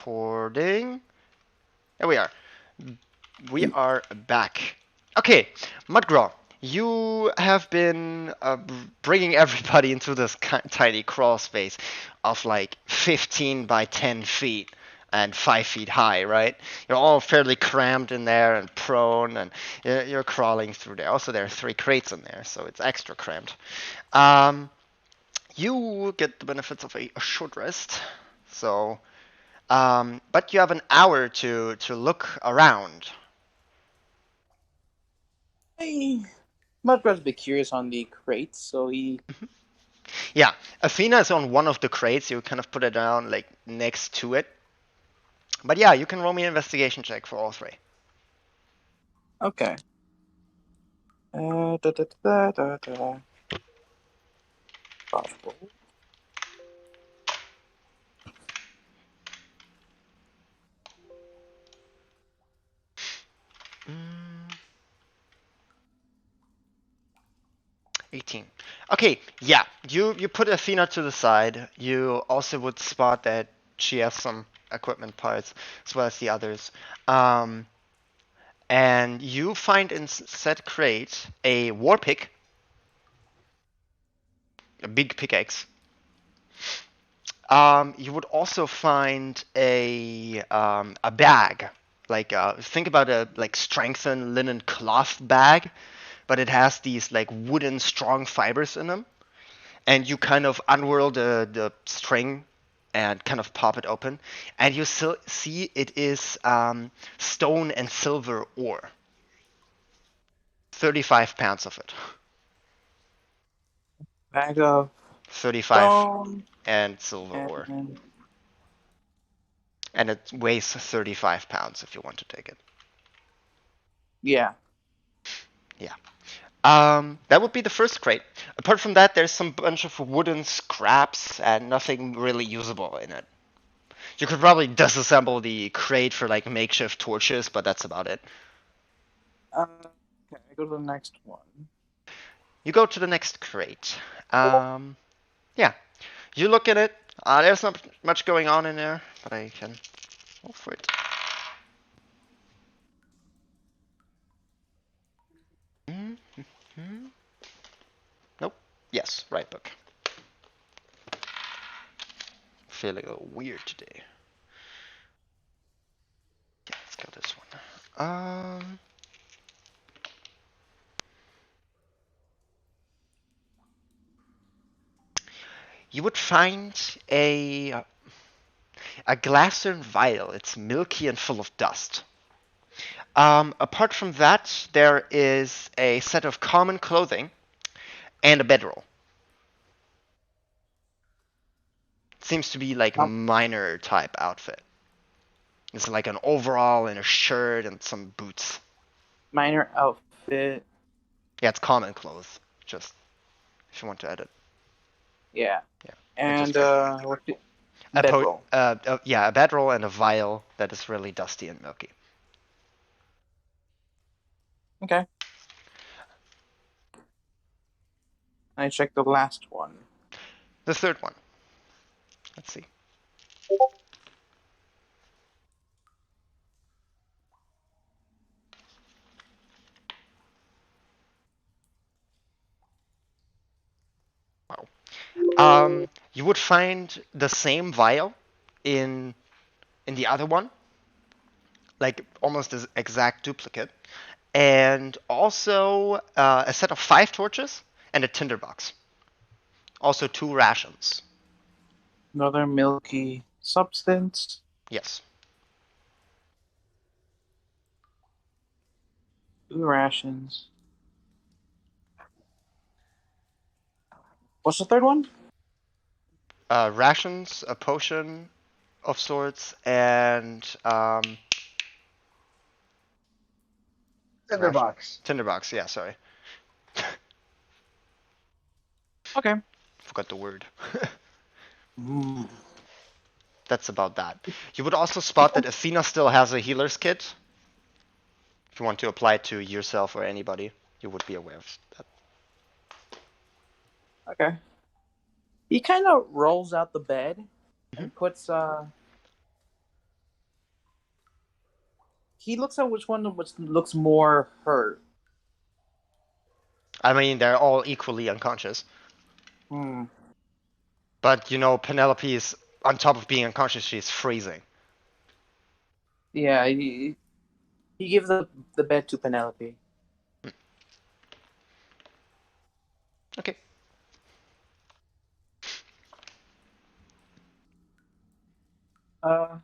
Porting. There we are. We are back. Okay, Mudgraw, you have been bringing everybody into this tiny crawl space of like 15 by 10 feet and 5 feet high, right? You're all fairly crammed in there and prone, and you're crawling through there. Also, there are 3 crates in there, so it's extra cramped. You get the benefits of a short rest, so but you have an hour to look around. Hey, Mudbrad's a bit curious on the crates, so he. Yeah, Athena is on one of the crates. You kind of put it down like next to it. But yeah, you can roll me an investigation check for all 3. Okay. Da, da, da, da, da. Possible. Mm, 18. Okay, yeah, you put Athena to the side. You also would spot that she has some equipment parts as well as the others. Um, and you find in said crate a war pick, a big pickaxe. You would also find a bag, like think about a like strengthened linen cloth bag, but it has these like wooden strong fibers in them, and you kind of unroll the string and kind of pop it open, and you see it is stone and silver ore. 35 pounds of it. Bag of 35 stone and silver ore. and And it weighs 35 pounds if you want to take it. yeah. Yeah. That would be the first crate. Apart from that, there's some bunch of wooden scraps and nothing really usable in it. You could probably disassemble the crate for like makeshift torches, but that's about it. Okay, I go to the next one. You go to the next crate. Yeah. You look at it. There's not much going on in there, but I can go for it. Mm-hmm. Nope. Yes, right book. Feeling a little weird today. Yeah, let's go this one. You would find a glassern vial. It's milky and full of dust. Apart from that, there is a set of common clothing and a bedroll. Seems to be like a Um, minor type outfit. It's like an overall and a shirt and some boots. Minor outfit. Yeah, it's common clothes. Just if you want to edit. Yeah. Yeah, I just And tried to make it what? workable. Bedroll. Yeah, a bedroll and a vial that is really dusty and milky. Okay. I check the last one. The third one. Let's see. Wow. You would find the same vial in the other one, like almost as exact duplicate, and also a set of 5 torches and a tinderbox. Also 2 rations. Another milky substance. Yes. 2 rations. What's the third one? Rations, a potion of sorts, and ration. Tinderbox. Tinderbox. Yeah, sorry. Okay. Forgot the word. Mm. That's about that. You would also spot that Athena still has a healer's kit. If you want to apply it to yourself or anybody, you would be aware of that. Okay. He kind of rolls out the bed Mhm. and puts he looks at which one which looks more hurt. I mean, they're all equally unconscious. Hmm. But you know, Penelope is on top of being unconscious. She's freezing. Yeah, he gives the bed to Penelope. Okay. Uh,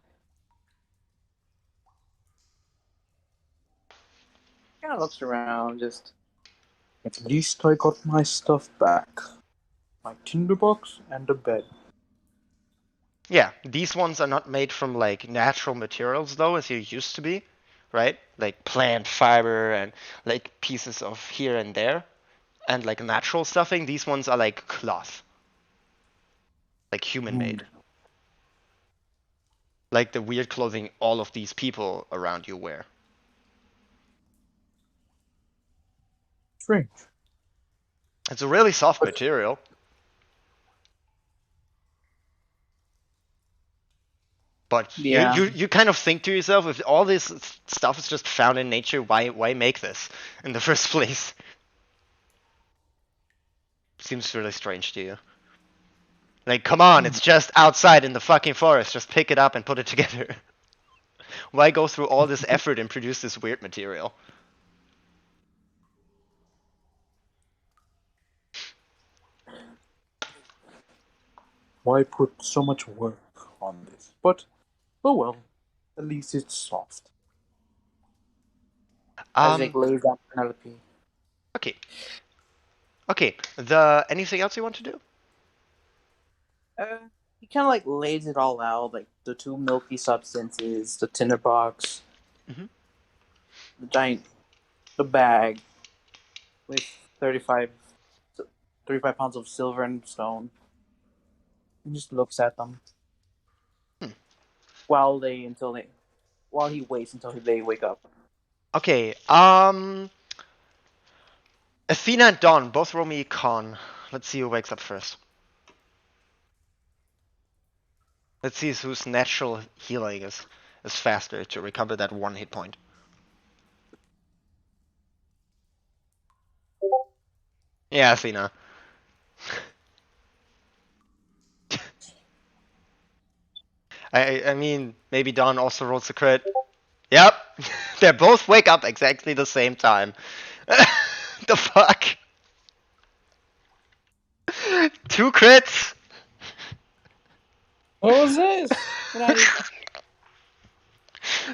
kind of looks around, just at least I got my stuff back. My tinderbox and a bed. Yeah, these ones are not made from like natural materials though, as you used to be, right? Like plant fiber and like pieces of here and there, and like natural stuffing. These ones are like cloth, like human Hmm. made. Like the weird clothing all of these people around you wear. Strange. It's a really soft But material, but yeah, you kind of think to yourself, if all this stuff is just found in nature, why make this in the first place? Seems really strange to you. Like, come on, it's just outside in the fucking forest. Just pick it up and put it together. Why go through all this effort and produce this weird material? why put so much work on this? But oh well, at least it's soft. As Um, it lays on Penelope. okay. Okay, the anything else you want to do? Uh, he kind of like lays it all out, like the two milky substances, the tinderbox, Hmm. the giant, the bag with 35, 35 pounds of silver and stone. He just looks at them Hmm. while they until they while he waits until they wake up. Okay, Athena and Dawn, both roll me con. Let's see who wakes up first. Let's see whose natural healing is faster to recover that one hit point. Yeah, Athena. I mean, maybe Dawn also rolls a crit. Yep, they both wake up exactly the same time. The fuck? Two crits? What was this? And I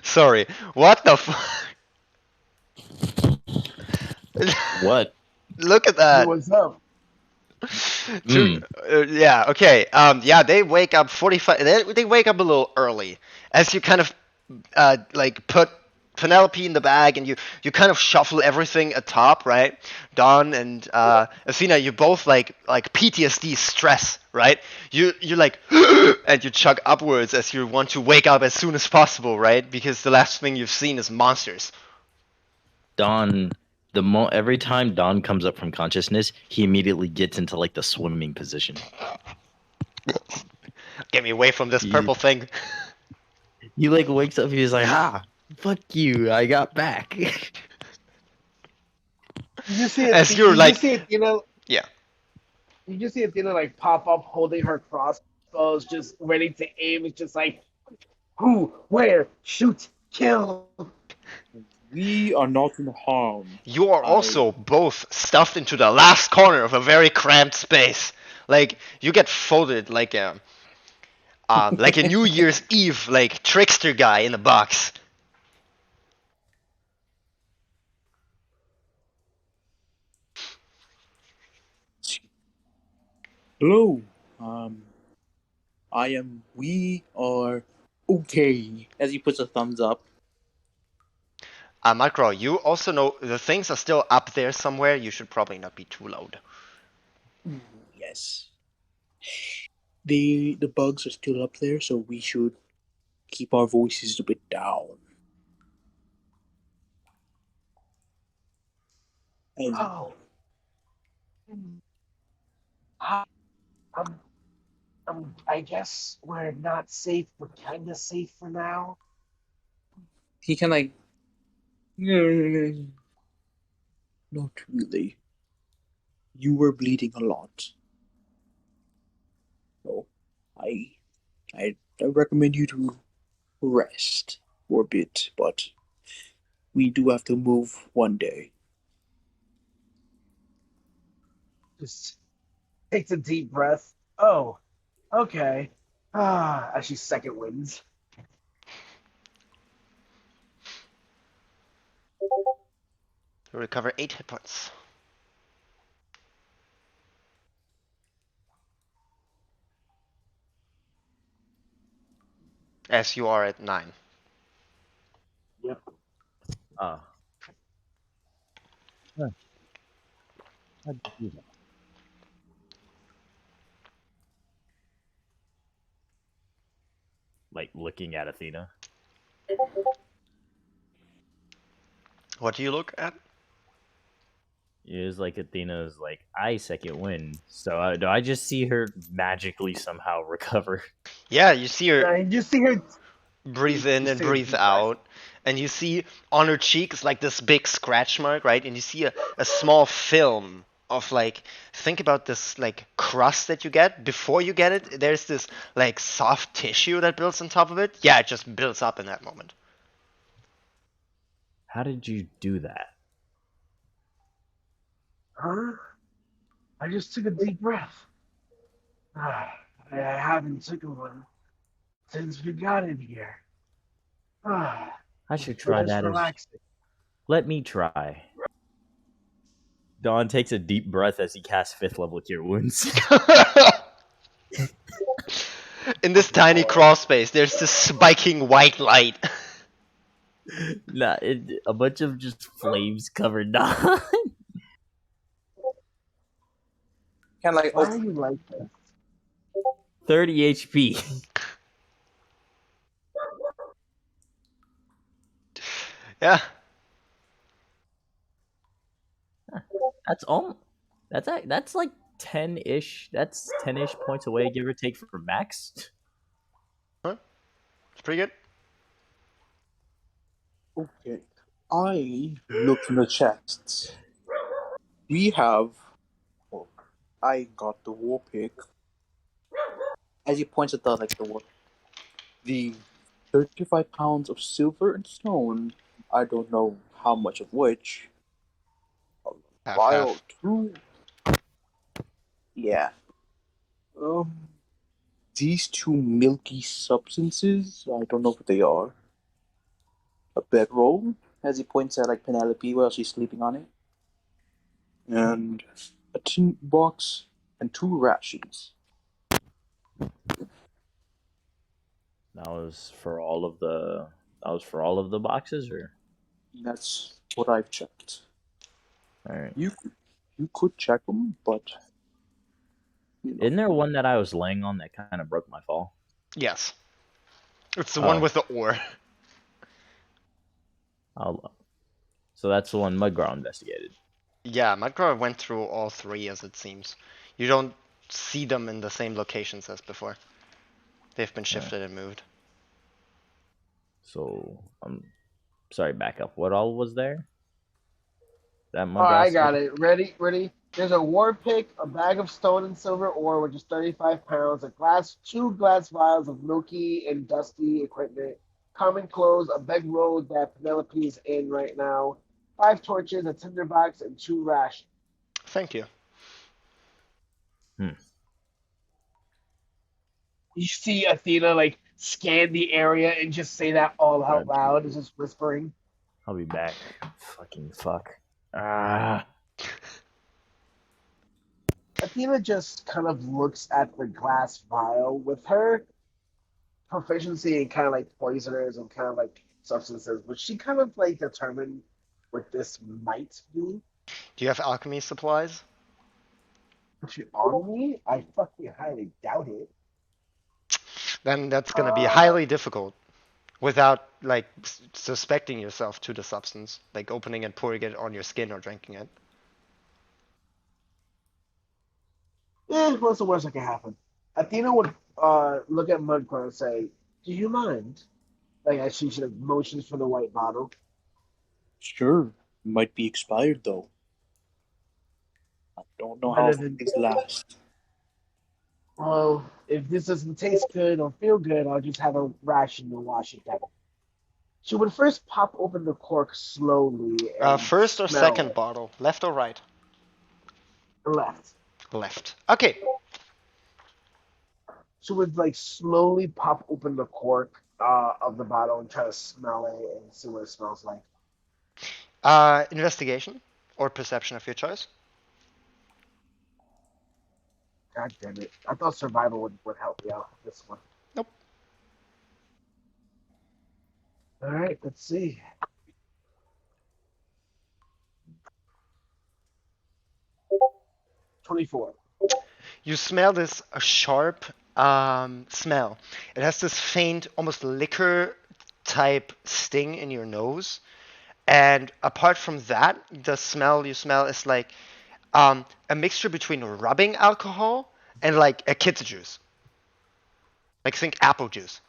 Sorry, what the fuck? What? Look at Hey, that. what's up? Two, Mm. yeah, okay. Yeah, they wake up 45. They wake up a little early as you kind of like put Penelope in the bag and you kind of shuffle everything atop, right? Dawn and Athena, you both like PTSD stress, right? You like and you chug upwards as you want to wake up as soon as possible, right? Because the last thing you've seen is monsters. Don, every time Don comes up from consciousness, he immediately gets into like the swimming position. Get me away from this He, purple thing. he like wakes up, he's like, fuck you, I got back. You just see it. As you're You just like, see it. yeah. You just see it. Like pop up, holding her crossbows, just ready to aim. It's just like who, where, shoot, kill. we are not in harm. You are I also both stuffed into the last corner of a very cramped space. Like you get folded like a New Year's Eve like trickster guy in a box. hello. Um, I am. We are okay. As he puts a thumbs up. Macro, you also know the things are still up there somewhere. You should probably not be too loud. Yes. The bugs are still up there, so we should keep our voices a bit down. As Oh, I- um, I guess we're not safe. We're kind of safe for now. he can like Mm, not really. You were bleeding a lot. So I I recommend you to rest for a bit, but we do have to move one day. Just takes a deep breath. Oh, okay. As she second wins. You recover 8 hit points. As you are at 9. Yep. Oh. Huh. How'd you do that? Like looking at Athena. What do you look at? It was like Athena's like, I second win. So do I just see her magically somehow recover? Yeah, you see her And you see her. breathe in Just and take a breathe deep breath. out, and you see on her cheeks like this big scratch mark, right? And you see a small film of like, think about this like crust that you get before you get it. There's this like soft tissue that builds on top of it. Yeah, it just builds up in that moment. How did you do that? Huh? I just took a deep breath. I haven't taken one since we got in here. I should try Just that as. relaxing. Let me try. Don takes a deep breath as he casts 5th level Cure Wounds. In this tiny Boy. crawl space, there's this spiking white light. Nah, a bunch of just flames covered Don. Kind of like, Why oh, are you like this? 30 HP. Yeah, That's that's like 10-ish. That's 10-ish points away, give or take, from max. huh? It's pretty good. okay. I looked in the chests. We have. Well, I got the war pick. As he points at the 35 pounds of silver and stone. I don't know how much of which. A Half vial half. two. Yeah. Um, these two milky substances. I don't know what they are. A bedroll, as he points at like Penelope while she's sleeping on it, and a tin box and two rations. That was for all of the. That was for all of the boxes, or That's what I've checked. all right. You could check them, but you know. Isn't there one that I was laying on that kind of broke my fall? Yes. It's the one Oh, with the ore. I'll, so that's the one Mudgrow investigated. Yeah, Mudcraw went through all 3 as it seems. You don't see them in the same locations as before. They've been Yeah. shifted and moved. So I'm sorry. Back up. What all was there? That Oh, Mudgrow I got said. it. Ready? Ready? There's a war pick, a bag of stone and silver ore, which is 35 pounds, two glass vials of milky and dusty equipment, common clothes, a bedroll that Penelope is in right now, 5 torches, a tinderbox, and 2 rations. Thank you. Hmm. You see Athena like scan the area and just say that all out Grab loud, is two. just whispering. I'll be back. Fucking fuck. Ah. Athena just kind of looks at the glass vial with her proficiency in kind of like poisoners and kind of like substances, but she kind of like determined what this might be. Do you have alchemy supplies? Put you on me? I fucking highly doubt it. Then that's gonna be Uh, highly difficult without like suspecting yourself to the substance, like opening and pouring it on your skin or drinking it. what's the worst that can happen? Athena would look at Mudcrow and say, "Do you mind?" Like as she should have motions for the white bottle. Sure, might be expired though. I don't know how Better long than things last. well, if this doesn't taste good or feel good, I'll just have a ration to wash it down. She would first pop open the cork slowly and First or smell second it. bottle? Left or right? Left. Left. Okay. She would like slowly pop open the cork of the bottle and try to smell it and see what it smells like. Investigation or perception of your choice. God damn it. I thought survival would help me out with this one. Nope. Alright, let's see. $24. You smell this sharp smell. It has this faint, almost liquor type sting in your nose. And apart from that, the smell you smell is like a mixture between rubbing alcohol and like a kid's juice. Like think apple juice.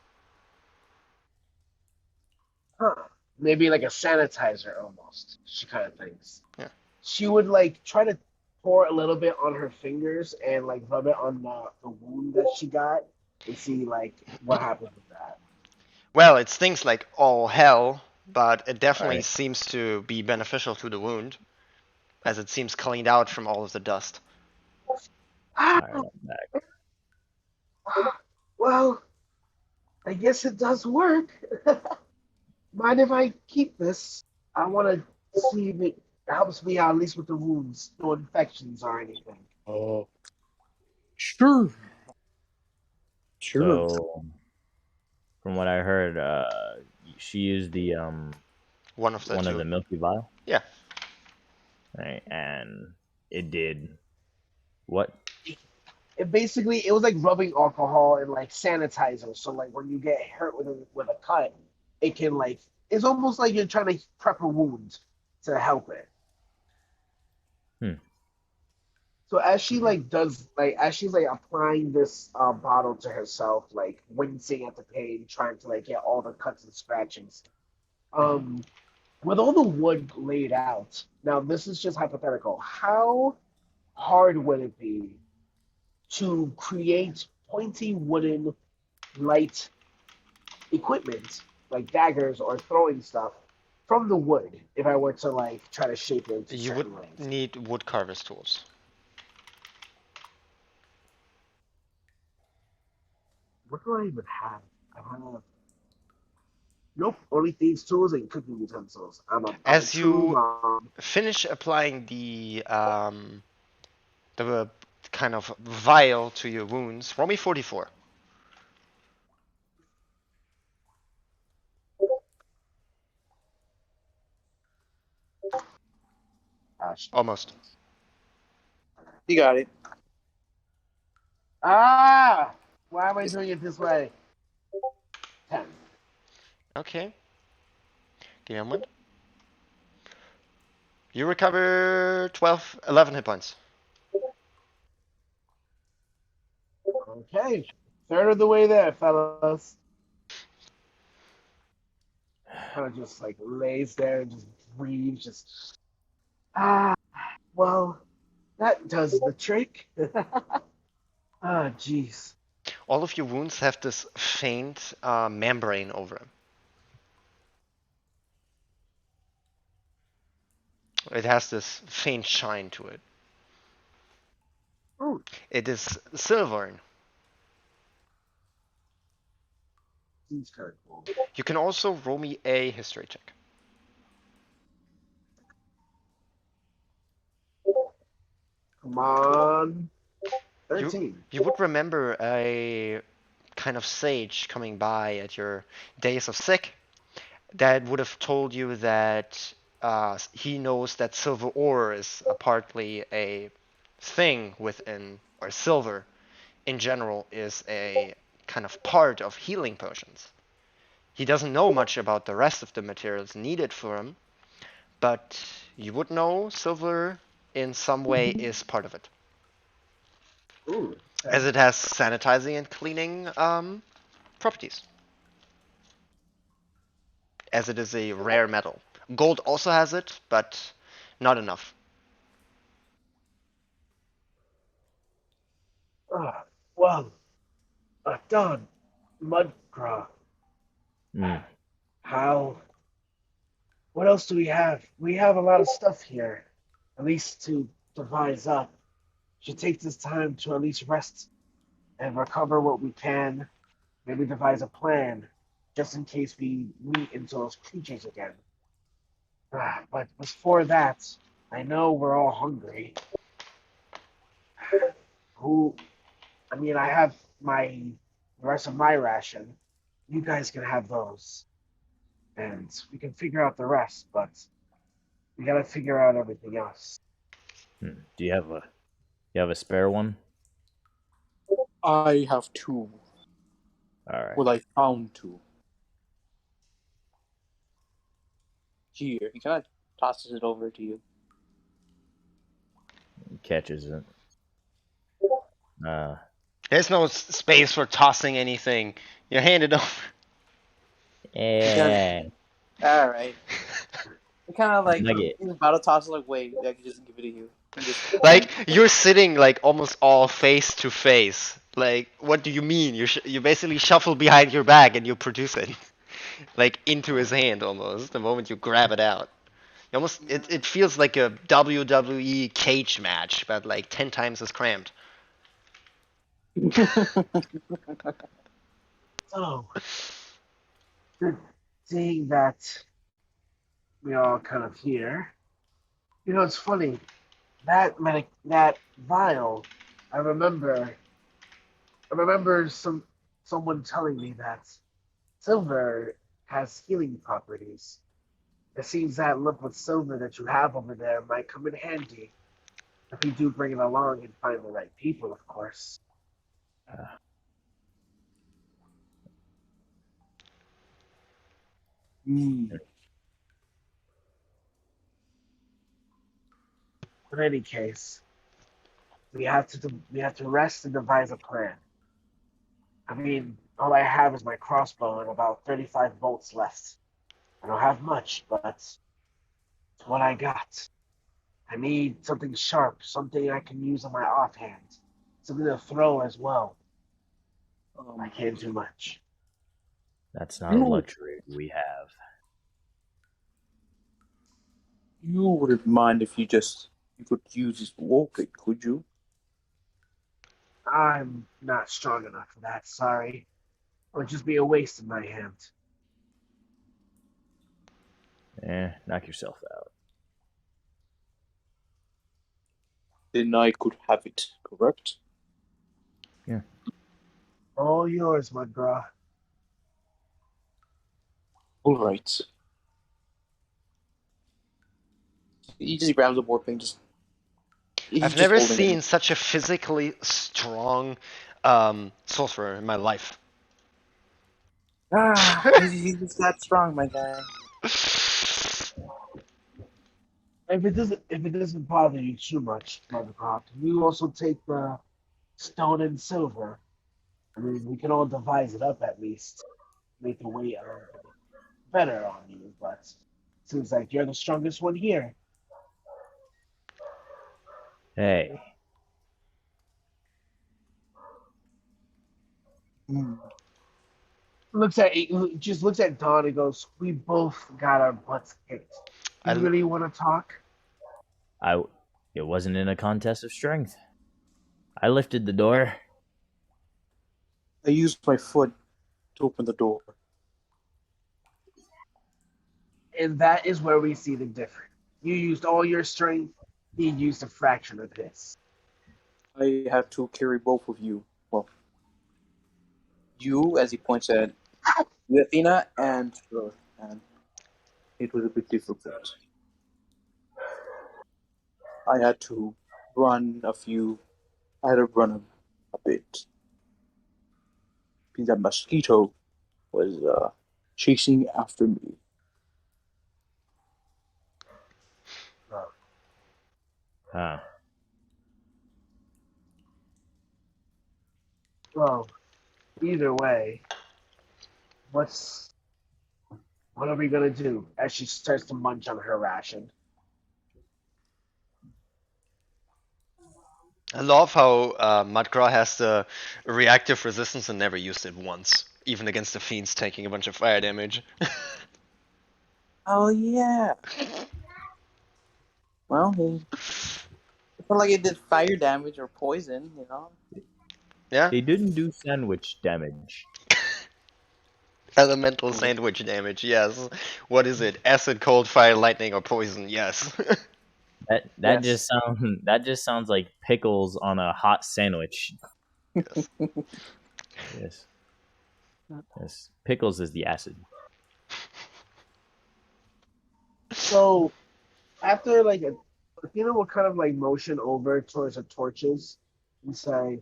Huh. Maybe like a sanitizer almost, she kind of thinks. Yeah. She would like try to pour a little bit on her fingers and like rub it on the wound that she got and see like what happens with that. Well, it stings like all hell, but it definitely Alright. seems to be beneficial to the wound, as it seems cleaned out from all of the dust. Alright, I'm back. Well, I guess it does work. Mind if I keep this? I want to see if it helps me out at least with the wounds, no infections or anything. Sure. Sure. So, from what I heard, she used the One of the one two. of the milky vial. Yeah. Right, and it did what? It was like rubbing alcohol and like sanitizer. So like when you get hurt with a cut, it can like it's almost like you're trying to prep a wound to help it. Hmm. So as she like does like as she's like applying this bottle to herself, like wincing at the pain, trying to like get all the cuts and scratchings. Um, with all the wood laid out, now this is just hypothetical. How hard would it be to create pointy wooden light equipment like daggers or throwing stuff from the wood if I were to like try to shape it into You would certain ways? need wood carver's tools. What do I even have? I have nope, only thieves' tools and cooking utensils. I'm a As true you mom. finish applying the kind of vial to your wounds, roll me 44. Gosh. Almost. You got it. Ah! Why am I doing it this way? 10. Okay. Give me a moment. You recover 12, 11 hit points. Okay. Third of the way there, fellas. Kind of just like lays there and just breathes, just ah. Well, that does the trick. Ah, jeez. All of your wounds have this faint membrane over them. It has this faint shine to it. Ooh, It is silvern. seems kind of cool. You can also roll me a history check. Come on. 13. You would remember a kind of sage coming by at your days of sick that would have told you that he knows that silver ore is partly a thing within, or silver in general is a kind of part of healing potions. He doesn't know much about the rest of the materials needed for him, but you would know silver in some way is part of it, Ooh. as it has sanitizing and cleaning properties, as it is a rare metal. Gold also has it, but not enough. Well, Don, Mudcraw, Mm. how? What else do we have? We have a lot of stuff here, at least to devise up. Should take this time to at least rest and recover what we can. Maybe devise a plan, just in case we meet into those creatures again. But before that, I know we're all hungry. Who? I mean, I have the rest of my ration. You guys can have those, and we can figure out the rest. But we gotta figure out everything else. Do you have a spare one? I have two. All right. Well, I found two. Here, he kind of tosses it over to you. Catches it. There's no space for tossing anything. You hand it over. Yeah. All right. He kind of like Nugget. he's about to toss it. Like, wait, I can just give it to you. He just Like you're sitting like almost all face to face. Like, what do you mean? You basically shuffle behind your back and you produce it, like into his hand almost. The moment you grab it out, you almost it feels like a WWE cage match, but like 10 times as cramped. So, seeing that we all kind of here, it's funny that vial. I remember, someone telling me that silver has healing properties. It seems that liquid silver that you have over there might come in handy if we do bring it along and find the right people, of course. Hmm. In any case, we have to rest and devise a plan. I mean, all I have is my crossbow and about 35 bolts left. I don't have much, but it's what I got. I need something sharp, something I can use on my offhand, something to throw as well. I Um, can't do much. That's not a you luxury we have. you wouldn't mind if you could use this walking, could you? I'm not strong enough for that, sorry. It would just be a waste in my hand. Knock yourself out. Then I could have it, correct? Yeah. All yours, McGraw. All right. He just grabs the warping, he's I've just never holding it. seen such a physically strong sorcerer in my life. He's just that strong, my guy. If it doesn't bother you too much, McGraw, can you also take the stone and silver? I mean, we can all devise it up at least, make the weight better on you. But seems like you're the strongest one here. Hey. Hmm. Just looks at Dawn and goes, "We both got our butts kicked. You I, really want to talk?" I it wasn't in a contest of strength. I lifted the door. I used my foot to open the door. And that is where we see the difference. You used all your strength. He used a fraction of his. I had to carry both of you. Well, you, as he points at you, Athena, and her, and it was a bit difficult. I had to run a few. I had to run a bit. Because that mosquito was chasing after me. Huh. Well, either way, what's What are we gonna do? As she starts to munch on her ration. I love how Mudcraw has the reactive resistance and never used it once, even against the fiends taking a bunch of fire damage. Oh yeah. Well, he it's not like it did fire damage or poison, you know. Yeah, They didn't do sandwich damage. elemental sandwich damage. Yes. What is it? Acid, cold, fire, lightning, or poison? Yes. Yes. That just sounds like pickles on a hot sandwich. Yes. Yes. Yes. Pickles is the acid. So after like Athena will kind of like motion over towards the torches and say,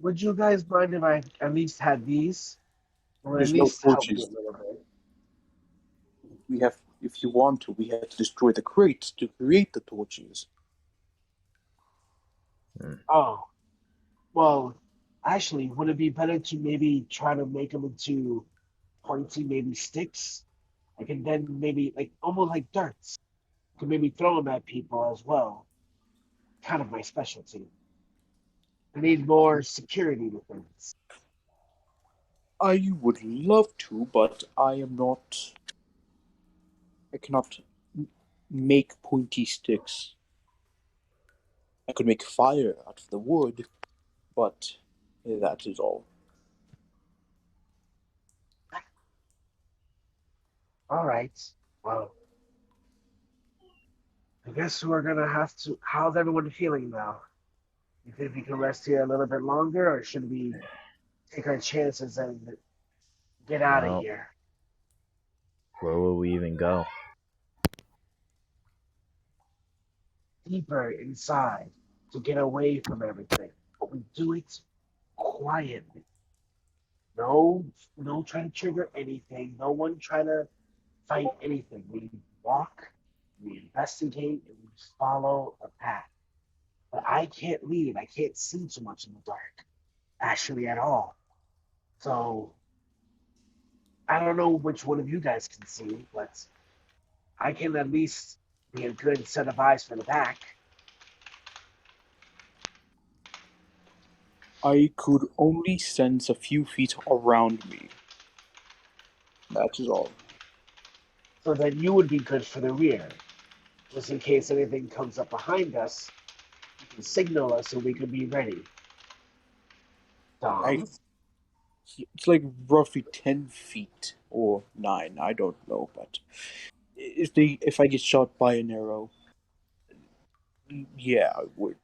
"Would you guys mind if I at least had these, or at There's no least help me a torches. little bit?" We have, if you want to, we have to destroy the crates to create the torches. Oh, well, actually, would it be better to maybe try to make them into pointy, maybe sticks? I can then maybe like almost like darts. I can maybe throw them at people as well. Kind of my specialty. I need more security with things. I would love to, but I am not. I cannot make pointy sticks. I could make fire out of the wood, but that is all. All right. Well, I guess we're gonna have to. How's everyone feeling now? You think we can rest here a little bit longer, or should we take our chances and get out of Well, here? where will we even go? Deeper inside to get away from everything. But we do it quietly. No, no trying to trigger anything. No one trying to fight anything. We walk, we investigate, and we just follow a path. But I can't lead. I can't see too much in the dark, actually, at all. So I don't know which one of you guys can see, but I can at least be a good set of eyes for the back. I could only sense a few feet around me. That is all. So then you would be good for the rear, just in case anything comes up behind us. You can signal us so we can be ready. I. Dom, It's like roughly 10 feet or 9. I don't know, but if I get shot by an arrow, yeah, we're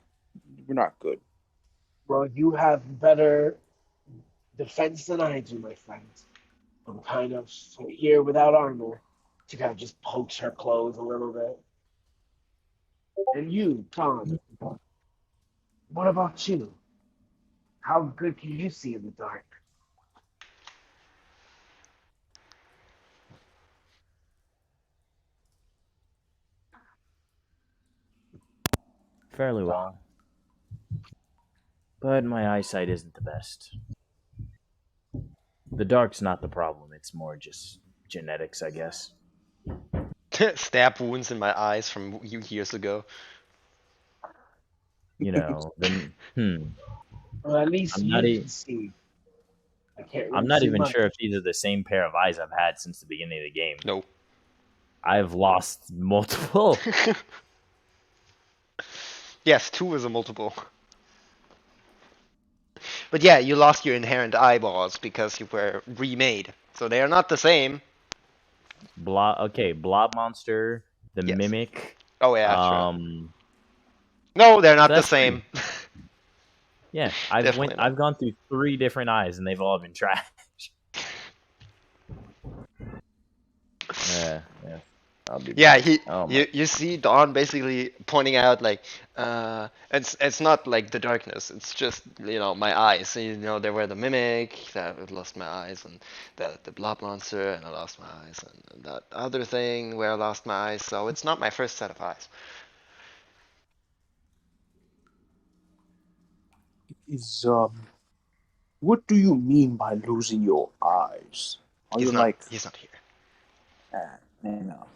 not good. well, you have better defense than I do, my friend. I'm kind of here without armor. She kind of just pokes her clothes a little bit. And you, Tom, what about you? How good can you see in the dark? Fairly well. But my eyesight isn't the best. The dark's not the problem, it's more just genetics, I guess. Stab wounds in my eyes from years ago. You know, then Well, at least I'm not you e- can see. I can't I'm really not see even much. sure if these are the same pair of eyes I've had since the beginning of the game. No. I've lost multiple. Yes, 2 is a multiple. But yeah, you lost your inherent eyeballs because you were remade. So they are not the same. Blob monster, the Yes. mimic. Oh yeah, true. No, they're So not the that's same. three. Yeah, Definitely not. I've gone through 3 different eyes and they've all been trash. Yeah. I'll be Yeah, back. Oh my. you see Dawn basically pointing out like it's not like the darkness, it's just my eyes. So, there were the mimic that I lost my eyes, and the blob monster and I lost my eyes, and that other thing where I lost my eyes. So it's not my first set of eyes. Is What do you mean by losing your eyes? Are you like He's not here. I know.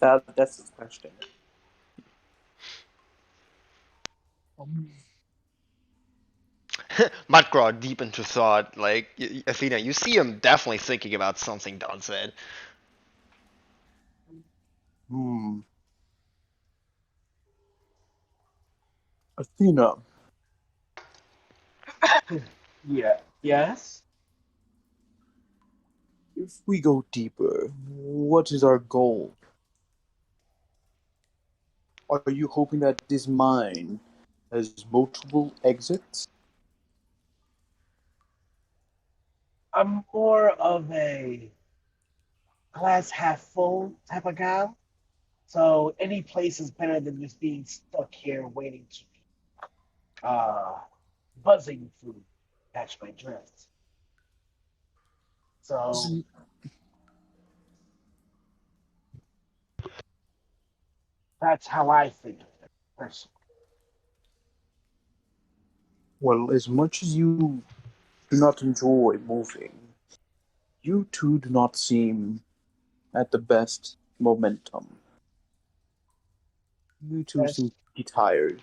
That's the question. Mudgraw deep into thought. Like Athena, you see him definitely thinking about something Don said. Hmm. Athena, Yeah. Yes. if we go deeper, what is our goal? Are you hoping that this mine has multiple exits? I'm more of a glass half full type of guy. So any place is better than just being stuck here waiting to be buzzing food. Catch my drift. So that's how I think of it personally. Well, as much as you do not enjoy moving, you two do not seem at the best momentum. You two That's seem to be tired.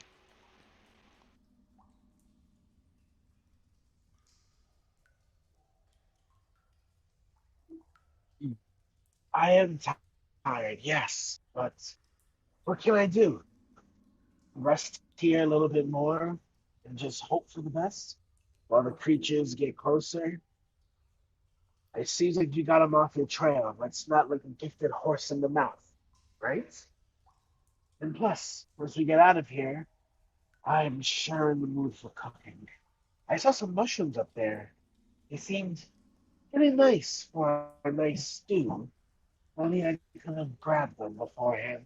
I am tired, yes, but what can I do? Rest here a little bit more and just hope for the best while the creatures get closer. It seems like you got them off your trail. That's not like a gifted horse in the mouth, right? And plus, once we get out of here, I'm sure in the mood for cooking. I saw some mushrooms up there. They seemed really nice for a nice stew. Only I could have grabbed them beforehand.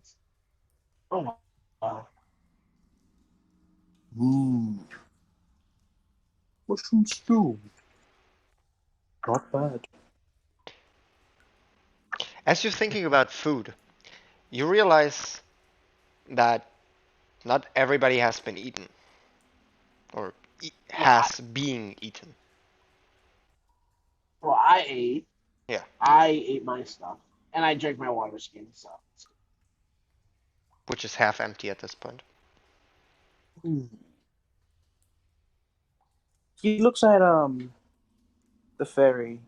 Oh, well. Mmm, mushroom stew. Not bad. As you're thinking about food, you realize that not everybody has been eaten or Well, I, has being eaten. well, I ate. Yeah, I ate my stuff, and I drank my water skin. So which is half empty at this point. Mm. He looks at the fairy.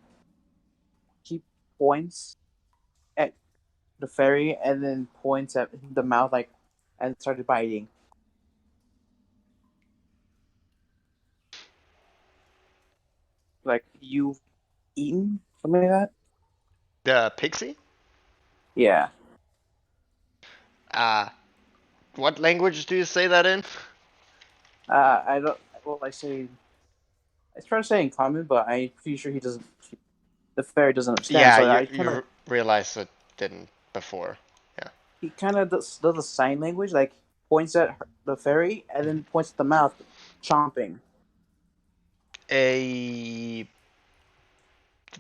He points at the fairy and then points at the mouth like and started biting. Like you've eaten something like that? The pixie? Yeah. Uh, what language do you say that in? I don't. Well, I try to say in common, but I'm pretty sure he doesn't. The fairy doesn't understand. Yeah, So you I kind of you realize it didn't before. Yeah. he kind of does a sign language, like points at the fairy and then points at the mouth, chomping. A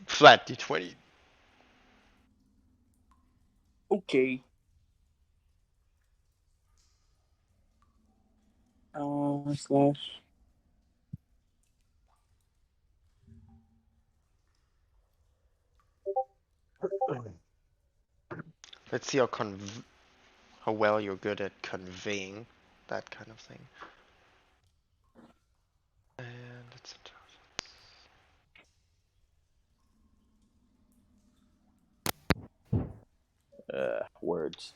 flat d20. Okay. Slash. Let's see how well you're good at conveying that kind of thing. And it's Words.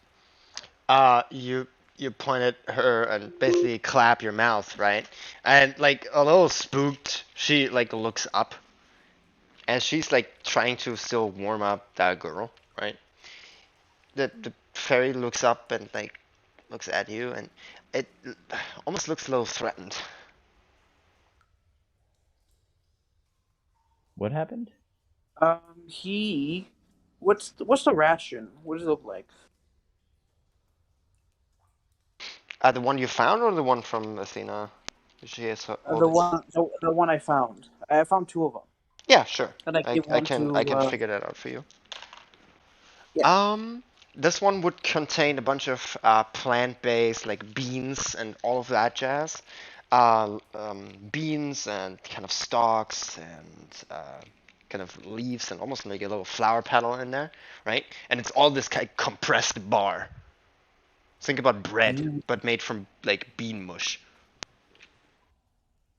you point at her and basically clap your mouth, right? And like a little spooked, she like looks up and she's like trying to still warm up that girl, right? The fairy looks up and like looks at you and it almost looks a little threatened. What happened? He. What's the ration? What does it look like? The one you found or the one from Athena? She has all The this. one, the one I found. I found two of them, Yeah, sure. and I I, gave I one can I to. can figure that out for you. Yeah. Um, this one would contain a bunch of plant-based like beans and all of that jazz. Beans and kind of stalks and kind of leaves and almost like a little flower petal in there, right? And it's all this kind of compressed bar. Think about bread, Mm. but made from like bean mush.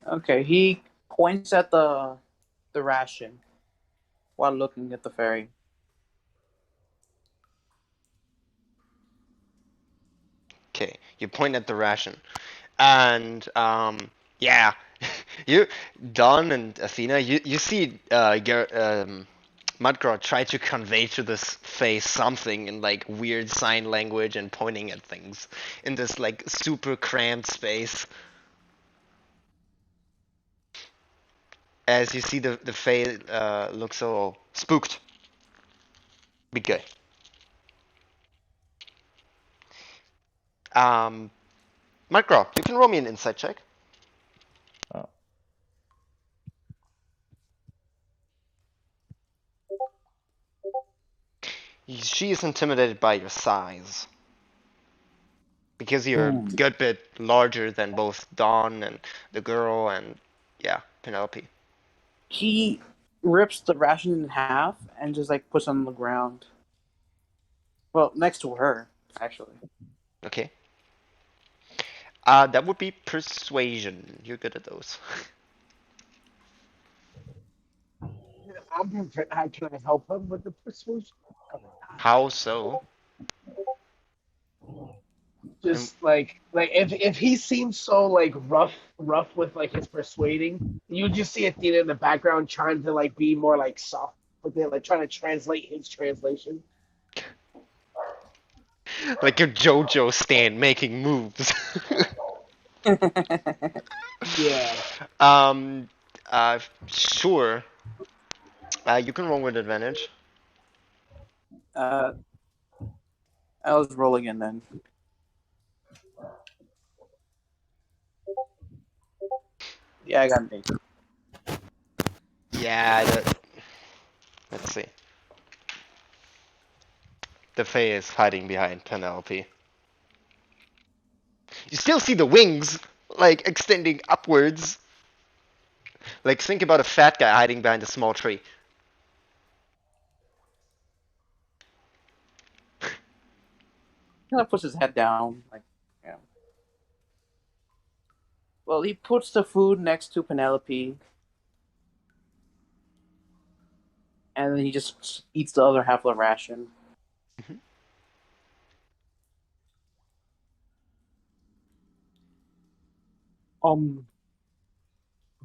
Okay, he points at the ration while looking at the fairy. Okay, you point at the ration, and yeah, you, Don and Athena, you see Mudgraw try to convey to this face something in like weird sign language and pointing at things in this like super cramped space. As you see the face look so spooked. Be good. Um, Mudgraw, you can roll me an insight check. Oh. She is intimidated by your size. Because you're a Hmm. good bit larger than both Dawn and the girl and yeah, Penelope. He rips the ration in half and just like puts it on the ground. Well, next to her, actually. Okay. That would be persuasion. You're good at those. How can I help him with the persuasion? How so? And Just like if he seems so like rough with like his persuading, you just see Athena in the background trying to like be more like soft with it, like trying to translate his translation. like your JoJo stand making moves. Yeah. um, sure. You can roll with advantage. uh, I was rolling in then. Yeah, I got an 8. Yeah, let's see. The Fae is hiding behind Penelope. You still see the wings, like extending upwards. Like think about a fat guy hiding behind a small tree. He kind of puts his head down, like, yeah. Well, he puts the food next to Penelope, and then he just eats the other half of the ration. Mhm. Um,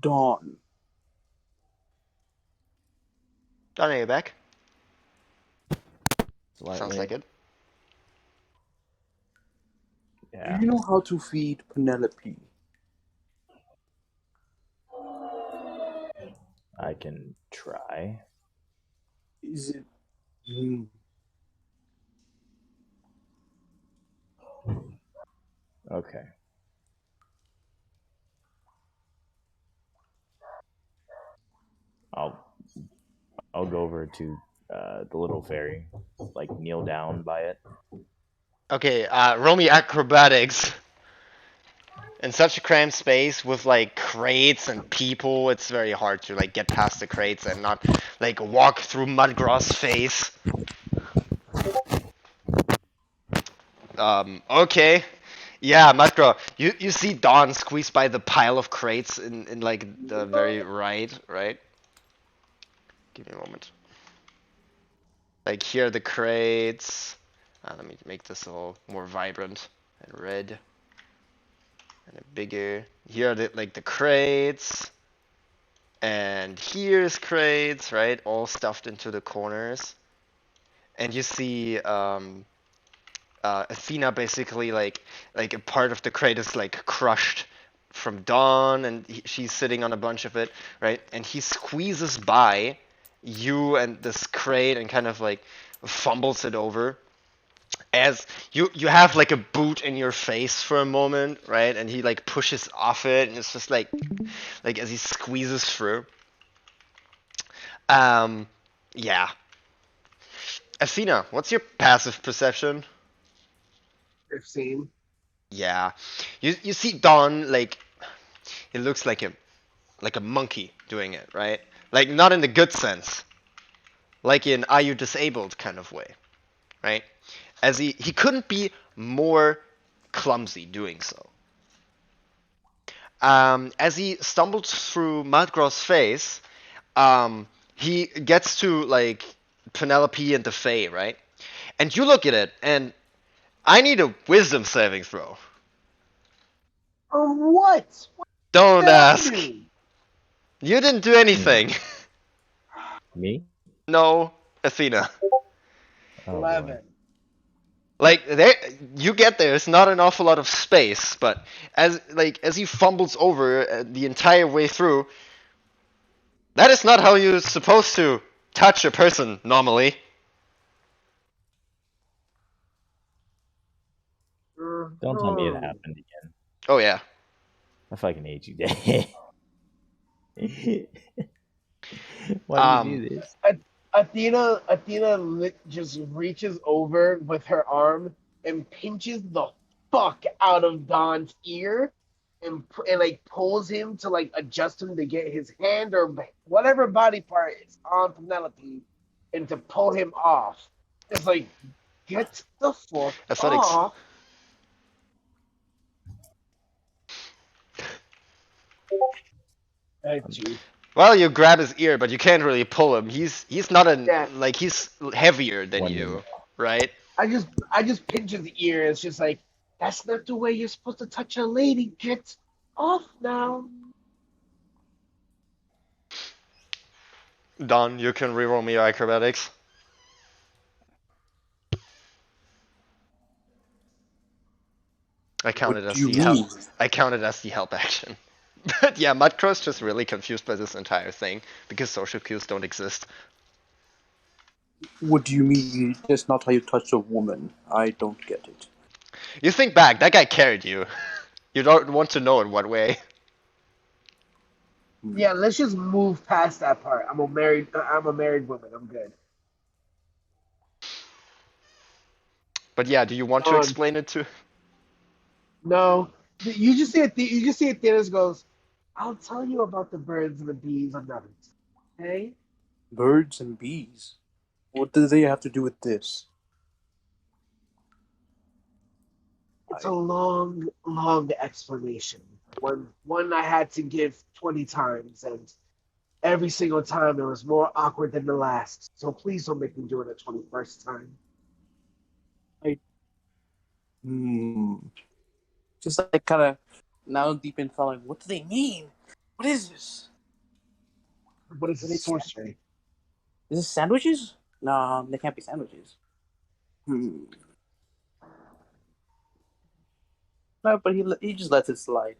Dawn. Don, are you back? Sounds Slightly. like it. Do Yeah. you know how to feed Penelope? I can try. Is it? Hmm. Okay. I'll I'll go over to the little fairy, like kneel down by it. Okay, roll me acrobatics. In such a cramped space with like crates and people, it's very hard to like get past the crates and not like walk through Mudgrass' face. Okay. Yeah, Mudgraw, you see Dawn squeezed by the pile of crates in like the very right? Give me a moment. Like here are the crates. Let me make this all more vibrant and red and bigger. Here are the crates. And here's crates, right? All stuffed into the corners. And you see Athena basically like a part of the crate is like crushed from Dawn, and she's sitting on a bunch of it, right? And he squeezes by you and this crate and kind of like fumbles it over. As you have like a boot in your face for a moment, right? And he like pushes off it, and it's just like as he squeezes through. Um, yeah. Athena, what's your passive perception? 15. Yeah. You see Dawn like it looks like a monkey doing it, right? Like not in the good sense, like in "Are you disabled" kind of way, right? As he couldn't be more clumsy doing so. As he stumbles through Mudgrow's face, he gets to like Penelope and the Fae, right? And you look at it, and I need a wisdom saving throw. What? What Don't did I ask. do? You didn't do anything. Me? No, Athena. Oh boy. 11. Like there, you get there. It's not an awful lot of space, but as he fumbles over the entire way through, that is not how you're supposed to touch a person normally. Don't tell me it Mhm. happened again. Oh yeah. I fucking hate you, Dad. Why do you Um, do this? Athena just reaches over with her arm and pinches the fuck out of Don's ear and like pulls him to like adjust him to get his hand or whatever body part is on Penelope and to pull him off. It's like get the fuck athletics. off. Gee. Well, you grab his ear, but you can't really pull him. He's not an Yeah, like he's heavier than One you, minute. right? I just pinch his ear. It's just like that's not the way you're supposed to touch a lady. Get off now. Don, you can reroll me your acrobatics. I What counted do as you the help. mean? I counted as the help action. But yeah, Mudcrow's just really confused by this entire thing because social cues don't exist. What do you mean? That's not how you touch a woman. I don't get it. You think back, that guy carried you. You don't want to know in what way. Yeah, let's just move past that part. I'm a married woman. I'm good. But yeah, do you want to Done. explain it to? No, you just see it. Theaters goes. I'll tell you about the birds and the bees another time. Okay? Birds and bees. What do they have to do with this? It's a long, long explanation. One I had to give 20 times, and every single time it was more awkward than the last. So please don't make me do it a 21st time. I hmm. Just like kind of now deep in thought, like, what do they mean? What is this? What is Are a they sorcery? Is this sandwiches? No, they can't be sandwiches. Hmm. No, but he just lets it slide.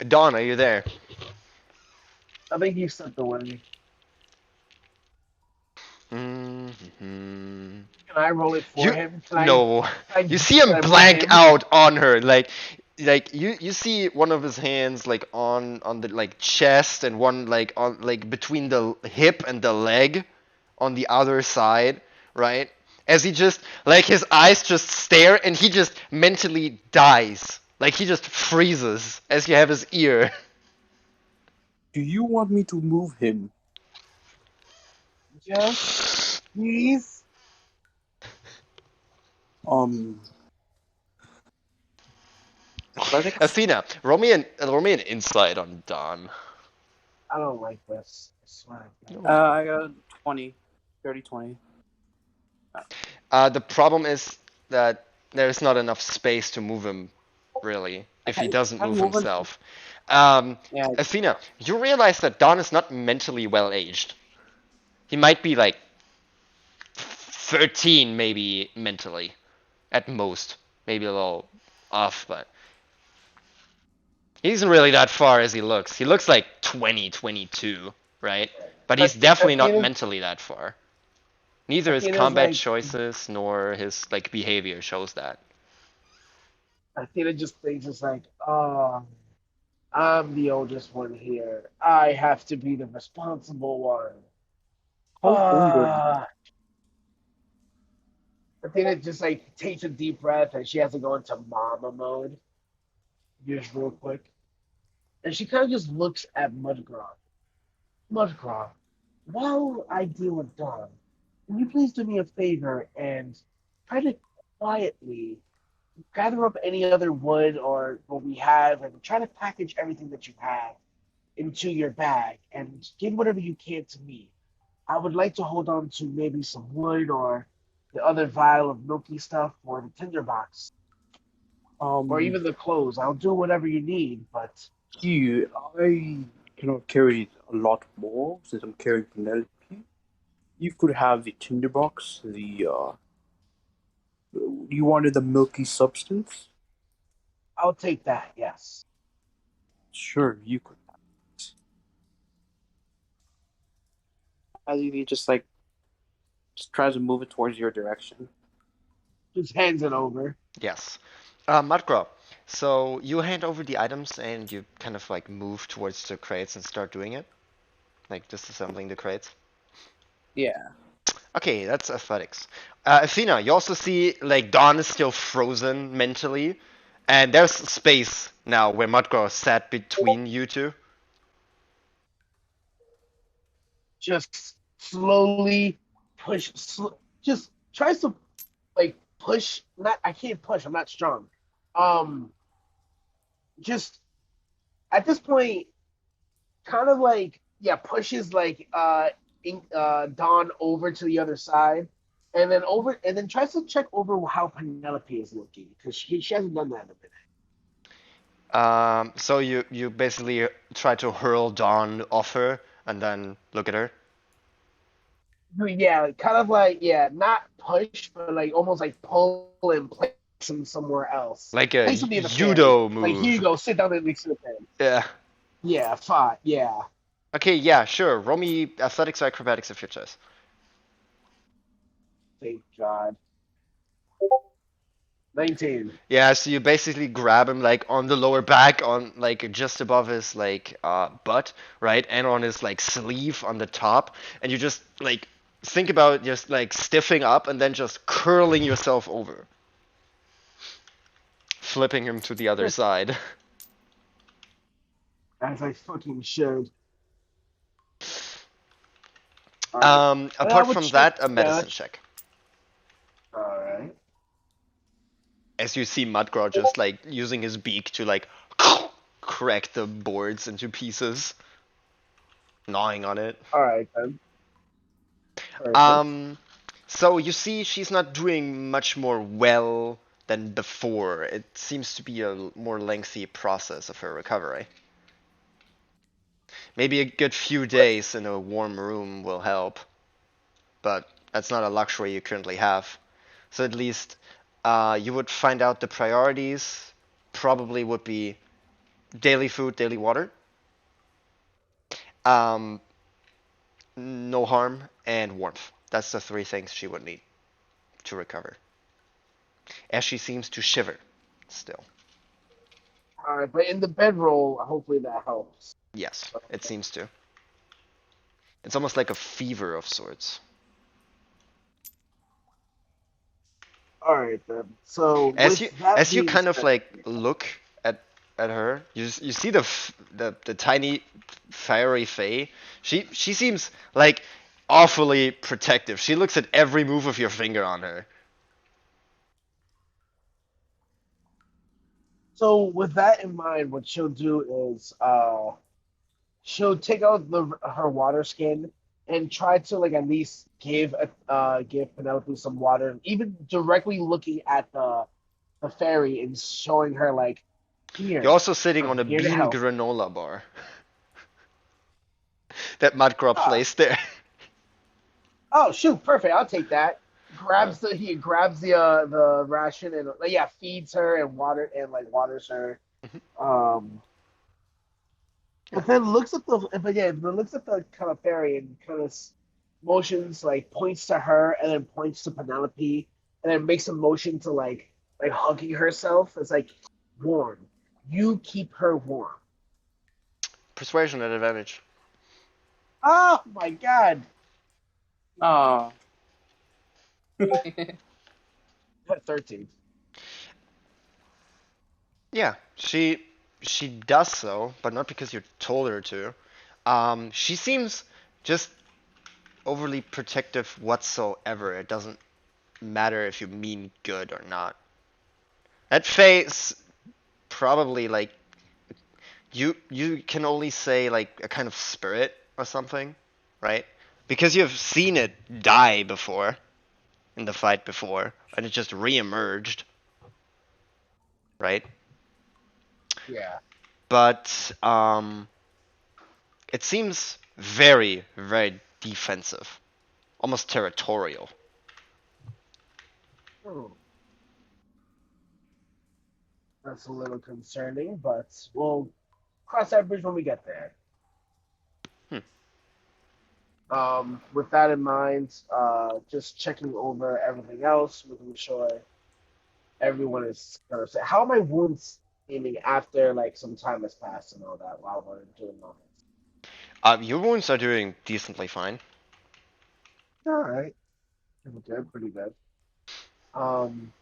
Don, are you there? I think you stepped away. Mm-hmm. Can I roll it for You him? no. You see Can him I move blank him? out on her, like you see one of his hands like on the like chest and one like on like between the hip and the leg on the other side, right? As he just like his eyes just stare and he just mentally dies. Like he just freezes as you have his ear. Do you want me to move him? Yes, please. Um, athletics. Athena, roll me an insight on Don. I don't like this. I swear. I got 20. 30, 20. The problem is that there's not enough space to move him, really, I if he can't, doesn't can't move move him. himself. Yeah, Athena, you realize that Don is not mentally well aged. He might be like 13, maybe mentally, at most. Maybe a little off, but he isn't really that far as he looks. He looks like 20, 22, right? But he's definitely not Athena, mentally that far. Neither his Athena's combat like, choices nor his like behavior shows that. Athena just thinks it's like, oh, I'm the oldest one here. I have to be the responsible one. how old are you? Athena just like takes a deep breath and she has to go into mama mode, just real quick. and she kind of just looks at Mudgraw. Mudgraw, while I deal with Dawn, can you please do me a favor and try to quietly gather up any other wood or what we have and try to package everything that you have into your bag and give whatever you can to me. I would like to hold on to maybe some wood or the other vial of milky stuff or the tinderbox or Um, even the clothes. I'll do whatever you need, but you, I cannot carry a lot more since I'm carrying Penelope. You could have the tinderbox, you wanted the milky substance? I'll take that, yes. Sure, you could have it. As he just tries to move it towards your direction. Just hands it over. Yes. Mudgraw, so you hand over the items and you kind of like move towards the crates and start doing it, like disassembling the crates. Yeah. Okay, that's athletics. Athena, you also see like Dawn is still frozen mentally, and there's space now where Mudgraw sat between you two. Just slowly just tries to like push. Not I can't push. I'm not strong. Um, just at this point, kind of like yeah, pushes like Dawn over to the other side, and then tries to check over how Penelope is looking because she hasn't done that in a minute. So you basically try to hurl Dawn off her and then look at her. Yeah, kind of like yeah, not push, but like almost like pull and place him somewhere else. Like a Place him near the ferry. judo Like here you move. go, sit down next to the ferry. Yeah. Yeah, fine. Yeah, Okay, yeah, sure. Roll me athletics or acrobatics if your choice. thank God. 19. Yeah, so you basically grab him like on the lower back, on like just above his like butt, right? And on his like sleeve on the top, and you just like think about just like stiffing up and then just curling yourself over, flipping him to the other side. As I fucking should. All right. And I Apart would from check. that, a Yeah. medicine check. All right. As you see Mudgraw just like using his beak to like crack the boards into pieces, gnawing on it. All right then. Perfect. Um, so you see, she's not doing much more well than before. It seems to be a more lengthy process of her recovery. Maybe a good few days in a warm room will help, but that's not a luxury you currently have. So at least you would find out the priorities. Probably would be daily food, daily water, um, no harm, and warmth. That's the three things she would need to recover. As she seems to shiver still. All right, but in the bedroll, hopefully that helps. Yes, it seems to. It's almost like a fever of sorts. All right then. So As with you that as you being kind of said, like look at her, you see the tiny fiery fae. She seems like awfully protective. She looks at every move of your finger on her. so with that in mind, what she'll do is she'll take out the her water skin and try to like at least give Penelope some water, even directly looking at the fairy and showing her like, You're here, also sitting on I'm a here to bean help. granola bar that Mudgraw Ah, placed there. oh shoot, perfect. I'll take that. Uh, He grabs the ration and yeah, feeds her and waters her. mhm, Um, yeah. but yeah, but looks at the kind of fairy and kind of motions like points to her and then points to Penelope and then makes a motion to like hugging herself. It's like warm. You keep her warm. Persuasion at advantage. Oh my god. Ah. 13. Yeah, she she does so, but not because you told her to. She seems just overly protective whatsoever. It doesn't matter if you mean good or not. That face probably like you can only say like a kind of spirit or something, right? Because you've seen it die before in the fight before, and it just re-emerged, right? Yeah. But it seems very, very defensive, almost territorial. Hmm. That's a little concerning, but we'll cross that bridge when we get there. Hmm. With that in mind, just checking over everything else, making sure everyone is kind of set. How are my wounds aiming after like some time has passed and all that while we're doing all this? Your wounds are doing decently fine. All right, pretty good, pretty good. Um,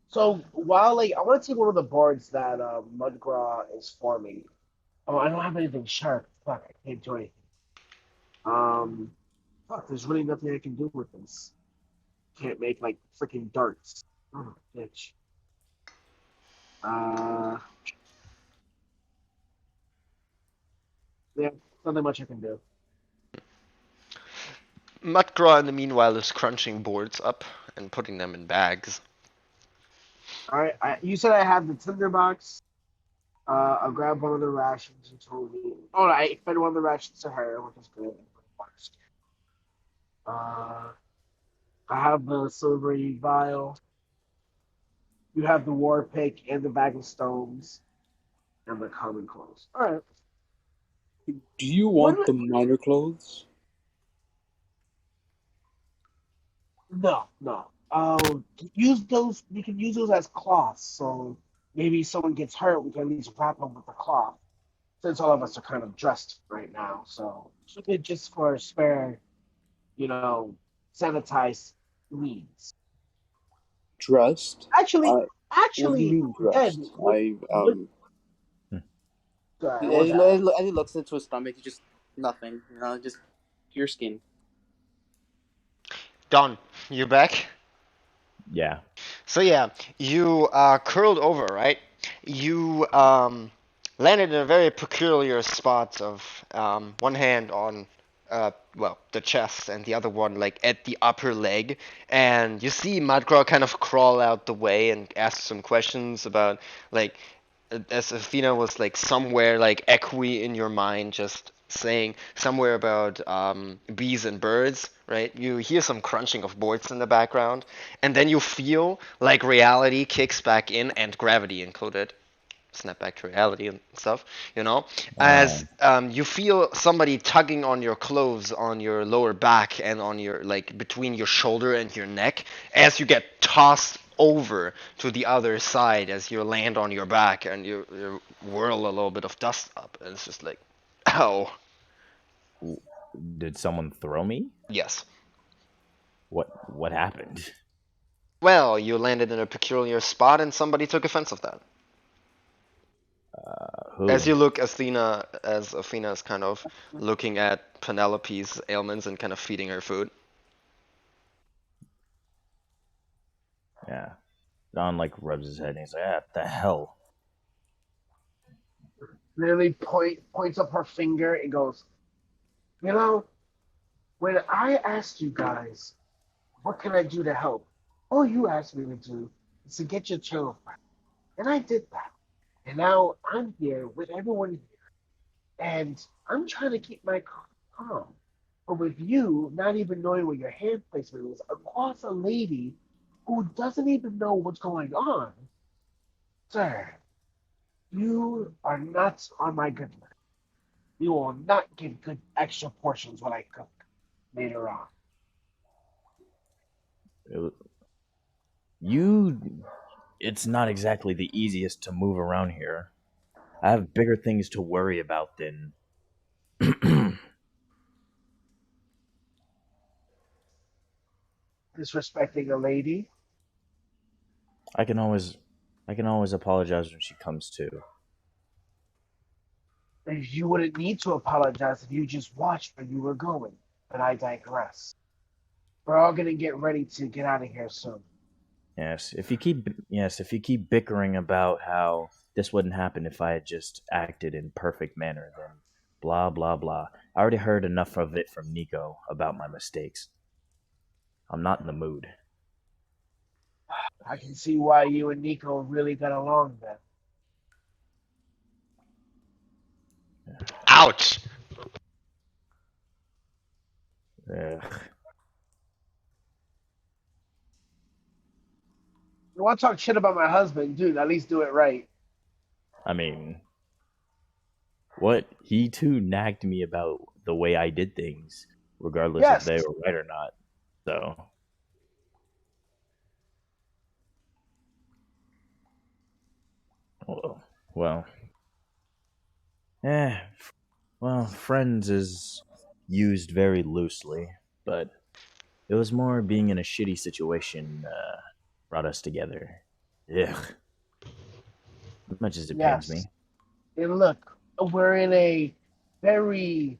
so while like I want to take one of the boards that Mudgraw is forming. Oh, I don't have anything sharp. Fuck, I can't do anything. Um, fuck, there's really nothing I can do with this. Can't make like freaking darts. Oh, bitch. Uh, yeah, nothing much I can do. Mudgraw, in the meanwhile, is crunching boards up and putting them in bags. All right, you said I had the tinderbox. I'll grab one of the rations you told me. Oh, I fed one of the rations to her, which is good. Uh, I have the silvery vial. You have the war pick and the bag of stones and the common clothes. All right. Do you What? want the minor clothes? No, no. Use those. We can use those as cloths. So maybe someone gets hurt, we can at least wrap them with the cloth. Since all of us are kind of dressed right now, so keep it just for spare, you know, sanitized needs. Dressed? Actually, What do you actually, mean Ed, dressed? what Hmm. sorry, what was that? As he looks into his stomach, he just nothing. Just pure skin. Don, you back? Yeah. So yeah, you curled over, right? You landed in a very peculiar spot of one hand on well, the chest and the other one like at the upper leg, and you see Mudcraw kind of crawl out the way and ask some questions about like as Athena was like somewhere like echoey in your mind, just saying somewhere about bees and birds, right? You hear some crunching of boards in the background, and then you feel like reality kicks back in, and gravity included. Snap back to reality and stuff, as you feel somebody tugging on your clothes on your lower back and on your like between your shoulder and your neck as you get tossed over to the other side as you land on your back and you whirl a little bit of dust up, and it's just like, oh, Did someone throw me? yes. What happened? Well, you landed in a peculiar spot and somebody took offense of that. Who? As you look, as Athena is kind of looking at Penelope's ailments and kind of feeding her food. Yeah. Don like rubs his head and he's like, "Ah, the hell." Literally points up her finger and goes, you know, when I asked you guys, what can I do to help? All you asked me to do is to get your children back. And I did that. And now I'm here with everyone here. And I'm trying to keep my calm. But with you not even knowing where your hand placement was across a lady who doesn't even know what's going on, sir, you are not on my good list. You will not get good extra portions when I cook later on. It- you it's not exactly the easiest to move around here. I have bigger things to worry about than Disrespecting a lady. I can always I can always apologize when she comes to. You wouldn't need to apologize if you just watched where you were going. But I digress. We're all gonna get ready to get out of here soon. If you keep bickering about how this wouldn't happen if I had just acted in perfect manner, then blah blah blah. I already heard enough of it from Nico about my mistakes. I'm not in the mood. I can see why you and Nico really got along then. Ouch! Ugh. You want to talk shit about my husband, dude? At least do it right. I mean, what he too nagged me about the way I did things, regardless if Yes. they were right or not. So, well, well, eh, friends is used very loosely, but it was more being in a shitty situation brought us together. Ugh, as much as it pains Yes. me. And look, we're in a very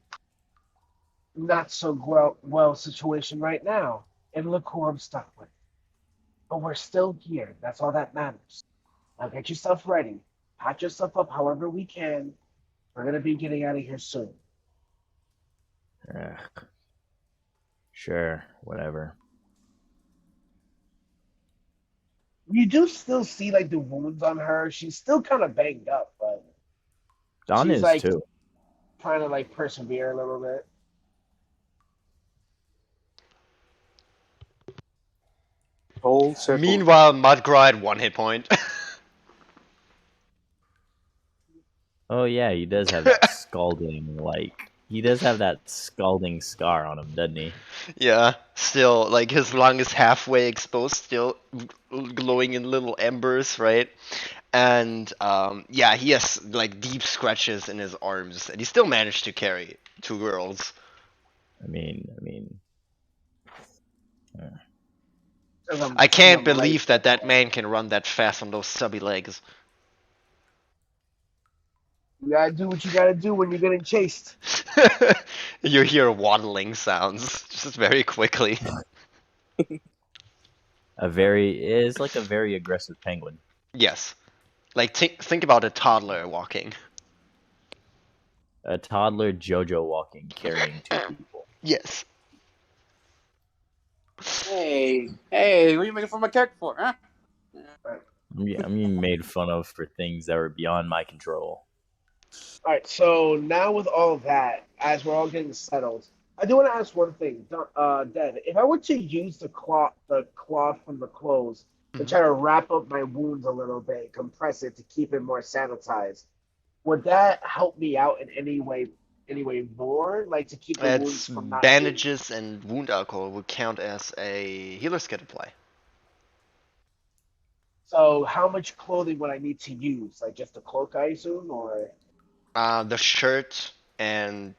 not so well situation right now. And look who I'm stuck with. But we're still here. That's all that matters. Now get yourself ready. Patch yourself up however we can. We're gonna be getting out of here soon. Ugh, sure, whatever. You do still see like the wounds on her. She's still kind of banged up, but Don she's is like too. trying to like persevere a little bit. Whole circle. Meanwhile, Mudgraw had 1 hit point. Oh yeah, he does have that scalding he does have that scalding scar on him, doesn't he? Yeah, still, like, his lung is halfway exposed, still glowing in little embers, right? And, yeah, he has, like, deep scratches in his arms, and he still managed to carry 2 girls. Uh, I Because can't I'm light. believe that that man can run that fast on those stubby legs. You gotta do what you gotta do when you're getting chased. You hear waddling sounds just very quickly. it's like a very aggressive penguin. Yes. Like, think about a toddler walking. A toddler Jojo walking, carrying 2 people. Yes. Hey, what are you making fun of my character for, huh? I'm being made fun of for things that were beyond my control. All right, so now with all that, as we're all getting settled, I do want to ask one thing, Dev. If I were to use the cloth from the clothes to Mhm. try to wrap up my wounds a little bit, compress it to keep it more sanitized, would that help me out in any way more, like to keep the It's wounds from not being? bandages and wound alcohol would count as a healer's kit apply. So, how much clothing would I need to use? Like just a cloak, I assume, or The shirt and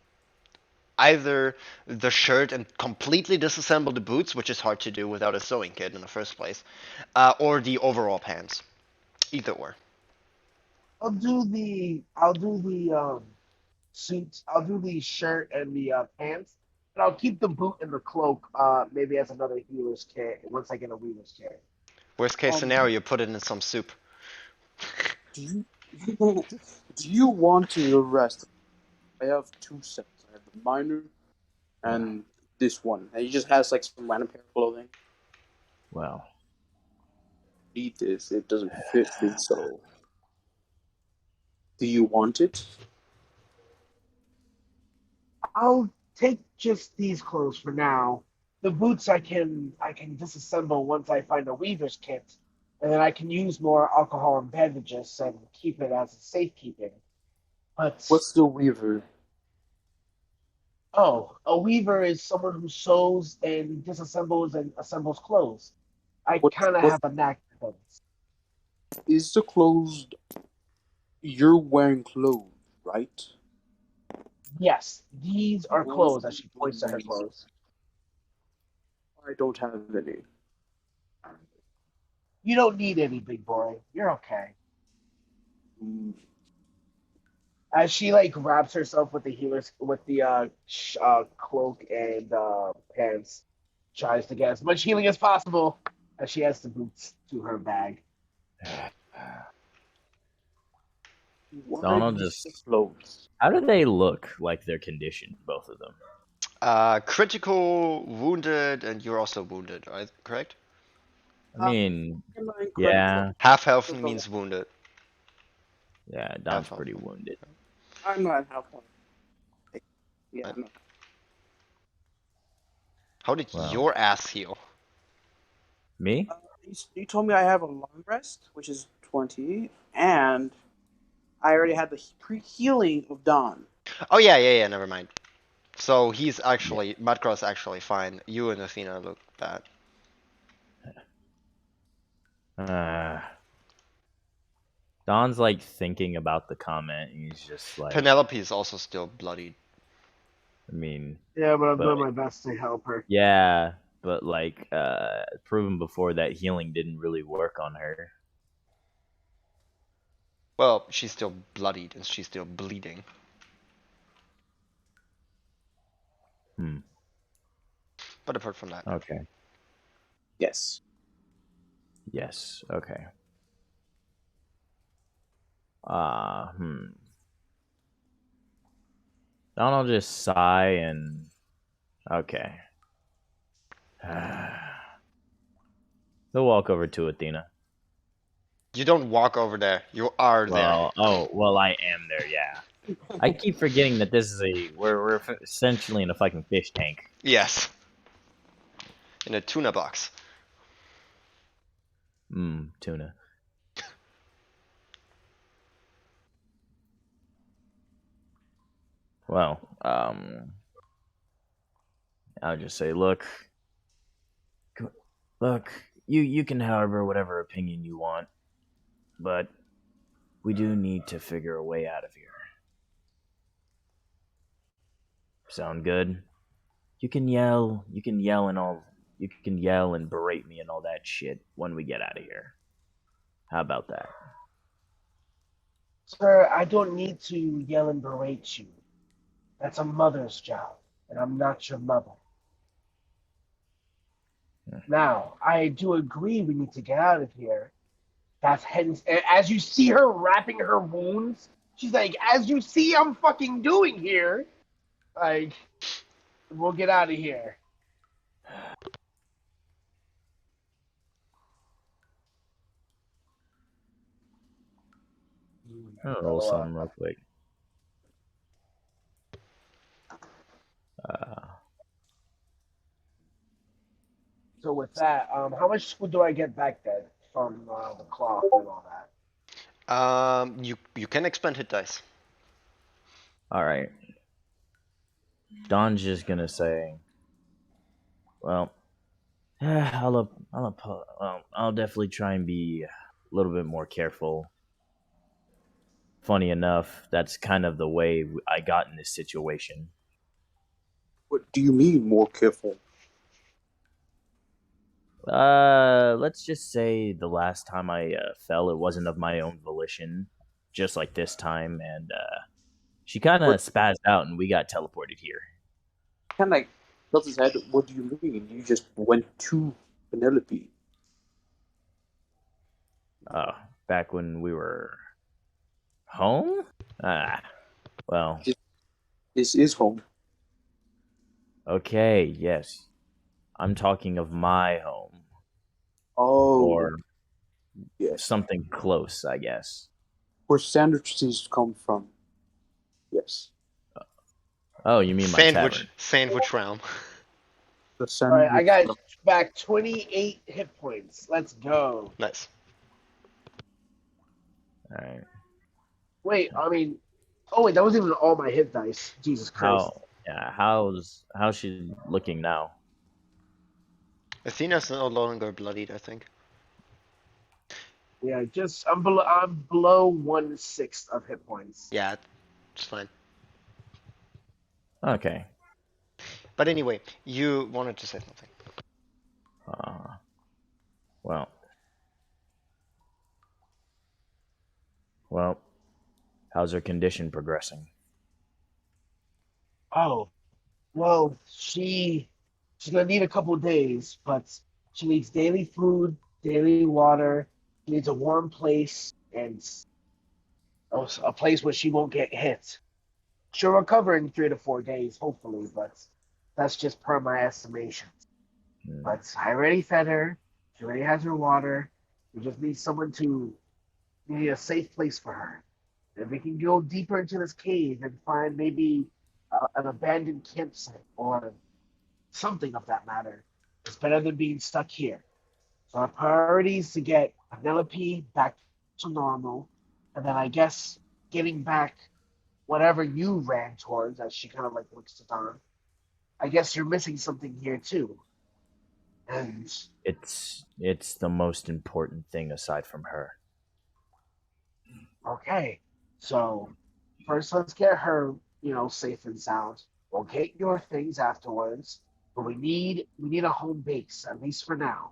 either the shirt and completely disassemble the boots, which is hard to do without a sewing kit in the first place, or the overall pants. Either or. I'll do the suit. I'll do the shirt and the pants, and I'll keep the boot and the cloak maybe as another healer's kit once I get a weaver's kit. Worst case Um, scenario, you put it in some soup. do you do you want to rest? I have 2 sets. I have the minor and this one. And he just has like some random pair of clothing. Well, Need this. It doesn't fit me, so do you want it? I'll take just these clothes for now. The boots I can disassemble once I find a weaver's kit, and then I can use more alcohol and bandages and keep it as a safekeeping. But What's the weaver? oh, a weaver is someone who sews and disassembles and assembles clothes. I What kind of what have a knack for things. is the clothes you're wearing clothes, right? Yes, these are Those clothes as she points to her clothes. clothes. I don't have any. You don't need any, big boy. You're okay. Mm, As she like wraps herself with the healer's with the cloak and pants, tries to get as much healing as possible as she has the boots to her bag. Why Donald do you just. the clothes? How do they look like they're conditioned, both of them? Critical, wounded, and you're also wounded, right? Correct? I mean, Am I critical? yeah, Half health means wounded. yeah, Half Don's health. pretty wounded. I'm not half one. Yeah, Right. no. How did Well, your ass heal? me? You told me I have a long rest, which is 20, and I already had the pre-healing of Dawn. Oh yeah. Never mind. So he's Yeah. actually Mudcraw's actually fine. You and Athena look bad. Uh, Don's like thinking about the comment. And he's just like, Penelope is also still bloodied. I mean, Yeah, but I'm but doing my best to help her. yeah, but like, proven before that healing didn't really work on her. Well, she's still bloodied and she's still bleeding. Hmm. But apart from that, Okay. Yes. Yes. Okay. Hmm. Donald just sigh and okay. He'll walk over to Athena. you don't walk over there. You are there. Well, I am there. Yeah. I keep forgetting that this is we're essentially in a fucking fish tank. Yes. In a tuna box. Tuna. Well, I'll just say, look, you can harbor whatever opinion you want, but we do need to figure a way out of here. Sound good? You can yell and all, you can yell and berate me and all that shit when we get out of here. How about that? Sir, I don't need to yell and berate you. That's a mother's job, and I'm not your mother. Now, I do agree we need to get out of here. That's hence, as you see her wrapping her wounds, she's like, as you see I'm fucking doing here, like, we'll get out of here. I'll roll something real quick. Uh, So with that, how much do I get back then from the cloth and all that? You can expend hit dice. all right. Don's just gonna say, well, I'll definitely try and be a little bit more careful. Funny enough, that's kind of the way I got in this situation. What do you mean more careful? Let's just say the last time I fell, it wasn't of my own volition, just like this time, and she kind of What spazzed out, and we got teleported here. kind of tilts his head? What do you mean? You just went to Penelope. Uh, Back when we were home. Ah, well, This is home. okay, yes, I'm talking of my home, Oh, or yes. something close, I guess. Where sandwiches come from. Yes. Oh, you mean my tavern? Sandwich realm. The All right, I sandwich. got back 28 hit points. Let's go. Nice. All right. Wait, I mean, oh wait, that wasn't even all my hit dice. Jesus Christ. How's she looking now? Athena's no longer bloodied, I think. Yeah, I'm below 1/6 of hit points. Yeah, it's fine. Okay. But anyway, you wanted to say something. Uh, well, How's her condition progressing? Oh, well, she's gonna need a couple days, but she needs daily food, daily water. She needs a warm place and a place where she won't get hit. She'll recover in 3 to 4 days, hopefully, but that's just per my estimation. Hmm. But I already fed her. She already has her water. We just need someone to we need a safe place for her. If we can go deeper into this cave and find maybe an abandoned campsite or something of that matter, it's better than being stuck here. So our priority is to get Penelope back to normal, and then I guess getting back whatever you ran towards, as she kind of like looks to Don. I guess you're missing something here too. And It's the most important thing aside from her. okay, so first let's get her, safe and sound. We'll get your things afterwards, but we need a home base at least for now.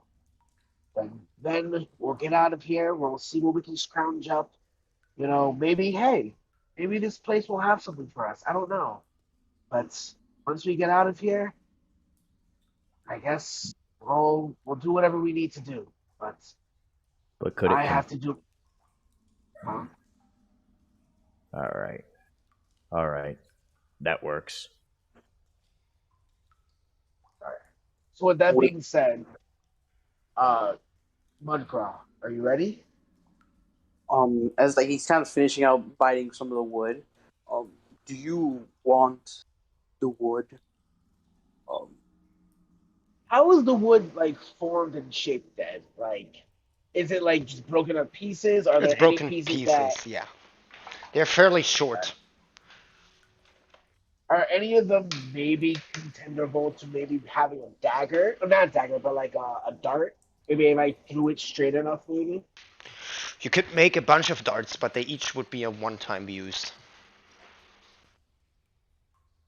Then we'll get out of here. We'll see what we can scrounge up. Maybe hey, maybe this place will have something for us. I don't know, but once we get out of here, I guess we'll do whatever we need to do. But But could it I con- have to do. Huh? All right. All right. That works. All right. So with that What? being said, uh, Mudcraw, are you ready? As like he's kind of finishing out biting some of the wood. Um, do you want the wood? Um, How is the wood like formed and shaped then? Like, is it like just broken up pieces? Are It's there any broken pieces that pieces, yeah. They're fairly short. are any of them maybe contendable to maybe having a dagger? Or not a dagger, but like a dart? Maybe if I threw it straight enough, maybe. You could make a bunch of darts, but they each would be a one-time use.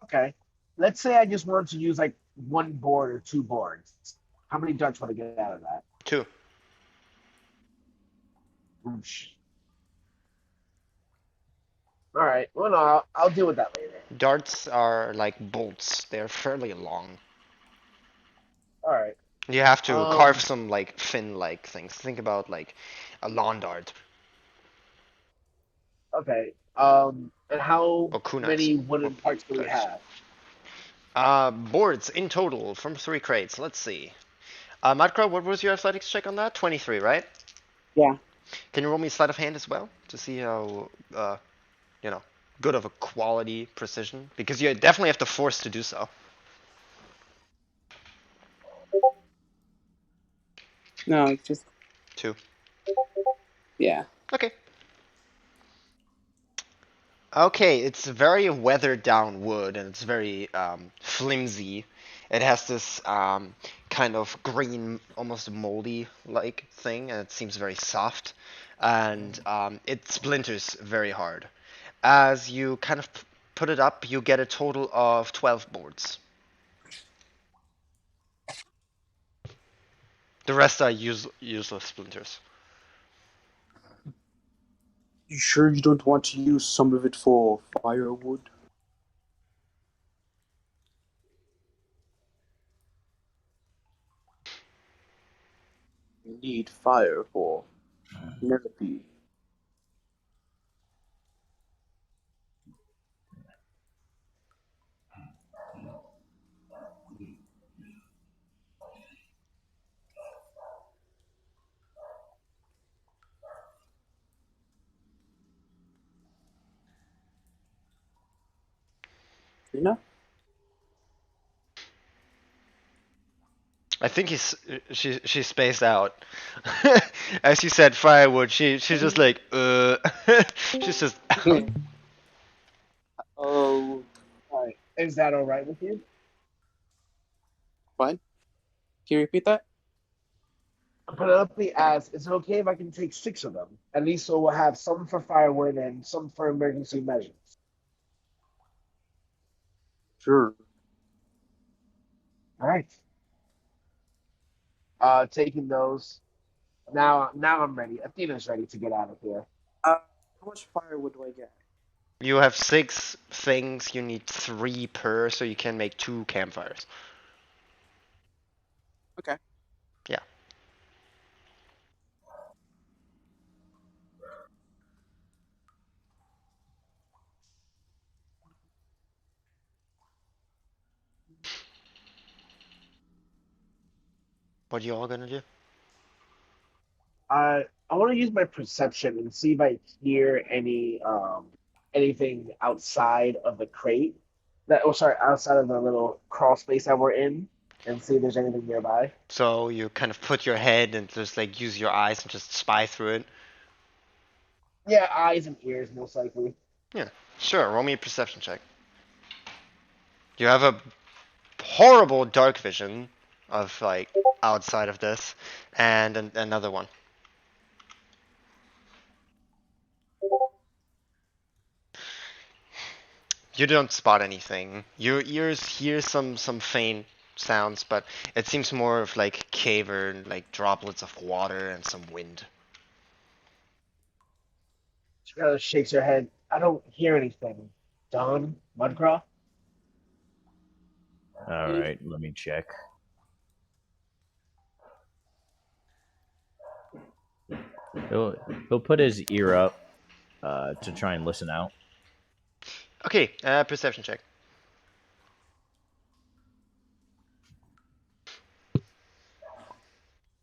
Okay. Let's say I just wanted to use like one board or two boards. How many darts would I get out of that? Two. Oosh. All right. Well, no, I'll deal with that later. Darts are like bolts. They're fairly long. All right. You have to carve Um. some like fin-like things. Think about like a lawn dart Okay. And how or kunais many or wooden parts do we darts. have? Boards in total from 3 crates. Let's see. Madkra, what was your athletics check on that? 23, right? yeah. Can you roll me a sleight of hand as well to see how you know good of a quality precision? Because you definitely have the force to do so. No, just 2. yeah. Okay. Okay, it's very weathered down wood and it's very flimsy. It has this kind of green, almost moldy like thing, and it seems very soft. And it splinters very hard. As you kind of put it up, you get a total of 12 boards. The rest are useless splinters. You sure you don't want to use some of it for firewood? You need fire for Penelope. You know? I think she's spaced out. As you said, firewood. She's just like she's just Yeah. Oh, All right. Is that all right with you? fine. Can you repeat that? Penelope asks, "Is it okay if I can take 6 of them? At least so we'll have some for firewood and some for emergency measures." Sure. All right. Taking those. Now I'm ready. Athena's ready to get out of here. Uh, how much firewood do I get? You have 6 things. You need 3 per, so you can make 2 campfires. Okay. Yeah. What are you all gonna do? I want to use my perception and see if I hear anything outside of the crate. Outside of the little crawl space that we're in, and see if there's anything nearby. So you kind of put your head and just like use your eyes and just spy through it. Yeah, eyes and ears most likely. Yeah. Sure. Roll me a perception check. You have a horrible dark vision of like outside of this, and another one. You don't spot anything. Your ears hear some faint sounds, but it seems more of like cavern, like droplets of water and some wind. She kind of shakes her head. I don't hear anything. Don Mudcraw. All right, let me check. He'll he'll put his ear up to try and listen out. Okay, perception check.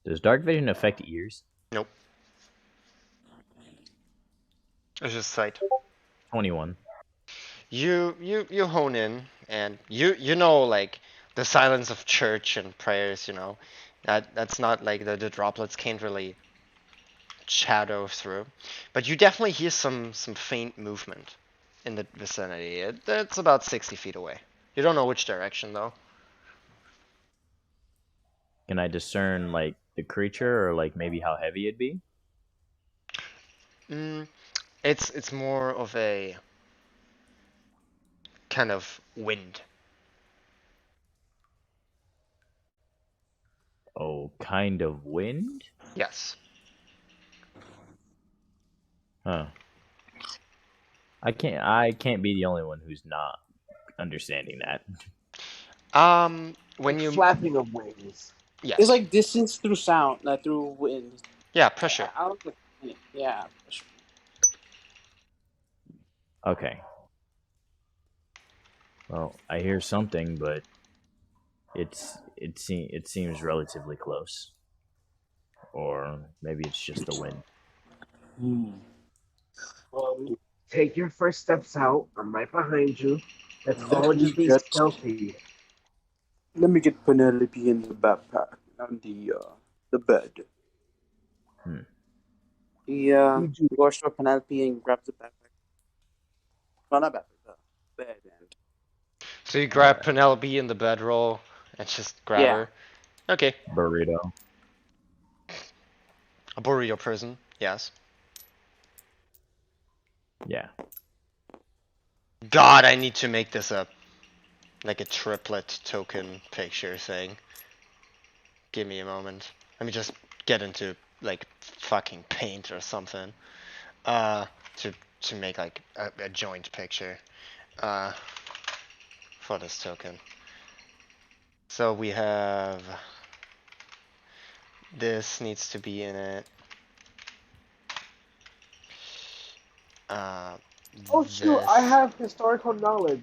Does dark vision affect ears? Nope. It's just sight. 21. You hone in, and you know like the silence of church and prayers. That's not like the droplets can't really shadow through, but you definitely hear some faint movement in the vicinity. It's about 60 feet away. You don't know which direction though. Can I discern like the creature or like maybe how heavy it'd be? Mm, it's more of a kind of wind. Oh, kind of wind? Yes. Huh. I can't be the only one who's not understanding that. When Like you flapping of wings. yes, It's like distance through sound, not through wind. yeah, pressure. I don't think. Yeah. Okay. Well, I hear something, but it seems relatively close. Or maybe it's just the wind. Well, take your first steps out. I'm right behind you. Let's Let all me just be get stealthy. let me get Penelope in the backpack on the bed. Hmm. Yeah, You do. goes to Penelope and grabs the backpack. No, not backpack, the bed. And So you All grab right. Penelope in the bedroll and just grab yeah, her. Okay, Burrito. a burrito person. Yes. Yeah. God, I need to make this a like a triplet token picture thing. Give me a moment. Let me just get into like fucking paint or something. Uh, to to make like a joint picture. Uh, for this token. So we have this needs to be in it. Uh, Oh shoot! I this. have historical knowledge.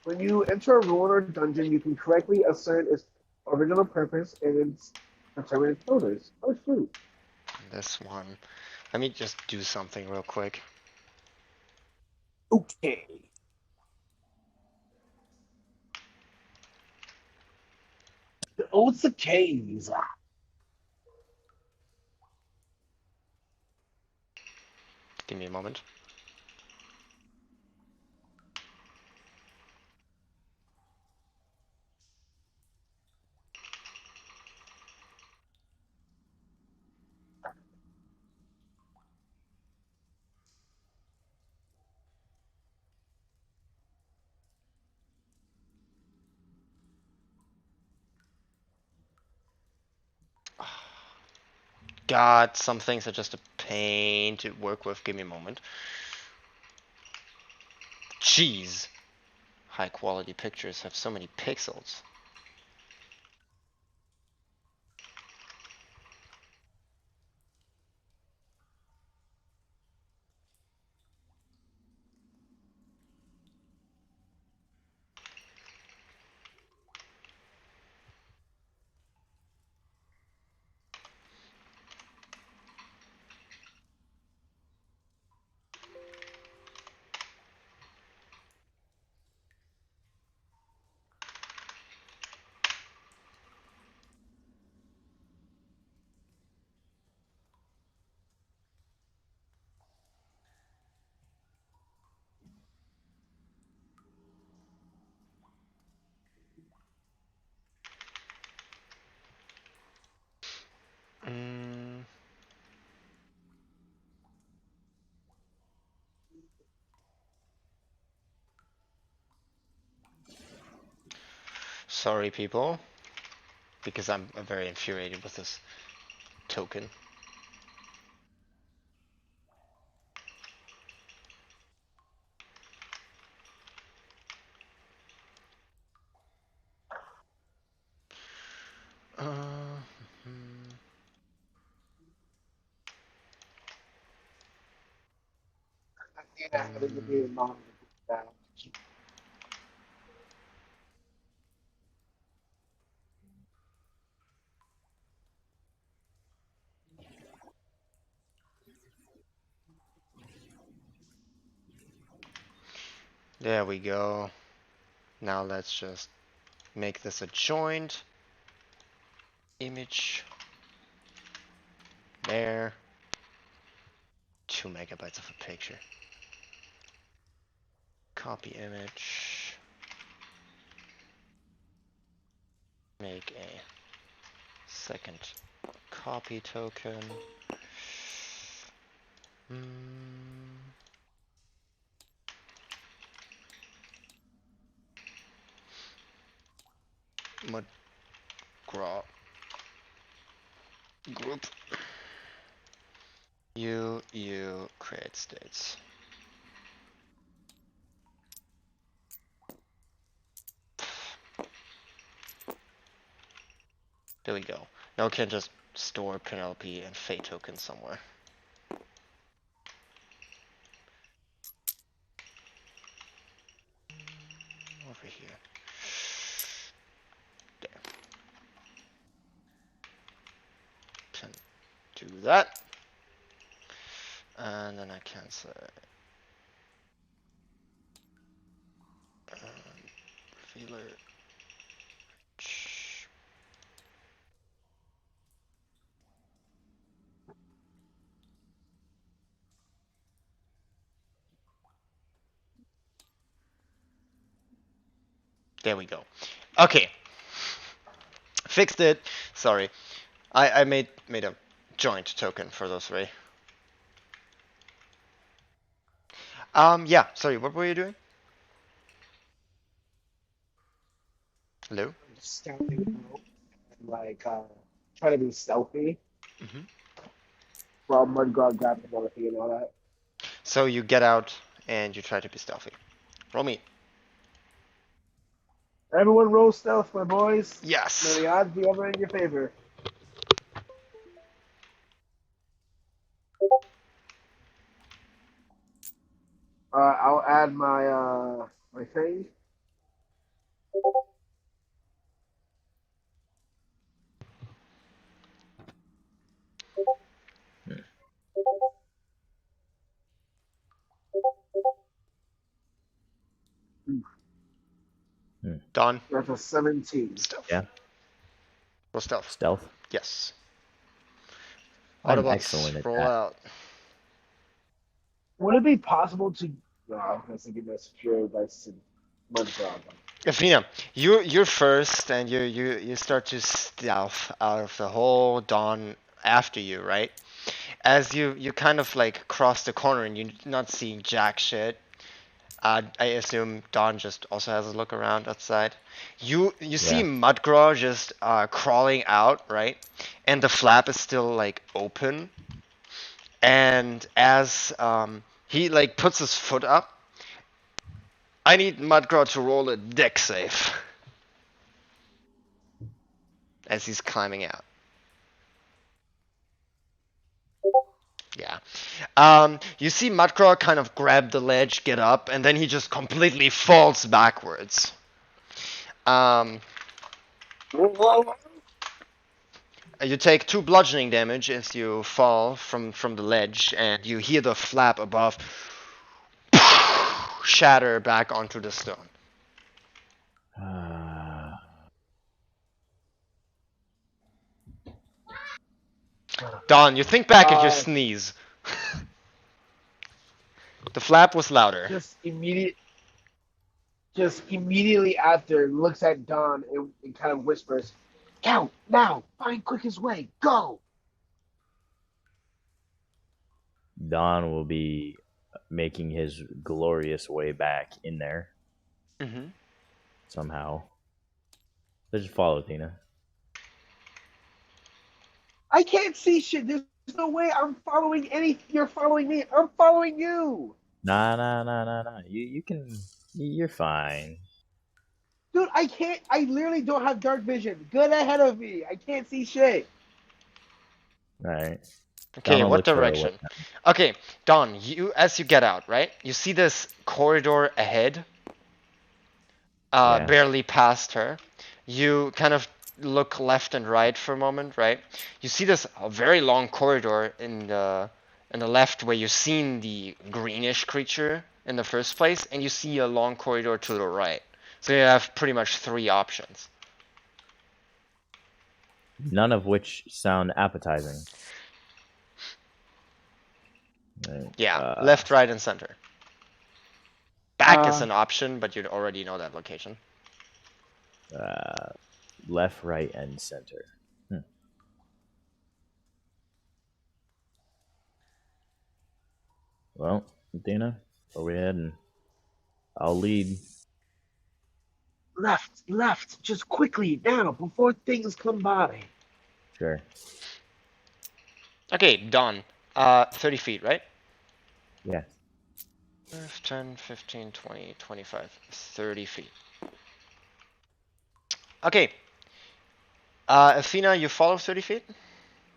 When you enter a ruin or dungeon, you can correctly ascertain its original purpose and its determine its builders. Oh shoot! This one. Let me just do something real quick. okay. The old cicadas. Give me a moment. God, some things are just a pain to work with. Give me a moment. Jeez. High quality pictures have so many pixels. Mm. Sorry, people, because I'm very infuriated with this token. Hmm. I think I had it to be in mind. There we go. Now let's just make this a joint image. There. 2 megabytes of a picture. Copy image. Make a second copy token. McGraw group. You create states. There we go. Now we can just store Penelope and Fate token somewhere. Over here. There. Can do that. And then I can say revealer. There we go. Okay. Fixed it. Sorry. I made a joint token for those three. Yeah, sorry, what were you doing? Hello? I'm just scouting out and like trying to be stealthy Mm-hmm. while Mudguard grabs Penelope and all that. So you get out and you try to be stealthy. Roll me. Everyone roll stealth, my boys. May Yes. the odds be ever in your favor. I'll add my thing. Don. That's a 17. Stealth. Yeah. Roll stealth. Stealth. Yes. I'm Autobots, excellent at roll that. out. Would it be possible to? No, I was thinking that's secure advice to Mudguard. Athena, you're first, and you start to stealth out of the hole. Dawn after you, right? As you kind of like cross the corner and you're not seeing jack shit. I assume Dawn just also has a look around outside. You see Yeah. Mudgraw just crawling out, right? And the flap is still like open. And as he like puts his foot up, I need Mudcraw to roll a deck save as he's climbing out. Yeah. You see Mudcraw kind of grab the ledge, get up, and then he just completely falls backwards. You take 2 bludgeoning damage as you fall from the ledge, and you hear the flap above shatter back onto the stone. Don, you think back and you sneeze. The flap was louder. Just immediately after, looks at Don and kind of whispers, "Count now, find quickest way, go." Don will be making his glorious way back in there Mm-hmm. somehow. Let's just follow Tina. I can't see shit. There's no way I'm following You're following me. I'm following you. Nah. You can. You're fine. Dude, I can't. I literally don't have dark vision. Good ahead of me. I can't see shit. All right. Okay, Donna what looks for a direction? weapon. Okay, Don, as you get out, right? You see this corridor ahead, Yeah. barely past her. You kind of look left and right for a moment, right? You see this very long corridor in the left where you've seen the greenish creature in the first place, and you see a long corridor to the right. So you have pretty much 3 options. None of which sound appetizing. Right. Yeah, left, right, and center. Back is an option, but you already know that location. Left, right, and center. Well, Dana, go ahead and I'll lead. Left. Just quickly now before things come by. Sure. Okay, Don. 30 feet, right? Yeah. 10, 15, 20, 25, 30 feet. Okay. Athena, you follow 30 feet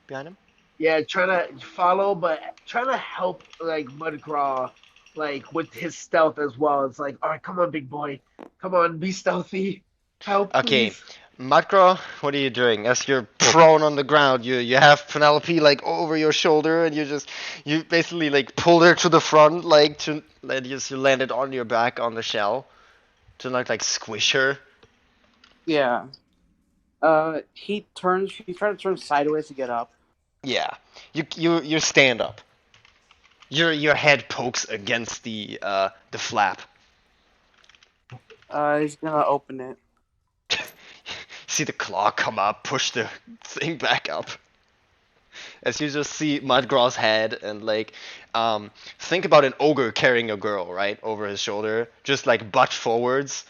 behind him? Yeah, trying to follow, but trying to help like Mudcraw, like with his stealth as well. It's like, all right, come on, big boy, come on, be stealthy, help, Okay. please. Mudcraw, what are you doing? As you're prone on the ground, you have Penelope like over your shoulder, and you basically like pulled her to the front, like to let you landed on your back on the shell, to like squish her. Yeah. He turns. He tries to turn sideways to get up. Yeah. You stand up. Your head pokes against the flap. He's gonna open it. See the claw come up, push the thing back up. As you just see Mudgraw's head and like, think about an ogre carrying a girl right over his shoulder, just like butt forwards.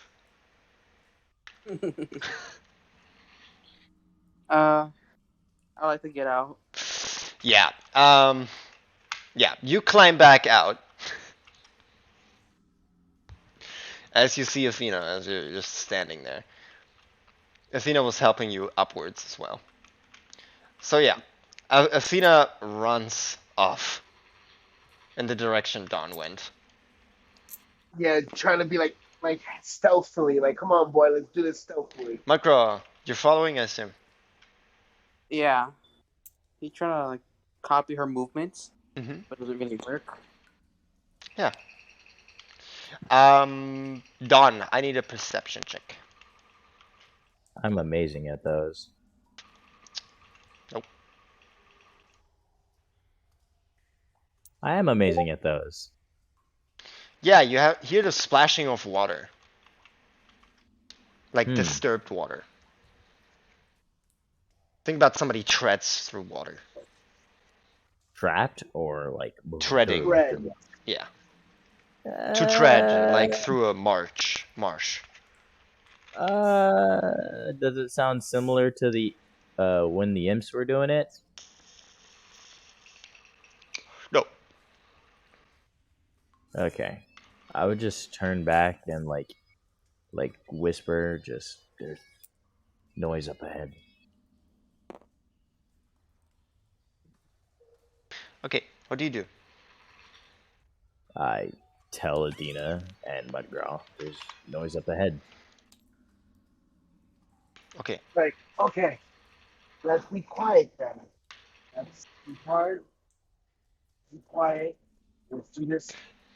I like to get out. Yeah. Yeah. You climb back out. As you see Athena, as you're just standing there. Athena was helping you upwards as well. So yeah, Athena runs off in the direction Dawn went. Yeah, trying to be like stealthily, like, come on, boy, let's do this stealthily. Mudgraw, you're following, I assume. Yeah. He's trying to like copy her movements, Mm-hmm. but doesn't really work. Yeah. Dawn, I need a perception check. I'm amazing at those. Nope. I am amazing at those. Yeah, you hear the splashing of water. Like disturbed water. Think about somebody treads through water. Trapped or like Treading. Tread. Yeah. To tread, like through a marsh. Does it sound similar to the when the imps were doing it? No. Okay. I would just turn back and whisper, just there's noise up ahead. Okay, what do you do? I tell Adina and Mudgraw, there's noise up ahead. Okay, Like, okay, let's be quiet then. Let's be hard, be quiet. Let's do this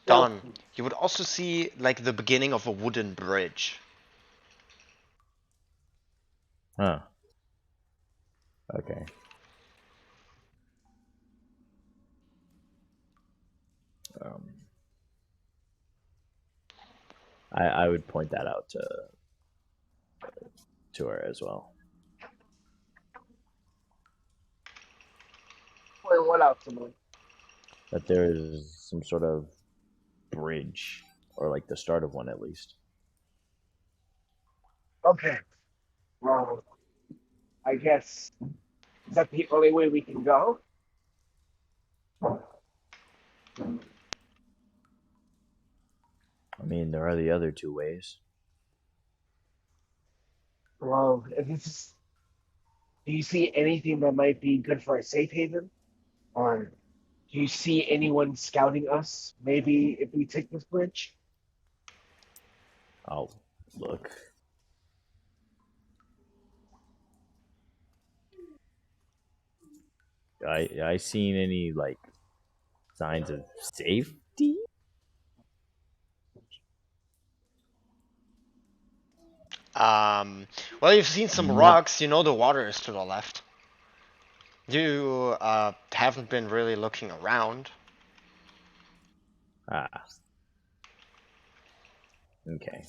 Don, stealthily. you would also see like the beginning of a wooden bridge. Huh. Okay. Um, I would point that out to her as well. Point what out to me? That there is some sort of bridge, or like the start of one at least. Okay, well, I guess is that the only way we can go? I mean, there are the other two ways. Well, if this is, do you see anything that might be good for a safe haven? Or do you see anyone scouting us? Maybe if we take this bridge? I'll look. I seen any like signs of safety? Well, you've seen some Not rocks. You know the water is to the left. You haven't been really looking around. ah. Okay.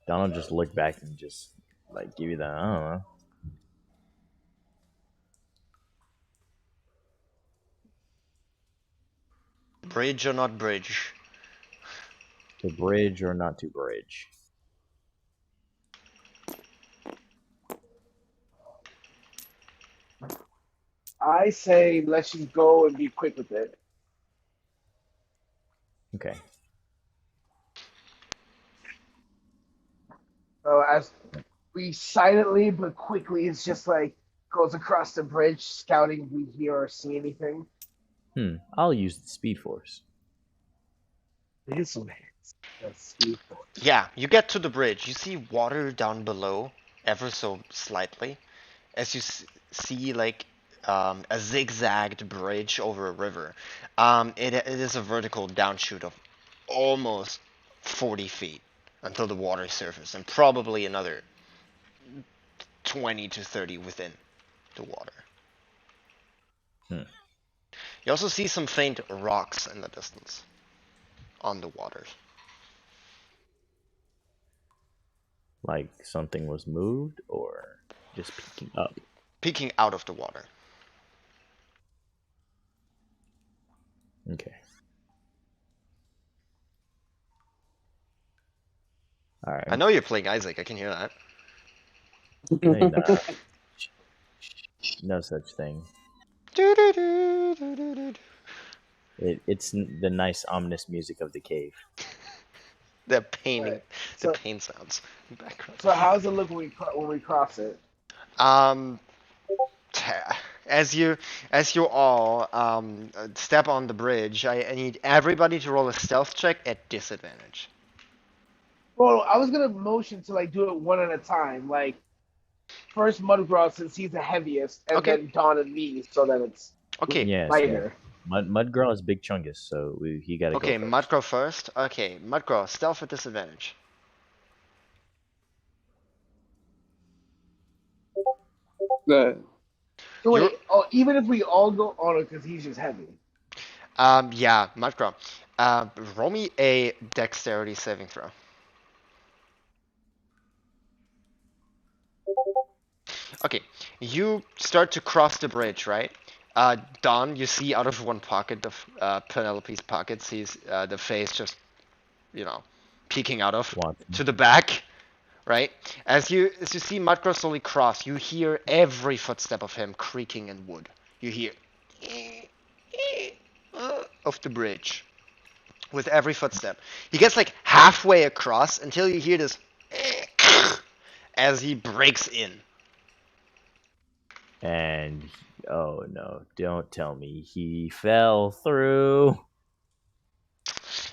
Donald just look back and just like give you that. I don't know. Bridge or not bridge? To bridge or not to bridge? I say let's just go and be quick with it. Okay. So as we silently but quickly, it's just like goes across the bridge, scouting if we hear or see anything. I'll use the speed force. This way. That's speed force. Yeah, you get to the bridge. You see water down below, ever so slightly, as you see like a zigzagged bridge over a river. It is a vertical downshoot of almost 40 feet until the water surface, and probably another 20 to 30 within the water. Hmm. You also see some faint rocks in the distance on the waters. Like something was moved or just peeking up. Peeking out of the water. Okay. All right. I know you're playing Isaac, I can hear that. No, you're not. No such thing. It's the nice ominous music of the cave. The painting, Right. the So, pain sounds in the background. so how does it look when we cross it? Um, as you all step on the bridge, I need everybody to roll a stealth check at disadvantage. Well, I was gonna motion to like do it one at a time, like first Mudgraw since he's the heaviest, and Okay. then Dawn and me, so that it's Okay. Yes. lighter. Mudgraw is big chungus, so he got to Okay, go first. Mudgrow first. Okay, Mudgrow, stealth at disadvantage. The So wait, You're- oh, even if we all go on it, because he's just heavy. Yeah, Mudgrow. Roll me a dexterity saving throw. Okay, you start to cross the bridge, right? Don, you see out of one pocket of Penelope's pocket, sees the face just, peeking out of Watson. to the back, right? As you see Mudgrow slowly cross, you hear every footstep of him creaking in wood. You hear of the bridge. with every footstep. He gets like halfway across until you hear this as he breaks in. And oh no, don't tell me he fell through.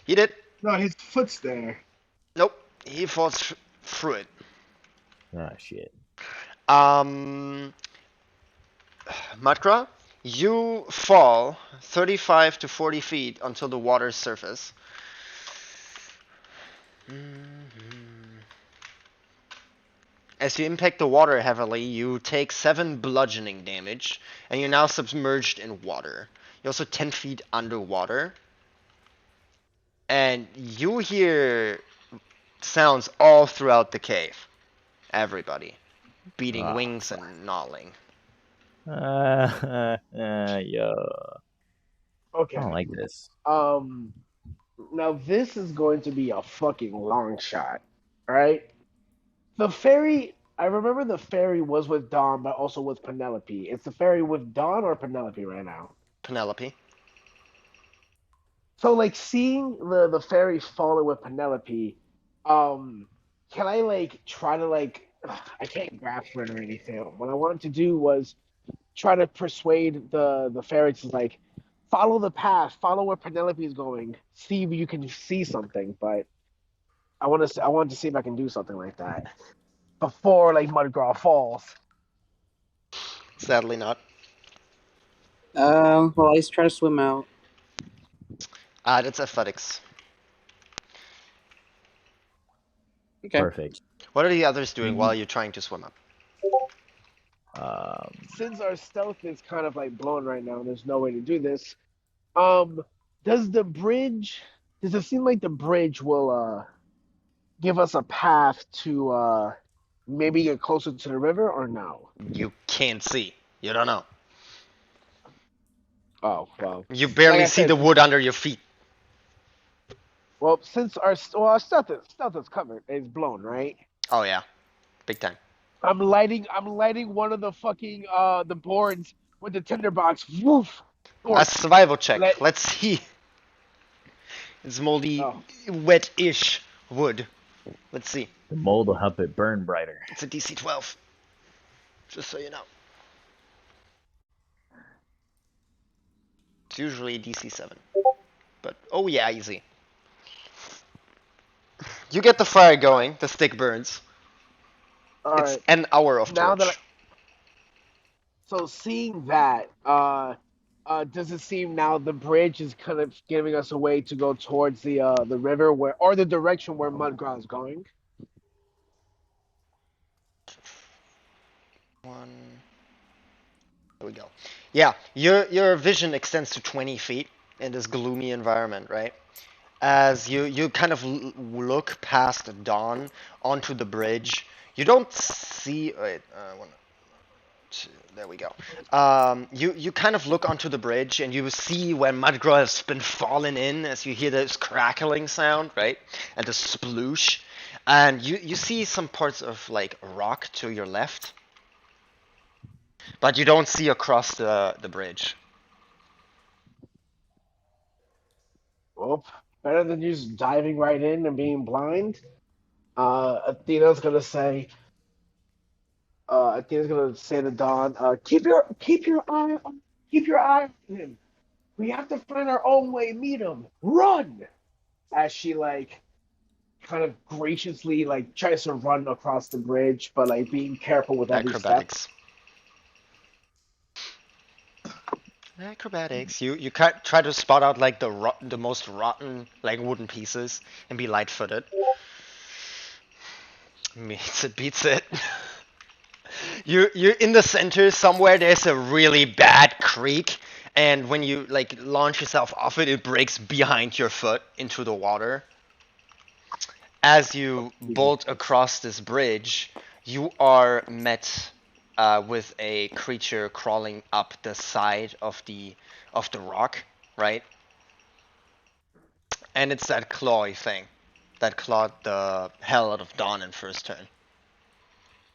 He did. No, his foot's there. Nope. He falls through it. Ah, shit. Matkra, you fall 35 to 40 feet until the water's surface. As you impact the water heavily, you take 7 bludgeoning damage, and you're now submerged in water. You're also 10 feet underwater, and you hear sounds all throughout the cave. Everybody. Beating wings and gnawing. Yo. Okay. I don't like this. Now this is going to be a fucking long shot, right? The fairy. I remember the fairy was with Dawn, but also with Penelope. It's the fairy with Dawn or Penelope right now. Penelope. So like seeing the fairy falling with Penelope, can I like try to like I can't grab for it or anything. What I wanted to do was try to persuade the fairy to like follow the path, follow where Penelope is going, see if you can see something. But I wanted to see if I can do something like that before like Mudgraw falls. Sadly not. Well, I just try to swim out. That's athletics. Okay. Perfect. What are the others doing Mhm. while you're trying to swim up? Since our stealth is kind of like blown right now, and there's no way to do this. Um, does the bridge? Does it seem like the bridge will give us a path to maybe get closer to the river or no? You can't see. You don't know. Oh well. You Like barely I see said, the wood under your feet. well since our stealth is covered, it's blown, right? Oh yeah, big time. I'm lighting one of the fucking the boards with the tinderbox. Woof. A Torch. survival check. Let Let's see. It's moldy, oh wet-ish wood. Let's see. The mold will help it burn brighter. It's a DC 12. Just so you know. It's usually a DC 7. But, oh yeah, easy. You get the fire going, the stick burns. all It's right. an hour of Now torch. So seeing that, does it seem now the bridge is kind of giving us a way to go towards the river where or the direction where Mudgraw is going? One. There we go. Yeah, your vision extends to 20 feet in this gloomy environment, right? As you kind of look past dawn onto the bridge, you don't see. Wait, one, two, there we go. You kind of look onto the bridge and you see where Mudgraw has been fallen in, as you hear this crackling sound, right, and the sploosh, and you see some parts of like rock to your left, but you don't see across the bridge. Well, better than just diving right in and being blind. Athena's gonna say. Athena's gonna say to Dawn, keep your eye on him. We have to find our own way. Meet him. Run! As she like kind of graciously like tries to run across the bridge, but like being careful with every step. Acrobatics. Acrobatics. You can't try to spot out like the most rotten like wooden pieces and be light-footed. Meets it, beats it. You're in the center somewhere. There's a really bad creek, and when you like launch yourself off it, it breaks behind your foot into the water. As you bolt across this bridge, you are met with a creature crawling up the side of the rock, right? And it's that clawy thing that clawed the hell out of Dawn in first turn.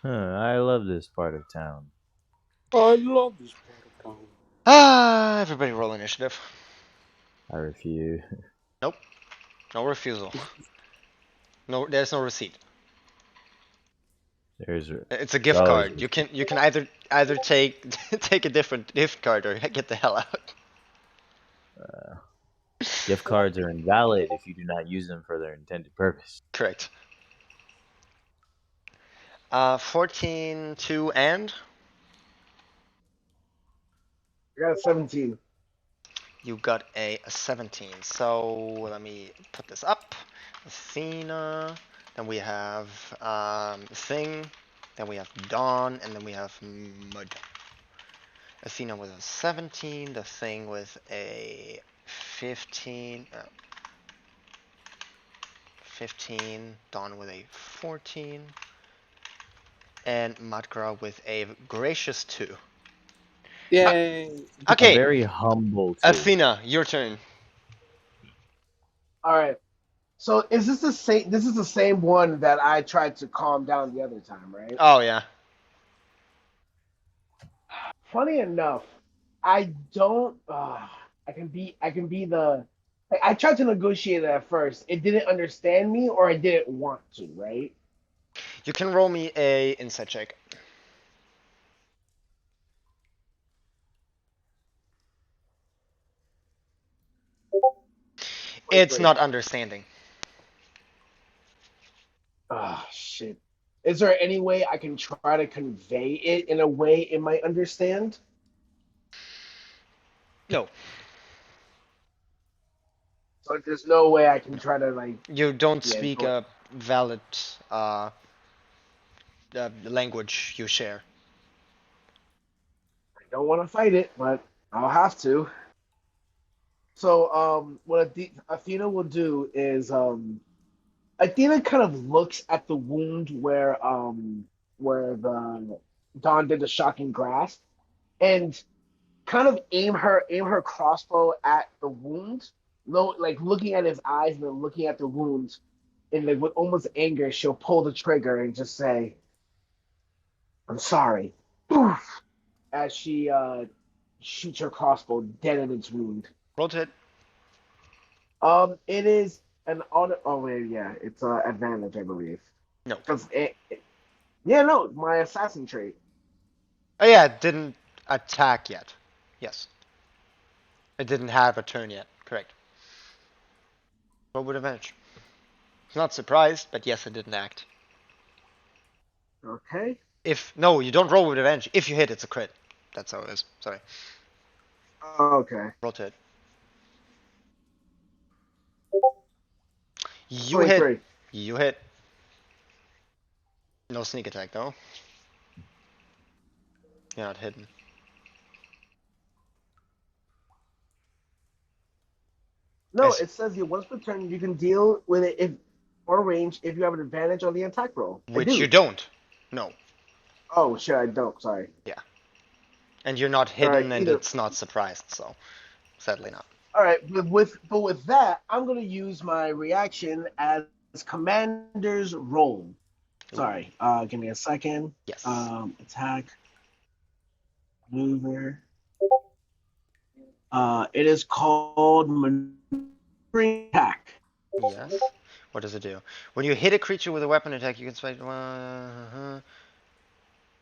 I love this part of town. I love this part of town. Everybody roll initiative. I refuse. Nope. No refusal. No, there's no receipt. There's It's a there's gift always card. You can either take take a different gift card or get the hell out. gift cards are invalid if you do not use them for their intended purpose. Correct. 14, 2, and I got a 17. you got a 17. So let me put this up. Athena. Then we have Thing. Then we have Dawn, and then we have Mud. Athena with a 17. The Thing with a 15. 15. Dawn with a 14. And Madgra with a gracious 2. Yay! A Okay, very humble too. Athena, your turn. All right. So is this the same? This is the same one that I tried to calm down the other time, right? Oh yeah. Funny enough, I don't. I can be the. I tried to negotiate it at first. It didn't understand me, or I didn't want to. Right? You can roll me a insight check. It's 23. not understanding. Ah, shit. Is there any way I can try to convey it in a way it might understand? No, So there's no way I can try to like, you don't yeah, speak a valid language you share. I don't want to fight it, but I'll have to. So, what Athena will do is, Athena kind of looks at the wound where the Dawn did the shocking grasp, and kind of aim her crossbow at the wound, like looking at his eyes and then looking at the wound, and like with almost anger, she'll pull the trigger and just say, "I'm sorry," Poof, as she shoots her crossbow dead in its wound. Roll to hit. It is an auto. Oh wait, yeah, it's advantage, I believe. No. Cause yeah, no, my assassin trait. Oh yeah, it didn't attack yet. Yes. It didn't have a turn yet. Correct. Roll with advantage. It's not surprised, but yes, it didn't act. Okay. If no, you don't roll with advantage. If you hit, it's a crit. That's how it is. Sorry. Okay. Roll to hit. You hit. 23. You hit. No sneak attack though. You're not hidden. No, As, it says you once per turn you can deal with it if or range if you have an advantage on the attack roll. I which you do. don't. No. Oh shit, I don't. Sorry. Yeah. And you're not All right. hidden, and Either. it's not surprised. So sadly not. All right. With that, I'm gonna use my reaction as commander's roll. Ooh. Sorry. Give me a second. Yes. Attack. Maneuver. It is called maneuvering attack. Yes. What does it do? When you hit a creature with a weapon attack, you can spend.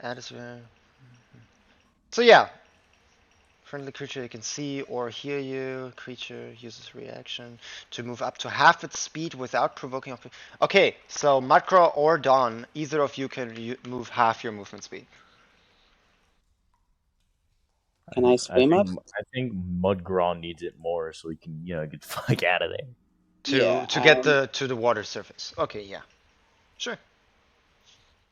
Add a. So yeah, friendly creature that can see or hear you. Creature uses reaction to move up to half its speed without provoking. Okay, so Makra or Dawn, either of you can move half your movement speed. Can I swim up? I think Mudgron needs it more so he can get the fuck out of there. Yeah. To get to the water surface. Okay, yeah, sure.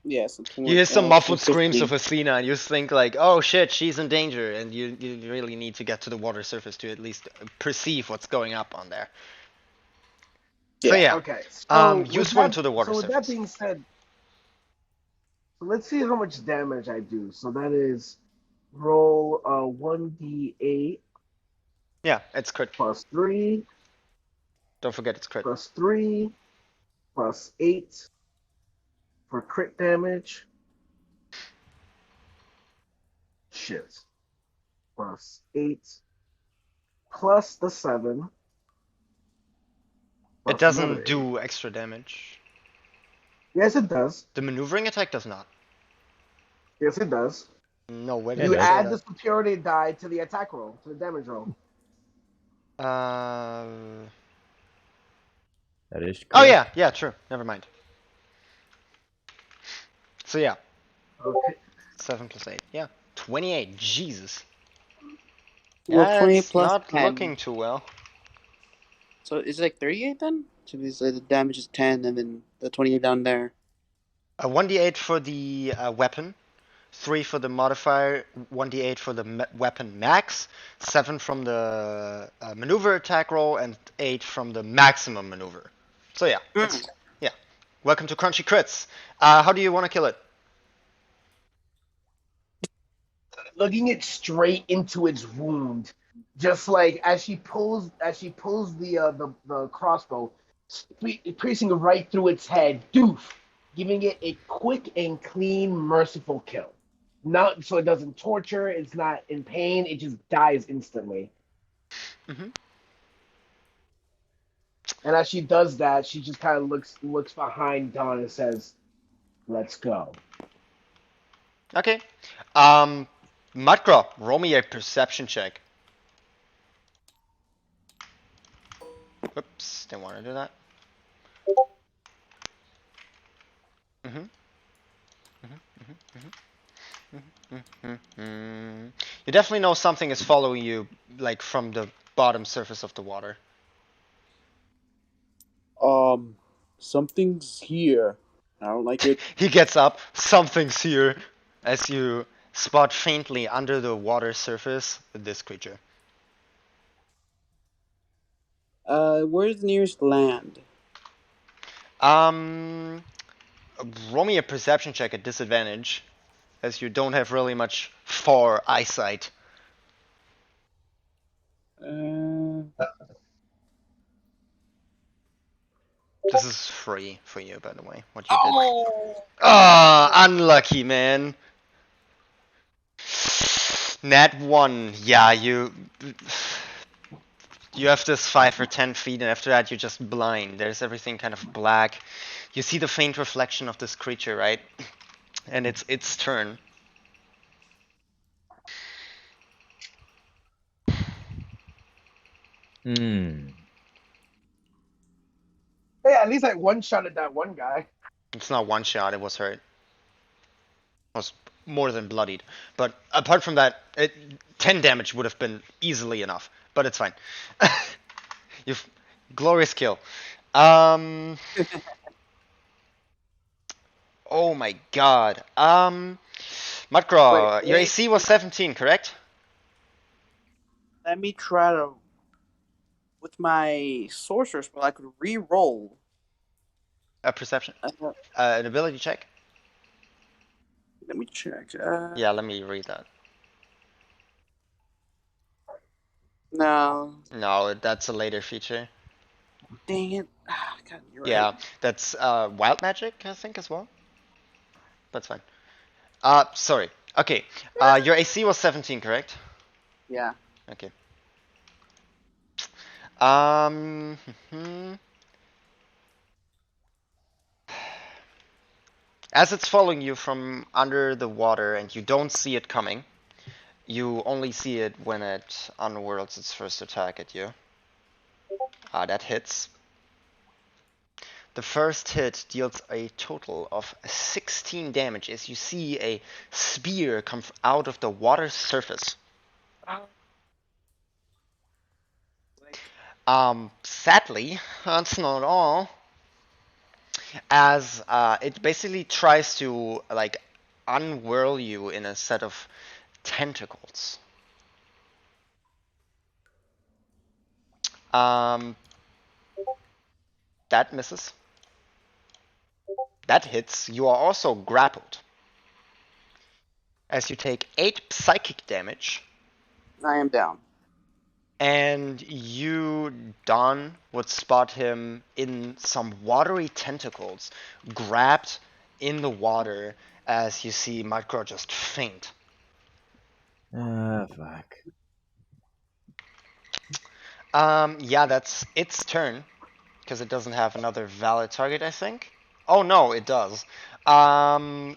Yeah. So You hear some muffled screams 250. of Athena, and you think like, "Oh shit, she's in danger," and you really need to get to the water surface to at least perceive what's going up on there. So Yeah. yeah, Okay. So you with swim that, to the water so with that surface. being said, so let's see how much damage I do. So that is roll 1d8 Yeah, it's crit. plus 3 Don't forget it's crit. plus 3 plus 8 for crit damage. Shit. Plus 8 plus the 7 It doesn't do extra damage. Yes, it does. The maneuvering attack does not. Yes, it does. No, wait a Yeah, it You does. minute. add the superiority die to the attack roll, to the damage roll. Uh, That is correct. oh yeah, yeah, true. Never mind. So yeah, Okay. 7 plus 8. Yeah, 28. Jesus. Well, Yeah, 28 it's plus not 10. looking too well. So is it like 38 then? So basically the damage is 10 and then the 28 down there. 1d8 for the weapon, 3 for the modifier, 1d8 for the weapon max, 7 from the maneuver attack roll, and 8 from the maximum maneuver. So yeah, it's yeah. Welcome to Crunchy Crits. How do you want to kill it? Looking it straight into its wound, just like as she pulls the crossbow, piercing right through its head, doof, giving it a quick and clean, merciful kill. Not so it doesn't torture, it's not in pain, it just dies instantly. Mhm. And as she does that, she just kind of looks behind Dawn and says, "Let's go." Okay. Mudcraw, roll me a perception check. Whoops, didn't want to do that. You definitely know something is following you, like from the bottom surface of the water. Something's here. I don't like it. He gets up, something's here, as you spot faintly under the water surface this creature. Where's the nearest land? Um, roll me a perception check at disadvantage, as you don't have really much far eyesight. This is free for you, by the way, what you did. Oh! Ah, unlucky, man. Nat 1, yeah, you have this 5 or 10 feet, and after that you're just blind. There's everything kind of black. You see the faint reflection of this creature, right? And it's its turn. Hmm. Hey, at least I one shot at that one guy. It's not one shot, it was hurt. It was more than bloodied. But apart from that, 10 damage would have been easily enough. But it's fine. You've glorious kill. Oh my god. Mudcraw, your Wait. AC was 17, correct? Let me try to. With my sorcerer spell, I could re-roll. A perception, Uh, an ability check. let me check. Yeah, let me read that. No. No, that's a later feature. Dang it. God, you're right. Yeah, that's wild magic, I think, as well. That's fine. Sorry. Okay. Your AC was 17, correct? Yeah. Okay. Um. As it's following you from under the water and you don't see it coming, you only see it when it unwhirls its first attack at you. That hits. The first hit deals a total of 16 damage as you see a spear come out of the water's surface. Sadly, that's not all. As it basically tries to like unwhirl you in a set of tentacles. That misses. That hits. You are also grappled. As you take 8 psychic damage. I am down. And you, Don, would spot him in some watery tentacles, grabbed in the water as you see Mudcraw just faint. Fuck. Yeah, that's its turn. because it doesn't have another valid target, I think. Oh no, it does. Dawn,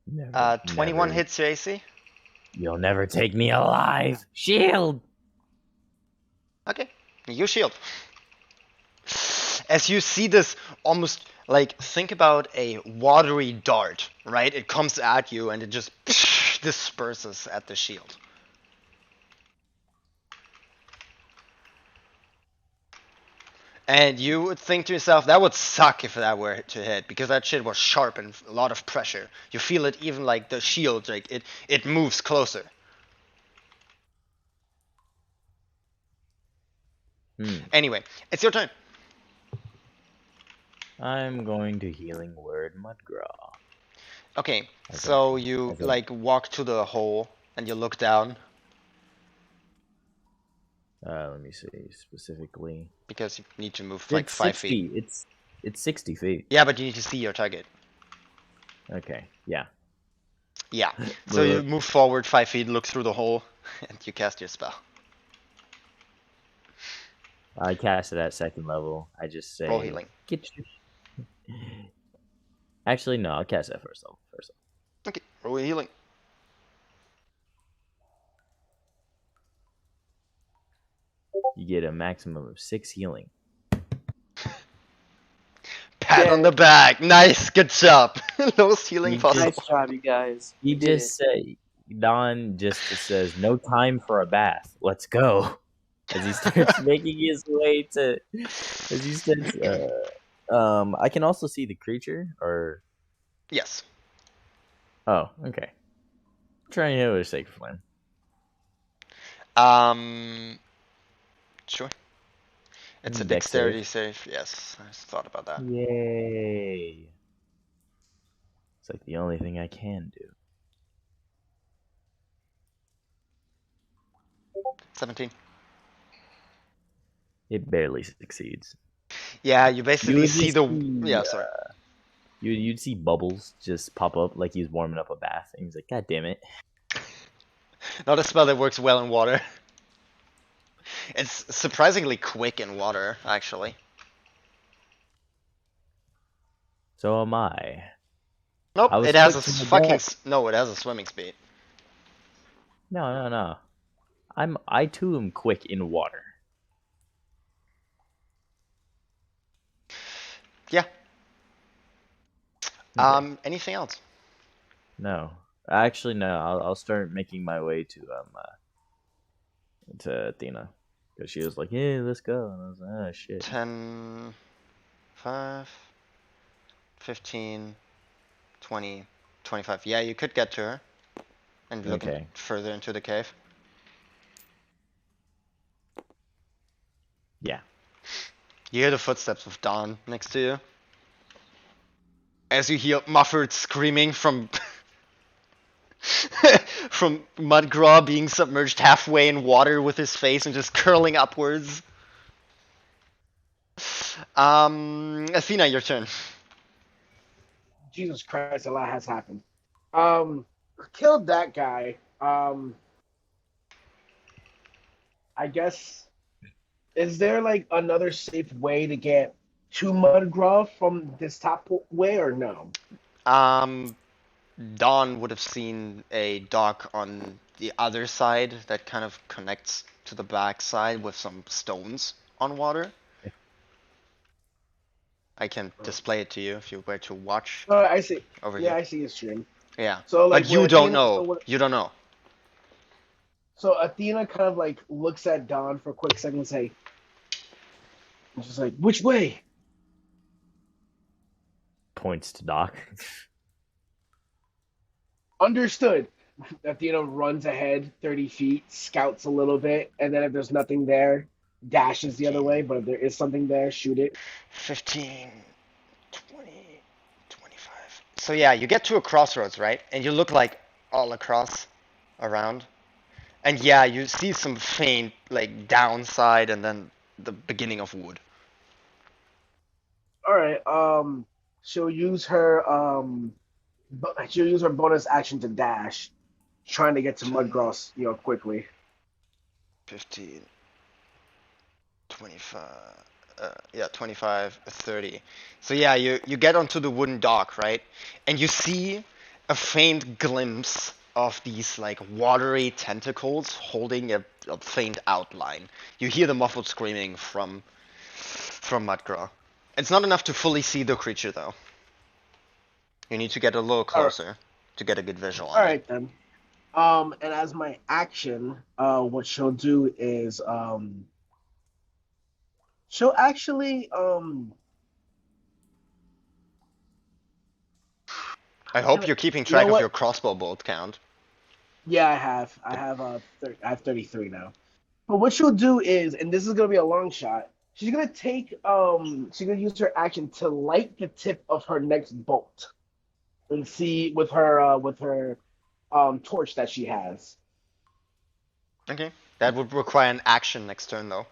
Never, 21 never. hits your AC. You'll never take me alive. Shield. Okay, you shield. As you see this almost like think about a watery dart, right? It comes at you and it just disperses at the shield. And you would think to yourself, that would suck if that were to hit, because that shit was sharp and a lot of pressure. You feel it even like the shield, like it moves closer. Anyway, it's your turn. I'm going to healing word Mudgraw. Okay, As so you as a- like walk to the hole and you look down Let me see specifically. because you need to move like It's 5 feet. 60. It's 60 feet. Yeah, but you need to see your target. Okay. Yeah. Yeah. So you move forward 5 feet, look through the hole, and you cast your spell. I cast it at second level. I just say Roll healing. Get your... Actually, no. I'll cast it at first level. Okay, roll healing. You get a maximum of 6 healing. Pat on the back. Nice, good job. Lowest healing You possible. Nice job, you guys. He You did just say Don just says no time for a bath. Let's go. As he starts making his way to, as he starts. I can also see the creature, or Yes. oh, okay. Trying to hit with a sacred flame. Sure. It's a Dex dexterity save. Yes, I just thought about that. Yay! It's like the only thing I can do. 17. It barely succeeds. Yeah, you You basically would see just the. see, Yeah, sorry. you'd see bubbles just pop up like he's warming up a bath, and he's like, "God damn it!" Not a spell that works well in water. It's surprisingly quick in water, actually. So am I. Nope, I was it has quick a to my fucking. death. No, it has a swimming speed. No. I too am quick in water. Yeah. Okay. Anything else? No. Actually, no. I'll start making my way to Athena, because she was like, "Yeah, let's go," and I was like, "Oh shit." 10, 5, 15, 20, 25. Yeah, you could get to her and look Okay. further into the cave. Yeah. You hear the footsteps of Dawn next to you. As you hear muffled screaming from from Mudgraw being submerged halfway in water with his face and just curling upwards. Athena, your turn. Jesus Christ, a lot has happened. Um, Killed that guy. I guess, is there like another safe way to get to Mudgrove from this top way or no? Um, Dawn would have seen a dock on the other side that kind of connects to the back side with some stones on water. I can display it to you if you were to watch Oh, I see. over Yeah, here. I see his stream. Yeah, So like but when you don't Athena, know. You don't know. so Athena kind of like looks at Dawn for a quick second and say, just like, which way? Points to Doc. Understood. Athena runs ahead 30 feet, scouts a little bit, and then if there's nothing there, dashes the other 15, way. But if there is something there, shoot it. 15, 20, 25. So yeah, you get to a crossroads, right? And you look like all across around. And yeah, you see some faint like downside and then the beginning of wood. All right. She'll use her she'll use her bonus action to dash, trying to get to 10, Mudgross, quickly. 15. 25. Yeah, 25, 30. So yeah, you get onto the wooden dock, right? And you see a faint glimpse of these like watery tentacles holding a faint outline. You hear the muffled screaming from Mudgraw. It's not enough to fully see the creature though. You need to get a little All right, closer to get a good visual all on it. right then. And as my action, what she'll do is she'll actually I damn hope it. you're keeping You know track of what? your crossbow bolt count. Yeah, I have. Good. I have 33 now. But what she'll do is, and this is gonna be a long shot, she's gonna use her action to light the tip of her next bolt and see with her torch that she has. Okay. That would require an action next turn though.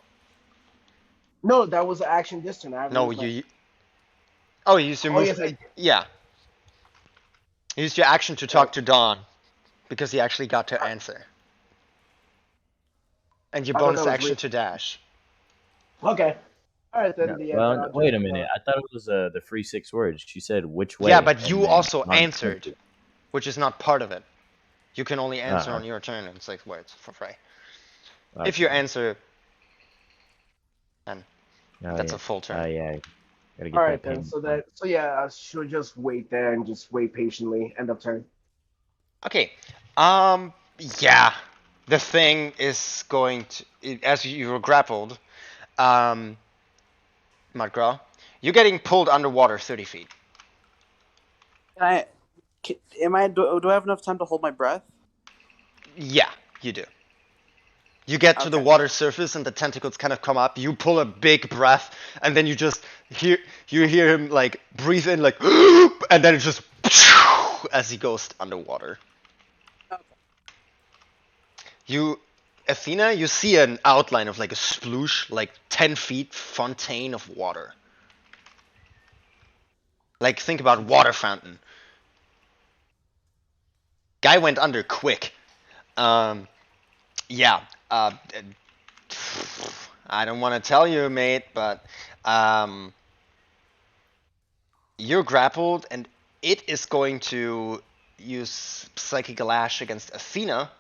No, that was an action this turn. I haven't No, used my. you. Oh, you used your Oh move. yes, I did. Yeah. You used your action to Right. talk to Dawn because he actually got to answer. And your I thought that bonus was action re. to dash. Okay. All right No, then. Yeah. Then well, I'll wait just. a minute. I thought it was the free 6 words. She said which Yeah, way, but and you then also on. answered, which is not part of it. You can only answer Uh, on your turn in 6 words for free. If you okay. answer, then Oh that's yeah. a full Oh turn. yeah. Gotta All get right that then. payment. So yeah, she'll just wait there and just wait patiently. End of turn. Okay. Um. Yeah. The thing is going to, as you were grappled, um, Mudgraw, you're getting pulled underwater 30 feet. Can I? Am I? Do I have enough time to hold my breath? Yeah, you do. You get to the Okay. water surface and the tentacles kind of come up. You pull a big breath, and then you hear him like breathe in like, and then it just as he goes underwater. Okay. You, Athena, you see an outline of like a sploosh, like 10 feet fontaine of water. Like think about water fountain. Guy went under quick. Um, yeah. I don't want to tell you, mate, but um, you're grappled, and it is going to use Psychic Lash against Athena.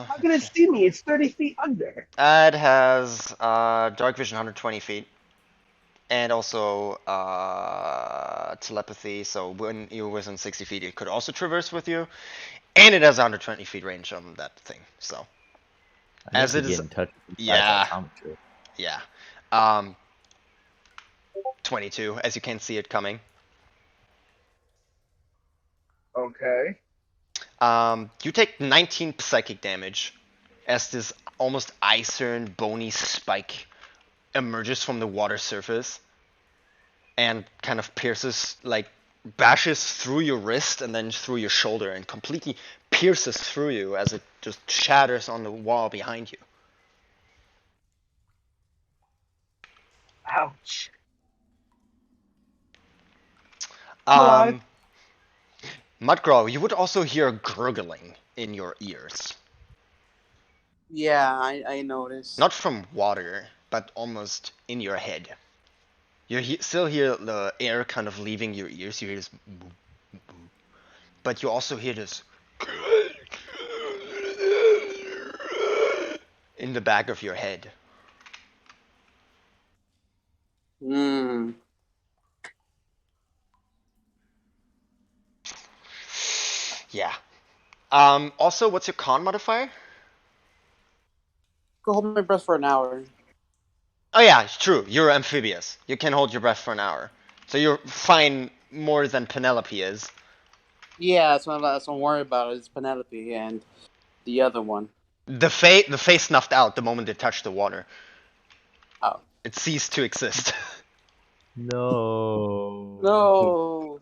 How can Let's it see. see me? It's 30 feet under. It has Dark Vision 120 feet, and also Telepathy. So when you're within 60 feet, it could also traverse with you, and it has 120 feet range on that thing. So I need as to it get is, in touch with you guys yeah, optometry. yeah. Um, 22, as you can see it coming. Okay. You take 19 psychic damage as this almost iron, bony spike emerges from the water surface and kind of pierces, like, bashes through your wrist and then through your shoulder and completely pierces through you as it just shatters on the wall behind you. Ouch. I'm alive. Um, Mudgrow, you would also hear gurgling in your ears. Yeah, I noticed. Not from water, but almost in your head. You still hear the air kind of leaving your ears. You hear this, but you also hear this in the back of your head. Hmm. Yeah. Also, what's your con modifier? Go hold my breath for an hour. Oh yeah, it's true. You're amphibious. You can hold your breath for an hour, so you're fine more than Penelope is. Yeah, that's what I'm worried about. Is Penelope and the other one. The face snuffed out the moment it touched the water. Oh. It ceased to exist. No. No.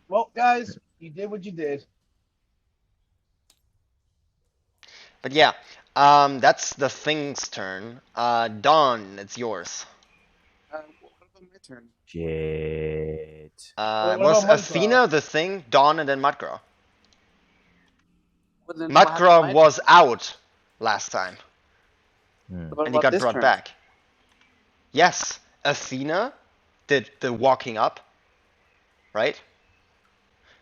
Well, guys, you did what you did. But yeah, that's the thing's turn. Dawn, it's yours. What My turn. Shit. It What was about Mudcraw? Athena, the thing, Dawn, and then Mudgraw. But then what happened to Mudgraw my was turn? out last time, Hmm. What and he about got this brought turn? back. Yes, Athena did the walking up, right?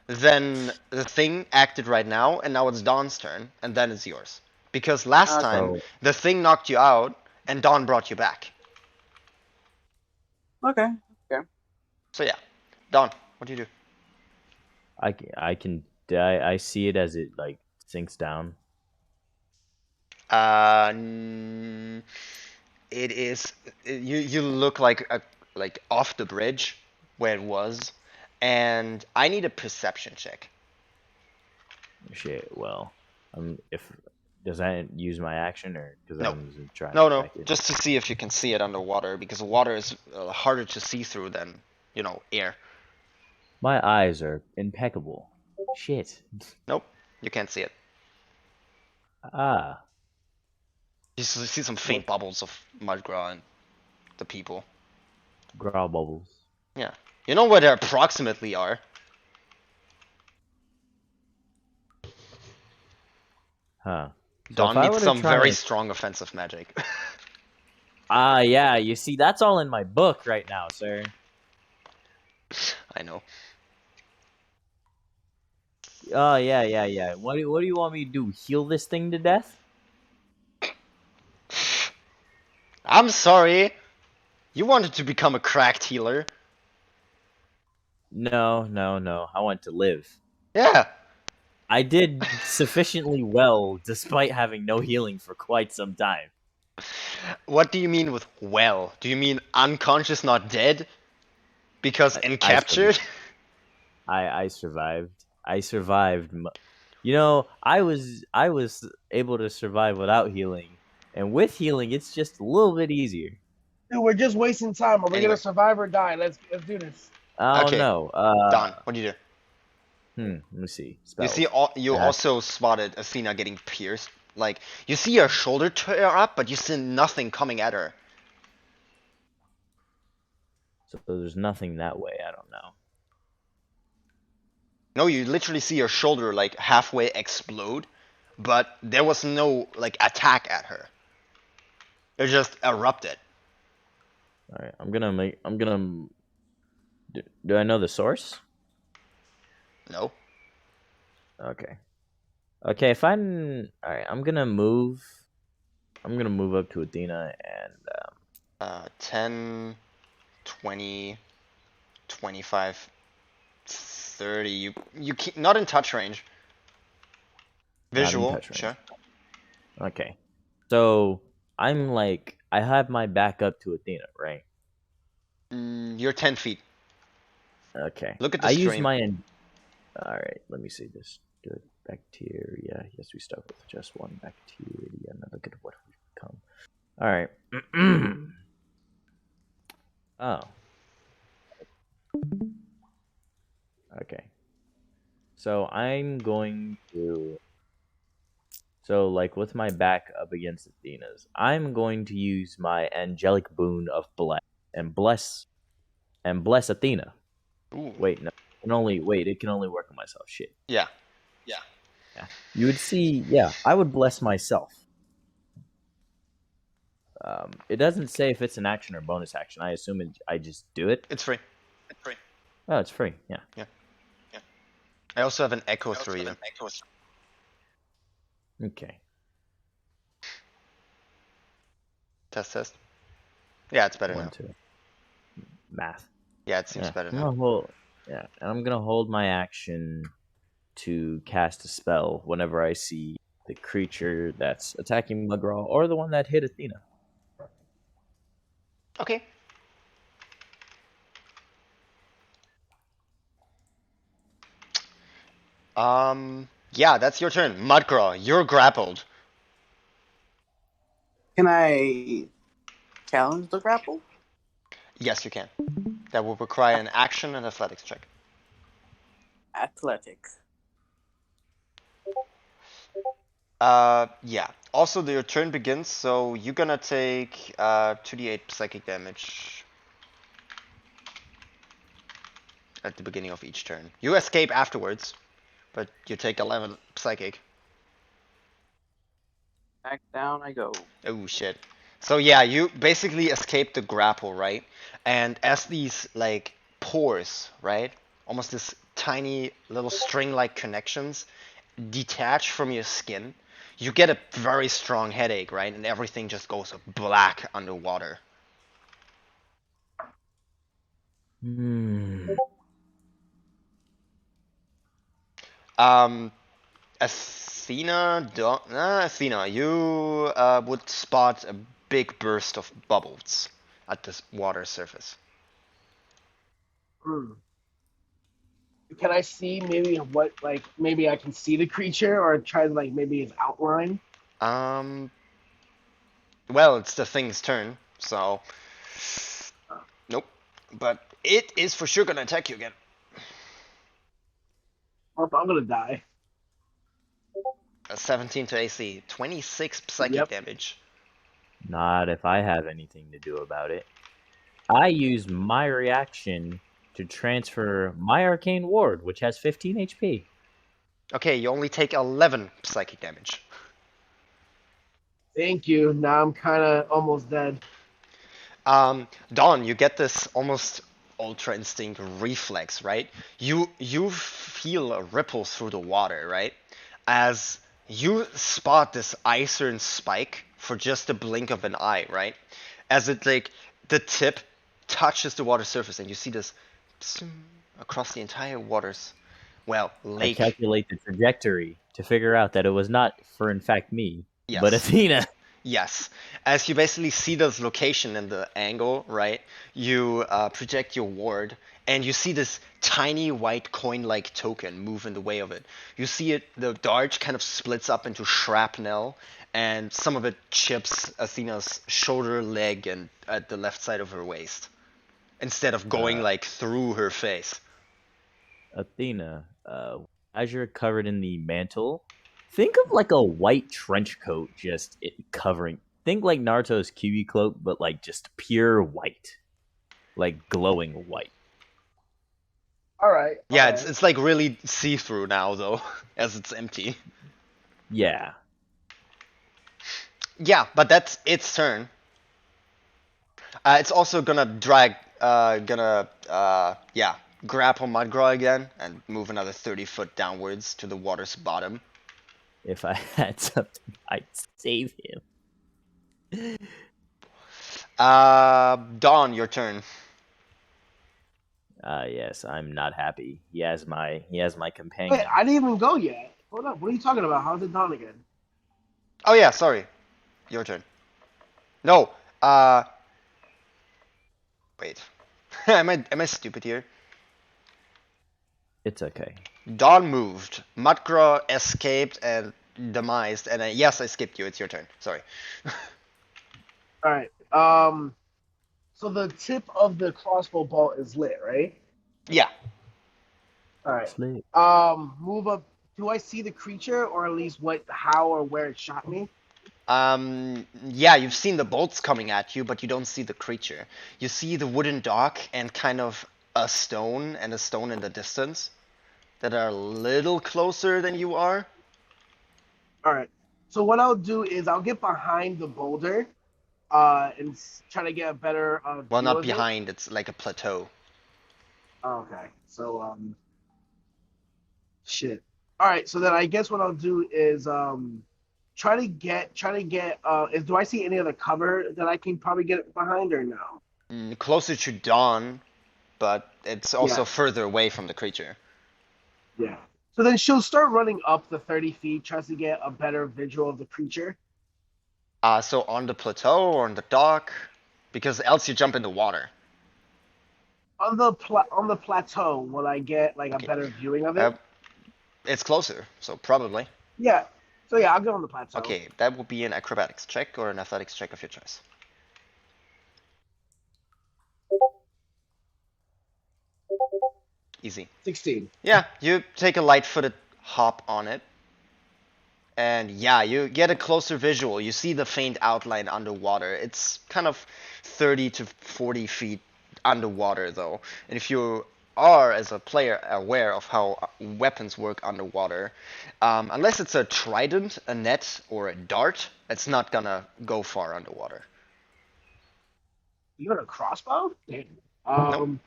Then the thing acted right now, and now it's Dawn's turn, and then it's yours. Because last Okay. time, So the thing knocked you out, and Dawn brought you back. Okay. So yeah, Dawn, what do you do? I see it as it like sinks down. Uh, it is you look like off the bridge where it was, and I need a perception check. Shit. Well, if does that use my action or because No. I'm trying to No, get no, back in? just to see if you can see it underwater because water is harder to see through than air. My eyes are impeccable. Shit. Nope, you can't see it. Ah, You see some What? faint bubbles of Mudgraw and the people. growl bubbles. Yeah, you know where they approximately are. Huh. So if Dawn I needs were to some try very to strong offensive magic. yeah, you see, that's all in my book right now, sir. I know. Oh yeah. What do you want me to do? Heal this thing to death? I'm sorry. You wanted to become a cracked healer. No. I want to live. Yeah. I did sufficiently well despite having no healing for quite some time. What do you mean with well? Do you mean unconscious, not dead? Because I, I encaptured? I survived. I survived. You know, I was able to survive without healing, and with healing, it's just a little bit easier. Dude, we're just wasting time. Are we Anyway. gonna survive or die? Let's do this. I don't Okay, know. Don, what do you do? Let me see. You see, Spells. you Cast. also spotted Athena getting pierced. Like, you see her shoulder tear up, but you see nothing coming at her. So there's nothing that way. I don't know. No, you literally see her shoulder like halfway explode, but there was no like attack at her. It just erupted. All right, I'm gonna make. I'm gonna. Do I know the source? No. Okay. Okay. If I'm all right, I'm gonna move. I'm gonna move up to Athena and 10, 20, 25, 30. You keep, not in touch range. not in Visual, touch range. sure. Okay. So I'm like I have my back up to Athena, right? You're 10 feet. Okay. Look at the I use stream. my. All right. Let me see this. Good bacteria. Yes, we start with just one bacteria. Now look at what we've become. All right. Oh. Okay. So I'm going to. So like with my back up against Athena's, I'm going to use my angelic boon of bless and bless Athena. Ooh. Wait, no. It can only work on myself. Shit. Yeah. Yeah. You would see, yeah, I would bless myself. It doesn't say if it's an action or bonus action. I assume I just do it. It's free. Oh, it's free. Yeah. I also have an echo through you. Okay. Test. Yeah, it's better now. 1, 2. Math. Yeah, it seems Yeah. better I'm now. gonna hold. Yeah, and I'm gonna hold my action to cast a spell whenever I see the creature that's attacking Mugraw or the one that hit Athena. Okay. Yeah, that's your turn. Mudcraw, you're grappled. Can I challenge the grapple? Yes, you can. That will require an action and athletics check. Athletic. Yeah. Also, your turn begins, so you're gonna take 2d8 psychic damage. at the beginning of each turn. You escape afterwards, but you take 11 psychic. Back down I go. Oh shit. So yeah, you basically escape the grapple, right? And as these like pores, right? Almost this tiny little string-like connections detach from your skin, you get a very strong headache, right? And everything just goes black underwater. Hmm. Um, Athena, you would spot a big burst of bubbles at this water surface. Hmm. Can I see maybe what like maybe I can see the creature or try to like maybe its outline? Um, well, it's the thing's turn, so nope. But it is for sure gonna attack you again. Oh, I'm gonna die. A 17 to AC, 26 psychic Yep. damage. Not if I have anything to do about it. I use my reaction to transfer my arcane ward, which has 15 HP. Okay, you only take 11 psychic damage. Thank you. Now I'm kind of almost dead. Dawn, you get this almost ultra instinct reflex, right? You feel a ripple through the water, right? As you spot this iron spike for just a blink of an eye, right? As it like the tip touches the water surface, and you see this across the entire waters, well, I lake. calculate the trajectory to figure out that it was not, for in fact, me, but Yes. Athena. Yes, as you basically see this location and the angle, right? You project your ward, and you see this tiny white coin-like token move in the way of it. You see it, the dart kind of splits up into shrapnel, and some of it chips Athena's shoulder, leg, and at the left side of her waist, instead of going like through her face. Athena, as you're covered in the mantle, think of like a white trench coat just covering. Think like Naruto's Kiwi cloak, but like just pure white, like glowing white. All right. Yeah, Okay. it's like really see-through now though, as it's empty. Yeah. Yeah, but that's its turn. It's also gonna yeah, grapple Mudgraw again and move another 30 foot downwards to the water's bottom. If I had something, I'd save him. Dawn, your turn. Yes, I'm not happy. He has my Wait, companion. I didn't even go yet. Hold up. What are you talking about? How's it done again? Oh yeah, sorry. Your turn. No, uh, wait. am I stupid here? It's okay. Dawn moved. Mudgraw escaped and demised, and yes, I skipped you. It's your turn. Sorry. All right. So the tip of the crossbow bolt is lit, right? Yeah. All right. Slip. Move up. Do I see the creature, or at least how, or where it shot me? Yeah, you've seen the bolts coming at you, but you don't see the creature. You see the wooden dock and kind of a stone and a stone in the distance that are a little closer than you are. All right. So what I'll do is I'll get behind the boulder, and try to get a better Well, view not of it. behind, it's like a plateau. Okay. So shit. All right. So then I guess what I'll do is try to get do I see any other cover that I can probably get behind or no? Closer to dawn, but it's also Yeah. further away from the creature. Yeah. So then she'll start running up the 30 feet, tries to get a better visual of the creature. So on the plateau or on the dock, because else you jump in the water. On the plateau, will I get like a Okay. better viewing of Uh, it? it's closer, so probably. Yeah. So yeah, I'll go on the plateau. Okay, that will be an acrobatics check or an athletics check of your choice. Easy. 16. Yeah, you take a light-footed hop on it. And yeah, you get a closer visual. You see the faint outline underwater. It's kind of 30 to 40 feet underwater though. And if you are, as a player, aware of how weapons work underwater, unless it's a trident, a net, or a dart, it's not gonna go far underwater. You got a crossbow? Damn. Nope. Um.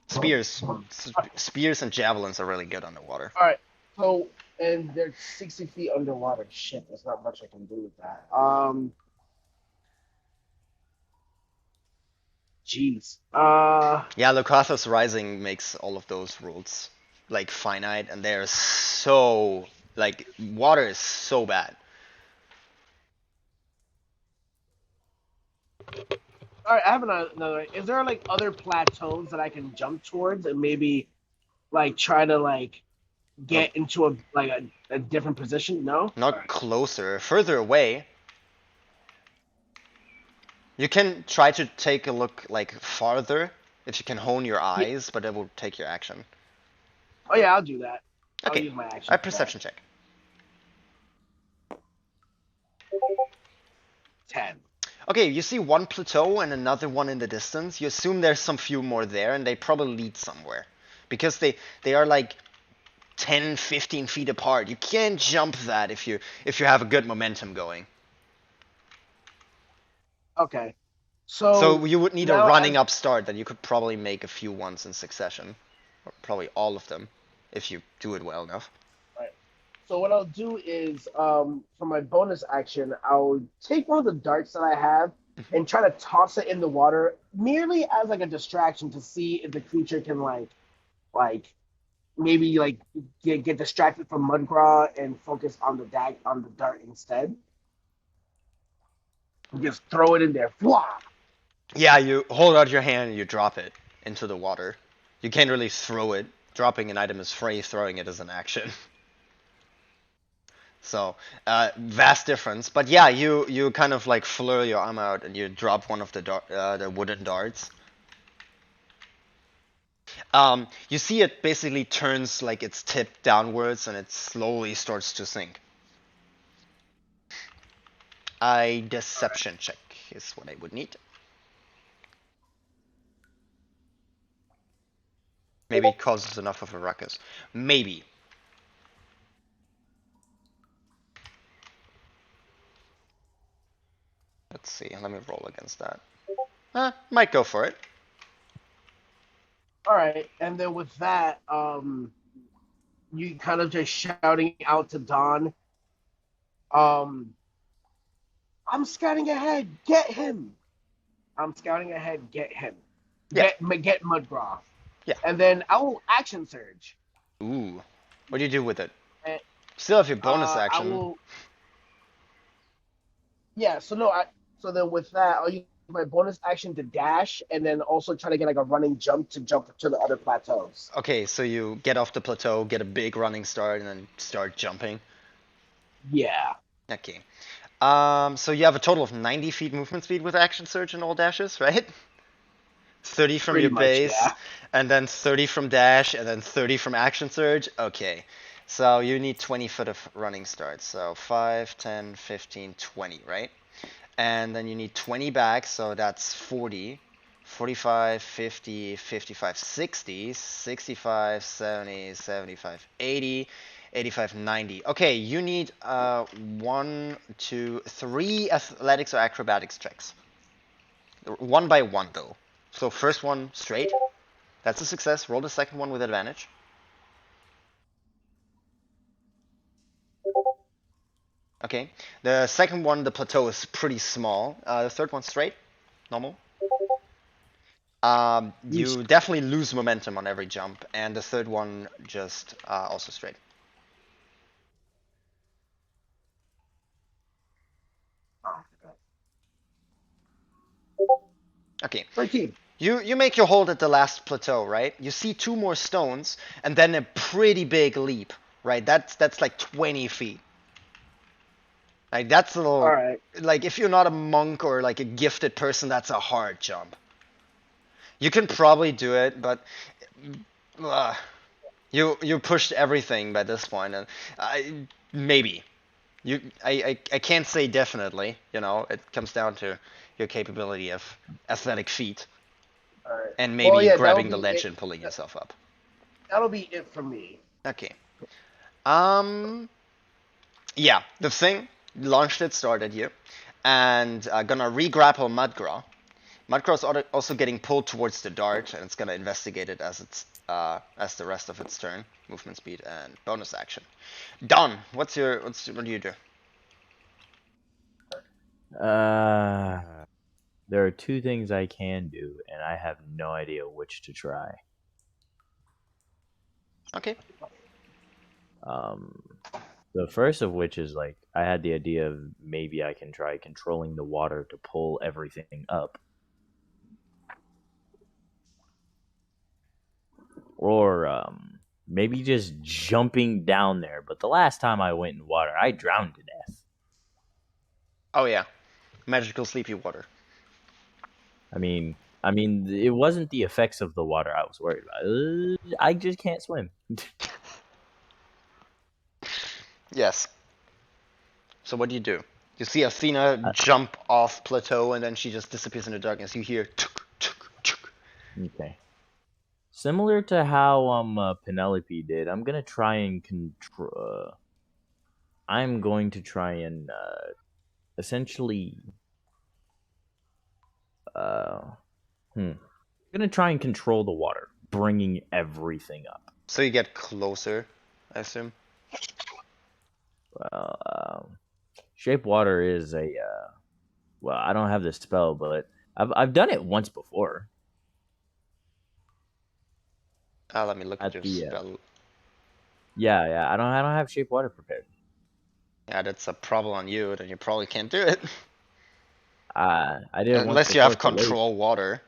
Spears, spears and javelins are really good underwater. All right. So, and they're 60 feet underwater. Shit, there's not much I can do with that. Jeez. Yeah, Locathos Rising makes all of those rules like finite, and they're so like water is so bad. All right. I have another. Is there like other plateaus that I can jump towards and maybe like try to like Nope. get into a different position? No. All Not right. closer, further away. You can try to take a look like farther if you can hone your Yeah. eyes, but it will take your action. Oh yeah, I'll do that. I'll Okay, use my a action for that. perception check. 10. Okay, you see one plateau and another one in the distance. You assume there's some few more there, and they probably lead somewhere. Because they are like 10, 15 feet apart. You can't jump that if you have a good momentum going. Okay. So you would need a now running as up start that you could probably make a few ones in succession. Or probably all of them, if you do it well enough. right. So what I'll do is for my bonus action, I'll take one of the darts that I have and try to toss it in the water merely as like a distraction to see if the creature can like maybe like get distracted from Mudgraw and focus on the dart instead. Just throw it in there. Fwah! Yeah, you hold out your hand and you drop it into the water. You can't really throw it. Dropping an item is free, throwing it is an action. So, vast difference. But yeah, you kind of like flare your arm out and you drop one of the wooden darts. You see it basically turns like its tip downwards and it slowly starts to sink. A deception check is what I would need. Maybe it causes enough of a ruckus. Maybe. Let's see. Let me roll against that. Might go for it. All right, and then with that, you kind of just shouting out to Don, um, I'm scouting ahead, get him. I'm scouting ahead, get him. Yeah. Get Mudgraw. Yeah. And then I will action surge. Ooh. What do you do with it? And, Still have your bonus I action. will. Yeah. So no. So then with that, I'll use my bonus action to dash, and then also try to get like a running jump to jump to the other plateaus. Okay, so you get off the plateau, get a big running start, and then start jumping. Yeah. Okay. So you have a total of 90 feet movement speed with action surge and all dashes, right? 30 from Pretty your much, base, yeah. and then 30 from dash, and then 30 from action surge. Okay. So you need 20 foot of running start. So 5, 10, 15, 20, right? And then you need 20 back, so that's 40. 45, 50, 55, 60, 65, 70, 75, 80, 85, 90. Okay, you need 1, 2, 3 athletics or acrobatics checks. One by one, though. So first one straight. That's a success. Roll the second one with advantage. Okay. The second one, the plateau is pretty small. The third one straight. Normal. You definitely lose momentum on every jump, and the third one just also straight. Okay. 13. You make your hold at the last plateau, right? You see 2 more stones, and then a pretty big leap, right? That's like 20 feet. Like that's a little. All right. Like if you're not a monk or like a gifted person, that's a hard jump. You can probably do it, but uh, you pushed everything by this point, and maybe I can't say definitely. You know, it comes down to your capability of athletic feat. All right. and Well, maybe yeah, grabbing the ledge and pulling yourself up. that'll be it for me. Okay. Yeah, the thing launched its start at you, and gonna re-grapple Mudgraw. Mudcraw's also getting pulled towards the dart, and it's gonna investigate it as the rest of its turn, movement speed and bonus action. Don, what do you do? There are two things I can do, and I have no idea which to try. Okay. Um, the first of which is like I had the idea of maybe I can try controlling the water to pull everything up. Or maybe just jumping down there. But the last time I went in water, I drowned to death. Oh yeah, magical sleepy water. I mean, it wasn't the effects of the water I was worried about. I just can't swim. Yes. So what do? You see Athena jump off plateau, and then she just disappears in the darkness. You hear tuk, tuk, tuk. Okay. Similar to how Penelope did, I'm gonna try and control. I'm going to try and essentially. I'm gonna try and control the water, bringing everything up. So you get closer, I assume. Well, shape water is a. Well, I don't have this spell, but I've done it once before. Let me look at your spell. Yeah. I don't have shape water prepared. Yeah, that's a problem on you. Then you probably can't do it. I did it Unless once you have before. control water.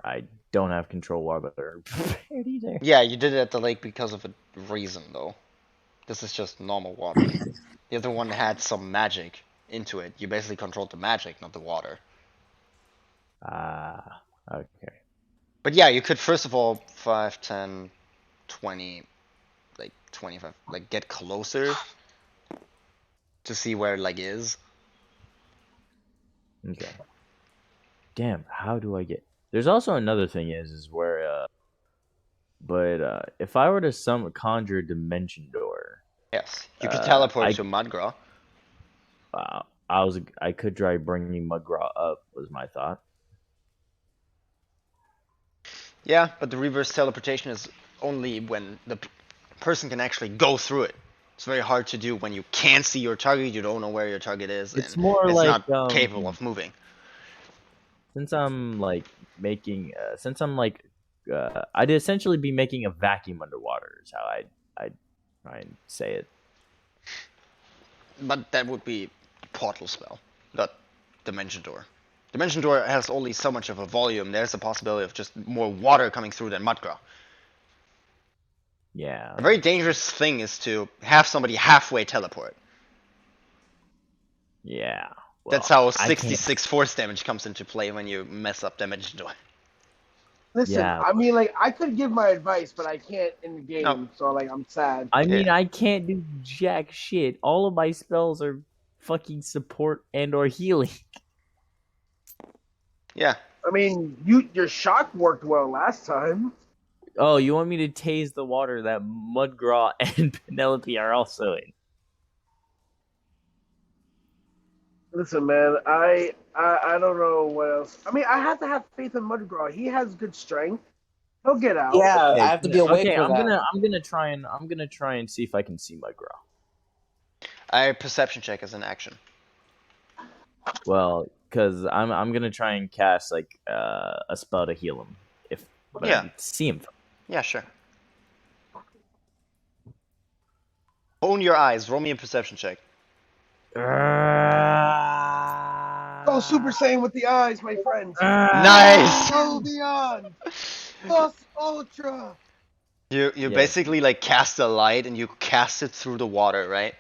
I don't have control water prepared either. Yeah, you did it at the lake because of a reason, though. This is just normal water. The other one had some magic into it. You basically controlled the magic, not the water. Okay. But yeah, you could first of all 5, 10, 20, like 25, like get closer to see where it like is. Okay. Damn, how do I get? There's also another thing is where but if I were to conjure a dimension door. Yes, you could teleport I to Mudgraw. I could try bringing Mudgraw up was my thought. Yeah, but the reverse teleportation is only when the person can actually go through it. It's very hard to do when you can't see your target, you don't know where your target is, It's and more it's like not capable of moving. Since I'm like making, I'd essentially be making a vacuum underwater. Is how I'd try and say it. But that would be portal spell, not dimension door. Dimension door has only so much of a volume. There's a possibility of just more water coming through than Mudgraw. Yeah. A very dangerous thing is to have somebody halfway teleport. Yeah. Well, that's how 66 force damage comes into play when you mess up Dimension door. Listen, Yeah. I mean, like, I could give my advice, but I can't in the game, No. so, like, I'm sad. I mean, I can't do jack shit. All of my spells are fucking support and or healing. Yeah. I mean, your shock worked well last time. Oh, you want me to tase the water that Mudgraw and Penelope are also in? Listen, man, I don't know what else. I mean, I have to have faith in Mudgraw. He has good strength. He'll get out. Yeah, Okay, I have to be awake for I'm that. gonna try and see if I can see Mudgraw. I perception check as an action. Well, because I'm gonna try and cast like a spell to heal him I can see him. Yeah, sure. Own your eyes. Roll me a perception check. Go Super Saiyan with the eyes, my friends. Nice. Go beyond. Plus Ultra. You basically like cast a light and you cast it through the water, right?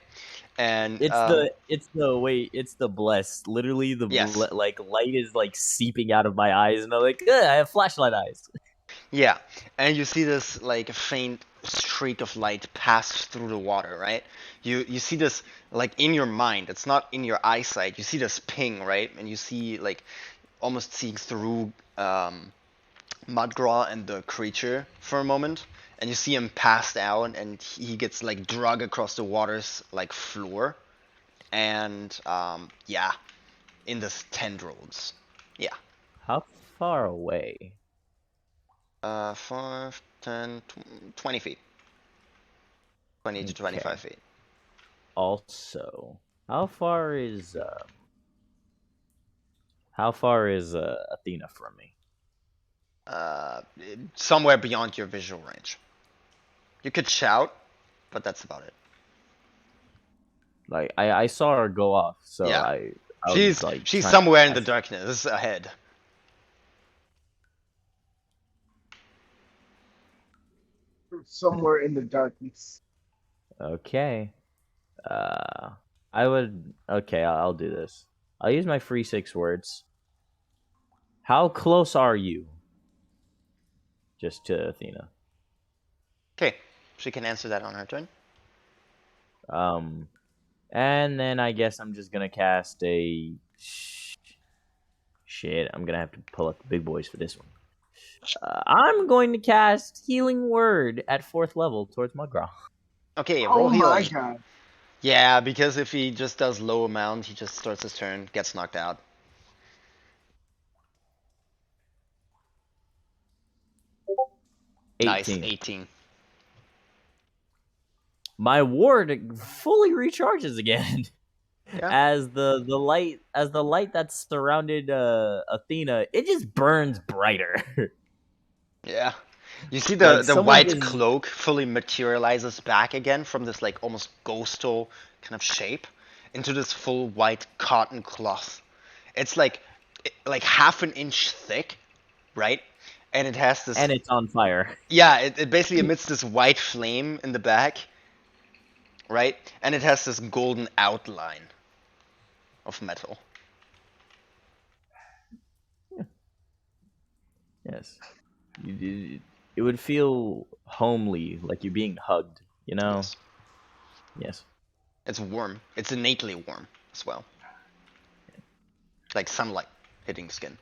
And it's the blessed. Literally like light is like seeping out of my eyes, and I'm like, I have flashlight eyes. Yeah, and you see this like faint streak of light pass through the water, right? You see this like in your mind. It's not in your eyesight. You see this ping, right? And you see like almost seeing through Mudgraw and the creature for a moment, and you see him passed out, and he gets like drug across the water's like floor, and yeah, in the tendrils. Yeah. How far away? 5, 10, 20 feet. 20 to 25 feet. Also, how far is Athena from me? Somewhere beyond your visual range. You could shout, but that's about it. Like I saw her go off, so Yeah. I She's was like she's trying somewhere to in the catch- darkness ahead. Somewhere in the darkness. Okay. I would. Okay, I'll do this. I'll use my free 6 words. How close are you? Just to Athena. Okay, she can answer that on her turn. And then I guess I'm just gonna cast a. Shit, I'm gonna have to pull up the big boys for this one. I'm going to cast Healing Word at 4th level towards Mudgraw. Okay, Oh roll my healing. god. Yeah, because if he just does low amount, he just starts his turn, gets knocked out. Nice, 18. My ward fully recharges again. Yeah. As the light that's surrounded Athena, it just burns brighter. Yeah. You see Like, the someone white just- cloak fully materializes back again from this like almost ghostal kind of shape into this full white cotton cloth. It's like half an inch thick, right? And it has this and it's on fire. yeah, it basically emits this white flame in the back, right? And it has this golden outline of metal. Yes, it would feel homely, like you're being hugged. You know. Yes. Yes. It's warm. It's innately warm as well. Like sunlight hitting skin.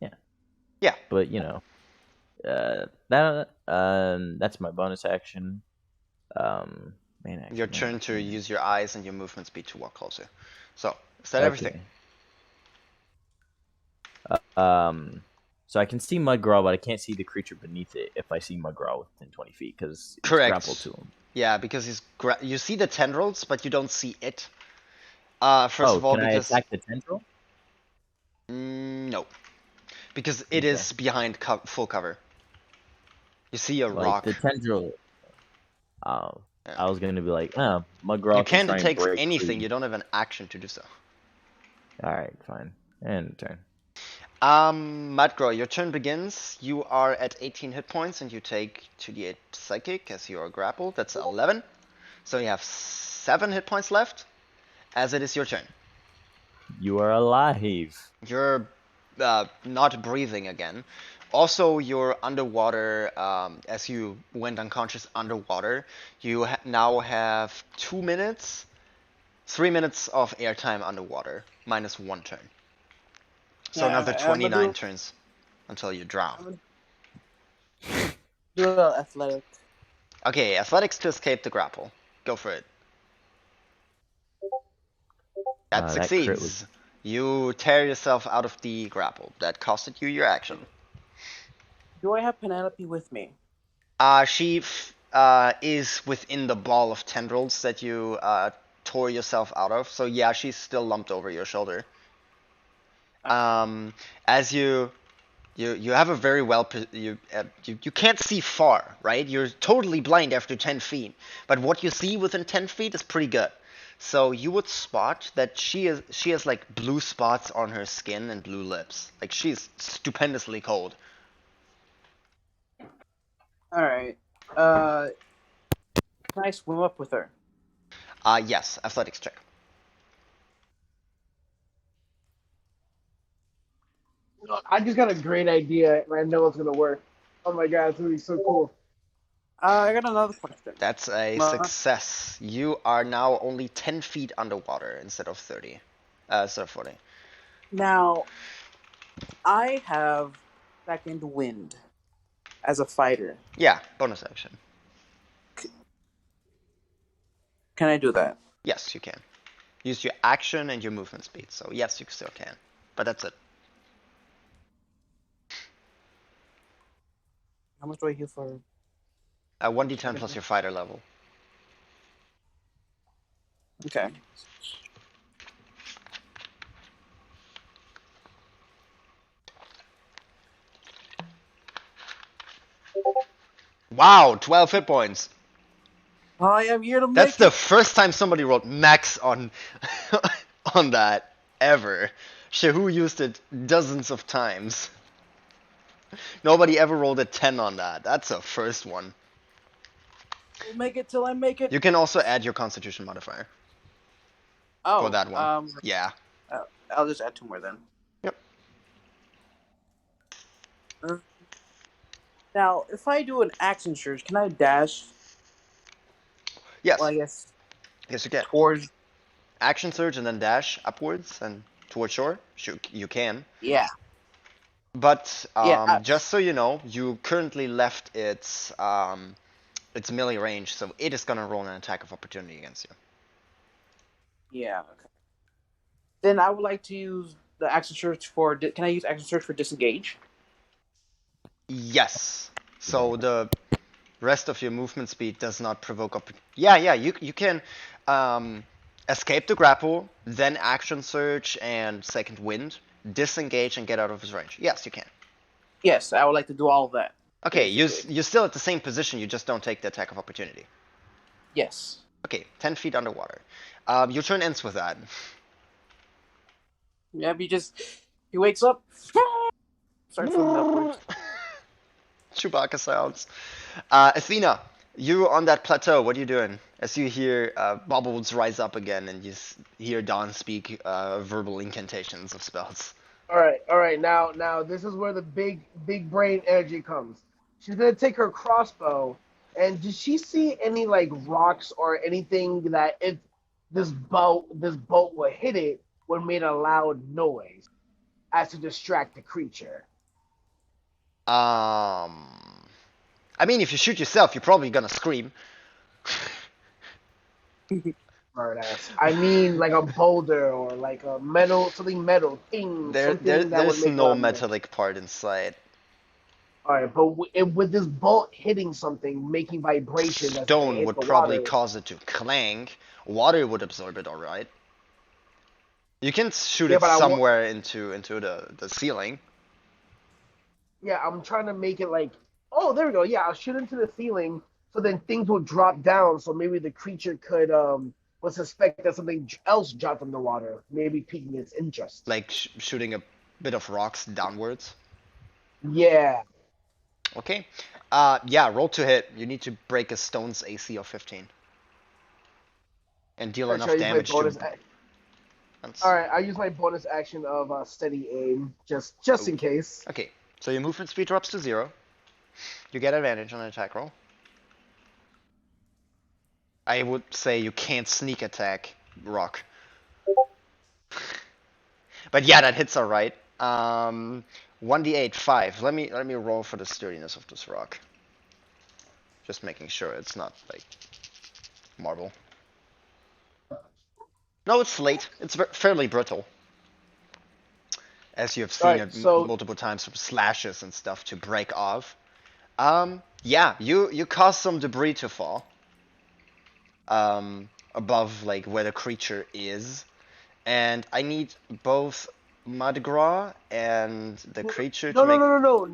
Yeah. Yeah. But that's my bonus action. Main action. Your turn to use your eyes and your movement speed to walk closer. So, is that everything? So I can see Mudgraw, but I can't see the creature beneath it if I see Mudgraw within 20 feet because it's Correct. grappled to him. Yeah, because you see the tendrils, but you don't see it. First of all, can because I attack the tendril? No, because it is behind full cover. You see a Like rock. the tendril. Oh, Yeah. I was gonna be like, Mudgraw You can can't try and take break anything. free. You don't have an action to do so. All right, fine. And turn. Mudgraw, your turn begins. You are at 18 hit points, and you take 2d8 psychic as you are grappled. That's 11. So you have 7 hit points left. As it is your turn. You are alive. You're not breathing again. Also, you're underwater. As you went unconscious underwater, you now have 2 minutes, 3 minutes of airtime underwater, minus 1 turn. So another 29 turns until you drown. Do athletic. Okay, athletics to escape the grapple. Go for it. That That crit succeeds. was- You tear yourself out of the grapple. That costed you your action. Do I have Penelope with me? She is within the ball of tendrils that you tore yourself out of. So yeah, she's still lumped over your shoulder. As you have a very well you can't see far, right? You're totally blind after 10 feet, but what you see within 10 feet is pretty good. So you would spot that she has like blue spots on her skin and blue lips. Like she's stupendously cold. All right. Can I swim up with her? Yes, athletics check. I just got a great idea, and I know it's gonna work. Oh my god, it's gonna be so cool. I got another question. That's a success. You are now only 10 feet underwater instead of 30. So 40. Now, I have second wind as a fighter. Yeah, bonus action. Can I do that? Yes, you can. Use your action and your movement speed. So yes, you still can. But that's it. How much do I heal for? 1d10 plus your fighter level. Okay. Wow, 12 hit points. I am here to That's make the it. first time somebody wrote max on on that ever. Shahu used it dozens of times. Nobody ever rolled a 10 on that. That's a first one. We'll make it till I make it. You can also add your constitution modifier for Oh, that one. Yeah. I'll just add 2 more then. Yep. Now, if I do an action surge, can I dash? Yes. Well, I guess Yes, you can. towards. Action surge and then dash upwards and towards shore. You can. Yeah. But Yeah. just so you know, you currently left its melee range, so it is gonna roll an attack of opportunity against you. Yeah. Okay. Then I would like to use the action surge for. Can I use action surge for disengage? Yes. So the rest of your movement speed does not provoke yeah, you can escape the grapple, then action surge and second wind, disengage and get out of his range. Yes, you can. Yes, I would like to do all of that. Okay, you're still at the same position, you just don't take the attack of opportunity. Yes. Okay, 10 feet underwater. Your turn ends with that. Yeah, he wakes up, starts swimming upwards. Chewbacca sounds. Athena, you on that plateau, what are you doing? As you hear bubbles rise up again and you hear Dawn speak verbal incantations of spells. All right. Now, this is where the big brain energy comes. She's gonna take her crossbow, and does she see any like rocks or anything that if this boat would hit it would make a loud noise, as to distract the creature? I mean, if you shoot yourself, you're probably gonna scream. Smartass. I mean, like a boulder or like a something metal thing, something that would There's make no loud noise. metallic part inside. All right, but with this bolt hitting something, making vibrations as it Stone hit would the probably water. cause it to clang. Water would absorb it, alright. You can shoot Yeah, it but somewhere into the ceiling. yeah, I'm trying to make it like, oh, there we go. Yeah, I'll shoot into the ceiling, so then things will drop down. So maybe the creature could would suspect that something else dropped from the water, maybe piquing its interest. Like shooting a bit of rocks downwards. Yeah. Okay. Yeah, roll to hit. You need to break a stone's AC of 15. And deal Alright, enough so I use my damage bonus. to... All right, I use my bonus action of steady aim, just in case. Okay, so your movement speed drops to 0. You get advantage on an attack roll. I would say you can't sneak attack rock. But yeah, that hits alright. 1d8, 5. Let me roll for the sturdiness of this rock. Just making sure it's not like marble. No, it's slate. It's fairly brittle. As you have seen it multiple times from slashes and stuff to break off. Yeah, you cause some debris to fall. Above like where the creature is. And I need both Mudgraw and the creature to make... No.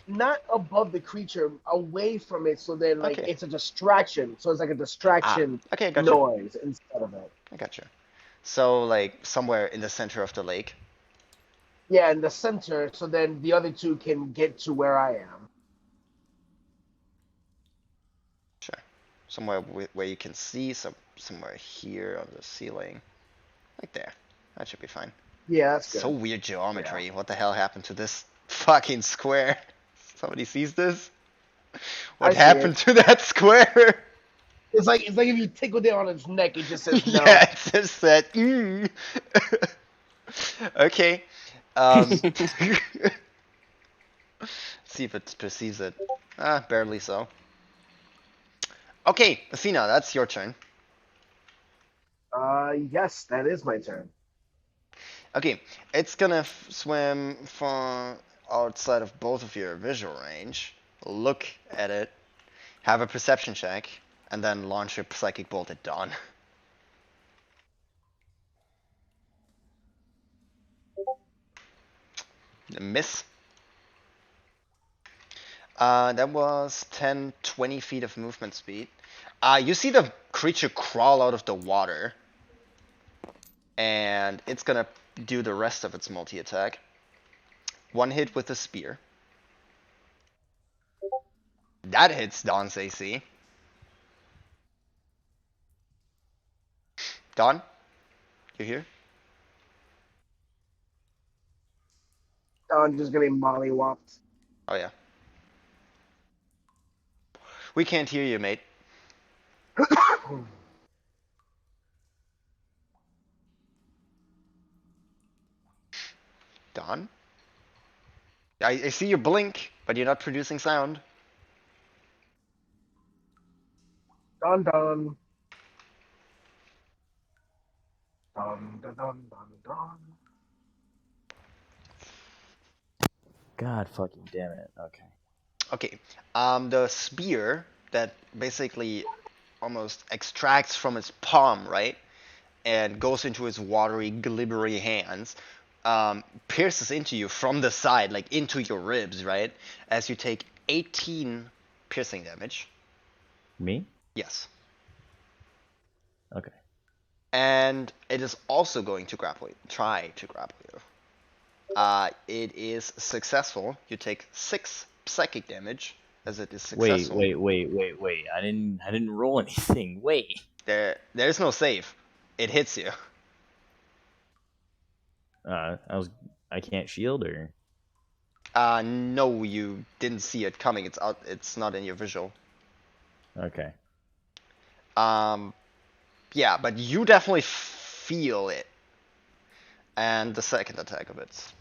Not above the creature, away from it, so then like it's a distraction. So it's like a distraction noise instead of it. I gotcha. So like somewhere in the center of the lake. Yeah, in the center, so then the other two can get to where I am. Sure. Somewhere where you can see, somewhere here on the ceiling. Like there. That should be fine. Yeah, that's good. So weird geometry. Yeah. What the hell happened to this fucking square? Somebody sees this? What happened to that square? It's like if you tickled it on its neck, it just says no. Yeah, it just said Okay. Um, see if it perceives it. Barely so. Okay, Athena, that's your turn. Yes, that is my turn. Okay, it's gonna swim far outside of both of your visual range. Look at it, have a perception check, and then launch your psychic bolt at dawn. Miss. That was 10, 20 feet of movement speed. You see the creature crawl out of the water, and it's gonna do the rest of its multi attack. One hit with a spear. That hits Dawn's AC. Dawn, you here? I'm just getting mollywopped. Oh yeah. We can't hear you, mate. Dawn? I see you blink, but you're not producing sound. Dun dun. Dun dun dun dun dun. God fucking damn it. Okay. Okay. The spear that basically almost extracts from his palm, right? And goes into his watery, glibbery hands, pierces into you from the side, like into your ribs, right? As you take 18 piercing damage. Me? Yes. Okay. And it is also going to grapple you, try to grapple you. It is successful. You take 6 psychic damage as it is successful. Wait. I didn't roll anything. Wait. There's no save. It hits you. I can't shield or. No, you didn't see it coming. It's out. It's not in your visual. Okay. Yeah, but you definitely feel it. And the second attack of it,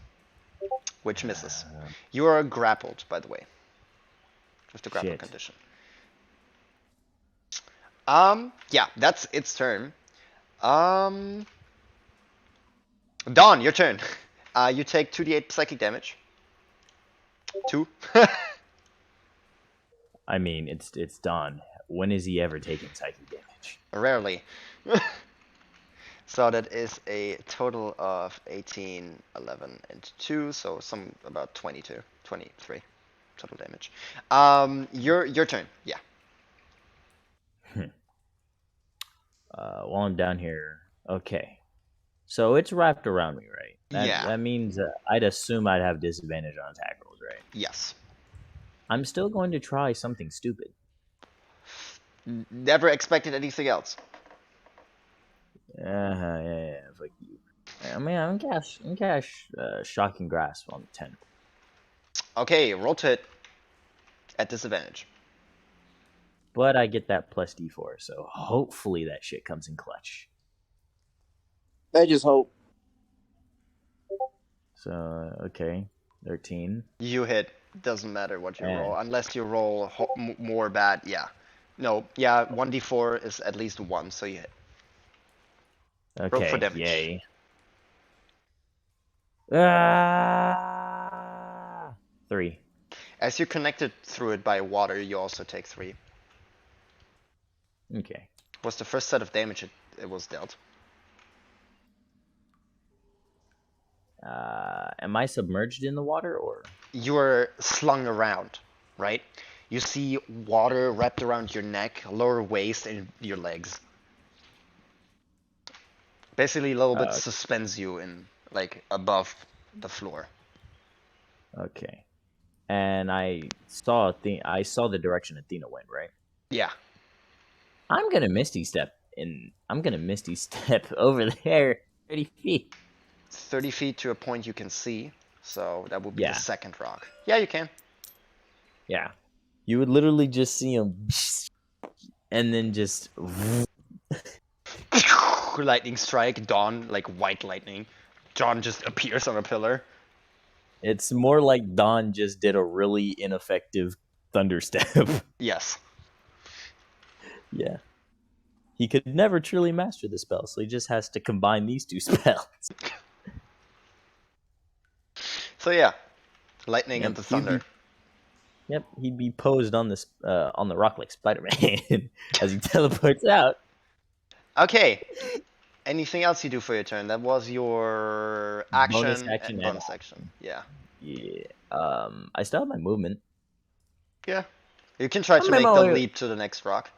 which misses. You are grappled, by the way, with the grapple Shit. condition. Yeah, that's its turn. Dawn, your turn. You take 2d8 psychic damage. 2. I mean, it's done. When is he ever taking psychic damage? Rarely. So that is a total of 18, 11, and 2, so about 22, 23 total damage. Your turn. Yeah. While I'm down here, okay. So it's wrapped around me, right? Yeah. That means I'd assume I'd have disadvantage on attack rolls, right? Yes. I'm still going to try something stupid. Never expected anything else. Yeah, fuck you. I mean, I'm cash shocking grasp on the 10. Okay, roll to hit at disadvantage. But I get that plus D4, so hopefully that shit comes in clutch. I just hope. So, okay, 13. You hit. Doesn't matter what you roll, unless you roll more bad. Yeah. No, yeah, 1d4 is at least 1, so you hit. Okay, Roll for damage. yay. 3. As you're connected through it by water, you also take 3. Okay. Was the first set of damage it was dealt. Am I submerged in the water or? You're slung around, right? You see water wrapped around your neck, lower waist, and your legs. Basically, a little bit suspends you in, like, above the floor. Okay. And I saw the direction Athena went, right? Yeah. I'm gonna Misty Step over there 30 feet. 30 feet to a point you can see, so that would be Yeah. the second rock. Yeah, you can. Yeah. You would literally just see him and then just Lightning strike, dawn, like white lightning. John just appears on a pillar. It's more like Don just did a really ineffective thunder step. Yes. Yeah. He could never truly master the spell, so he just has to combine these two spells. So yeah, lightning Yep, and the thunder. he'd be posed on this on the rock like Spider-Man as he teleports out. Okay. Anything else you do for your turn? That was your action, Bonus action and and bonus action. Yeah. Yeah. I still have my movement. Yeah. You can try to I'm make the in my- leap to the next rock.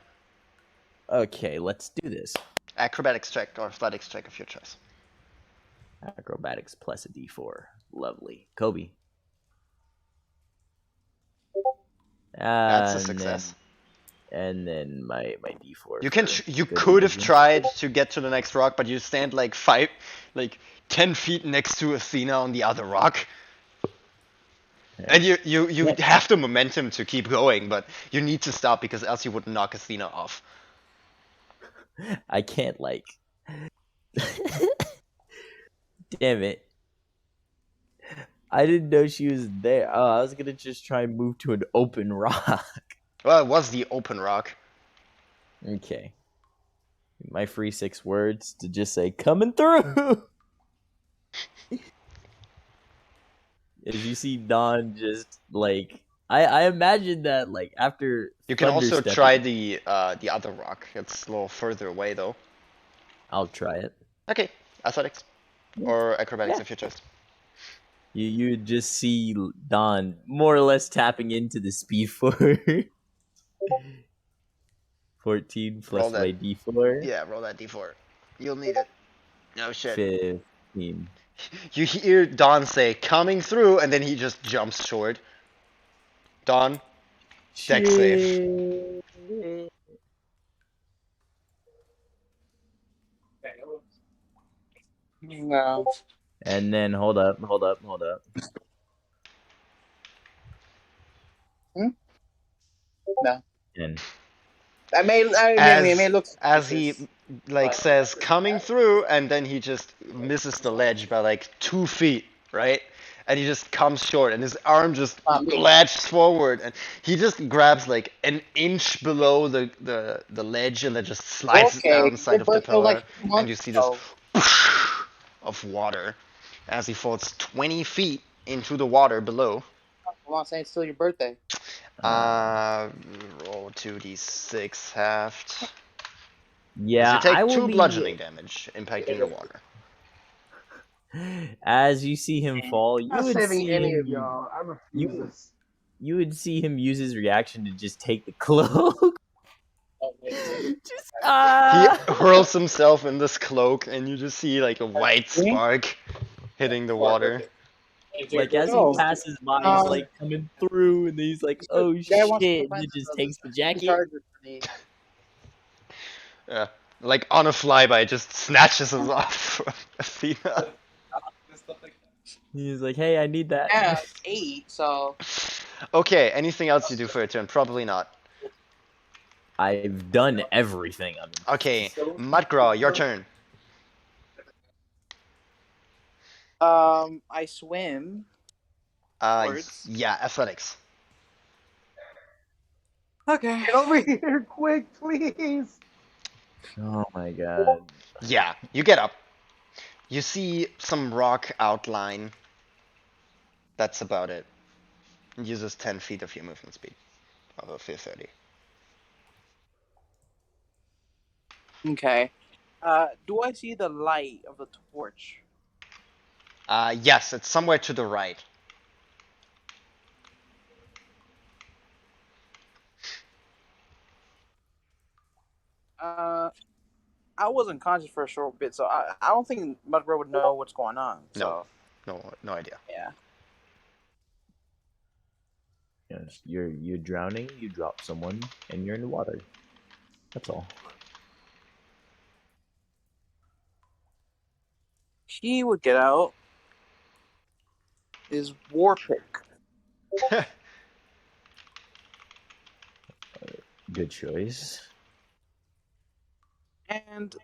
Okay, let's do this. Acrobatics check or athletics check of your choice. Acrobatics plus a d4. Lovely. Kobe. That's a And success. and then my d4. You can for you good could have division. tried to get to the next rock, but you stand like 10 feet next to Athena on the other rock. And you Yeah. have the momentum to keep going, but you need to stop because else you would knock Athena off. I can't like. Damn it. I didn't know she was there. Oh, I was gonna just try and move to an open rock. Well, it was the open rock. Okay. My free 6 words to just say coming through. As you see Don just like I imagine that like after You can also Thunderstep, try the other rock. It's a little further away though. I'll try it. Okay, athletics or acrobatics Yeah. if you choose. You would just see Don more or less tapping into the speed for 14 Roll plus that. my d4. Yeah, roll that d4. You'll need it. No shit. 15. You hear Don say coming through, and then he just jumps short. Don, deck save. Shit. No. And then hold up. No. And I may look As he suspicious, like but- says coming through, and then he just misses the ledge by like 2 feet, right? And he just comes short, and his arm just latches forward, and he just grabs like an inch below the ledge, and then just slides Okay, down the side of the but so, pillar, like, and you see this oh, of water as he falls 20 feet into the water below. I'm not saying it's still your birthday. Roll 2d6 halved. yeah, You take I will 2 be bludgeoning damage impacting the water. as you see him fall, I'm you not would saving see any him of y'all. I refuse you- this. you would see him use his reaction to just take the cloak. Just He hurls himself in this cloak, and you just see like a white Me? spark hitting the water. like as he passes by, he's like coming through, and then he's like, "Oh Guy wants to shit!" And find he just the takes the jacket. charger for me. Yeah, like on a flyby, just snatches it off from Athena. He's like, "Hey, I need that." Yeah, 8. So Okay, anything else you do for your turn? Probably not. I've done everything. I mean, Okay, Mudgraw, your turn. I swim. Words. Yeah, athletics. Okay. Get over here, quick, please. oh my god. Yeah, you get up. You see some rock outline. That's about it. It uses 10 feet of your movement speed. Of your 30. Okay. Do I see the light of the torch? Yes, it's somewhere to the right. I wasn't conscious for a short bit, so I don't think Mudbro would know what's going on. So No idea. yeah. Yes, you're drowning. You drop someone, and you're in the water. That's all. He would get out his war pick. Good choice. And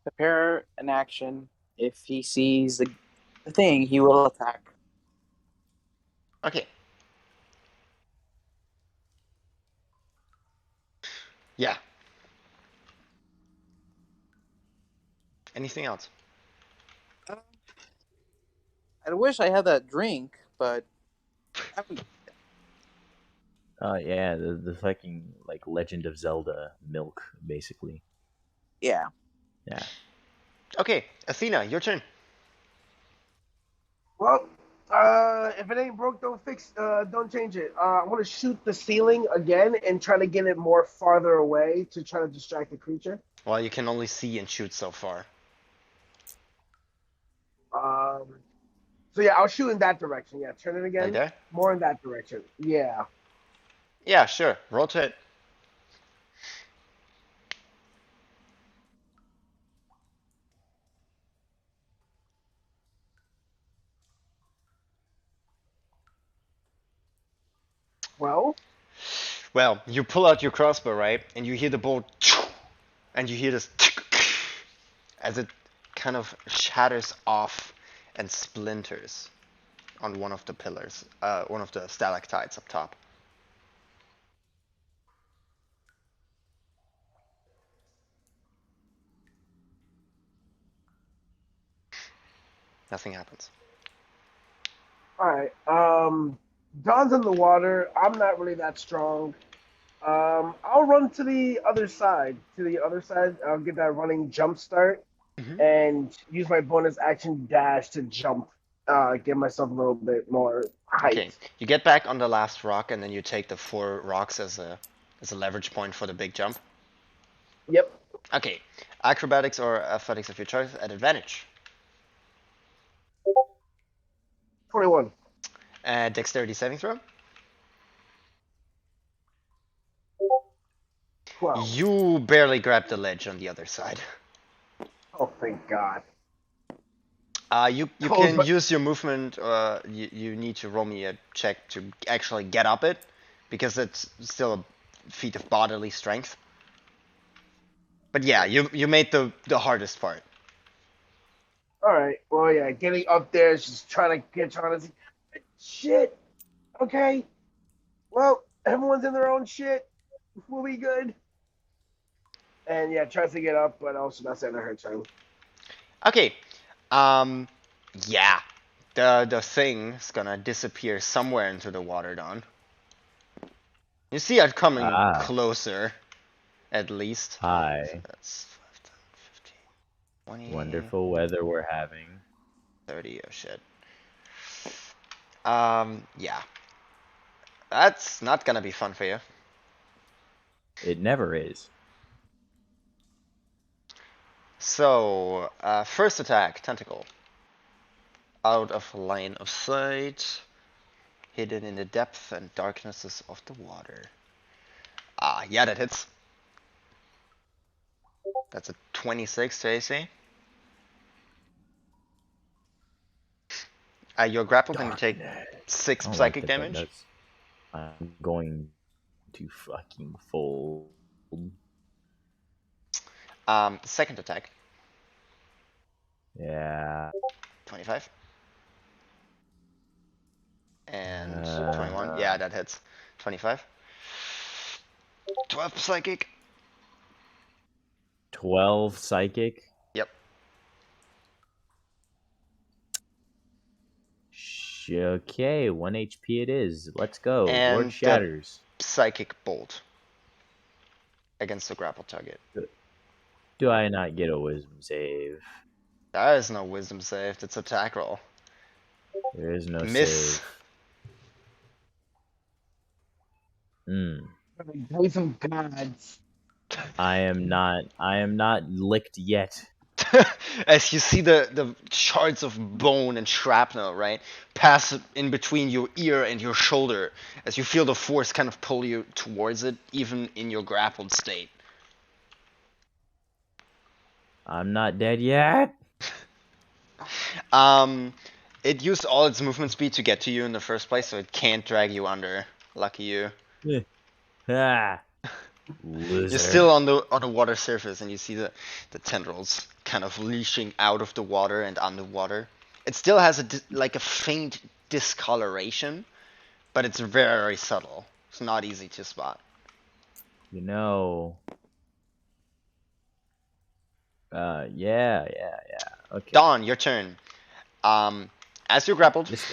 prepare an action if he sees thing, he will attack. Okay. Yeah. Anything else? I wish I had that drink, but Yeah, the fucking like Legend of Zelda milk, basically. yeah. Yeah. Okay, Athena, your turn. Well, if it ain't broke, don't change it. I want to shoot the ceiling again and try to get it more farther away to try to distract the creature. Well, you can only see and shoot so far. Um, so yeah, I'll shoot in that direction. Yeah, turn it Like again. there? More in that direction. Yeah. Yeah, sure. Roll to hit. Well, Well, you pull out your crossbow, right? And you hear the bolt, and you hear this as it kind of shatters off and splinters on one of the pillars, one of the stalactites up top. Nothing happens. all right. Dawn's in the water. I'm not really that strong. I'll run to the other side. To the other side. I'll get that running jump start Mhm. and use my bonus action dash to jump. Give myself a little bit more Okay, height. you get back on the last rock, and then you take the 4 rocks as a leverage point for the big jump. Yep. Okay, acrobatics or athletics of your choice at advantage. 21. Dexterity saving throw. 12. You barely grab the ledge on the other side. Oh, thank God. You Close, can but use your movement. You need to roll me a check to actually get up it, because it's still a feat of bodily strength. But yeah, you made the hardest part. all right. Well, yeah, getting up there is just trying to see. Shit. Okay. Well, everyone's in their own shit. We'll be good. And yeah, tries to get up, but also that's the end of her turn. Okay, yeah, the thing's gonna disappear somewhere into the water, Don. You see it coming Ah, closer, at least. hi. That's 5, 10, 15, 20, Wonderful weather we're having. 30. Oh shit. Yeah. That's not gonna be fun for you. It never is. So, first attack, tentacle. Out of line of sight. Hidden in the depth and darknesses of the water. Ah, yeah, that hits. That's a 26 to AC. You're grappled and you take Darkness. 6 I don't like psychic that. damage. That's. I'm going to fucking fold. Second attack, Yeah. 25. And 21. Uh, Yeah, that hits. 25. 12 psychic. 12 psychic. Yep. Okay, 1 HP it is. Let's go. Word And the shatters. psychic bolt against the grapple target. Do I not get a wisdom save? There is no wisdom save. That's attack roll. There is no Miss. save. Hmm. Grace of gods. I am not licked yet. As you see the shards of bone and shrapnel, right, pass in between your ear and your shoulder, as you feel the force kind of pull you towards it, even in your grappled state. I'm not dead yet. Um, it used all its movement speed to get to you in the first place, so it can't drag you under. Lucky you. Ah, You're loser. still on the water surface, and you see the tendrils kind of leashing out of the water and underwater. It still has like a faint discoloration, but it's very subtle. It's not easy to spot. You know. Yeah. Okay. Dawn, your turn. As you're grappled. This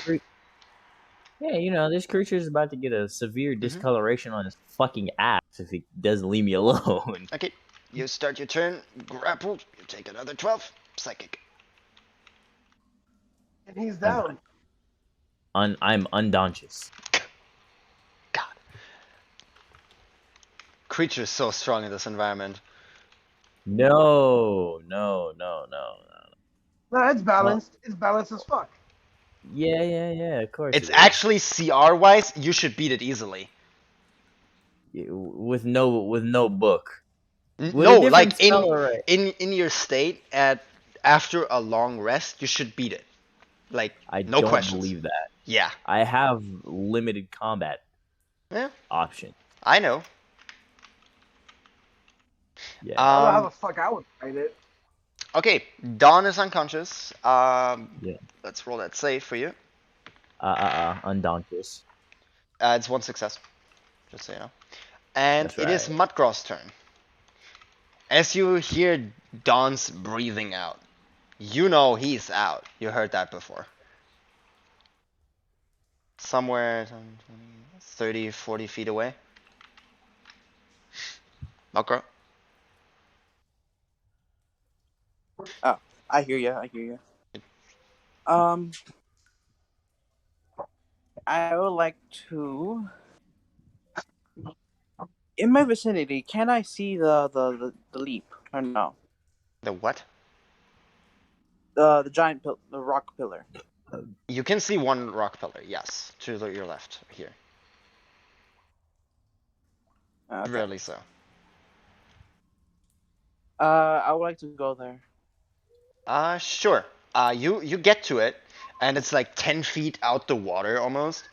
Yeah, this creature is about to get a severe discoloration on his fucking ass if he doesn't leave me alone. Okay, you start your turn, grappled, you take another 12, psychic. And he's I'm down. I'm undonscious. God. Creature is so strong in this environment. No. No, it's balanced. It's balanced as fuck. Yeah. Of course It's it is. actually CR wise, you should beat it easily. With no book. With a No, different like spell, right? in your state at after a long rest, you should beat it. Like I no don't questions. believe that. Yeah. I have limited combat Yeah, option. I know. Yeah. I don't know how the fuck I would fight it. Okay, Dawn is unconscious. Yeah. Let's roll that save for you. Undonscious. It's one success, just so you know. And That's it is right. Mudgraw's turn. As you hear Dawn's breathing out, you know he's out. You heard that before. Somewhere 30, 40 feet away. Mudgraw. Oh, I hear you. Um, I would like to. In my vicinity, can I see the leap or no? The what? The giant the rock pillar. You can see one rock pillar, yes, to your left here. Okay. Rarely so. I would like to go there. Sure. You get to it, and it's like 10 feet out the water almost.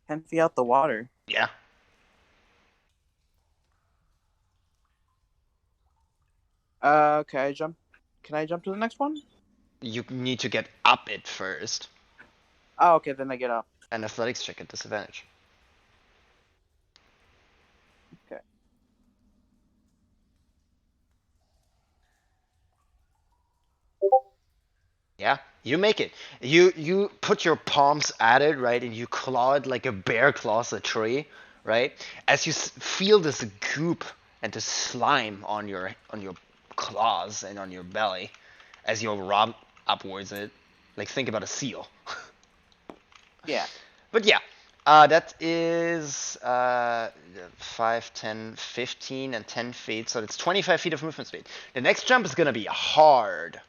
10 feet out the water. Yeah. Okay, I jump. Can I jump to the next one? You need to get up it first. Oh, okay, then I get up. An athletics check at disadvantage. Okay. Yeah, you make it. You put your palms at it, right, and you claw it like a bear claws a tree, right? As you feel this goop and the slime on your claws and on your belly, as you rub upwards it, like think about a seal. Yeah. But yeah, that is 5, 10, 15, and 10 feet, so it's 25 feet of movement speed. The next jump is gonna be hard.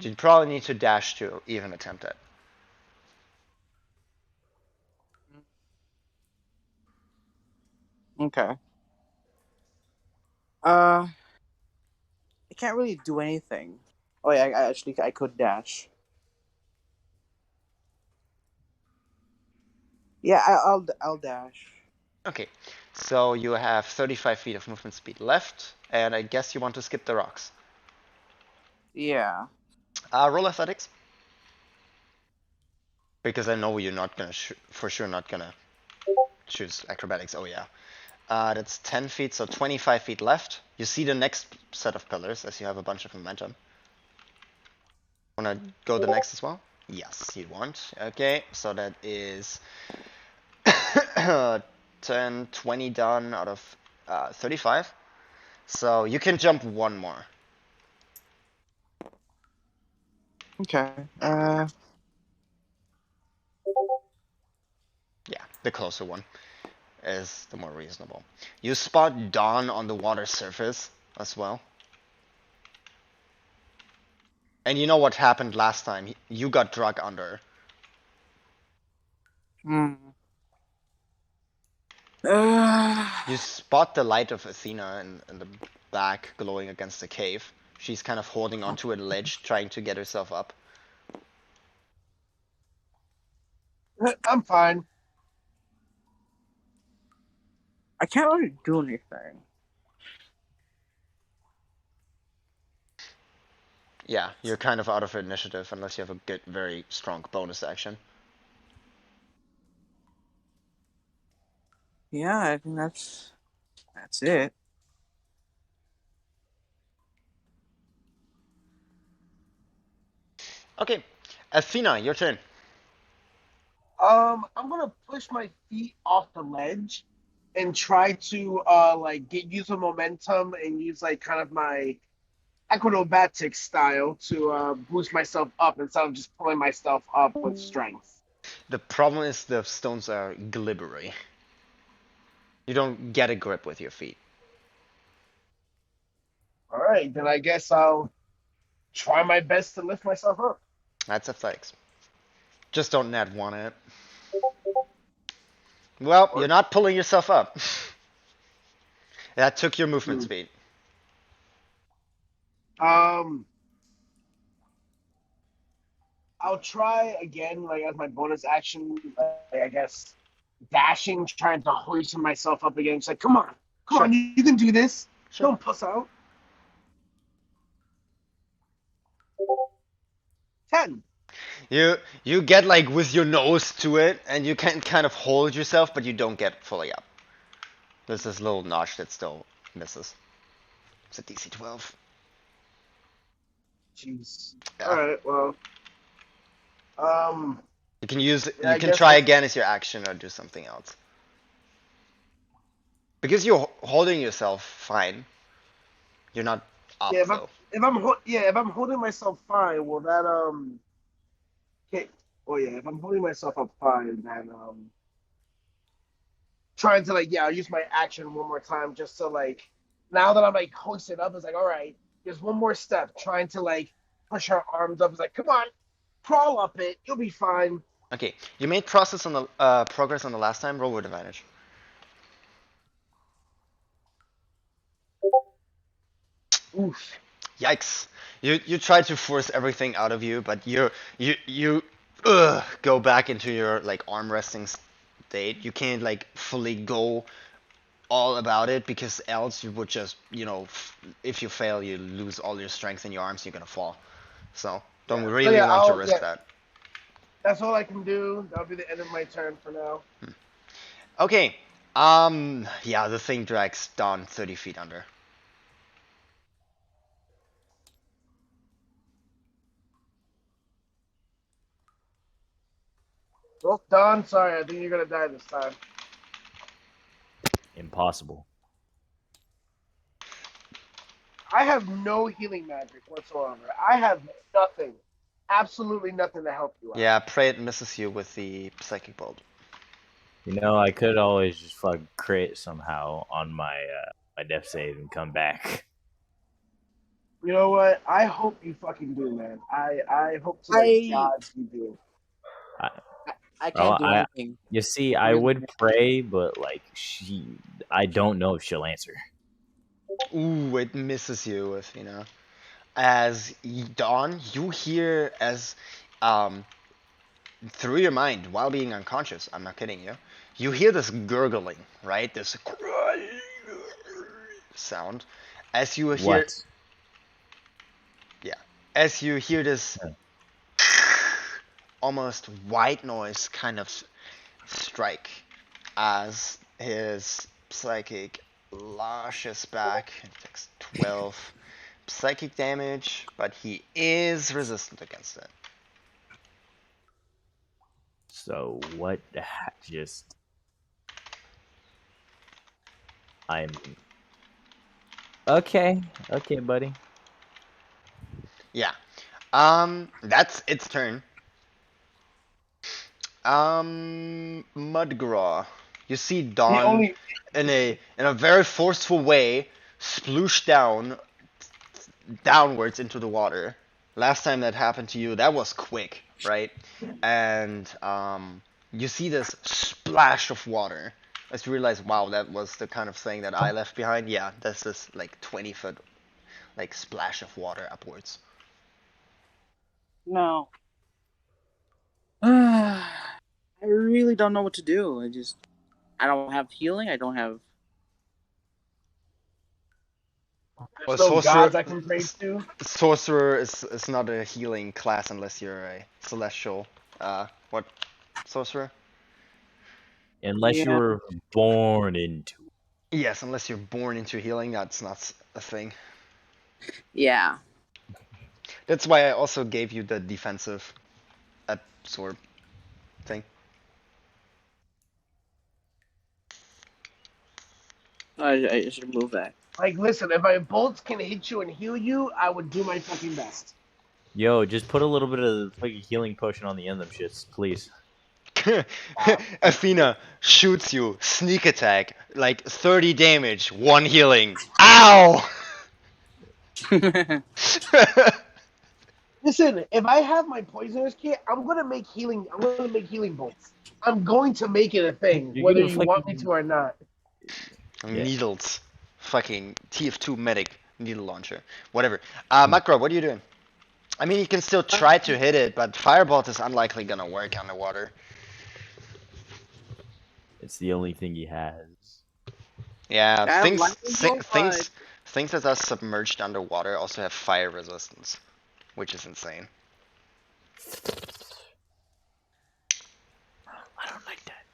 You'd probably need to dash to even attempt it. Okay. I can't really do anything. Oh yeah, I could dash. Yeah, I'll dash. Okay, so you have 35 feet of movement speed left, and I guess you want to skip the rocks. Yeah. Roll athletics. Because I know you're not gonna, for sure not gonna choose acrobatics. Oh yeah. That's 10 feet, so 25 feet left. You see the next set of pillars as you have a bunch of momentum. Wanna go the next as well? Yes, you want. Okay, so that is 10, 20 done out of 35. So you can jump one more. Okay. Yeah, the closer one is the more reasonable. You spot Dawn on the water surface as well. And you know what happened last time? You got drug under. Hmm. You spot the light of Athena in the back glowing against the cave. She's kind of holding onto a ledge, trying to get herself up. I'm fine. I can't really do anything. Yeah, you're kind of out of initiative unless you have a good, very strong bonus action. Yeah, I think that's it. Okay, Athena, your turn. I'm gonna push my feet off the ledge and try to like use some momentum and use like kind of my acrobatic style to boost myself up instead of just pulling myself up with strength. The problem is the stones are glibbery. You don't get a grip with your feet. All right, then I guess I'll try my best to lift myself up. That's athletics. Just don't net one it. Well, you're Or, not pulling yourself up. That took your movement hmm. speed. Um, I'll try again, like as my bonus action. Like, I guess dashing, trying to hoist myself up again. It's like, come Sure, on, you can do this. sure. Don't puss out. 10. You get like with your nose to it, and you can kind of hold yourself, but you don't get fully up. There's this little notch that still misses. It's a DC 12. Jeez. All Yeah. right. Well, um, You can use. yeah, You I can guess try I'll. again as your action or do something else. Because you're holding yourself fine. You're not Yeah, up though. if I'm holding myself fine, will that okay. Oh yeah, if I'm holding myself up fine, then trying to like I'll use my action one more time just to like now that I'm like hoisted up, it's like all right, there's one more step. Trying to like push her arms up, it's like come on, crawl up it, you'll be fine. Okay. You made process on the progress on the last time. Roll with advantage. Oof. Yikes. You try to force everything out of you, but you go back into your like arm resting state. You can't like fully go all about it because else you would just if you fail you lose all your strength in your arms. You're gonna fall. So don't Yeah. So really yeah, want to risk that. that's all I can do. That'll be the end of my turn for now. Okay. Yeah, the thing drags down 30 feet under. Well, Don, sorry, I think you're gonna die this time. Impossible. I have no healing magic whatsoever. I have nothing, absolutely nothing to help you out. Yeah, pray it misses you with the psychic bolt. You know, I could always just fuck crit somehow on my death save and come back. You know what? I hope you fucking do, man. I hope to the I gods you do. I, I well, can't do anything. you see, The I reason would pray, but like I don't know if she'll answer. Ooh, it misses you with as Dawn, you hear as um through your mind while being unconscious. I'm not kidding you. You hear this gurgling, right? This sound as you hear, What? yeah, as you hear this Yeah. almost white noise kind of strike as his psychic lashes back. It takes 12 psychic damage, but he is resistant against it. So what? Just I'm okay. Okay, buddy. Yeah. That's its turn. Mudgraw. You see The Dawn only in a very forceful way sploosh downwards into the water. Last time that happened to you, that was quick, right? And you see this splash of water. As you realize, wow, that was the kind of thing that I left behind. Yeah, that's this like 20-foot like splash of water upwards. no. I really don't know what to do. I don't have healing. I don't have. Well, no gods I can pray to. sorcerer is not a healing class unless you're a celestial. What sorcerer? Unless you Yeah. were born into. Yes, unless you're born into healing, that's not a thing. Yeah. That's why I also gave you the defensive sword thing. I should move that. Like, listen, if my bolts can hit you and heal you, I would do my fucking best. Yo, just put a little bit of fucking healing potion on the end of them shits, please. Wow. Athena shoots you, sneak attack, like 30 damage, 1 healing. Ow! Listen, if I have my poisoners kit, I'm gonna make healing. I'm gonna make healing bolts. I'm going to make it a thing, You're whether gonna you want me fucking to or not. yeah. Needles. Fucking TF2 medic needle launcher. Whatever. Makro, what are you doing? I mean, you can still try to hit it, but Firebolt is unlikely gonna work underwater. It's the only thing he has. Yeah, I have lightning bolt, but things that are submerged underwater also have fire resistance, which is insane. I don't like that.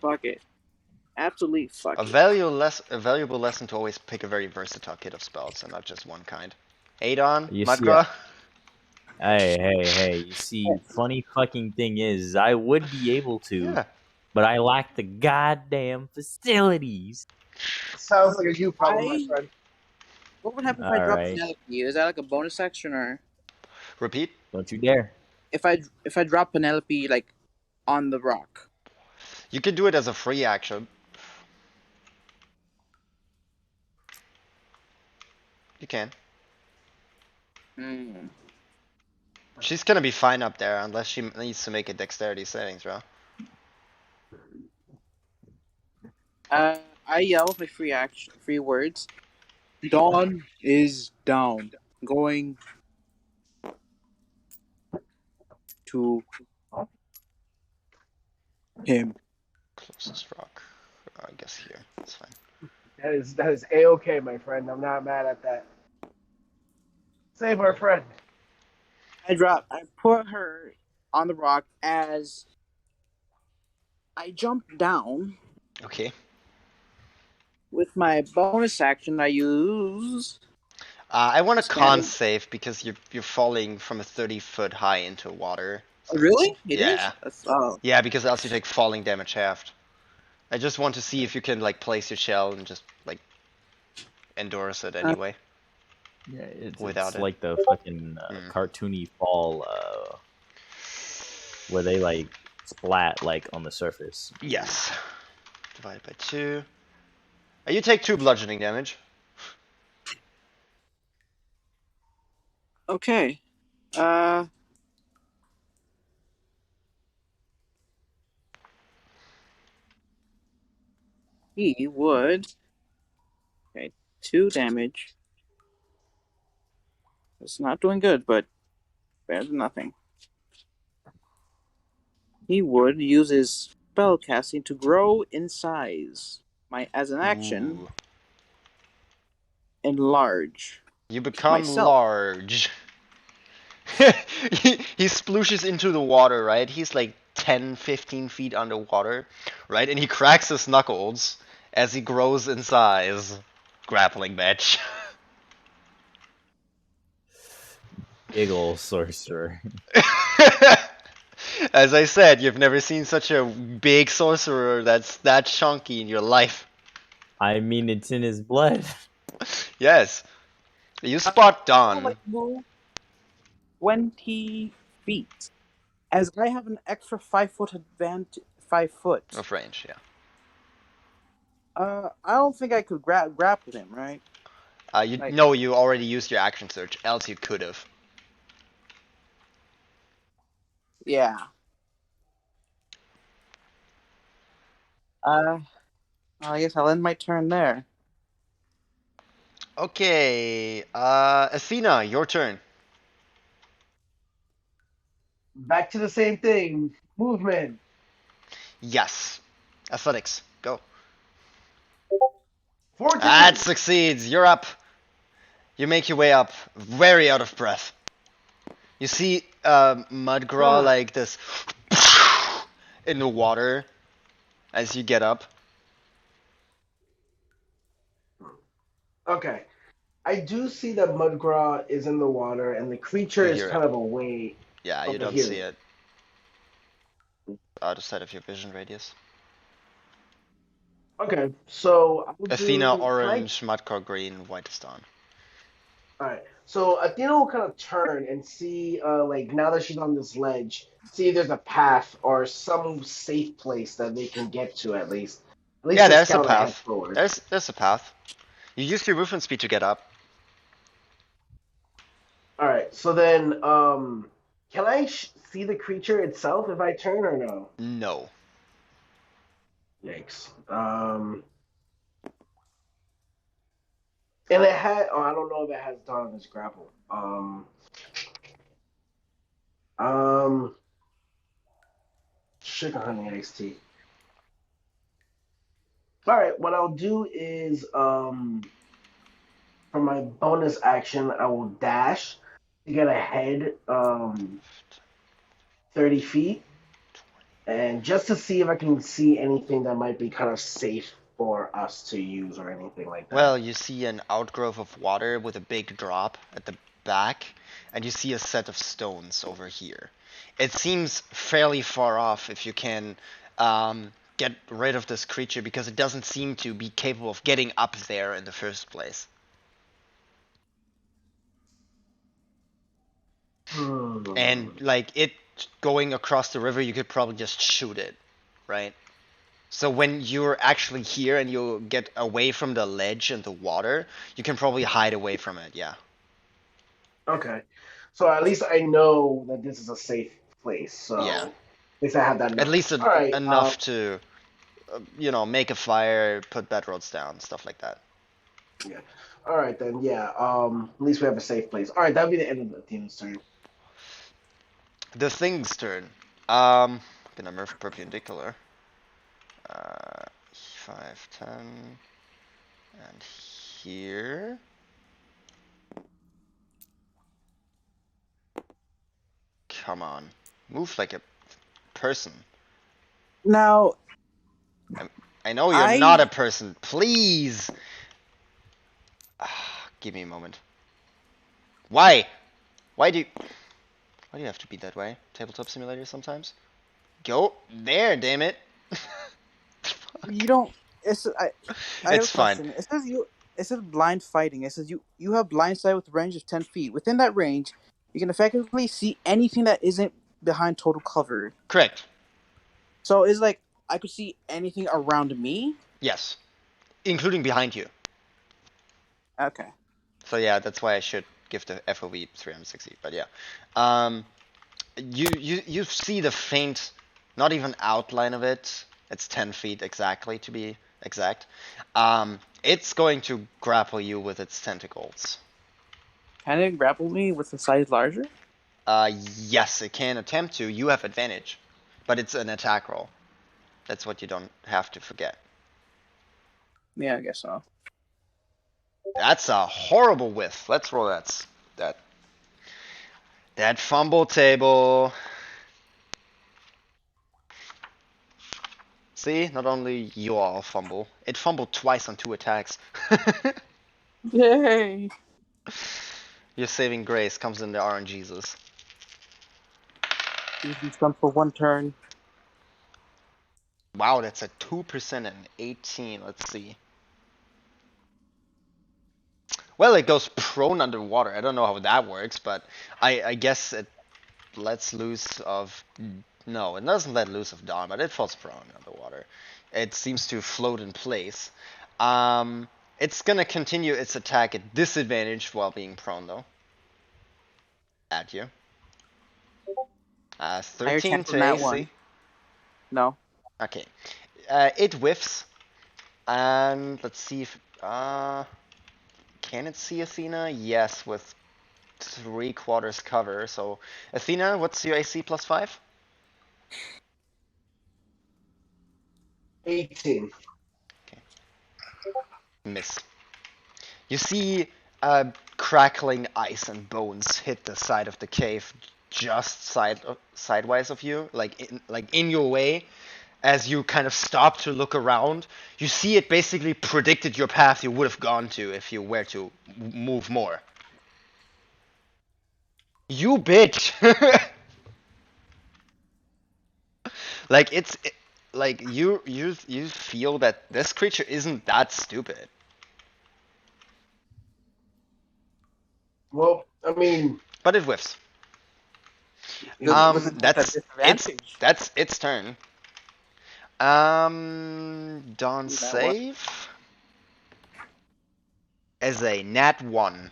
fuck it. Absolutely fuck A it. valuable lesson to always pick a very versatile kit of spells and not just one kind. Adon, You see, Mudgra. hey, you see, funny fucking thing is, I would be able to, Yeah. but I lack the goddamn facilities. Sounds like a you problem, my I. friend. What would happen if I drop Alright, Penelope? Is that like a bonus action, or Repeat. don't you dare. if I drop Penelope like on the rock? You can do it as a free action. You can. Hmm. She's gonna be fine up there unless she needs to make a dexterity savings, bro. I yell with my free words. Dawn is down. Going to him. Closest rock. I guess here. That's fine. That is a-okay, my friend. I'm not mad at that. Save our friend. I put her on the rock as I jump down. Okay. With my bonus action, I use I want a con standing. save because you're falling from a 30-foot high into water. Oh, So really? It is. yeah, That's, oh, yeah, because else you take falling damage halved. I just want to see if you can like place your shell and just like endorse it anyway. Yeah, Without it's it. like the fucking Mm. cartoony fall where they like splat like on the surface. Yes. Divided by 2. You take 2 bludgeoning damage. okay. Uh, he would. Okay, 2 damage. It's not doing good, but better than nothing. He would use his spell casting to grow in size. As an action, Ooh. enlarge You become myself. large. he splooshes into the water, right? He's like 10, 15 feet underwater, right? And he cracks his knuckles as he grows in size. Grappling match. Big ol' sorcerer. As I said, you've never seen such a big sorcerer that's that chunky in your life. I mean, it's in his blood. Yes. You spot I would Dawn. like to move 20 feet. As I have an extra 5 foot advantage, 5 foot. Of range, yeah. I don't think I could grapple him, right? No, you already used your action search, else you could have. Yeah. I guess I'll end my turn there. Okay, Athena, your turn. Back to the same thing. Movement. Yes. Athletics, go. 14. That succeeds. You're up. You make your way up, very out of breath. You see Mudgraw like this in the water as you get up. Okay. I do see that Mudgraw is in the water and the creature You is hear it. kind of away. Yeah, you Okay, don't here see it it. Out of sight of your vision radius. Okay, so I'll Athena do. Can I? orange, Mudgraw green, white is dawn. All right. So Athena will kind of turn and see, like now that she's on this ledge, see if there's a path or some safe place that they can get to at least. At least Yeah, to there's a scout ahead path. forward. There's a path. You used your movement speed to get up. All right. So then, can I see the creature itself if I turn or no? No. Yikes. And it had. Oh, I don't know if it has Dawn of its grapple. Um, Sugar Honey Iced Tea. All right. What I'll do is, for my bonus action, I will dash to get ahead 30 feet, and just to see if I can see anything that might be kind of safe for us to use or anything like that. Well, you see an outgrowth of water with a big drop at the back, and you see a set of stones over here. It seems fairly far off if you can get rid of this creature because it doesn't seem to be capable of getting up there in the first place. And like it going across the river, you could probably just shoot it, right? So when you're actually here and you get away from the ledge and the water, you can probably hide away from it, yeah. Okay. So at least I know that this is a safe place. So Yeah. at least I have that At least knowledge. All right. enough to, make a fire, put bedrolls down, stuff like that. Yeah. All right then. Yeah. At least we have a safe place. All right. That'll be the end of the team's turn. The thing's turn. Gonna move perpendicular. 5, 10, and here. Come on, move like a person. Now, I know you're not a person. Please. Give me a moment. Why? Why do you have to be that way? Tabletop simulator sometimes? Go there, damn it. you don't. I have a It's fine. question. It says you. It says blind fighting. It says you have blind sight with a range of 10 feet. Within that range, you can effectively see anything that isn't behind total cover. Correct. So it's like I could see anything around me. Yes. Including behind you. Okay. So yeah, that's why I should give the FOV 360. But yeah, you see the faint, not even outline of it. It's 10 feet exactly to be exact. It's going to grapple you with its tentacles. Can it grapple me with a size larger? Yes, it can attempt to. You have advantage, but it's an attack roll. That's what you don't have to forget. Yeah, I guess so. That's a horrible whiff. Let's roll that fumble table. See, not only you all fumble, it fumbled twice on 2 attacks. Yay! Your saving grace comes in the RNGesus. He's done for one turn. Wow, that's a 2% and 18. Let's see. Well, it goes prone underwater. I don't know how that works, but I guess it lets loose of... No, it doesn't let loose of Dawn, but it falls prone underwater. It seems to float in place. It's gonna continue its attack at disadvantage while being prone, though. At you. Higher 13 chance to on that AC. one. No. Okay. It whiffs. And let's see if... can it see Athena? Yes, with 3/4 cover. So, Athena, what's your AC plus 5? 18. Miss. You see crackling ice and bones hit the side of the cave just sidewise of you, like in your way. As you kind of stop to look around, you see it basically predicted your path you would have gone to if you were to move more. You bitch! Like like you feel that this creature isn't that stupid. Well, I mean, But it whiffs. With a That's disadvantage. its turn. Dawn Ooh, that was. save as a nat 1.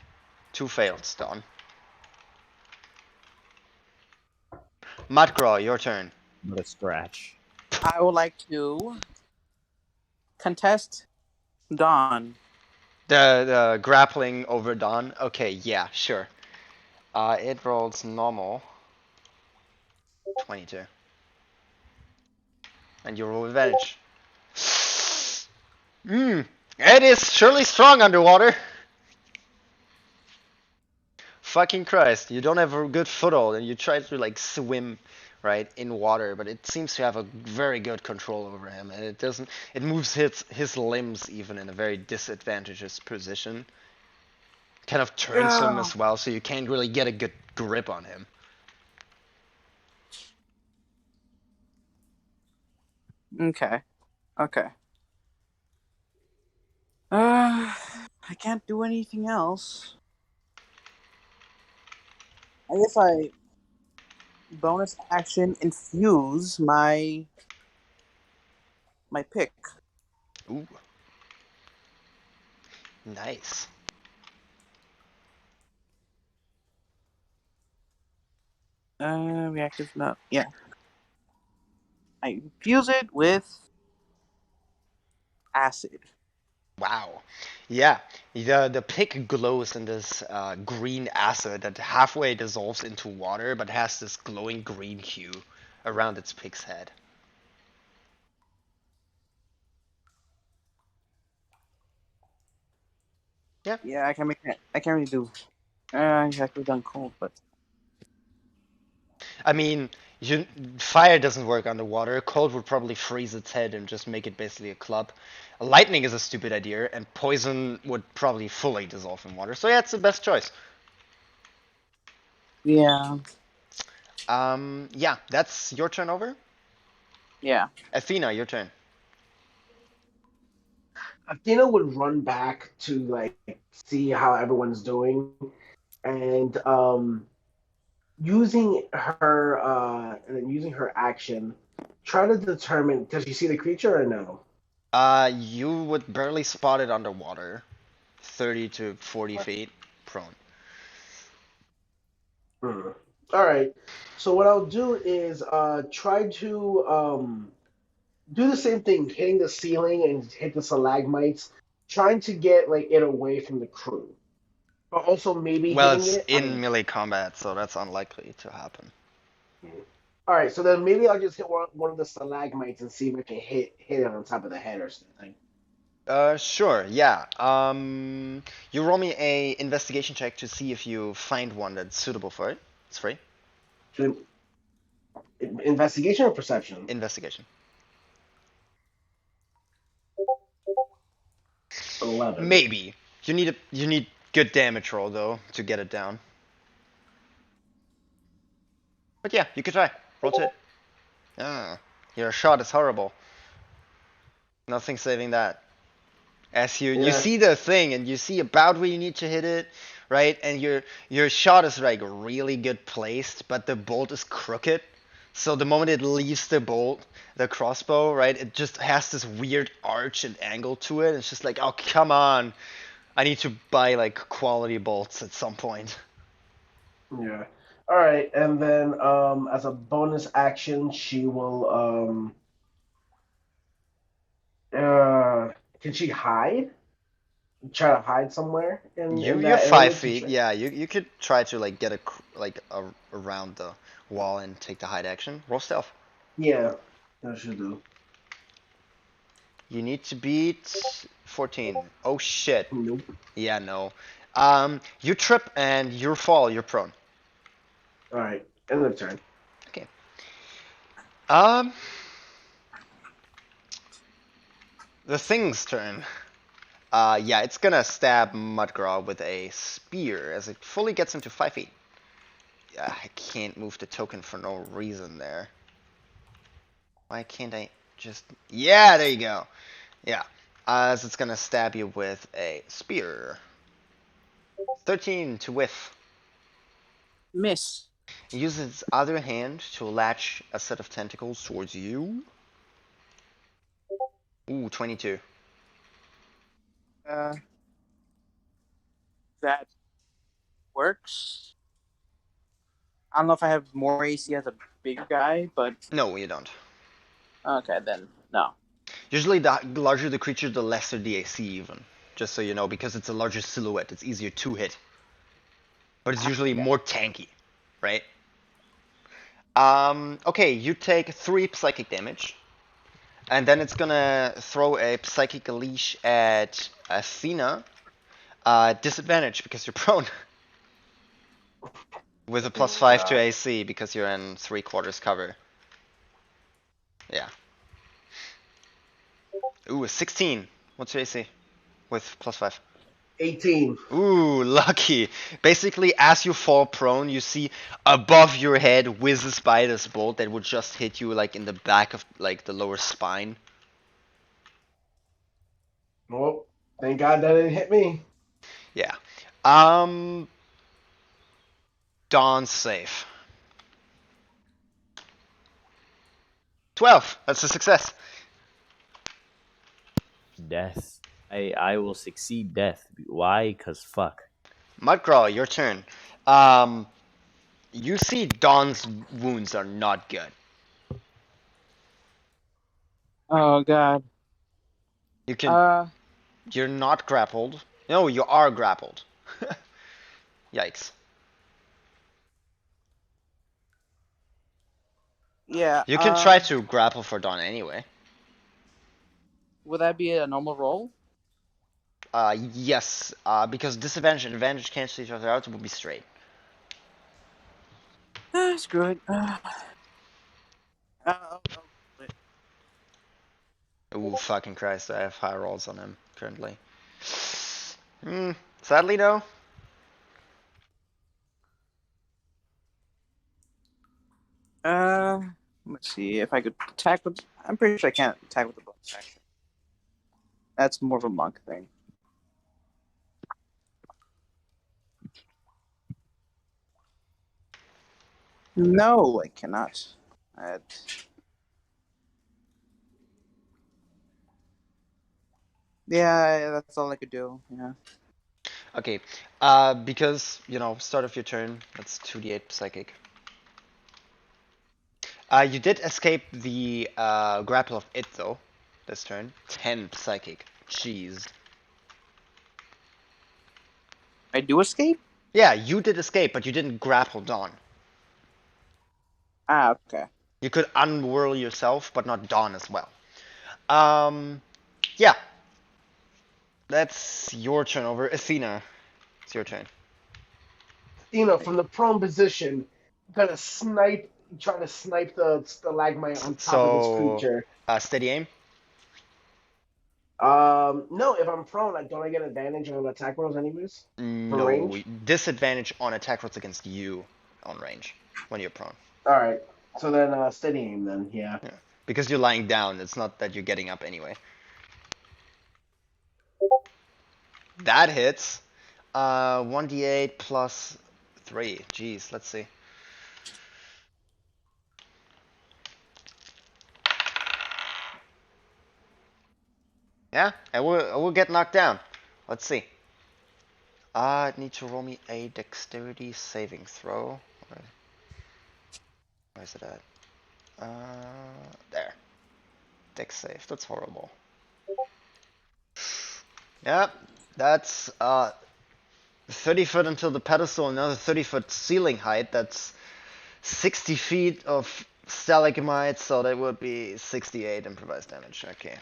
2 fails, Dawn. Mudcraw, your turn. Not a scratch. I would like to contest Dawn. The grappling over Dawn. Okay, yeah, sure. It rolls normal. 22. And you roll advantage. It is surely strong underwater. Fucking Christ, you don't have a good foothold and you try to like swim right in water, but it seems to have a very good control over him, and it moves his limbs even in a very disadvantageous position. Kind of turns him Ah, as well, so you can't really get a good grip on him. okay. Okay. I can't do anything else. I guess I bonus action infuse my pick. Ooh. Nice. Reactive not yeah. I infuse it with acid. Wow. Yeah. The pick glows in this green acid that halfway dissolves into water, but has this glowing green hue around its pick's head. Yeah. Yeah, I can't really do exactly done cold, but I mean, fire doesn't work underwater. Cold would probably freeze its head and just make it basically a club. Lightning is a stupid idea, and poison would probably fully dissolve in water. So yeah, it's the best choice. yeah. Yeah, that's your turn over. Yeah. Athena, your turn. Athena would run back to like see how everyone's doing, and using her action, try to determine does she see the creature or no? You would barely spot it underwater, 30 to 40 feet prone. Hmm. All right. So what I'll do is try to do the same thing, hitting the ceiling and hit the stalagmites, trying to get like it away from the crew, but also maybe Well, hitting it's it. I in mean, melee combat, so that's unlikely to happen. all right. So then maybe I'll just hit one of the stalagmites and see if I can hit it on top of the head or something. Sure, yeah. You roll me a investigation check to see if you find one that's suitable for it. It's free. Should investigation or perception? Investigation. 11. Maybe. You need good damage roll though to get it down. But yeah, you could try. Roll to it. Ah, your shot is horrible. Nothing saving that. As you Yeah. see the thing and you see about where you need to hit it, right? And your shot is like really good placed, but the bolt is crooked. So the moment it leaves the bolt, the crossbow, right, it just has this weird arch and angle to it. It's just like, oh come on, I need to buy like quality bolts at some point. Yeah. All right, and then as a bonus action, she will can she hide? Try to hide somewhere in You're that five area to feet, try. yeah. You could try to like get around the wall and take the hide action. Roll stealth. Yeah, that should do. You need to beat 14. Oh shit. Nope. Yeah, no. You trip and you fall. You're prone. All right. End of turn. Okay. Um, the thing's turn. Yeah, it's gonna stab Mudgraw with a spear as it fully gets into 5 feet. Yeah, I can't move the token for no reason there. Why can't I just... Yeah, there you go. Yeah. As it's gonna stab you with a spear. 13 to whiff. Miss. It uses its other hand to latch a set of tentacles towards you. Ooh, 22. Uh, that works. I don't know if I have more AC as a bigger guy, but No, you don't. okay, then no. Usually the larger the creature, the lesser the AC even. Just so you know, because it's a larger silhouette, it's easier to hit. But it's usually Okay. more tanky, right? Okay, you take 3 psychic damage. And then it's gonna throw a psychic leash at Athena. Disadvantage because you're prone. With a +5 to AC because you're in 3/4 cover. Yeah. Ooh, a 16. What's your AC? With +5. 18. Ooh, lucky. Basically, as you fall prone, you see above your head whizzes by this bolt that would just hit you like in the back of like the lower spine. Well, thank God that didn't hit me. Yeah. Dawn's safe. 12. That's a success. Death. I will succeed death. Why? Cause fuck. Mudcraw, your turn. You see Dawn's wounds are not good. Oh god. You can. Uh, You're not grappled. No, you are grappled. Yikes. yeah. You can try to grapple for Dawn anyway. Would that be a normal roll? Yes. Because disadvantage and advantage cancel each other out, it will be straight. Screw it. Oh, Ooh, fucking Christ, I have high rolls on him currently. Sadly, no. let's see if I could attack with. I'm pretty sure I can't attack with the bonus action. That's more of a monk thing. No, I cannot. Yeah, that's all I could do. Yeah. Okay. Because, start of your turn, that's 2d8 psychic. You did escape the grapple of it, though, this turn. 10 psychic. Jeez. I do escape? Yeah, you did escape, but you didn't grapple Dawn. Ah, okay. You could unwhirl yourself, but not Dawn as well. Yeah. That's your turn over. Athena, it's your turn. From the prone position, gonna try to snipe the stalagmite on top of this So, creature. steady aim. No, if I'm prone, don't I get advantage on attack rolls anyways? For No, range? disadvantage on attack rolls against you on range when you're prone. Alright. So then steady aim then, yeah. Yeah. Because you're lying down, it's not that you're getting up anyway. That hits. 1d8 plus 3. Jeez, let's see. Yeah, I will get knocked down. Let's see. I need to roll me a dexterity saving throw. Where is it at? There. Dex save. That's horrible. Yep, that's 30 foot until the pedestal, another 30-foot ceiling height. That's 60 feet of stalagmite, so that would be 68 improvised damage. Okay.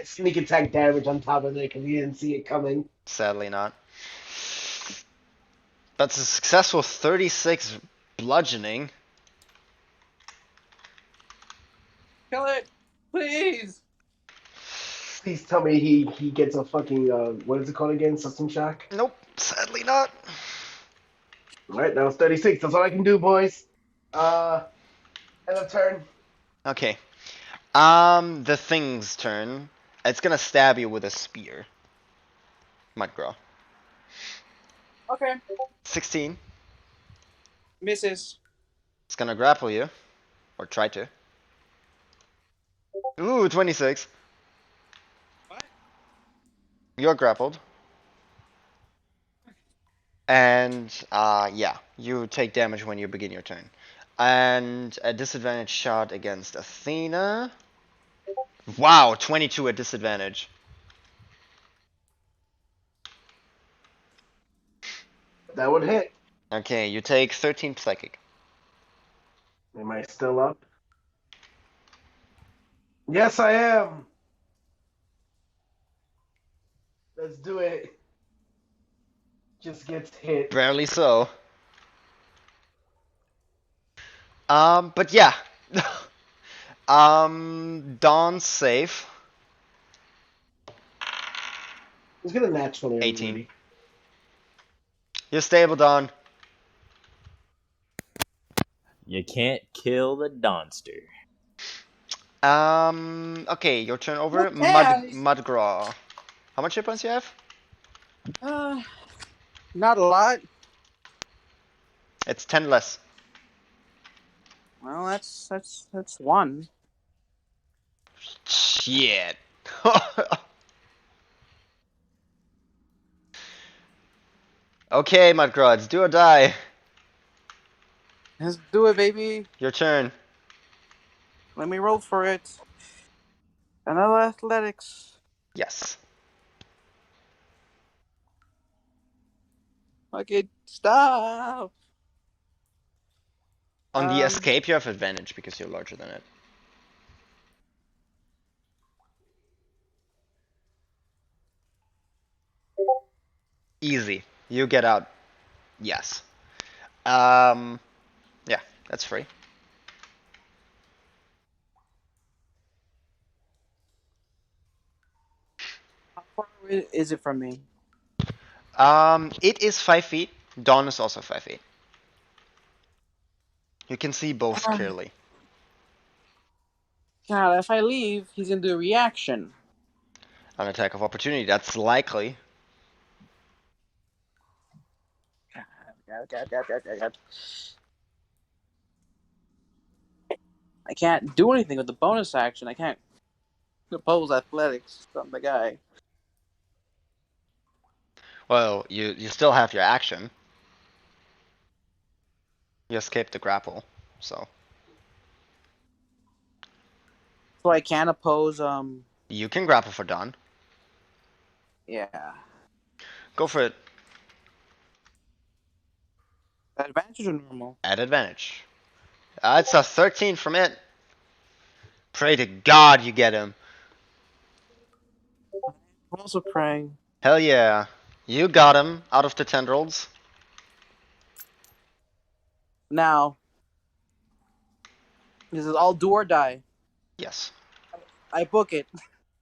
Sneak attack damage on top of it because he didn't see it coming. Sadly not. That's a successful 36 bludgeoning. Kill it, please. Please tell me he gets a fucking what is it called again? System shock. Nope, sadly not. All right, that was 36. That's all I can do, boys. End of turn. Okay. The thing's turn. It's gonna stab you with a spear. Mudgraw. Okay. 16. Misses. It's gonna grapple you. Or try to. Ooh, 26. What? You're grappled. And, yeah. You take damage when you begin your turn. And a disadvantage shot against Athena. Wow, 22 at disadvantage. That would hit. Okay, you take 13 psychic. Am I still up? Yes, I am. Let's do it. Just gets hit. Barely so. But yeah. Dawn's safe. He's gonna naturally 18. everybody. You're stable, Dawn. You can't kill the Donster. Okay, your turn over. Okay. Mudgraw. How much hit points you have? Not a lot. It's 10 less. Well, that's one. Shit. Okay, Mudgraw, it's do or die. Let's do it, baby. Your turn. Let me roll for it. Another athletics. Yes. Okay, stop. On the escape, you have advantage because you're larger than it. Easy. You get out. Yes. Yeah, that's free. How far away is it from me? It is 5 feet. Dawn is also 5 feet. You can see both clearly. God, if I leave, he's gonna do a reaction. An attack of opportunity, that's likely. God. I can't do anything with the bonus action. I can't oppose athletics from the guy. Well, you still have your action. You escaped the grapple, so. So I can't oppose, You can grapple for Dawn. yeah. Go for it. Advantage or normal? At advantage. It's a 13 from it. Pray to God you get him. I'm also praying. Hell yeah. You got him out of the tendrils. Now, this is all do or die. Yes. I book it.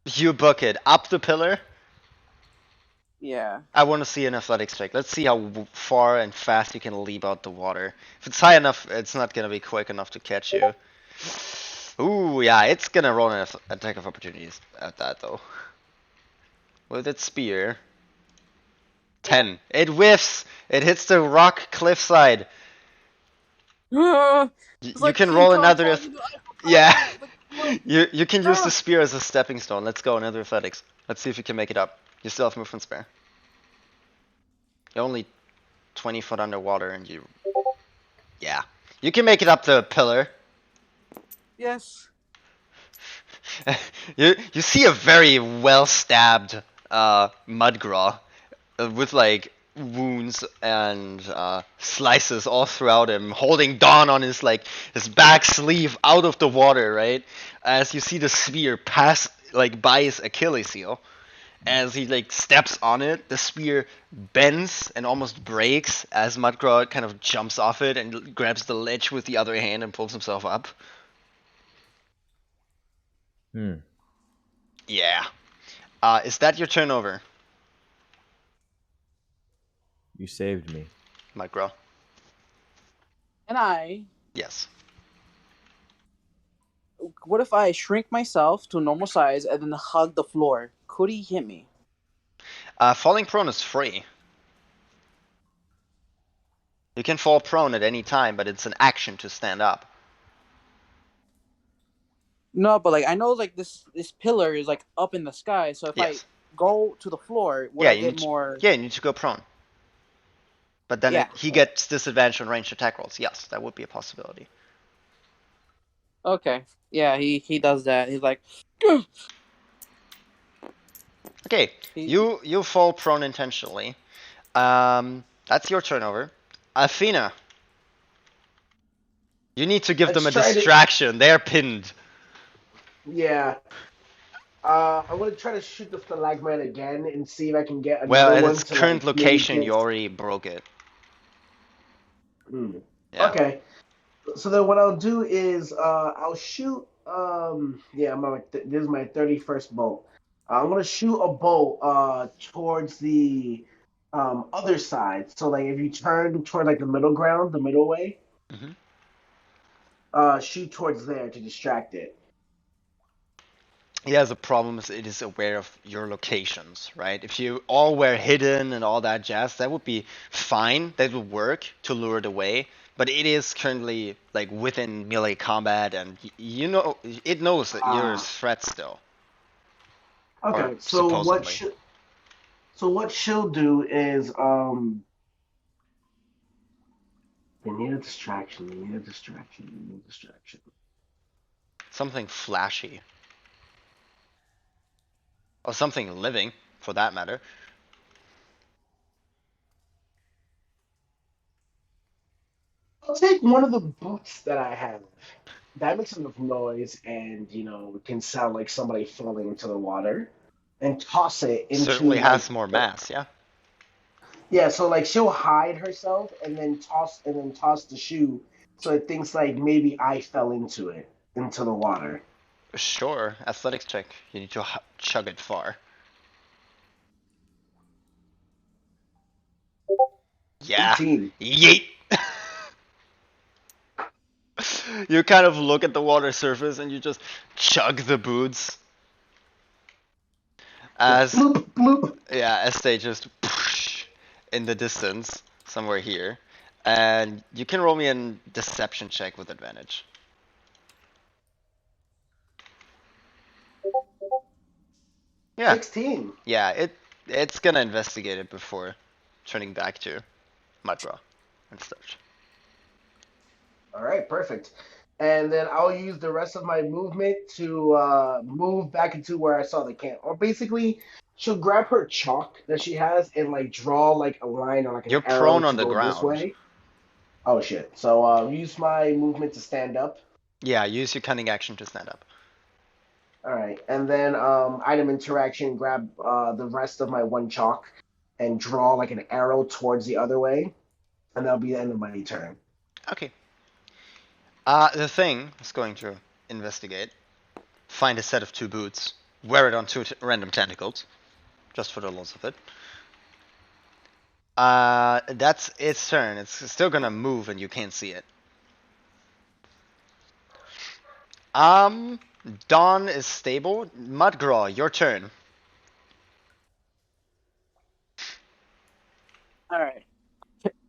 You book it. Up the pillar. Yeah. I want to see an athletics check. Let's see how far and fast you can leap out the water. If it's high enough, it's not going to be quick enough to catch you. Ooh, yeah, it's going to roll an attack of opportunities at that, though. With its spear. 10. It whiffs! It hits the rock cliffside. You can roll another. Yeah. You can use the spear as a stepping stone. Let's go, another athletics. Let's see if you can make it up. You still have movement spare. You're only 20 foot underwater and you... Yeah. You can make it up the pillar. Yes. You see a very well stabbed Mudgraw with like wounds and slices all throughout him, holding Dawn on his back sleeve out of the water, right? As you see the spear pass like by his Achilles heel. As he like steps on it, the spear bends and almost breaks as Mudcraw kind of jumps off it and grabs the ledge with the other hand and pulls himself up. Hmm. Yeah. Is that your turnover, You saved me. Mudcraw? And I, Yes. what if I shrink myself to normal size and then hug the floor? Could he hit me? Falling prone is free. You can fall prone at any time, but it's an action to stand up. No, but like I know like this pillar is like up in the sky, so if I Yes. go to the floor, would Yeah, I you get need to, more? yeah, you need to go prone. But then Yeah. he gets disadvantage on ranged attack rolls. Yes, that would be a possibility. Okay. Yeah, he does that. He's like, Okay, he, you fall prone intentionally. That's your turnover. Athena, you need to give them Let's a try to. distraction. They're pinned. Yeah. I'm gonna try to shoot the stalagmite again and see if I can get Well, another at one its to current like maybe location, you get. already broke it. Hmm. Yeah. Okay. So then what I'll do is I'll shoot. Yeah, this is my 31st bolt. I'm gonna shoot a bolt towards the other side. So like if you turn toward like the middle ground, the middle way, hmm shoot towards there to distract it. Yeah, the problem is it is aware of your locations, right? If you all were hidden and all that jazz, that would be fine. That would work to lure it away. But it is currently like within melee combat, and you know it knows that you're a Uh, threat still, or okay. supposedly. So what she'll do is they need a distraction. They need a distraction. They need a distraction. Something flashy, or something living, for that matter. I'll take one of the boots that I have. That makes enough noise and, can sound like somebody falling into the water and toss it into Certainly like has more the, mass, yeah. yeah, so like she'll hide herself and then toss the shoe so it thinks like maybe I fell into it, into the water. Sure, athletics check. You need to chug it far. Yeah. 18. Yeet. You kind of look at the water surface and you just chug the boots Just as bloop bloop. as they just in the distance somewhere here. And you can roll me a deception check with advantage. Yeah. 16. Yeah, it's gonna investigate it before turning back to Mudra and such. All right, perfect. And then I'll use the rest of my movement to move back into where I saw the camp. Or basically, she'll grab her chalk that she has and like draw like a line or like an You're arrow prone on to the go this ground. way. Oh shit! So use my movement to stand up. Yeah, use your cunning action to stand up. All right, and then item interaction. Grab the rest of my one chalk and draw like an arrow towards the other way, and that'll be the end of my turn. Okay. The thing is going to investigate, find a set of two boots, wear it on two random tentacles, just for the loss of it. That's its turn. It's still gonna move and you can't see it. Um, Dawn is stable. Mudgraw, your turn. all right.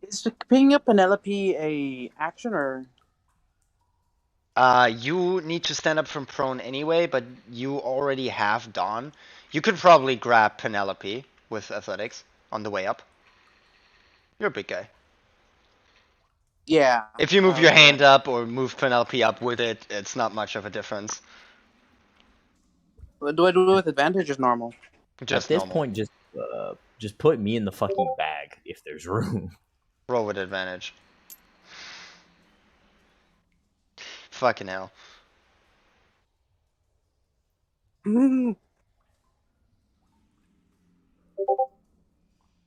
Is picking up Penelope a action or? You need to stand up from prone anyway, but you already have Dawn. You could probably grab Penelope with athletics on the way up. You're a big guy. Yeah. If you move your Okay. hand up or move Penelope up with it, it's not much of a difference. Do I do it with advantage or normal? At Just this normal. point, just put me in the fucking bag if there's room. Roll with advantage. Fucking hell.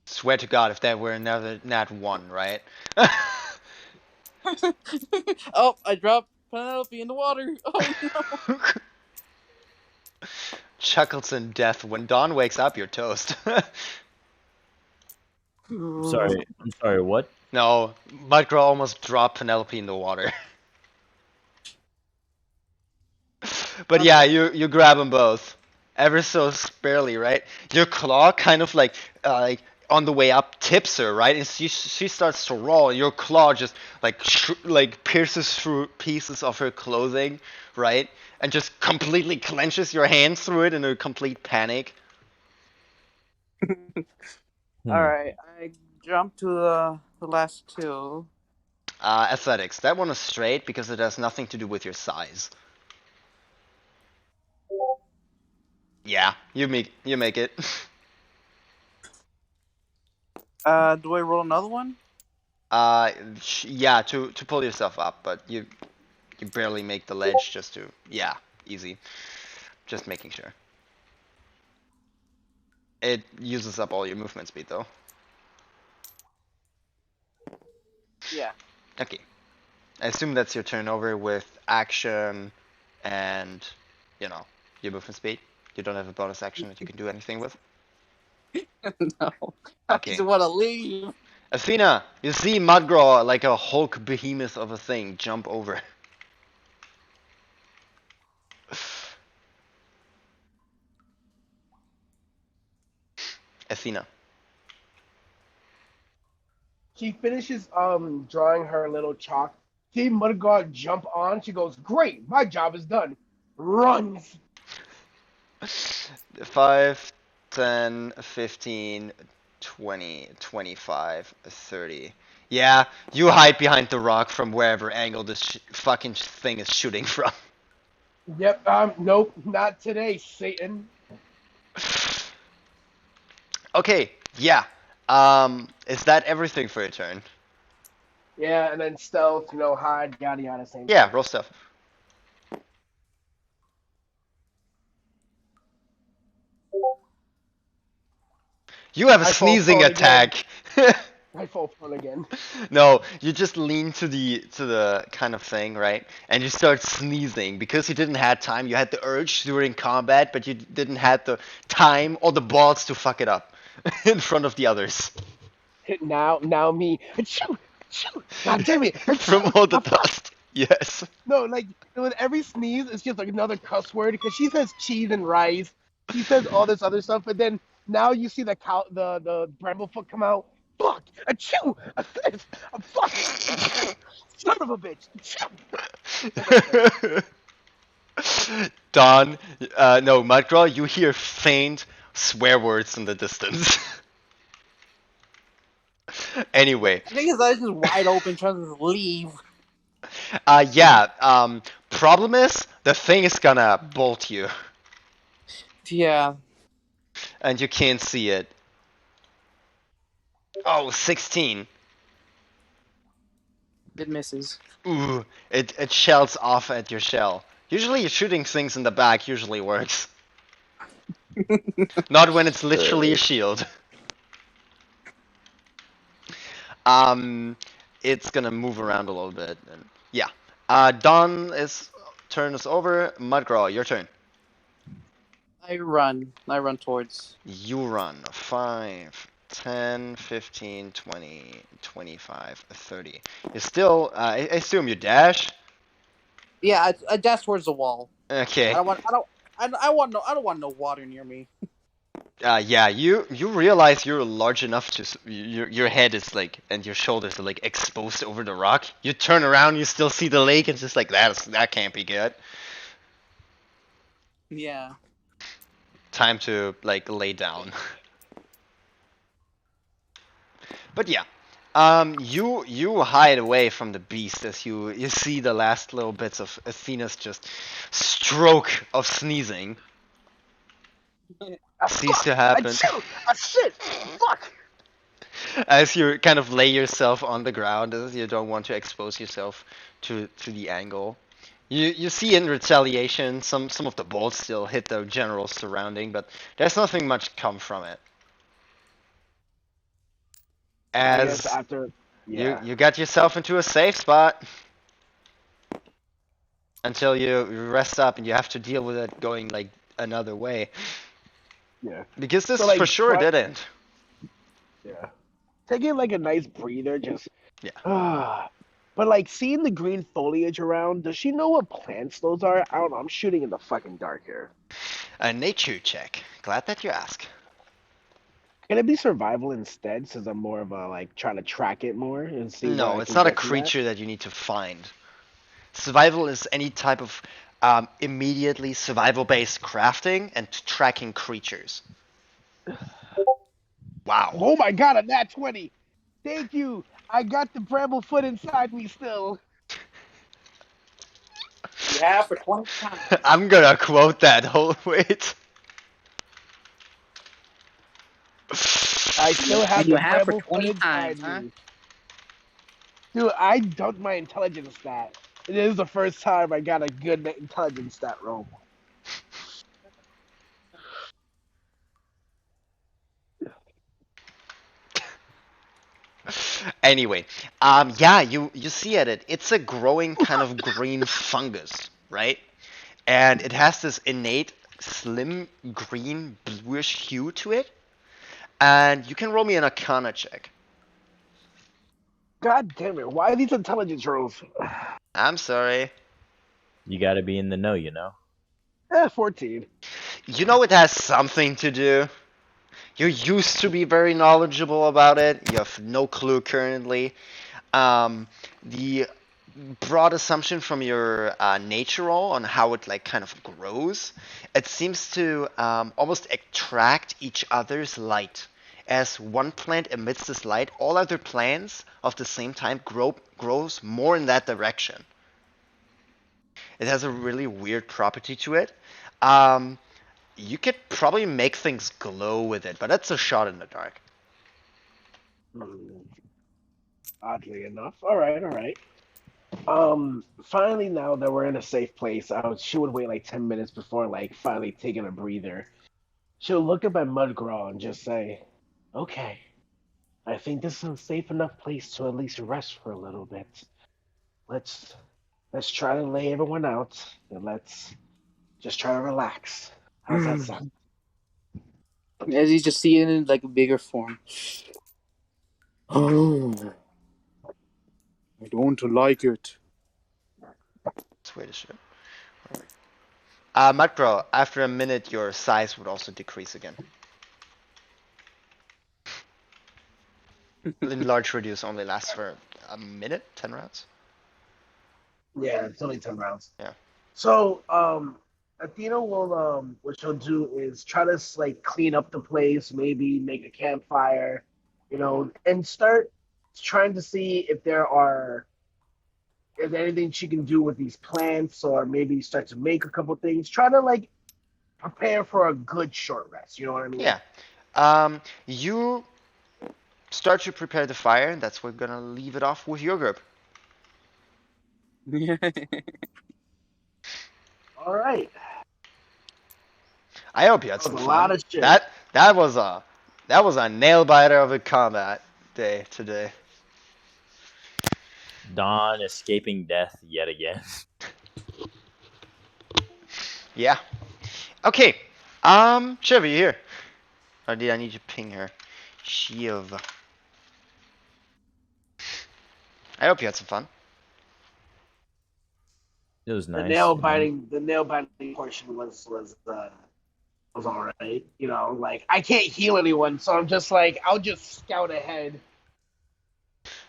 Swear to God, if that were another nat 1, right? Oh, I dropped Penelope in the water. Oh no. Chuckles in death. When Dawn wakes up, you're toast. I'm sorry, what? No, Mudcraw almost dropped Penelope in the water. But yeah, you grab them both, ever so sparely, right? Your claw kind of like on the way up tips her, right? And she starts to roll, and your claw just like pierces through pieces of her clothing, right? And just completely clenches your hands through it in a complete panic. All right, I jumped to the last two. Athletics. That one is straight because it has nothing to do with your size. Yeah, you make it. Do I roll another one? Yeah, to pull yourself up, but you barely make the ledge. Just to yeah, easy. Just making sure. It uses up all your movement speed though. Yeah. Okay, I assume that's your turn over with action, and you know your movement speed. You don't have a bonus action that you can do anything with. No, I Okay. just want to leave. Athena, you see Mudgraw like a Hulk behemoth of a thing jump over. Athena. She finishes drawing her little chalk. See Mudguard jump on. She goes, "Great, my job is done." Runs. 5, 10, 15, 20, 25, 30. Yeah, you hide behind the rock from wherever angle this fucking thing is shooting from. Yep. Nope. Not today, Satan. Okay, yeah. Is that everything for your turn? Yeah, and then stealth, hide, yada yada, same Yeah, thing. roll stuff. You have a I fall sneezing prone again. attack. I fall prone again. No, you just lean to the kind of thing, right? And you start sneezing because you didn't have time. You had the urge during combat, but you didn't have the time or the balls to fuck it up in front of the others. Now me. Achoo! Achoo! God damn it! From Achoo! all the Ah, fuck! dust. Yes. No, like with every sneeze, it's just like another cuss word because she says cheese and rice. She says all this other stuff, but then now you see the cow, the bramblefoot come out. Fuck! Achoo! A fist! A fuck! Achoo! Son of a bitch! Achoo! That's my turn. Don, no, Mudcraw, you hear faint swear words in the distance. Anyway, I think his eyes just wide open, trying to leave. yeah, problem is, the thing is gonna bolt you, Yeah. and you can't see it. Oh, 16. It misses. Ooh, it shells off at your shell. Usually shooting things in the back usually works. Not when it's literally a shield. Um, it's gonna move around a little bit. And yeah. Don is turn is over. Mudgraw, your turn. I run. I run towards. You run 5, 10, 15, 20, 25, 30. You still, I assume you dash. Yeah, I dash towards the wall. Okay. I don't want no water near me. Yeah, you realize you're large enough to your head is like and your shoulders are like exposed over the rock. You turn around, you still see the lake, and it's just like that can't be good. Yeah. Time to like lay down. But yeah, you hide away from the beast as you see the last little bits of Athena's just stroke of sneezing A cease to fuck! happen. Achoo! A shit! Fuck! As you kind of lay yourself on the ground as you don't want to expose yourself to the angle. You see in retaliation, some of the bolts still hit the general surrounding, but there's nothing much come from it. I guess As after, you yeah, you got yourself into a safe spot until you rest up and you have to deal with it going like another way. yeah. Because So this for like sure try, didn't. yeah, taking like a nice breather, just Yeah. But like seeing the green foliage around, does she know what plants those are? I don't know. I'm shooting in the fucking dark here. A nature check. Glad that you asked. Can it be survival instead, since I'm more of a like trying to track it more and see what No, I it's can not a get from that? creature that you need to find. Survival is any type of immediately survival based crafting and tracking creatures. Wow. Oh my god, a nat 20! Thank you! I got the bramble foot inside me still. You have for 20 times. I'm gonna quote that. Hold wait. I still And have you the have for bramble foot 20 times, inside huh? me. Dude, I dumped my intelligence stat. This is the first time I got a good intelligence stat roll. Anyway, yeah, you see at it. It's a growing kind of green fungus, right? And it has this innate slim green bluish hue to it. And you can roll me an Arcana check. God damn it, why are these intelligence rolls? I'm sorry. You got to be in the know, you know. 14. You know it has something to do. You used to be very knowledgeable about it. You have no clue currently. The broad assumption from your nature roll on how it like kind of grows, it seems to almost attract each other's light. As one plant emits this light, all other plants of the same time grows more in that direction. It has a really weird property to it. Um, you could probably make things glow with it, but that's a shot in the dark. Hmm, oddly enough. Alright, alright. Finally now that we're in a safe place, she would wait like 10 minutes before like finally taking a breather. She'll look up at Mudgraw and just say, okay, I think this is a safe enough place to at least rest for a little bit. Let's let's try to lay everyone out and let's just try to relax. How's that sound? As you just see it in like a bigger form. Oh, I don't like it. Swedish. Macro, after a minute, your size would also decrease again. Enlarge reduce only lasts for a minute, 10 rounds. Yeah, it's only 10 rounds. Yeah. So, Athena will what she'll do is try to like clean up the place, maybe make a campfire, and start trying to see if is there anything she can do with these plants, or maybe start to make a couple things. Try to like prepare for a good short rest. You know what I mean? Yeah. You start to prepare the fire, and that's what we're gonna leave it off with your group. All right. I hope you had That some was a fun. lot of shit. That was a nail biter of a combat day today. Dawn escaping death yet again. Yeah. Okay. Shiv, are you here? Or did I need to ping her? Shiv. I hope you had some fun. It was The nice. nail biting portion was all right. Like I can't heal anyone, so I'm just like I'll just scout ahead.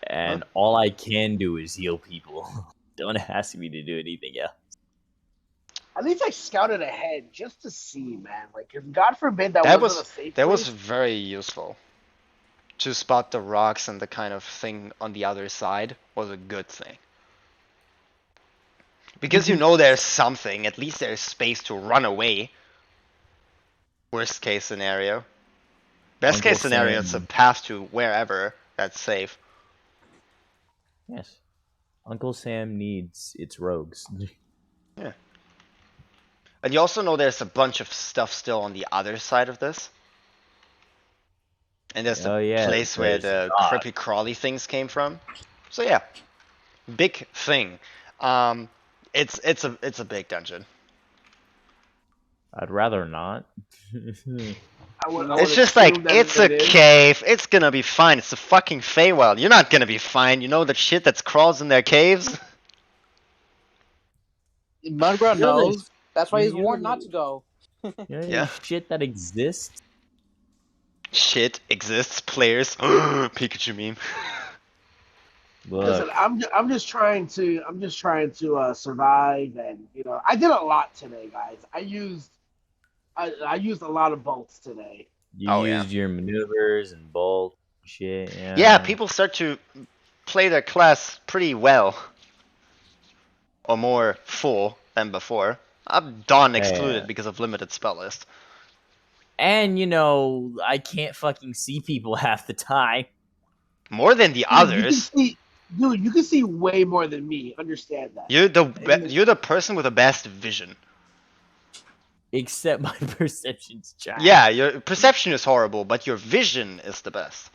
And all I can do is heal people. Don't ask me to do anything else. At least I scouted ahead just to see, man. Like, if God forbid that That wasn't a was safe that was place. very useful. To spot the rocks and the kind of thing on the other side was a good thing. Because you know there's something, at least there's space to run away. Worst case scenario. Best Uncle case scenario, it's a Sam. path to wherever that's safe. Yes. Uncle Sam needs its rogues. And you also know there's a bunch of stuff still on the other side of this. And there's the Oh yeah, place where there's the God. creepy crawly things came from. So yeah, big thing. It's a big dungeon. I'd rather not. I would It's just like assume that it's a it is. cave. It's gonna be fine. It's the fucking Feywild. You're not gonna be fine. You know the shit that crawls in their caves. Mudbrow You know the knows. That's why he's you know warned not the to go. you know the Yeah. shit that exists. Shit exists. Players. Pikachu meme. Listen, Look, I'm just trying to survive, and I did a lot today, guys. I used a lot of bolts today. you Oh yeah. used your maneuvers and bolt shit. Yeah, Yeah. people start to play their class pretty well, or more full than before. Dawn excluded Hey, because of limited spell list. and I can't fucking see people half the time. More than the Dude, you can others. see, dude, you can see way more than me. Understand that? You're the person with the best vision. Except my perception's trash. Yeah, your perception is horrible, but your vision is the best.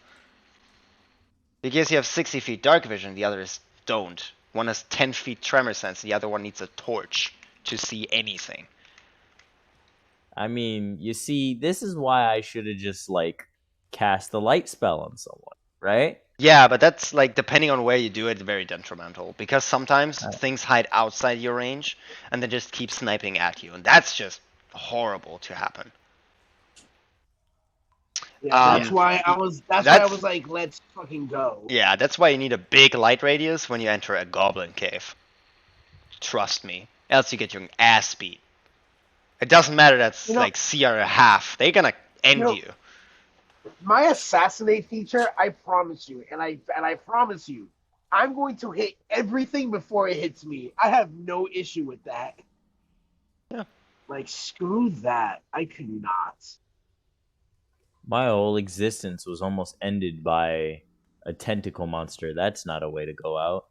Because you have 60 feet dark vision, the others don't. One has 10 feet tremor sense, the other one needs a torch to see anything. I mean, you see, this is why I should have just cast the light spell on someone, right? Yeah, but that's like depending on where you do it, very detrimental. Because sometimes Uh. things hide outside your range and they just keep sniping at you, and that's just horrible to happen. Yeah, that's why I was. That's why I was like, let's fucking go. Yeah, that's why you need a big light radius when you enter a goblin cave. Trust me, else you get your ass beat. It doesn't matter that's like CR a half. They're gonna end you. My assassinate feature, I promise you, and I promise you, I'm going to hit everything before it hits me. I have no issue with that. Yeah. Like screw that. I could not. My whole existence was almost ended by a tentacle monster. That's not a way to go out.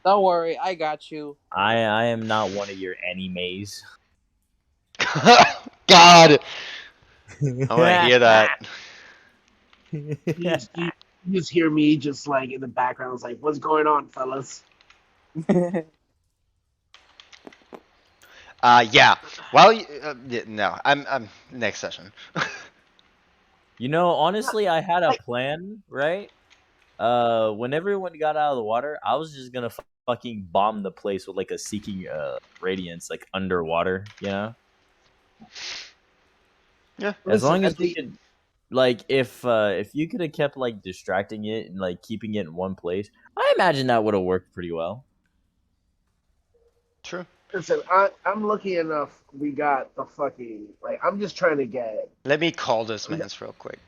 Don't worry, I got you. I am not one of your animes. God, I wanna hear that. You just hear me just like in the background. It's like, what's going on, fellas? Yeah. Well, no, I'm next session. Honestly, I had a plan, right? When everyone got out of the water, I was just gonna fucking bomb the place with a seeking radiance, underwater. Yeah. As long as we could, if you could have kept distracting it and keeping it in one place, I imagine that would have worked pretty well. True. Listen, I'm lucky enough. We got the fucking I'm just trying to get. Let me call this man's real quick.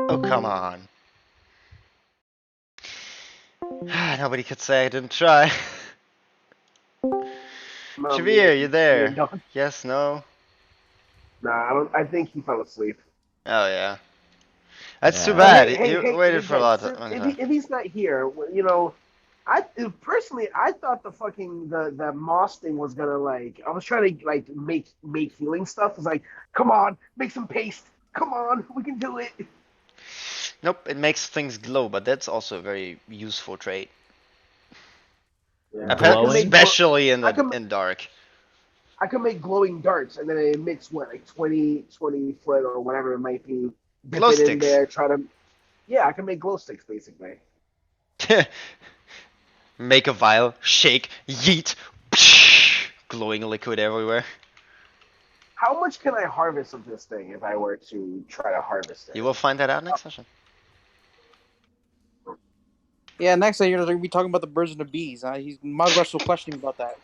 Oh, come on. Nobody could say I didn't try. Shavir, you there? Yes, no? Nah, I don't. I think he fell asleep. Oh, yeah. That's too Yeah. bad. Hey, You waited for a guys, lot of if he's not here, personally, I thought the fucking the moss thing was gonna I was trying to make healing stuff. It was like, come on, make some paste. Come on, we can do it. Nope, it makes things glow, but that's also a very useful trait. Yeah, I can Glowing? make especially I can in dark. I can make glowing darts, and then it emits what, like 20 foot or whatever it might be. Dip Glow it in sticks. there, try to. Yeah, I can make glow sticks basically. Make a vial, shake, yeet, glowing liquid everywhere. How much can I harvest of this thing if I were to try to harvest You it? will find that out next session. Yeah, next thing you're going to be talking about the birds and the bees. He's Magrush still questioning about that.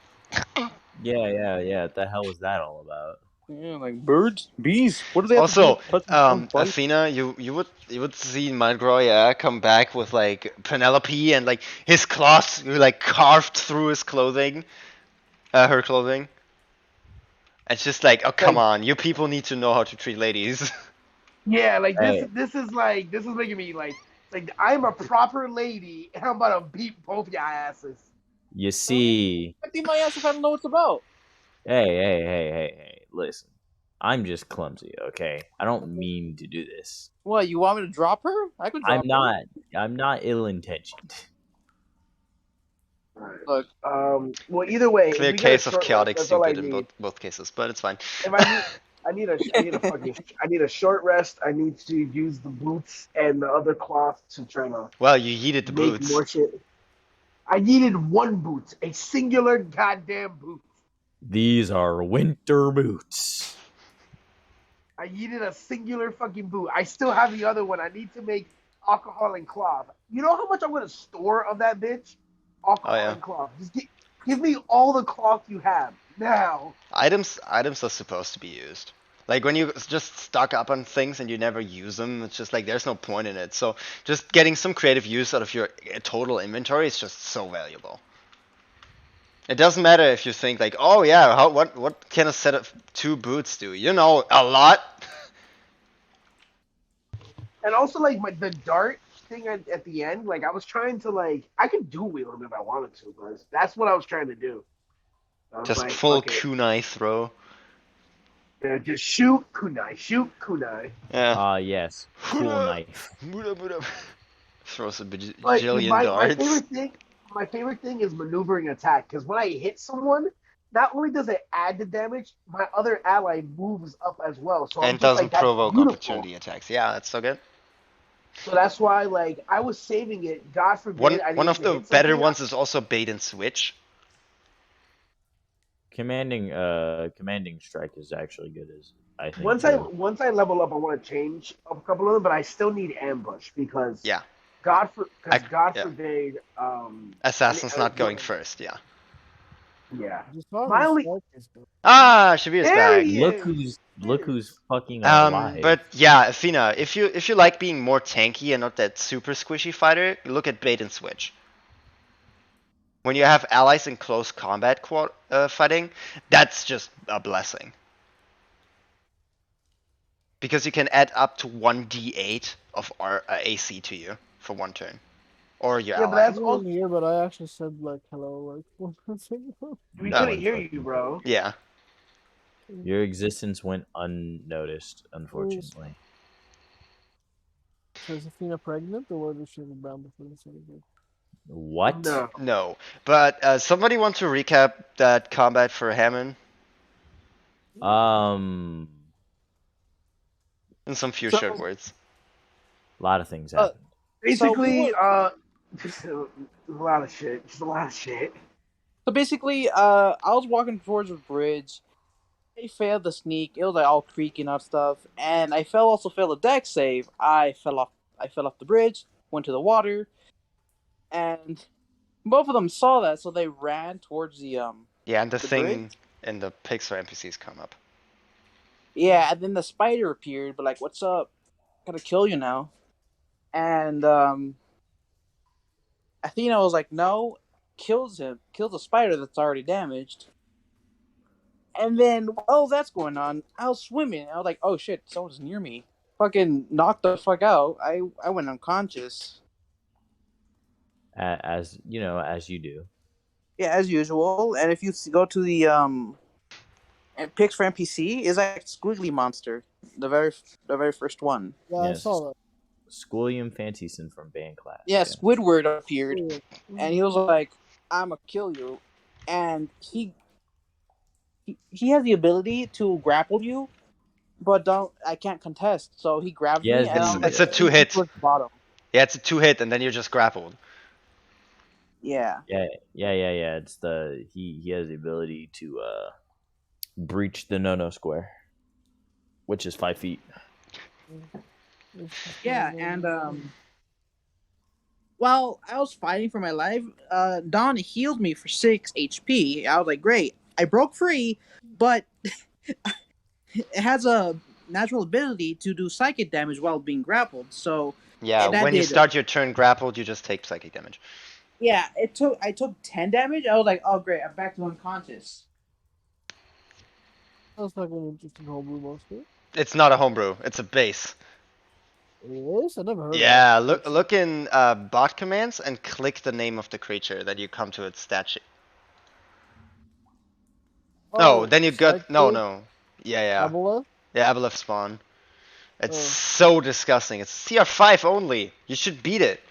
Yeah. What the hell was that all about? Yeah, like birds, bees. What do they have to do Also, with touching someone's body? Athena, you would see Malgroy, yeah, come back with like Penelope and like his claws like carved through his clothing, her clothing. It's just like, oh come Like, on, you people need to know how to treat ladies. yeah, like Hey, this is making me like I'm a proper lady and I'm about to beat both your asses. you see, I think my ass if I don't know what it's about. hey, listen. I'm just clumsy, okay? I don't mean to do this. What, you want me to drop her? I could drop her. I'm not ill-intentioned. Look, Well, either way, if Clear we get a case of short rest, chaotic that's all I stupid in need. both cases, but it's fine. If I need a fucking, I need a short rest. I need to use the boots and the other cloth to try to Well, you yeeted the make boots. more shit. I needed one boot, a singular goddamn boot. These are winter boots. I needed a singular fucking boot. I still have the other one. I need to make alcohol and cloth. You know how much I'm gonna store of that bitch? Oh Alcohol yeah. and cloth. Just give me all the cloth you have now. Items are supposed to be used. Like when you just stock up on things and you never use them, it's just like there's no point in it. So just getting some creative use out of your total inventory is just so valuable. It doesn't matter if you think like, oh yeah, what can a set of 2 boots do? You know, a lot. And also like the dart thing at the end, like I was trying to like I could dual wield him if I wanted to, but that's what I was trying to do. I was Just like, full fuck it. kunai throw. Yeah, just shoot kunai, shoot kunai. Yeah. Yes. Cool knife. Throws a But bajillion darts. my favorite thing is maneuvering attack because when I hit someone, not only does it add the damage, my other ally moves up as well. So I'm And just like, doesn't that's provoke beautiful. opportunity attacks. Yeah, that's so good. So that's why, like, I was saving it. God One forbid I one needed of to the hit better something. ones is also bait and switch. Commanding strike is actually good as I think. Once I level up, I want to change a couple of them, but I still need ambush because Yeah. God Yeah. forbid. Assassin's not going first. Yeah. Yeah. Just thought My his only strike is good. Ah, Shabir's there back. he is. Look who's fucking But alive. yeah, Athena, if you like being more tanky and not that super squishy fighter, look at bait and switch. When you have allies in close combat fighting, that's just a blessing. Because you can add up to 1d8 of AC to you for one turn. Or your Yeah, but ally. that's You all. didn't hear, but I actually said like hello like 1 month ago. We No couldn't one hear you, fucking bro. Yeah. Your existence went unnoticed, Is unfortunately. Athena pregnant or was she in the brown before the surgery? What? No. No. But somebody want to recap that combat for Hammond Um, in some few So- short words? a lot of things happened. Basically, just a lot of shit. Just a lot of shit. So basically, I was walking towards the bridge. I failed the sneak. It was like all creaky and stuff, and I also failed a deck save. I fell off the bridge, went to the water, and both of them saw that, so they ran towards the Yeah, and the The thing bridge? and the Pixar NPCs come up. Yeah, and then the spider appeared, but like, what's up? Gotta kill you now. And Athena was like, no, kills the spider that's already damaged. And then while that's going on, I was swimming. I was like, oh shit, someone's near me. Fucking knocked the fuck out. I went unconscious. As you know, as you do. Yeah, as usual. And if you go to the picks for NPC, is like Squiggly Monster, the very first one. Yeah, I Yes. saw that. Schoolium Fancyson from band class. Yeah, Squidward appeared, Weird. and he was like, "I'm gonna kill you," and he has the ability to grapple you, but don't I can't contest. So he grabs He me, has and I It's was the like it's a two sinking hit. towards the bottom. Yeah, it's a two hit, and then you're just grappled. Yeah, yeah. It's the he has the ability to breach the no square, which is 5 feet. yeah, and while I was fighting for my life, Don healed me for 6 HP. I was like, great. I broke free, but it has a natural ability to do psychic damage while being grappled. So Yeah, that when you did. start your turn grappled, you just take psychic damage. Yeah, I took 10 damage. I was like, oh great, I'm back to unconscious. That's like an interesting homebrew monster. It's not a homebrew. It's a base. It is? I never heard of Yeah, that. look in bot commands and click the name of the creature that you come to its stat sheet. No, Oh, then you got no Psychic no. Yeah. Aboleth? Yeah, Aboleth spawn. It's Oh. so disgusting. It's CR5 only. You should beat it.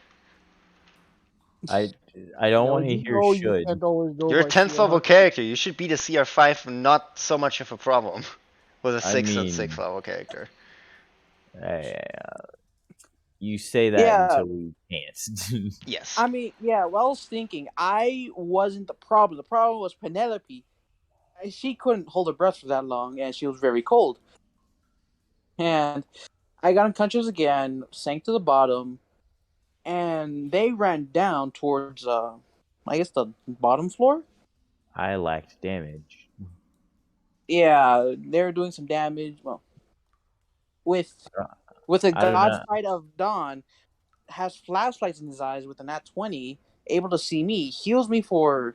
I I don't Yeah, want well, to you hear know you should. can't always go You're a by 10th level CR. character. You should beat a CR5, not so much of a problem with a I 6 and 6 mean, level character. you say that Yeah, until we can't. Yes. I mean, yeah. Well, I was thinking I wasn't the problem. The problem was Penelope. She couldn't hold her breath for that long, and she was very cold. And I got unconscious again, sank to the bottom, and they ran down towards, I guess the bottom floor. I lacked damage. Yeah, they were doing some damage. Well, with with a I don't know. godfight of Dawn, has flashlights in his eyes with a nat 20, able to see me, heals me for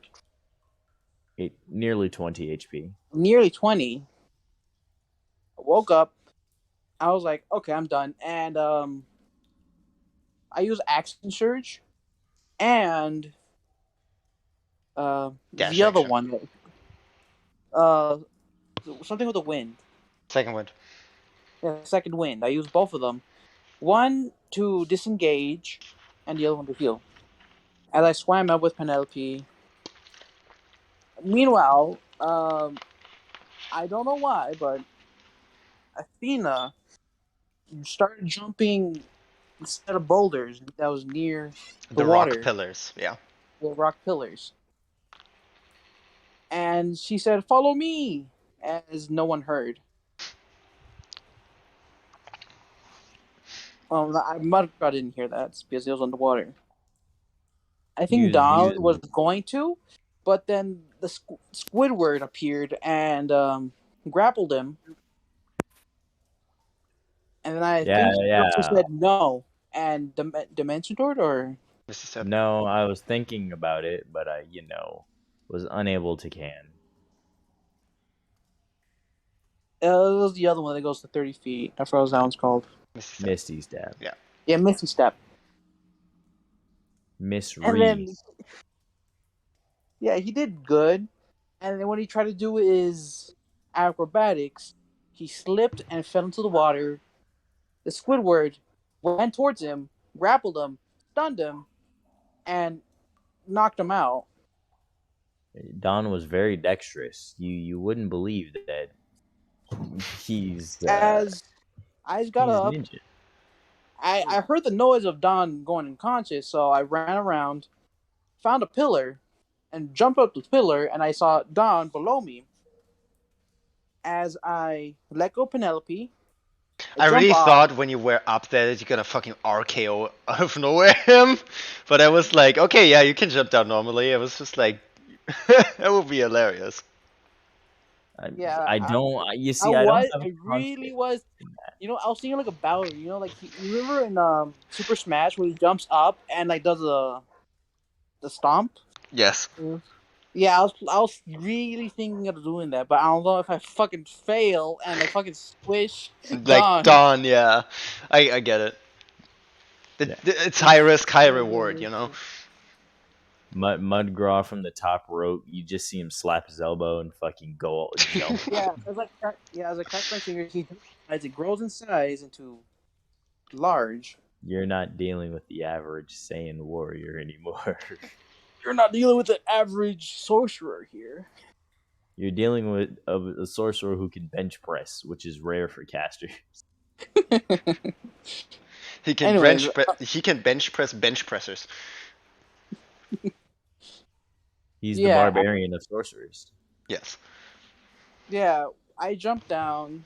Nearly 20 HP. nearly 20. I woke up. I was like, okay, I'm done. And I use Action Surge and Dash the other action. one, uh, something with the wind. Second wind. Yeah, second wind. I use both of them. One to disengage, and the other one to heal. As I swam up with Penelope. Meanwhile, I don't know why, but Athena started jumping instead of boulders that was near the The rock water, pillars. Yeah. the rock pillars. And she said, "Follow me," as no one heard. Mudcraw didn't hear that because it was underwater. I think He Don was was going to, but then the Squidward appeared and grappled him, and then I yeah, think she also yeah. said no. And Dimension Toward, or Mr. Step. No, I was thinking about it, but I, was unable to can. it was the other one that goes to 30 feet. I forgot what that one's called. Mr. Step. Misty stab. Yeah. Yeah, Misty Step. Miss And then, Reese. yeah, he did good. And then when he tried to do his acrobatics, he slipped and fell into the water. The Squidward went towards him, grappled him, stunned him, and knocked him out. Don was very dexterous. You wouldn't believe that he's As eyes got he's up, ninja. I heard the noise of Don going unconscious, so I ran around, found a pillar, and jumped up the pillar, and I saw Don below me. As I let go Penelope, I I jump really off. thought when you were up there that you're gonna fucking RKO out of nowhere him, but I was like, okay, yeah, you can jump down normally. I was just like, that would be hilarious. Yeah, I don't. You I see, I don't was, have I really confidence was. in that. I was thinking like a Bowser. Like you remember in Super Smash where he jumps up and like does the stomp. Yes. Yeah, I was really thinking of doing that, but I don't know if I fucking fail and I fucking squish Like Don. Dawn, yeah. I get it. Yeah. It's high risk, high reward, you know? Mudgraw from the top rope. You just see him slap his elbow and fucking go jump. Yeah, as I crack my fingers, as it grows in size into large. You're not dealing with the average Saiyan warrior anymore. You're not dealing with an average sorcerer here. You're dealing with a sorcerer who can bench press, which is rare for casters. He can Anyways, bench press bench pressers. He's the yeah, barbarian of sorcerers. Yes. yeah. I jumped down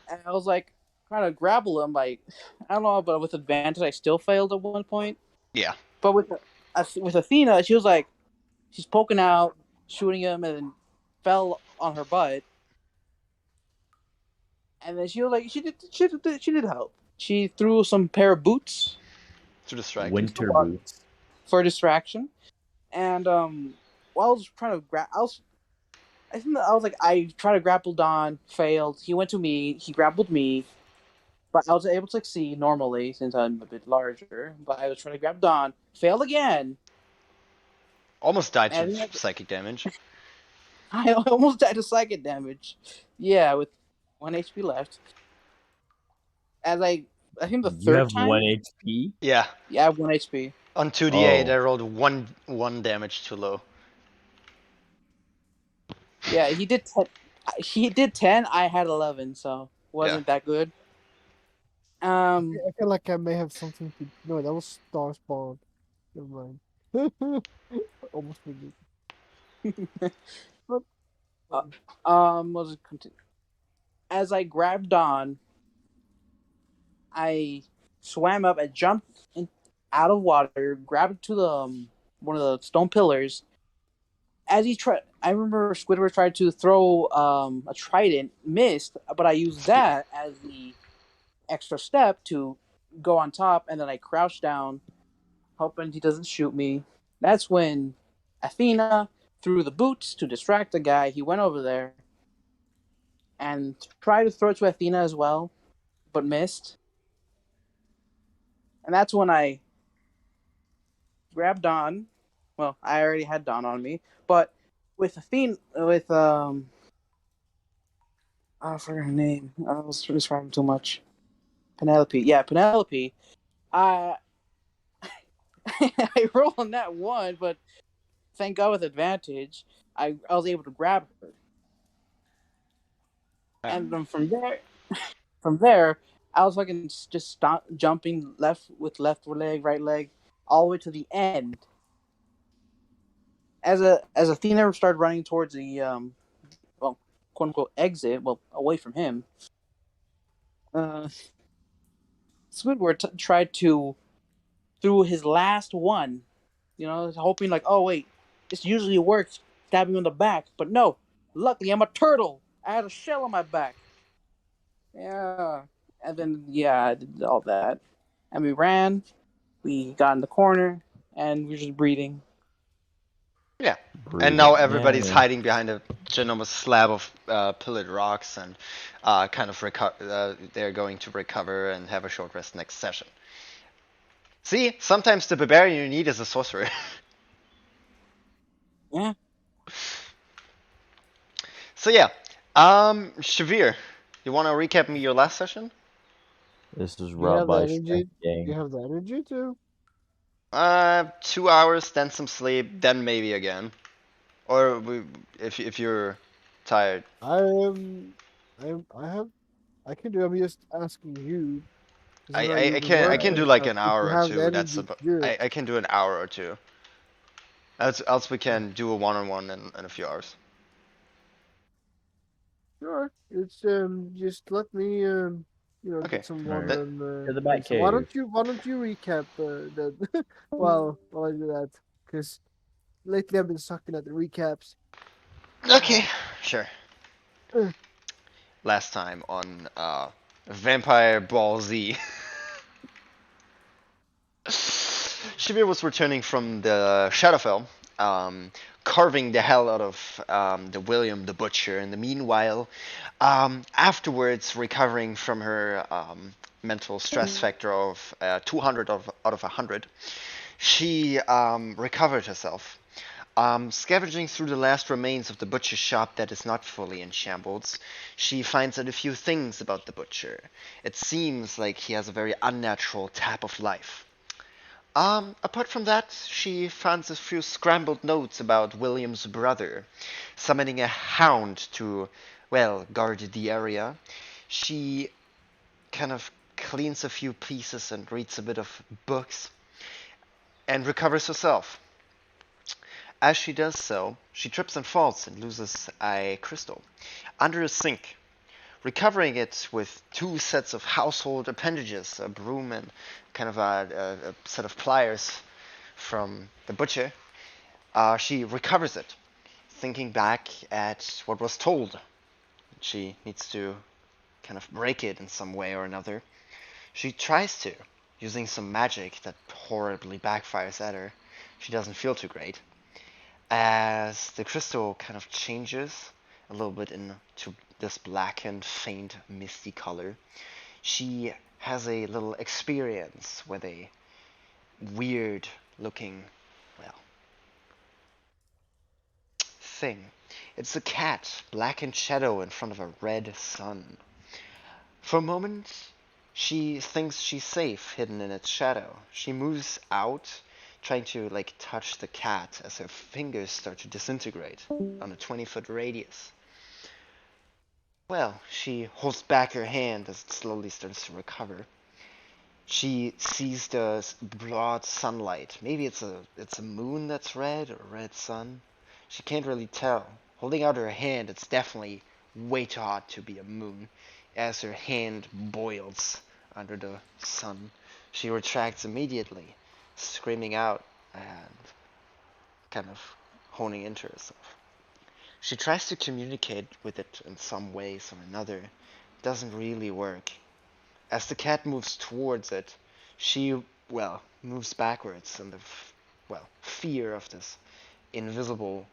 and I was like trying to grapple him. Like I don't know, but with advantage, I still failed at one point. Yeah. But with Athena, she was like, she's poking out, shooting him, and then fell on her butt. And then she was like, she did help. She threw some pair of boots To distract you. Winter boots. for distraction. And while I was trying to I was like, I tried to grapple Don, failed. He went to me, he grappled me, but I was able to succeed normally since I'm a bit larger. But I was trying to grab Don, failed again, Almost died to and psychic damage. I almost died to psychic damage. Yeah, with 1 HP left. As I think the You third have time. 1 HP? Yeah. Yeah, I have 1 HP. On 2d8, Oh. I rolled one damage too low. Yeah, he did 10. He did 10. I had 11, so wasn't that good. I feel like I may have something to. No, that was Star Spawn. Never mind. Almost forget. Was it continue? As I grabbed Don, I swam up and jumped out of water, grabbed to the one of the stone pillars. As he tried, I remember Squidward tried to throw a trident, missed, but I used that as the extra step to go on top, and then I crouched down, hoping he doesn't shoot me. That's when Athena threw the boots to distract the guy. He went over there and tried to throw it to Athena as well, but missed. And that's when I grabbed Don. Well, I already had Don on me, but with Athena, I forgot her name. I was describing too much. Penelope. Yeah, Penelope. I I rolled on that one, but thank God with advantage, I was able to grab her. And then from there, I was fucking just jumping left leg, right leg, all the way to the end. As Athena started running towards the well, quote unquote exit, well, away from him. Squidward tried to through his last one, hoping like, oh wait, this usually works, stab him in the back, but no. Luckily, I'm a turtle. I had a shell on my back. Yeah, and then I did all that, and we ran. We got in the corner, and we were just breathing. Yeah. Breathing. And now everybody's Yeah. hiding behind a ginormous slab of pillared rocks and kind of they're going to recover and have a short rest next session. See, sometimes the barbarian you need is a sorcerer. Yeah. So yeah, Shavir, you want to recap me your last session? This was You robbed have the by energy. Strength Gang. You have the energy too. 2 hours, then some sleep, then maybe again. Or if you're tired. I am. I have. I can do. I'm just asking you. 'Cause I know I you've been can working do and like stuff. an If hour you or have the two. That's energy to do it. I can do an hour or two. Else we can do a one-on-one in a few hours. Sure. It's just let me Okay. get some Alright. water and To the drink some. Why Batcave. don't you recap that while I do that? Because lately I've been sucking at the recaps. Okay, sure. Uh. Last time on Vampire Ball Z. Shavir was returning from the Shadowfell, carving the hell out of the William the Butcher. In the meanwhile, afterwards recovering from her mental stress factor of 200 out of 100, she recovered herself. Scavenging through the last remains of the butcher's shop that is not fully in shambles, she finds out a few things about the butcher. It seems like he has a very unnatural tap of life. Apart from that, she finds a few scrambled notes about William's brother, summoning a hound to, well, guard the area. She kind of cleans a few pieces and reads a bit of books and recovers herself. As she does so, she trips and falls and loses a crystal under a sink, recovering it with two sets of household appendages, a broom and kind of a set of pliers from the butcher. She recovers it, thinking back at what was told. She needs to kind of break it in some way or another. She tries to, using some magic that horribly backfires at her. She doesn't feel too great. As the crystal kind of changes a little bit into this blackened, faint, misty color, she has a little experience with a weird looking, well, thing. It's a cat, black in shadow in front of a red sun. For a moment, she thinks she's safe, hidden in its shadow. She moves out, trying to like touch the cat as her fingers start to disintegrate on a 20-foot radius. Well, she holds back her hand as it slowly starts to recover. She sees the broad sunlight. Maybe it's a moon that's red or a red sun. She can't really tell. Holding out her hand, it's definitely way too hot to be a moon. As her hand boils under the sun, she retracts immediately, screaming out and kind of honing into herself. She tries to communicate with it in some way, some another. It doesn't really work. As the cat moves towards it, she, well, moves backwards in the, well, fear of this invisible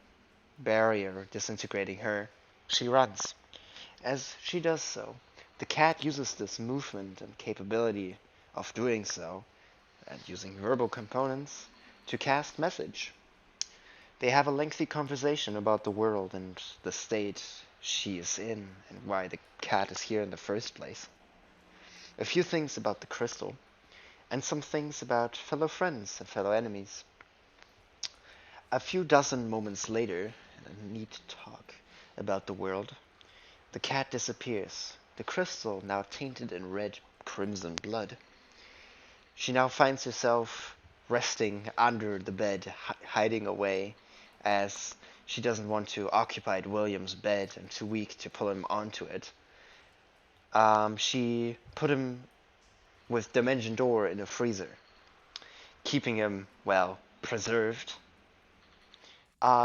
barrier disintegrating her. She runs. As she does so, the cat uses this movement and capability of doing so, and using verbal components, to cast message. They have a lengthy conversation about the world and the state she is in, and why the cat is here in the first place. A few things about the crystal, and some things about fellow friends and fellow enemies. A few dozen moments later, in a neat talk about the world, the cat disappears, the crystal now tainted in red crimson blood. She now finds herself resting under the bed, hiding away, as she doesn't want to occupy William's bed and too weak to pull him onto it. She put him with Dimension Door in a freezer, keeping him, well, preserved.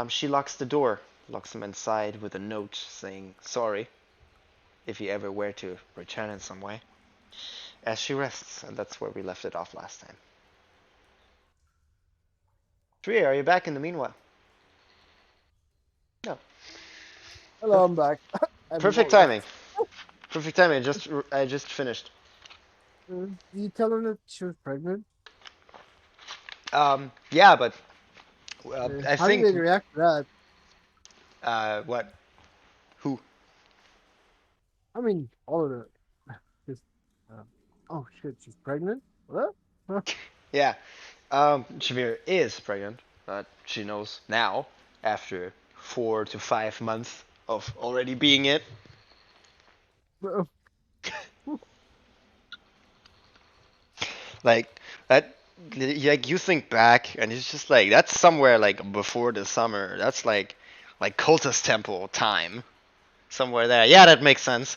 She locks the door, locks him inside with a note saying sorry if he ever were to return in some way, as she rests, and that's where we left it off last time. Tree, are you back in the meanwhile? No. Hello, Perf- I'm back. I'm perfect more or less. timing. Perfect timing. I just finished. You tell her that she was pregnant? Yeah, but I How did think they react to that? what? Who? I mean, all of it. Just, uh, oh shit, she's pregnant? What? Huh? Yeah. Shamir is pregnant, but she knows now after 4 to 5 months of already being it. Well, Like that, like you think back, and it's just like that's somewhere like before the summer. That's like cultist temple time, somewhere there. Yeah, that makes sense.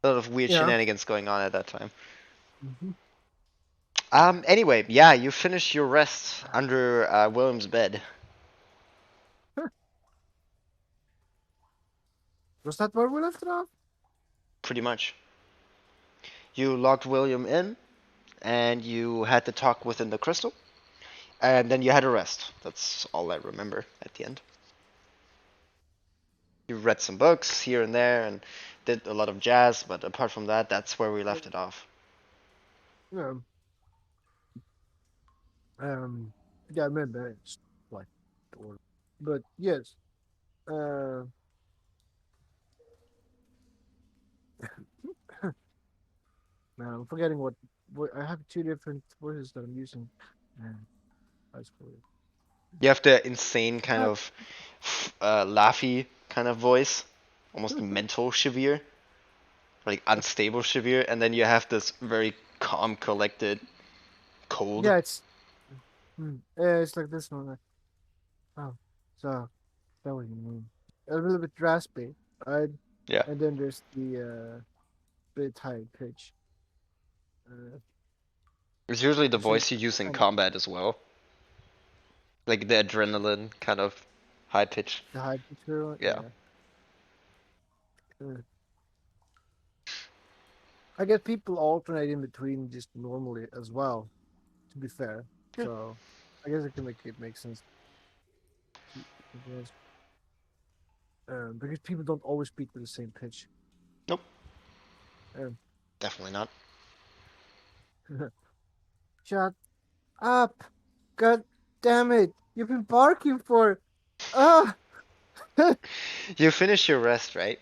A lot of weird yeah. shenanigans going on at that time. Hmm. Anyway, yeah, you finish your rest under William's bed, Was that where we left it off? pretty much. You locked William in, and you had to talk within the crystal, and then you had a rest. That's all I remember at the end. You read some books here and there, and did a lot of jazz, but apart from that, that's where we left it off. Yeah. Um. Yeah, I remember it's like, or, but yes. Uh. Man, I'm forgetting what. I have two different voices that I'm using. And I suppose. You have the insane kind Ah, of laughy kind of voice, almost mental severe, like unstable severe, and then you have this very calm, collected, cold. yeah, it's like this one. Like, oh, so that what you mean? A little bit raspy, right? Yeah. And then there's the bit high pitch. Uh, It's usually the which is voice you use in kind of combat as well, like the adrenaline kind of high pitch. the high pitch one. Yeah. Yeah. Uh, I get people alternate in between just normally as well. To be fair, Yeah. so I guess it can make sense. I guess because people don't always speak with the same pitch. Nope. Um, Definitely not. Shut up! God damn it! You've been barking for ah. You finish your rest, right?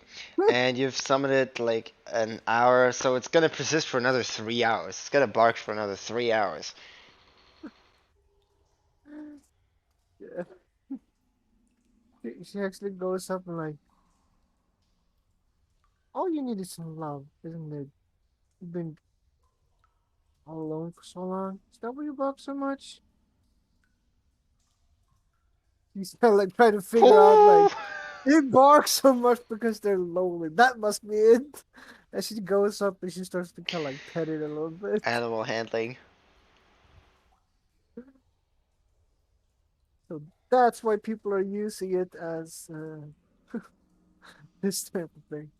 And you've summoned it like an hour, so it's gonna persist for another 3 hours. It's gonna bark for another 3 hours. Yeah. She actually goes up and like, all you need is some love, isn't it? You've been all alone for so long. Is that why you bark so much? He's kind of like trying to figure out like Ooh! they bark so much because they're lonely. That must be it. And she goes up and she starts to kind of like pet it a little bit. Animal handling. So that's why people are using it as this type of thing.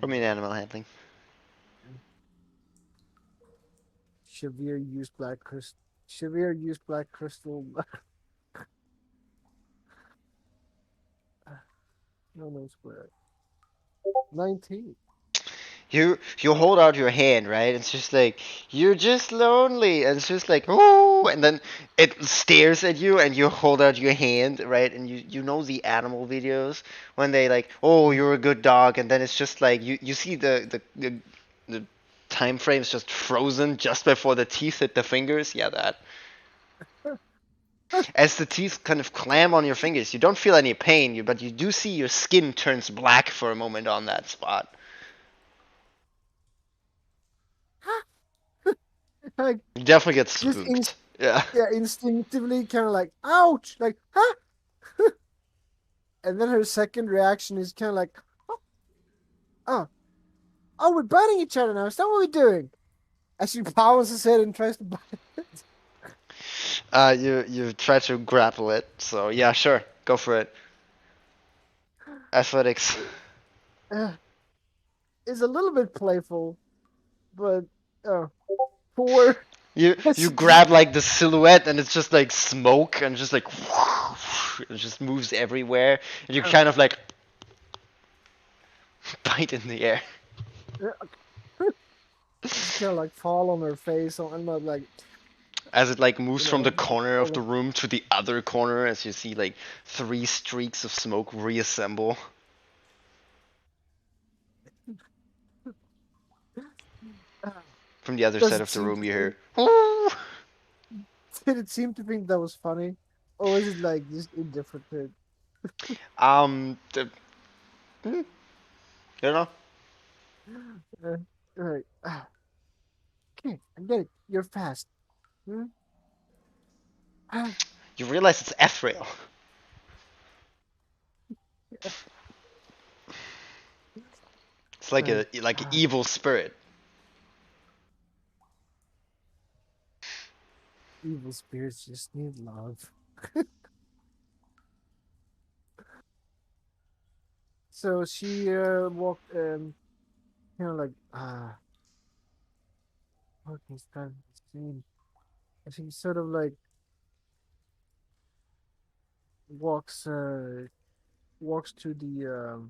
I mean, Um, animal handling. Shavir used black crystal. Shavir used black crystal. No, no, square. 19. You hold out your hand, right? It's just like you're just lonely, and it's just like oh, and then it stares at you, and you hold out your hand, right? And you know the animal videos when they like oh you're a good dog, and then it's just like you see the time frames just frozen just before the teeth hit the fingers. Yeah, that. As the teeth kind of clam on your fingers, you don't feel any pain, but you do see your skin turns black for a moment on that spot. Like You definitely get just spooked. Yeah. yeah, instinctively kind of like ouch, like huh, and then her second reaction is kind of like oh, oh, oh, we're biting each other now. Is that what we're doing? As she pounces it and tries to bite it. You try to grapple it, so yeah, sure, go for it. Athletics. Uh, it's a little bit playful, but uh, four. You grab like the silhouette, and it's just like smoke, and just like it just moves everywhere, and you Uh, kind of like bite in the air just kind of like fall on her face, and not like as it like moves you from the know. corner of the room to the other corner, as you see like three streaks of smoke reassemble Uh, from the other does side it of the seem room. to You think? hear. "Ooh." Did it seem to think that was funny, or was it like just indifferent to it? The, I don't know. Right. Okay, I get it. You're fast. Hmm? Ah, You realize it's Ephraim. It's like right. an evil spirit. Evil spirits just need love. So she walked kind of like what is that scene? And she sort of like walks walks to the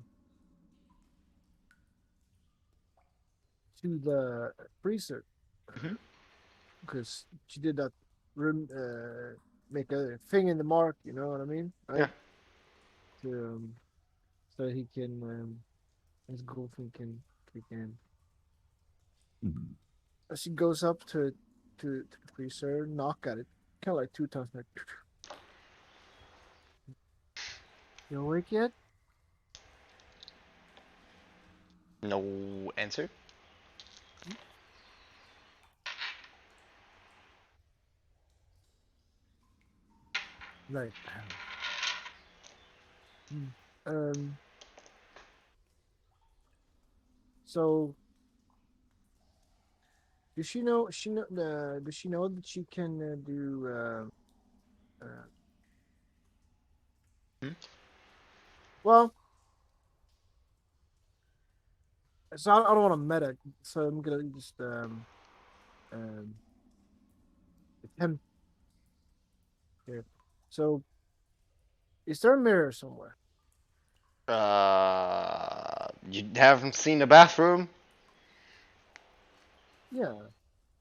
freezer Mhm. because she did that room make a thing in the mark. You know what I mean, Yeah. right? To, so he can As Goldfin can kick in. As she goes up to the freezer, knock at it, kind of like 2 times. Like, you awake yet? No answer. Like, um. So, does she know? She know? Does she know that she can do? Uh, Hmm? well, so I don't want to meta, so I'm gonna just um attempt here. So, is there a mirror somewhere? You haven't seen the bathroom? Yeah,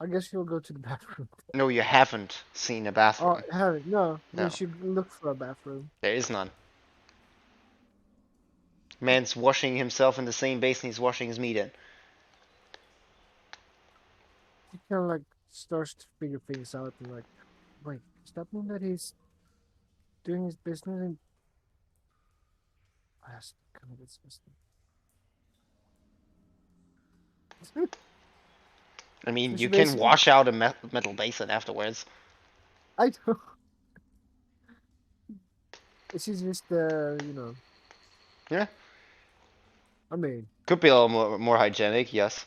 I guess you'll go to the bathroom. No, you haven't seen a Oh, bathroom. haven't? No, we No, should look for a bathroom. there is none. Man's washing himself in the same basin he's washing his meat in. He kind of like starts to figure things out and like, wait, does that mean that he's doing his business in? I has to kind of disgusting. I mean, So she you can basically, wash out a metal basin afterwards. I don't. She's just Yeah, I mean, could be a little more hygienic, yes.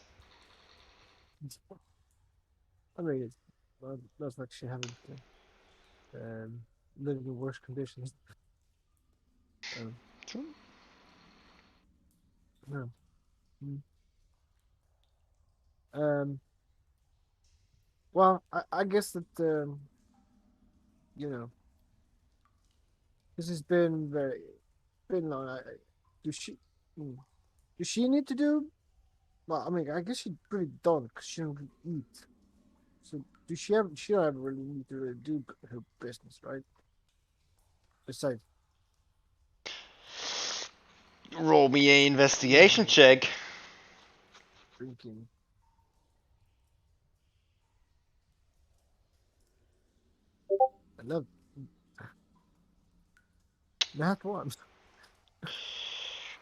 it's not like she haven't lived in worse conditions. Um, no. Mm. Um. Well, I guess that you know this has been long. Do she? mm, Does she need to do? Well, I mean, I guess she pretty don't because she don't really eat. So do she have? She don't ever really need to really do her business, right? Besides Roll me a investigation check. drinking. I love that one.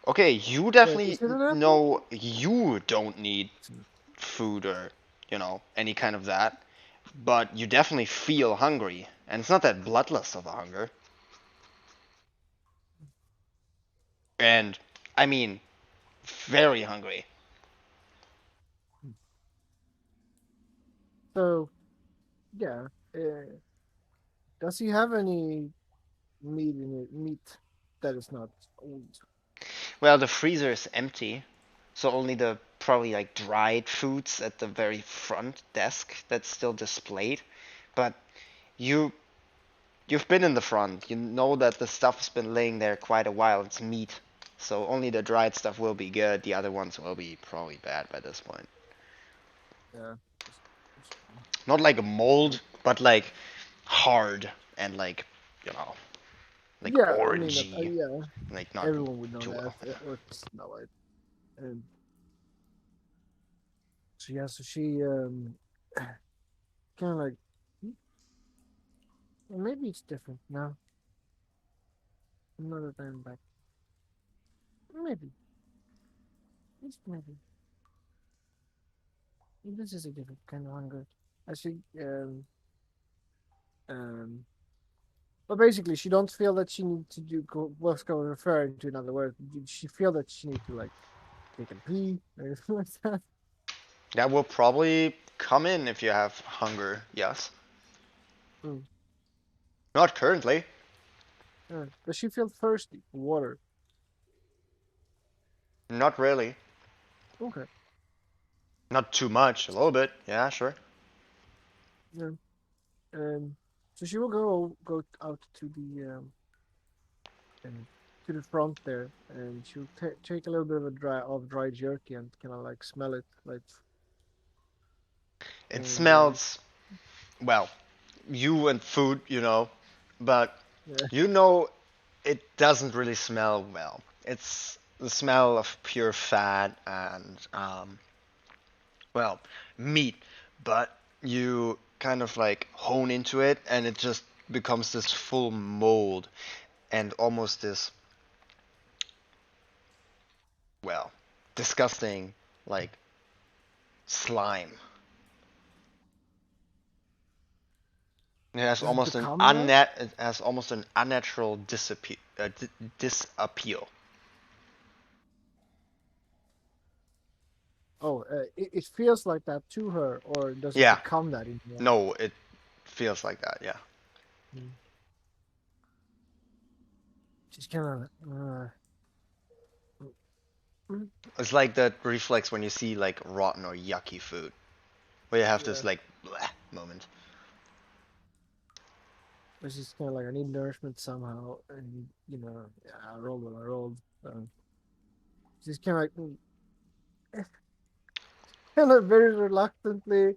Okay, you Wait, definitely is it an apple? know you don't need food or, any kind of that. But you definitely feel hungry. And it's not that bloodlust of a hunger. And, I mean, very hungry. So yeah, does he have any meat in it? Meat that is not old. Well, the freezer is empty. So only the probably like dried foods at the very front desk that's still displayed. But you you've been in the front. You know that the stuff's been laying there quite a while. It's meat. So only the dried stuff will be good. The other ones will be probably bad by this point. Yeah. Not like a mold, but like hard and like, you know, like Yeah, I mean, orangey. yeah, Like not everyone would know too that, well. or smell it. And so yeah, so she kind of like, well, maybe it's different now. Another time back, maybe, just maybe. This is a different kind of hunger. I think, um, but basically, she don't feel that she need to do what's going referring to. In other words, did she feel that she need to like take a pee or anything like that? That will probably come in if you have hunger, yes. Mm. Not currently. Does she feel thirsty for water? Not really. Okay. Not too much. A little bit. Yeah, sure. Yeah. So she will go out to the front there, and she'll take a little bit of a dry jerky and kind of like smell it, like, It and smells, well, you and food, but yeah, you know it doesn't really smell well. It's the smell of pure fat and well, meat, but you kind of like hone into it and it just becomes this full mold and almost this, well, disgusting like slime. Does it become that? It has almost an unnatural disappeal. Oh, it feels like that to her, or does it Yeah, become that in the end? no, it feels like that. Yeah, Mm. She's kind of mm, it's like that reflex when you see like rotten or yucky food, where you have yeah. this like bleh moment. But she's kind of like I need nourishment somehow, and yeah, I rolled what I rolled. She's kind of like kind of very reluctantly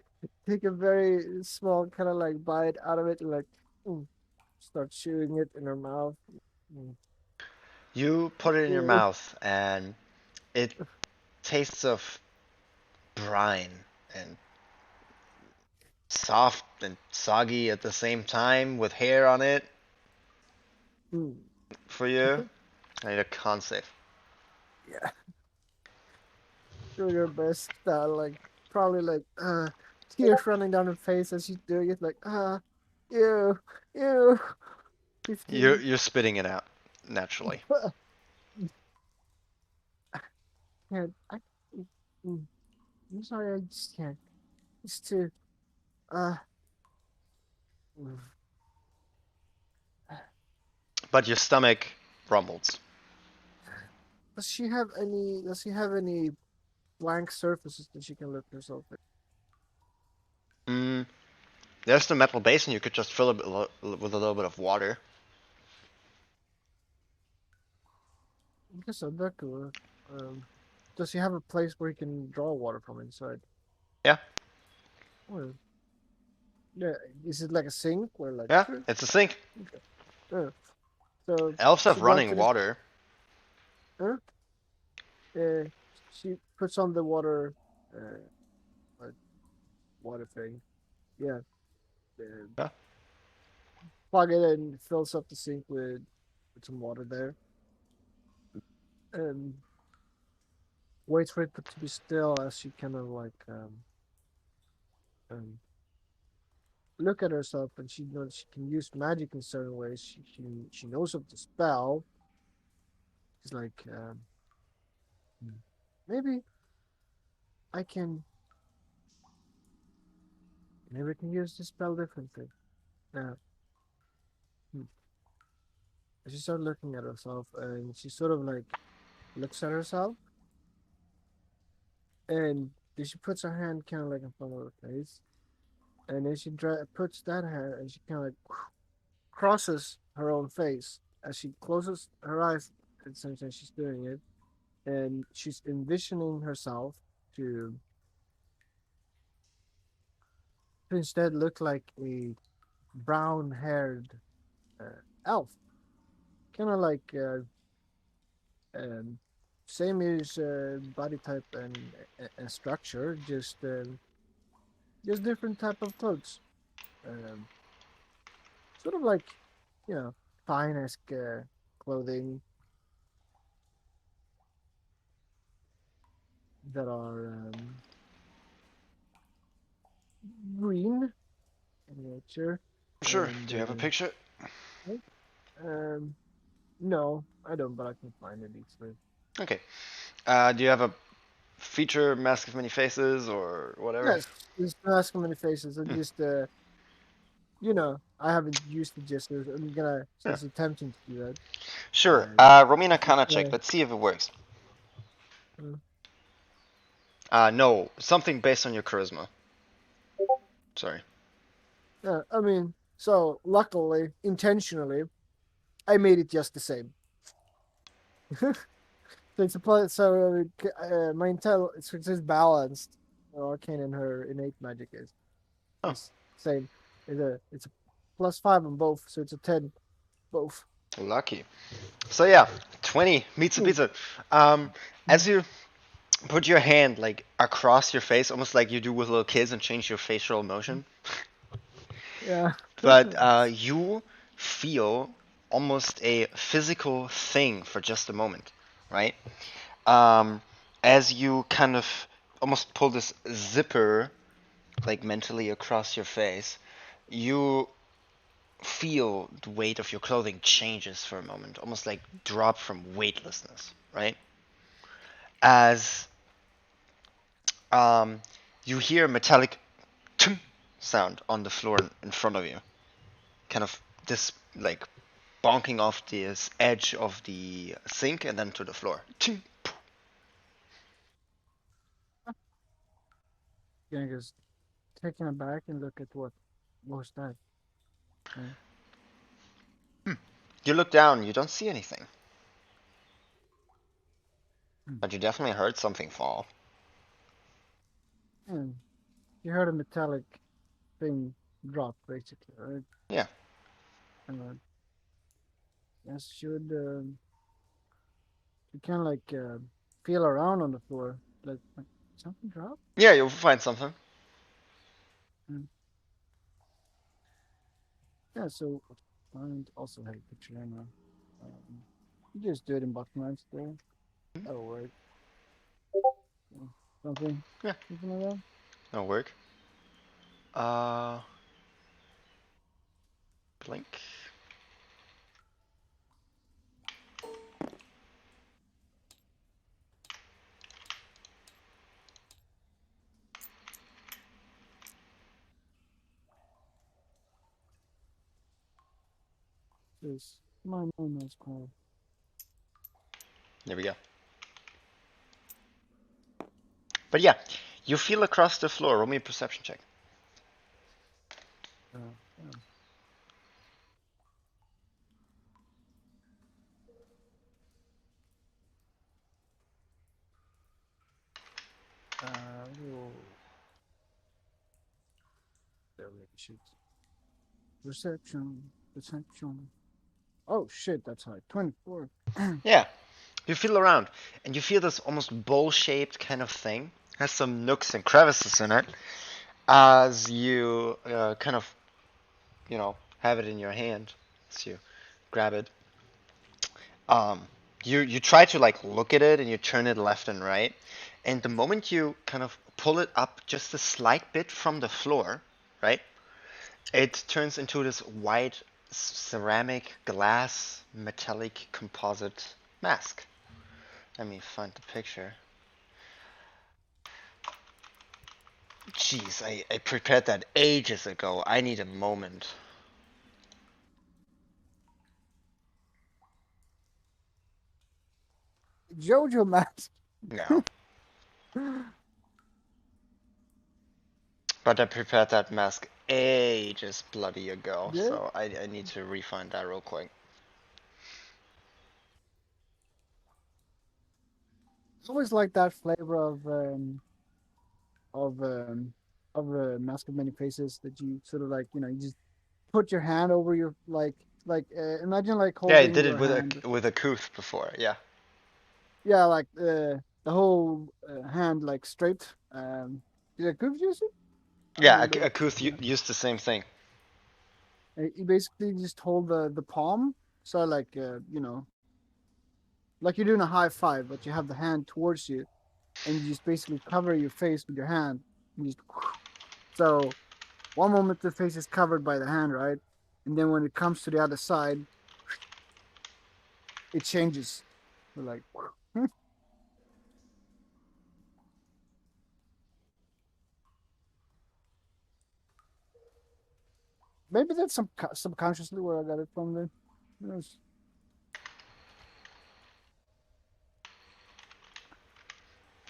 take a very small kind of like bite out of it and like mm, start chewing it in her mouth. Mm. You put it in your Ew. mouth and it tastes of brine and soft and soggy at the same time with hair on it Mm. for you. I need a con save. Yeah, doing her best. Like probably like tears running down her face as she's doing it. Like ew, ew. You're 15. you're spitting it out naturally. Can't. Mm, I'm sorry. I just can't. It's too. Uh. mm. But your stomach rumbles. Does she have any blank surfaces that she can lift herself at? Mm, there's the metal basin. You could just fill it with a little bit of water. I guess so. That could work. Does she have a place where you can draw water from inside? Yeah, Or yeah, is it like a sink where like yeah, it's a sink. okay. Uh, so Elves she have walks running in it. water. Uh, uh, she puts on the water, uh, like water thing. Yeah, uh, Yeah. plug it in, fills up the sink with some water there, and waits for it to be still as she kind of like um look at herself, and she knows she can use magic in certain ways. She knows of the spell. She's like, "Hmm, maybe I can maybe I can use the spell differently. Uh, hmm." She started looking at herself, and she sort of like looks at herself, and then she puts her hand kind of like in front of her face, and then she puts that hand, and she kind of like crosses her own face as she closes her eyes at the same time she's doing it, and she's envisioning herself to instead look like a brown haired elf, kind of like um, same as body type and structure, just different type of clothes, um, sort of like fine esque clothing that are green in nature, Sure. and Do you have a picture? um, no, I don't, but I can find it easily. Okay. Do you have a feature mask of many faces or whatever? Yes, there's not so many faces. I Hmm. just I haven't used it just. So I'm gonna Yeah. since attempting to do that. Sure. Roll me an Arcana check. Yeah. Let's see if it works. Uh, No, something based on your charisma. Sorry. yeah, I mean, so luckily, intentionally, I made it just the same. So it's a plus. So my intel it's balanced. Arcane and her innate magic Oh, is same. It's a +5 on both, so it's a 10 both. Lucky. So yeah, 20 meets a Hmm. pizza. As you put your hand like across your face, almost like you do with little kids, and change your facial motion, Yeah. but you feel almost a physical thing for just a moment, right? Um, as you kind of almost pull this zipper like mentally across your face, you feel the weight of your clothing changes for a moment, almost like drop from weightlessness, right? As you hear a metallic sound on the floor in front of you, kind of this like bonking off this edge of the sink and then to the floor. Yeah, just taken aback and look at what was that? Right? You look down, you don't see anything, Hmm. but you definitely heard something fall. And you heard a metallic thing drop, basically, right? Yeah. And yes, you kind of like feel around on the floor, like something drop. Yeah, you'll find something. Mm. Yeah, so I also have a picture right now. You just do it in black and white still. That'll work. Yeah. Something, Yeah, something like that. that'll work. Uh, blink. Just my mouse call. There we go. But yeah, you feel across the floor. Roll me a perception check. Yeah. We'll there we shoot. Perception. Oh shit, that's high. 24. Yeah, you feel around, and you feel this almost bowl-shaped kind of thing. Has some nooks and crevices in it. As you kind of, have it in your hand, as you grab it. Um, you try to like look at it, and you turn it left and right, and the moment you kind of pull it up just a slight bit from the floor, right, it turns into this white ceramic glass metallic composite mask. Let me find the picture. Jeez, I prepared that ages ago. I need a moment. Jojo mask. No. But I prepared that mask ages bloody ago, Yeah. so I need to refind that real quick. It's always like that flavor of Mask of Many Faces that you sort of like, you just put your hand over your imagine like Yeah, I holding did it your hand. with a Kuth before. Yeah. Yeah, like the whole hand like straight. Did I confuse it? I don't Yeah, remember. a Kuth Yeah. used the same thing. You basically just hold the palm, so like like you're doing a high five, but you have the hand towards you, and you just basically cover your face with your hand. And you just, so one moment the face is covered by the hand, right? And then when it comes to the other side, it changes. We're like, maybe that's subconsciously where I got it from. Then, yes.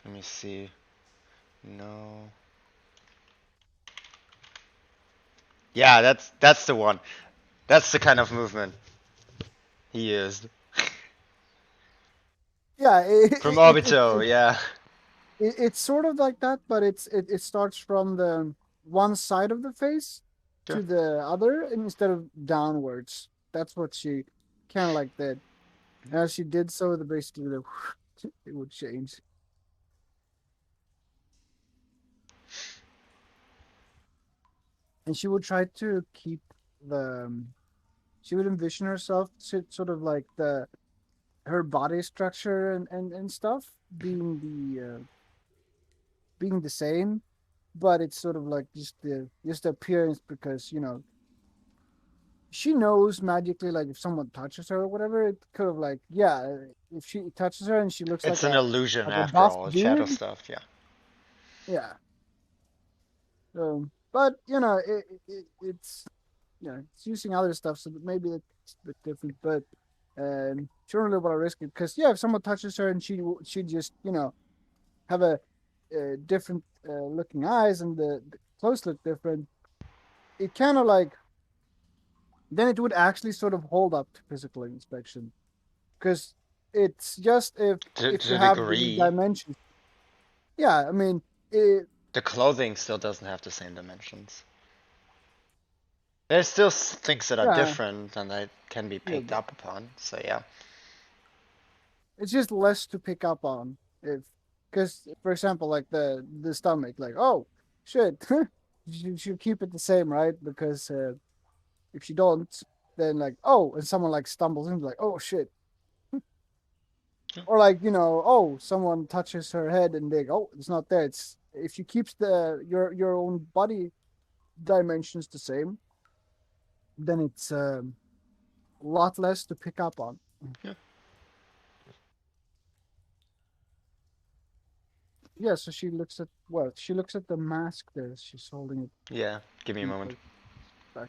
Let me see. No. Yeah, that's the one. That's the kind of movement he used. Yeah, From Obito, yeah. it's sort of like that, but it starts from the one side of the face Sure. to the other instead of downwards. That's what she kind of like that. As she did so, the basically the it would change. And she would try to keep the. She would envision herself sort of like the her body structure and stuff being the same, but it's sort of like just the appearance because she knows magically like if someone touches her or whatever, it could have like yeah, if she touches her and she looks It's an illusion like a after buff all. It's shadow dude, stuff. Yeah. yeah. But it's using other stuff, so maybe it's a bit different. But she don't really want to risk it because yeah, if someone touches her and she just have a different looking eyes and the clothes look different, it kind of like then it would actually sort of hold up to physical inspection because it's just if To you a have the degree, dimensions. Yeah, I mean, it, the clothing still doesn't have the same dimensions. There's still things that are yeah, different and that can be a little picked bit. up upon. So yeah. It's just less to pick up on if because for example like the stomach like oh shit you should keep it the same right because if you don't then like oh and someone like stumbles in like oh shit or like oh someone touches her head and they go oh it's not there it's if you keep your own body dimensions the same then it's a lot less to pick up on. Yeah. Yeah, so she looks at the mask there. She's holding it Yeah. Give me a moment. like back.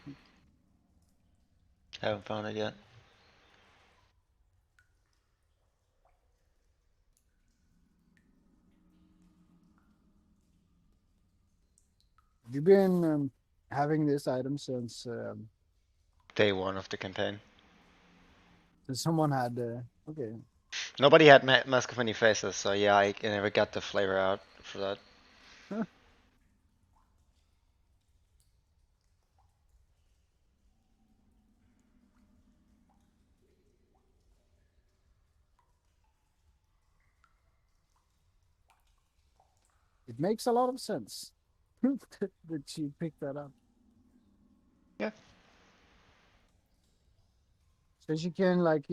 I haven't found it yet. Have you been having this item Day one of the campaign. since someone had? Okay, Nobody had Mask of Many Faces, so yeah, I never got the flavor out for that. huh. It makes a lot of sense that she picked that up. Yeah. So she can like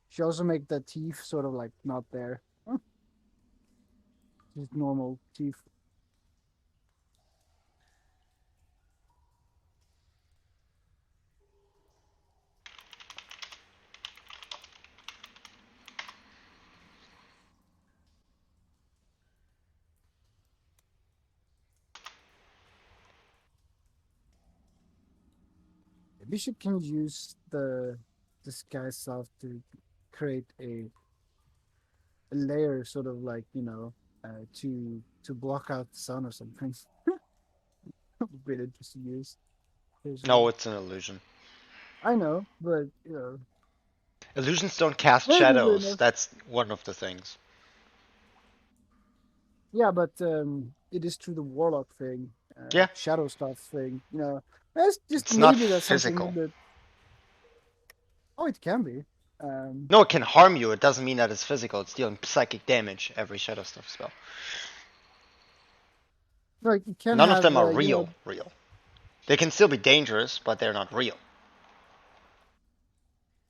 she also make the teeth sort of like not there, just normal teeth. Maybe she can use the disguise stuff to create a layer, sort of like to block out the sun or something. Would be interesting use. No, it's an illusion. I know, but Illusions don't cast maybe shadows. enough. That's one of the things. Yeah, but it is through the warlock thing, Yeah. shadow stuff thing. That's just It's not maybe that's something physical. that it can be. No, it can harm you. It doesn't mean that it's physical. It's dealing psychic damage. Every shadow stuff spell. Like it can None of have them are real. Real. They can still be dangerous, but they're not real.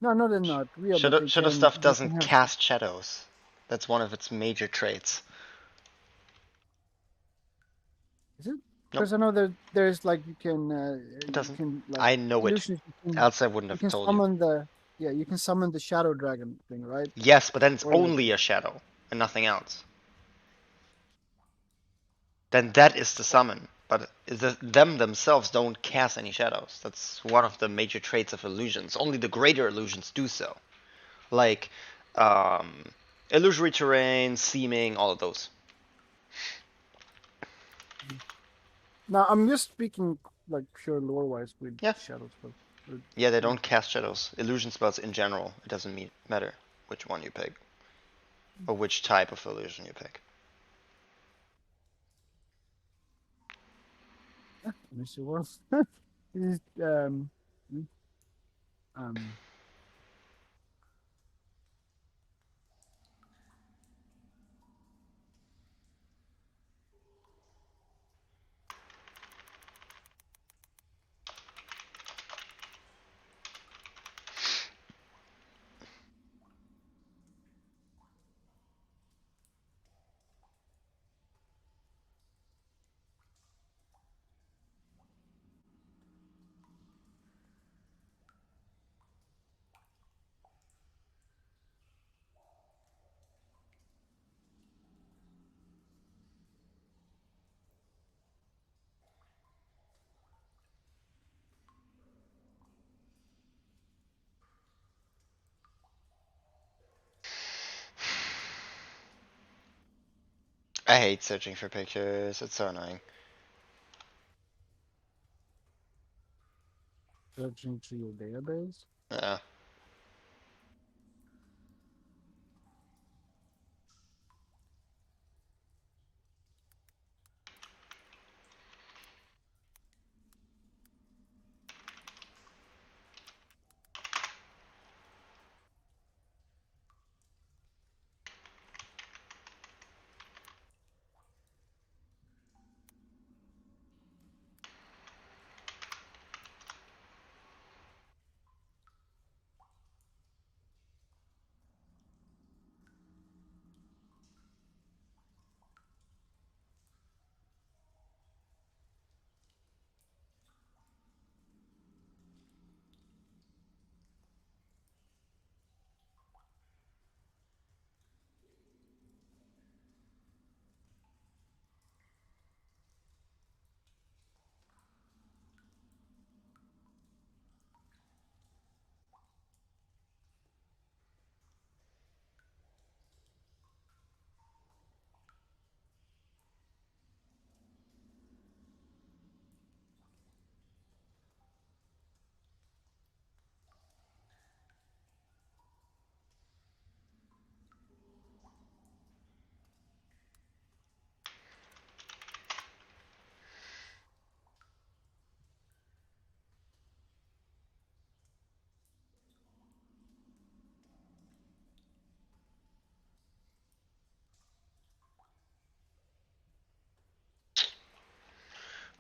no, they're not real, but Shadow stuff they can doesn't have. cast shadows. That's one of its major traits. Is it? Nope, Because I know there's like it you doesn't. can like I know it. illusions Else I wouldn't you have can told you. summon you can summon the shadow dragon thing, right? Yes, but then it's Or like only a shadow and nothing else. Then that is the summon. But them themselves don't cast any shadows. That's one of the major traits of illusions. Only the greater illusions do so. Like um, illusory terrain, seeming, all of those. now I'm just speaking like pure lore wise with Yeah. shadow stuff. Yeah, they don't cast shadows. Illusion spells in general. It doesn't matter which one you pick or which type of illusion you pick. Let me see what else. This is, mm, um I hate searching for pictures. It's so annoying. Searching through your database. Yeah.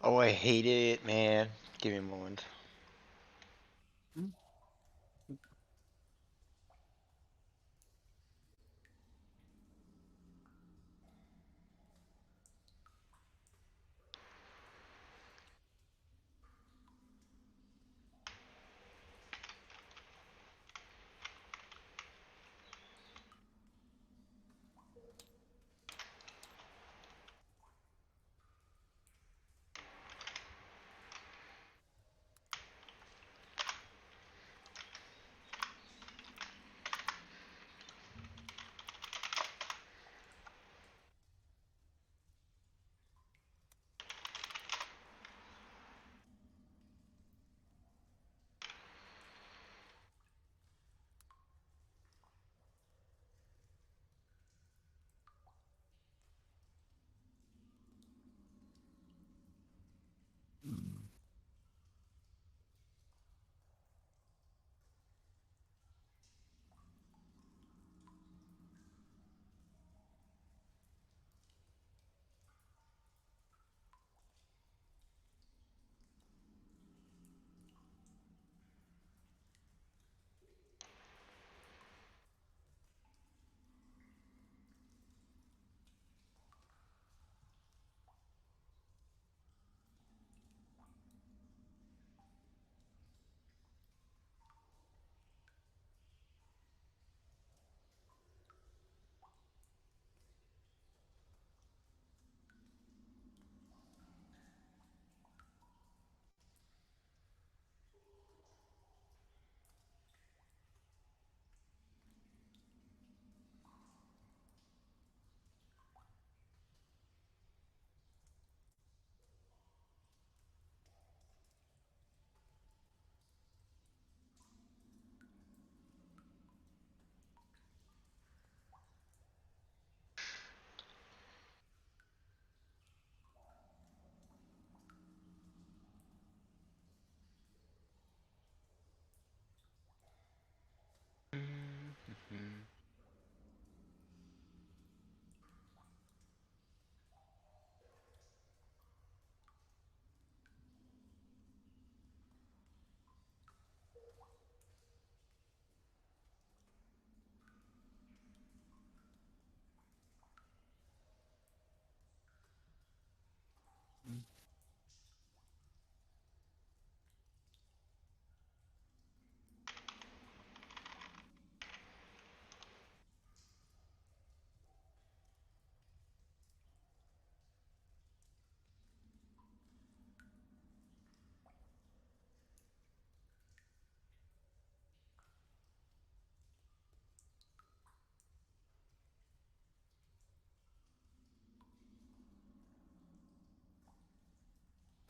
Oh, I hate it, man. Give me a moment. Hmm?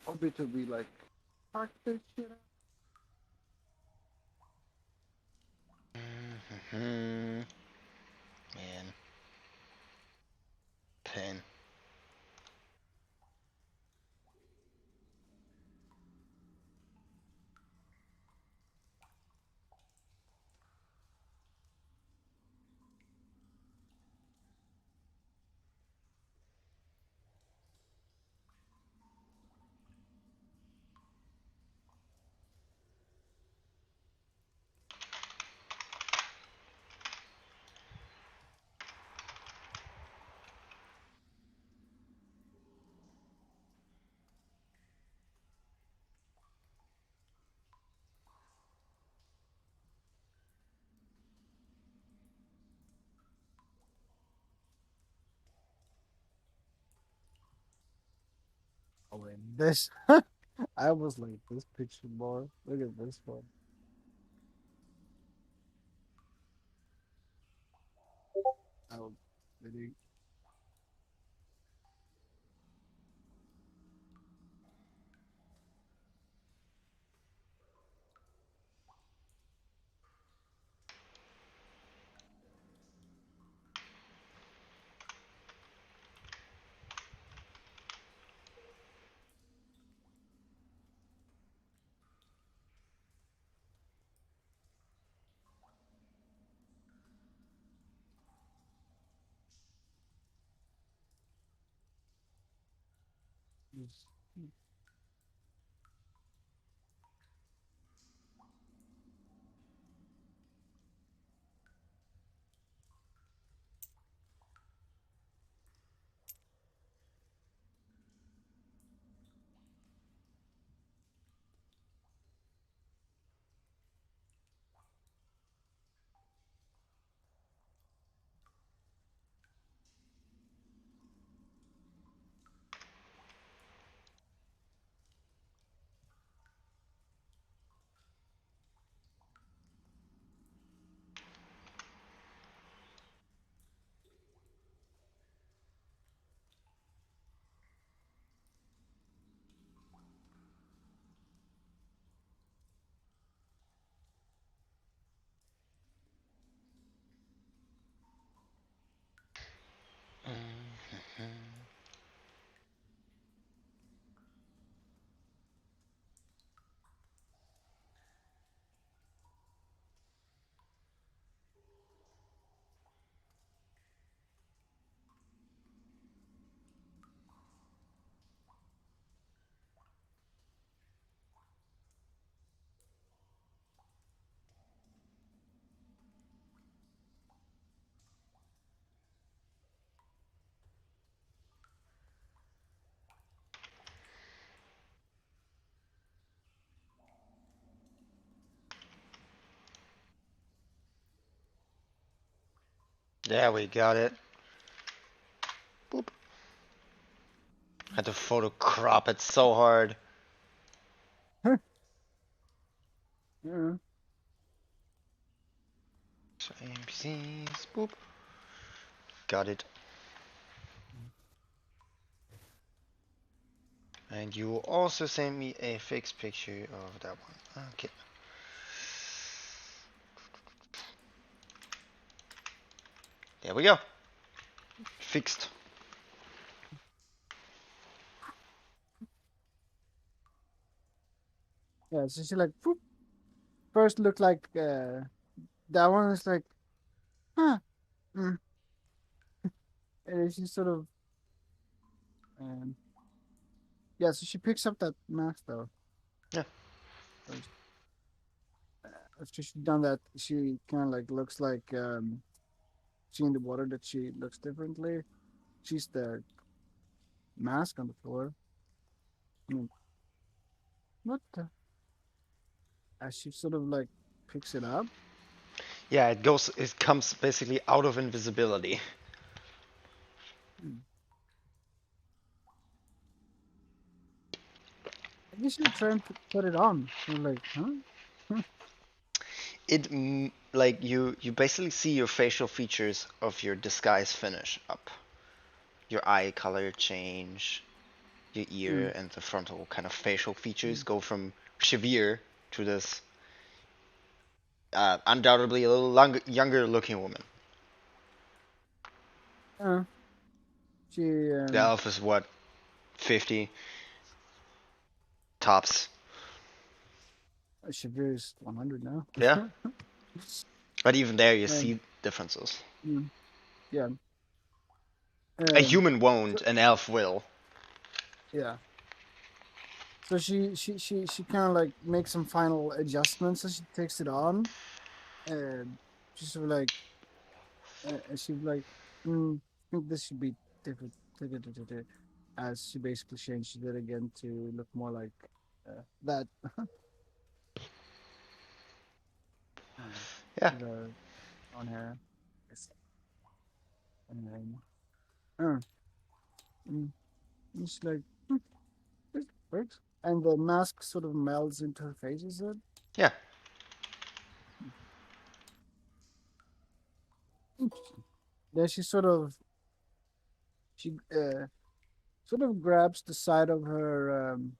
Hobby to be like fuck this shit up. Man, pen. Oh wait, this. I was like this picture more. Look at this one. Oh, really? Yeah, we got it. Boop. Had to photo crop it so hard. Yeah. AMC's, boop. Got it. And you also sent me a fixed picture of that one. Okay. There we go. Fixed. Yeah. So she like whoop, first looked like that one is like huh. Mm. And then she sort of um yeah. So she picks up that mask though. Yeah. First, after she's done that, she kind of like looks like she in the water that she looks differently. She's the mask on the floor. I mean, what the? As she sort of like picks it up. Yeah, it comes basically out of invisibility. Hmm. I guess you're trying to put it on. You're like, huh? Hmm. Like you basically see your facial features of your disguise finish up. Your eye color change. your ear and the frontal kind of facial features go from severe to this undoubtedly a little younger looking woman. She The elf is what, 50 tops. she is 100 now. Yeah, but even there you Um, see differences. yeah. A Um, human won't, an elf will. yeah. So she kind of like makes some final adjustments as she takes it on. And she's sort of like, she's like, I think this should be different. As she basically changes it again to look more like that. Yeah, The on her. Yes. And then, uh, mm, it's like, this works. And the mask sort of melds into her face, is it? yeah. Interesting. Then she sort of grabs the side of her um,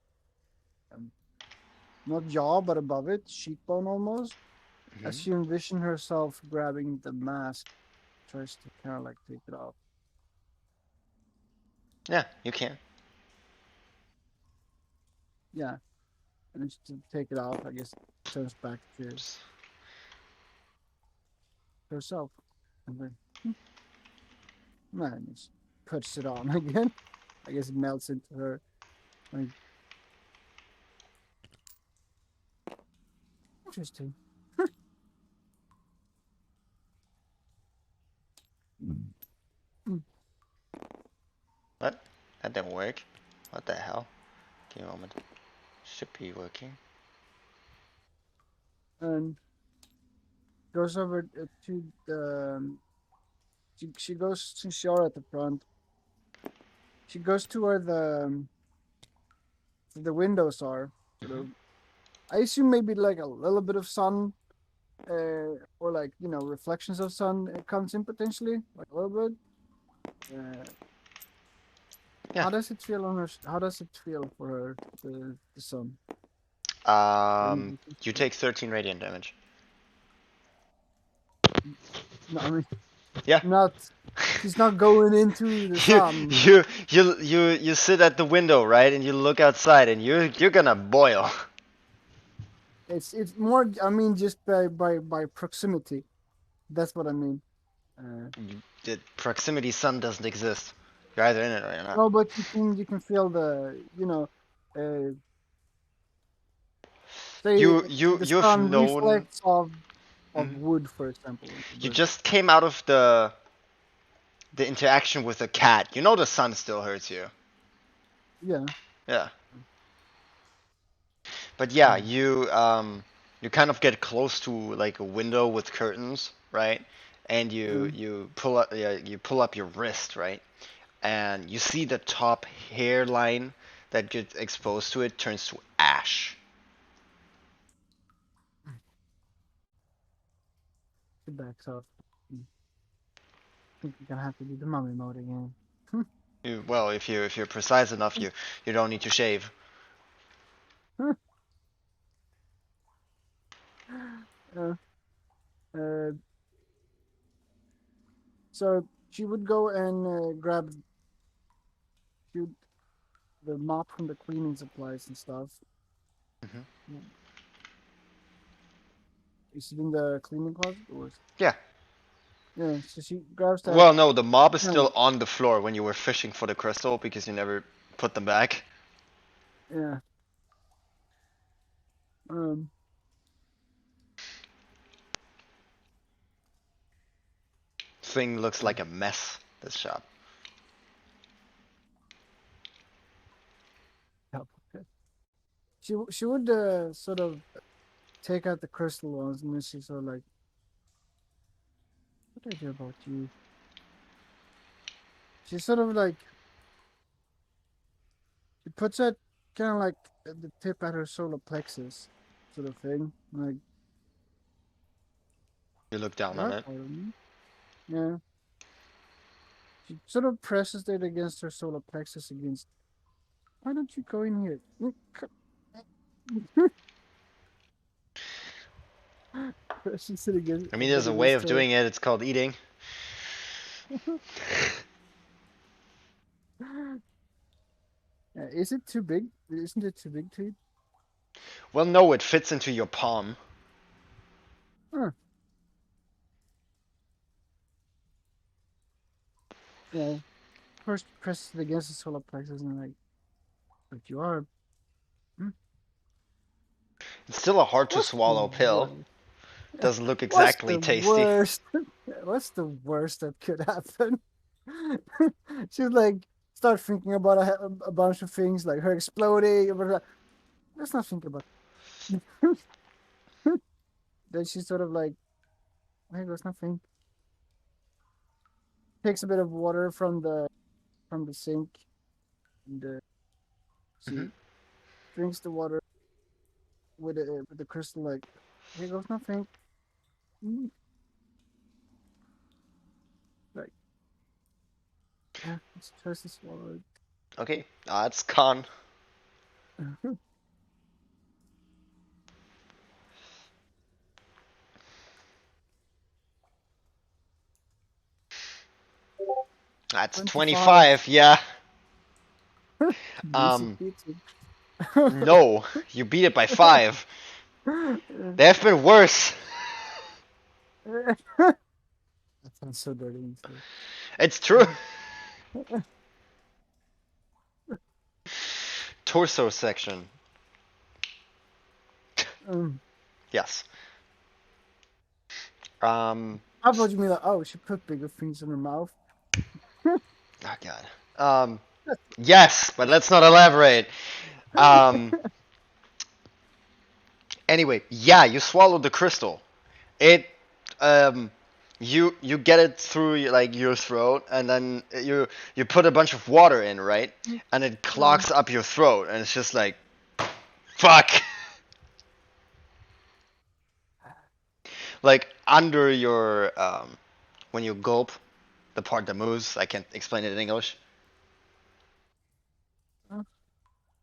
not jaw but above it, cheekbone almost, as she envisioned herself grabbing the mask, tries to kind of like take it off. Yeah, you can. Yeah, and just to take it off, I guess turns back to herself. And then, man, just puts it on again. I guess it melts into her. Like, interesting. Mm. What? That didn't work. What the hell? Give me a moment. Should be working. And goes over to the. She goes to Shore at the front. She goes to where the windows are. Sort of. I assume maybe like a little bit of sun, or like reflections of sun comes in potentially, like a little bit. Uh, Yeah. how does it feel on her? How does it feel for her? The sun. You take 13 radiant damage. No, I mean Yeah. not. She's not going into the You sun. you sit at the window, right, and you look outside, and you're gonna boil. It's more. I mean, just by proximity. That's what I mean. The proximity sun doesn't exist. You're either in it or you're not. No, but you can feel uh, say the You've sun known. reflects of Mhm. wood, for example, into You wood. just came out of the interaction with a cat. You know the sun still hurts you. Yeah. Yeah. But yeah, Mm. you kind of get close to like a window with curtains, right? And Mm. you pull up your wrist, right? And you see the top hairline that gets exposed to it turns to ash. It backs up. I think you're gonna have to do the mummy mode again. Well, if you're precise enough, you don't need to shave. uh, uh, so she would go and grab shoot the mop from the cleaning supplies and stuff. Hmm. Is it in the cleaning closet or? Yeah. Yeah. So she grabs that. Well, no, the mob is No. still on the floor when you were fishing for the crystal because you never put them back. Yeah. Um. Thing looks like a mess. This shop. Okay. She would sort of take out the crystal ones, and then she's sort of like, "What do I do about you?" She's sort of like she puts it kind of like at the tip at her solar plexus, sort of thing. Like, You look down on that it. part of me. Yeah. She sort of presses it against her solar plexus against Why don't you go in here? She's sitting I a mean, bit there's a way against of her. doing it. It's called eating. Is it too big? Isn't it too big to eat? Well, no, it fits into your palm. Huh. Yeah. First press it against the solar plexus and like, but you are. Hmm, It's still a hard to what's the swallow pill. worst? Doesn't look What's exactly the tasty. worst? What's the worst that could happen? She's like, start thinking about a bunch of things, like her exploding. Let's not think about. Then she's sort of like, hey, let's not think. Takes a bit of water from the sink, and Hmm. she drinks the water with the crystal. Like, here goes nothing. Mm, Like, yeah, it's tries to swallow Okay, it's con. it. That's 25. 25. Yeah. Easy Um, peasy. no, you beat it by 5. They have been worse. That sounds so dirty. when you say It's true. Torso section. Yes. I thought you mean like, oh, she put bigger things in her mouth. Oh God. Yes, but let's not elaborate. Um. Anyway, yeah, you swallowed the crystal. It. Um. You get it through like your throat, and then you put a bunch of water in, right? And it clogs up your throat, and it's just like, fuck. Like under your when you gulp, the part that moves. I can't explain it in English.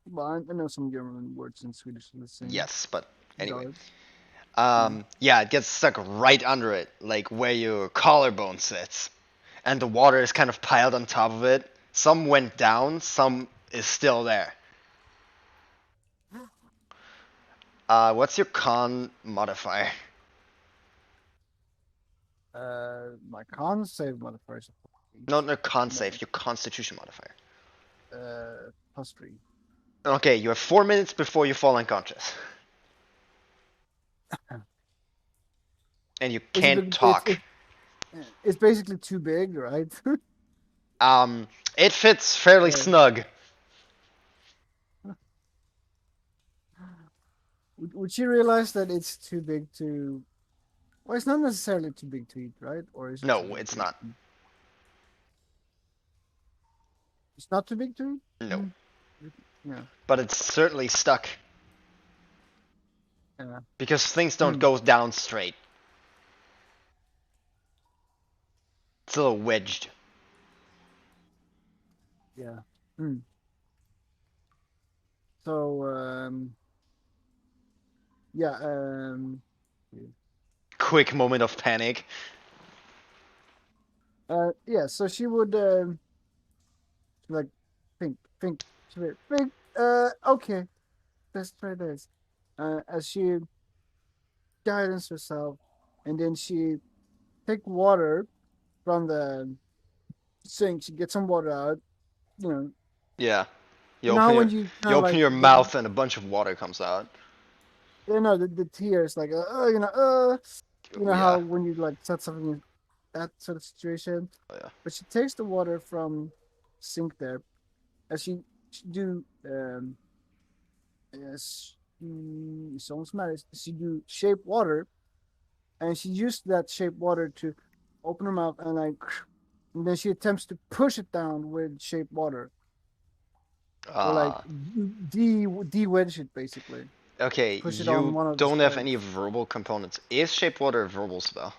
Well, I know some German words in Swedish are the same. Yes, but anyway. Guard. Yeah. Yeah, it gets stuck right under it, like where your collarbone sits. And the water is kind of piled on top of it. Some went down, some is still there. What's your con modifier? My con save modifier is No, no, con save, your constitution modifier. +3. Okay, you have 4 minutes before you fall unconscious. And you Is it? can't talk. It's basically too big, right? It fits fairly snug. Would she realize that it's too big to? Well, it's not necessarily too big to eat, right? Or is it? Too No, big it's to eat? not. It's not too big to eat. No. Yeah. But it's certainly stuck. Yeah. Because things don't go down straight. It's a little wedged. Yeah. So, yeah. Quick moment of panic. Yeah. So she would like think. She would think. Okay. Let's try this. As she guidance herself, and then she take water from the sink. She gets some water out. You know. Yeah. You know how when you kind You of open like your get, mouth and a bunch of water comes out. the tears like you know how Yeah. when you like set something in that sort of situation. Oh, yeah. But she takes the water from sink there, as she do yes, it's almost matters. She do shape water, and she used that shape water to open her mouth and like, and then she attempts to push it down with shape water, or like de-wedge it basically. Okay, Push it on you one of the don't have sides. any verbal components. Is shape water a verbal spell?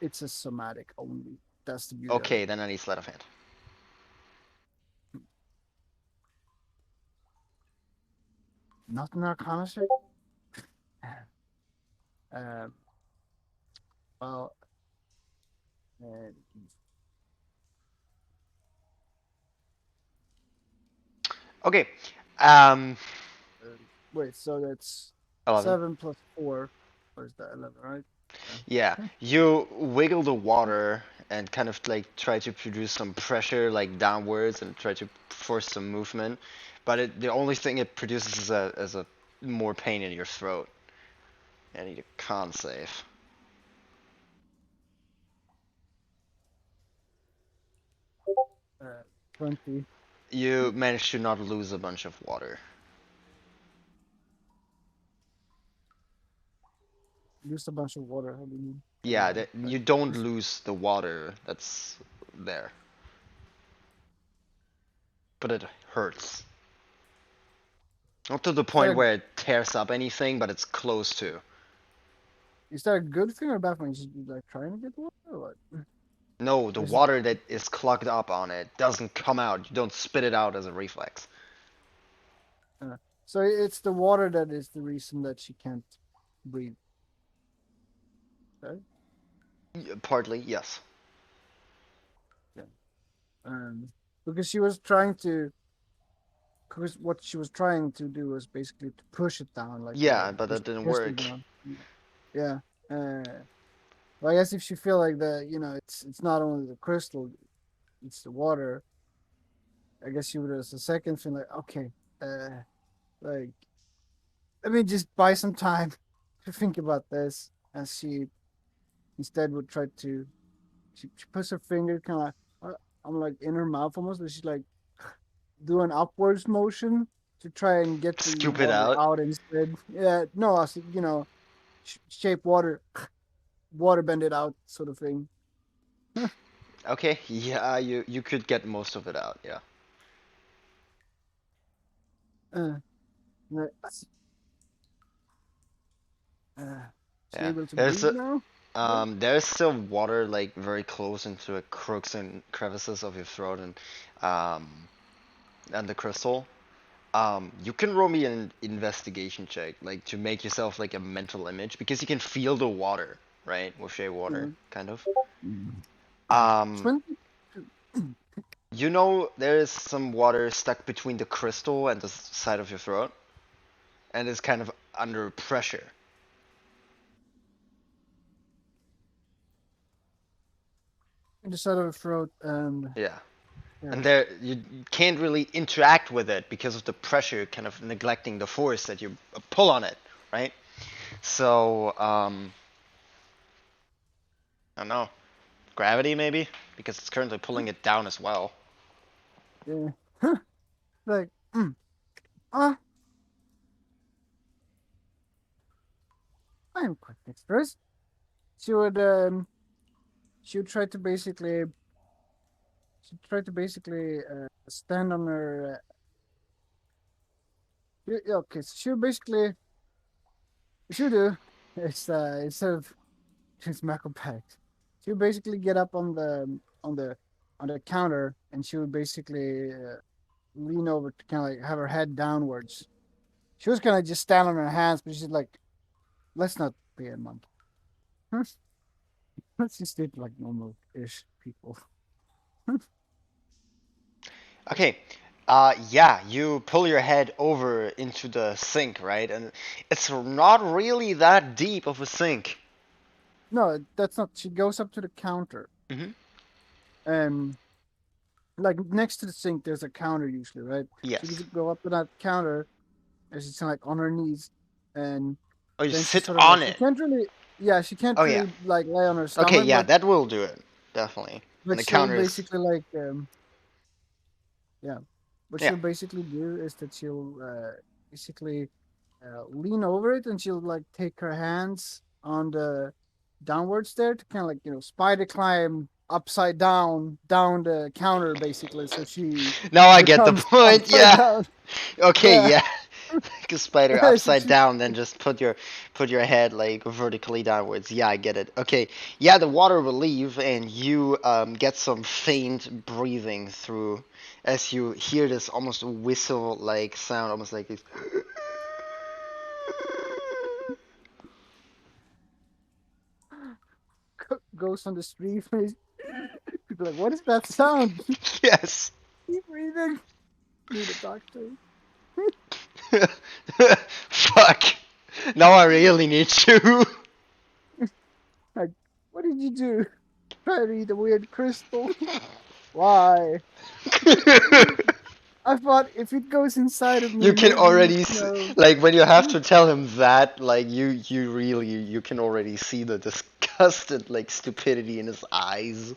It's a somatic only. That's the beauty of Okay, it. then I need sleight of hand. Not an Arcana check. Um, well, uh, Okay. Um, wait. So that's 11. 7 plus 4. What is that? 11, right? Yeah, Yeah. you wiggle the water and kind of like try to produce some pressure like downwards and try to force some movement, but the only thing it produces is a more pain in your throat. I need a con save. 20. You manage to not lose a bunch of water. Used a bunch of water. How do you mean? Yeah, Like, you don't just, lose the water that's there, but it hurts. Not to the is that point where it tears up anything, but it's close to. a good thing or a bad thing? You should be like trying to get water or what? No, the Or is it, water that is clogged up on it doesn't come out. You don't spit it out as a reflex. so it's the water that is the reason that she can't breathe. Right? Partly, yes. Yeah. Um, because she was trying to. Because what she was trying to do was basically to push it down, like Yeah, but push that the didn't crystal work. down. Yeah. Well, I guess if you feel like it's not only the crystal, it's the water. I guess you would as a second feel like, okay, like let me just buy some time to think about this. And she instead would try to. She puts her finger kind of I'm like in her mouth almost, but she's like do an upwards motion to try and get the Scoop it water out. out instead. Yeah, no, I said, shape water bend it out sort of thing. Okay, yeah, you could get most of it out, yeah. Uh, uh, she Yeah. able to breathe now? There's still water like very close into the crooks and crevices of your throat um and the crystal. You can roll me an investigation check, like to make yourself like a mental image, because you can feel the water, right? With shea water, Yeah. kind of. Mm. Um, 20. you know there is some water stuck between the crystal and the side of your throat, and it's kind of under pressure. In the side of the throat, and Yeah. yeah. And there you can't really interact with it because of the pressure, kind of neglecting the force that you pull on it, right? So, I don't know, gravity maybe, because it's currently pulling it down as well. Yeah. Like, ah, I'm quite dexterous. She would, um, she would try to basically, stand on her. Yeah, okay, so she would basically, what she would do is, instead of doing acrobatics, she would basically get up on the counter, and she would basically lean over to kind of like have her head downwards. She was kind of just stand on her hands, but she's like, let's not be a monkey. Let's just eat like normal-ish people. Okay. Yeah, you pull your head over into the sink, right? And it's not really that deep of a sink. No, that's not. She goes up to the counter, Mm-hmm. and like next to the sink, there's a counter usually, right? She Yes. could go up to that counter, and she's kind of like on her knees, and Oh, you then she sit sort of like on she it. can't really, yeah, she can't Oh, yeah. really like lay on her Okay, stomach, yeah, that will do it. Definitely. And the she'll counter is. basically like yeah, what Yeah. she'll basically do is that she'll basically lean over it, and she'll like take her hands on the downwards there to kind of like spider climb upside down the counter basically, so she Now I get the becomes point. upside Yeah. down. Okay, Yeah. yeah. Like a spider Yeah, so upside she, down, then just put your head like vertically downwards. Yeah, I get it. Okay. Yeah, the water will leave, and you get some faint breathing through as you hear this almost whistle like sound, almost like this. goes on the street, people are like, what is that sound? Yes. Keep breathing. Need a doctor. Fuck. Now I really need you. Like, what did you do? Try to eat a weird crystal. Why? I thought if it goes inside of me, You can maybe already no. like when you have to tell him that, like you really you can already see the disgusted like stupidity in his eyes.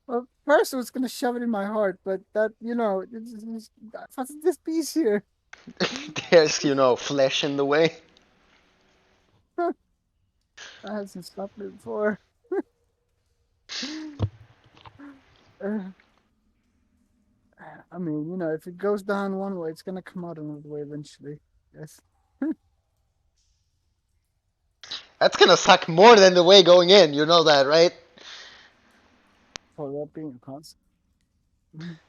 Well, first I was gonna shove it in my heart, but that what's this piece here? There's flesh in the way. That hasn't stopped me before. Uh, I mean, if it goes down one way, it's gonna come out another way eventually. Yes. That's gonna suck more than the way going in. You know that, right? For that being a concept.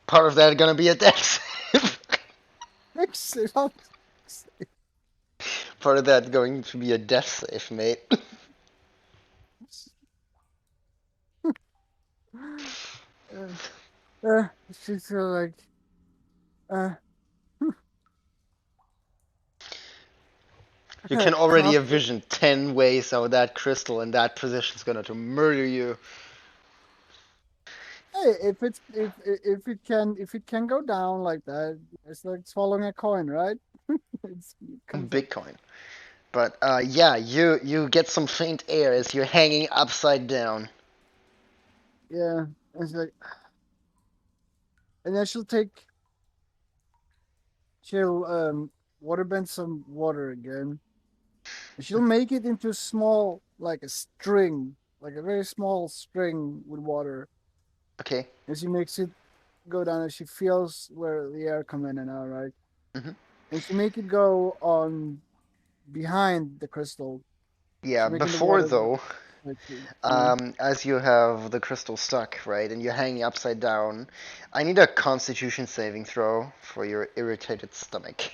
Part of that gonna be a death save. Fix it up. Part of that going to be a death save, mate. It's just like, uh, You can already after, envision 10 ways how that crystal in that position is gonna to murder you. hey, if it can go down like that, it's like swallowing a coin, right? It comes up. Bitcoin. But yeah, you get some faint air as you're hanging upside down. Yeah, it's like, and then she'll waterbend some water again, and she'll make it into small, like a string, like a very small string with water, Okay. and she makes it go down, and she feels where the air come in and out, right? Mhm. And she make it go on behind the crystal. Yeah. She's making the Before water though, like, as you have the crystal stuck, right, and you're hanging upside down, I need a Constitution saving throw for your irritated stomach.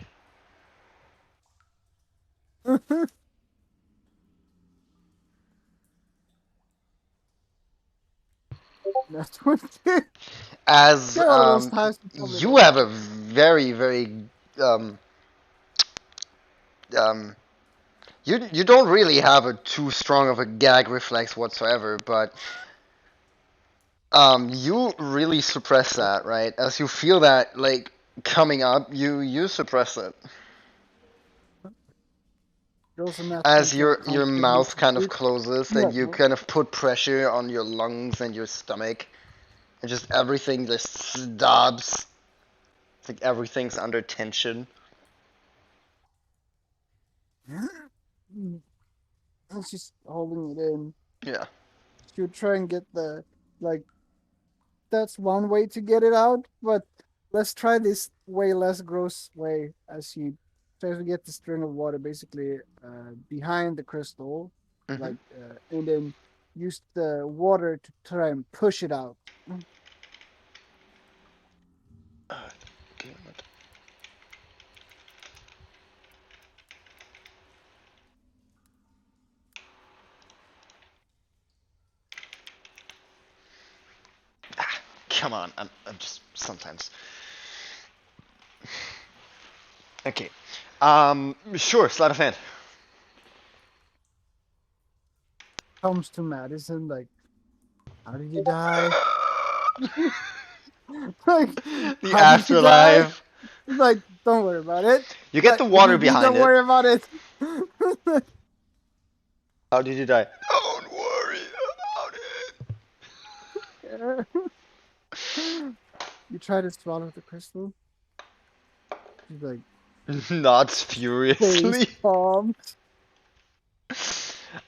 That's what As all those times probably you don't have a happen. very very um um you don't really have a too strong of a gag reflex whatsoever, but you really suppress that, right? As you feel that like coming up, you suppress it. Rolls a nat As 20 on your mouth kind of Constitution. closes Yeah, and you kind of put pressure on your lungs and your stomach, and just everything just stops. It's like everything's under tension. and she's holding it in. Yeah. She would try and get like, that's one way to get it out, but let's try this way less gross way as she tries to get the string of water basically behind the crystal, Mhm. like, and then use the water to try and push it out. Damn it. Ah, come on. I'm just sometimes. Okay. Sure. Sleight of hand. Comes to Madison, like, how did you die? Like, The how did you die? afterlife. Like, don't worry about it. You get Like, the what do water you mean, behind don't it. worry about it? How did you die? Don't worry You try to swallow the crystal. She's like, about it. Nods face furiously. palm.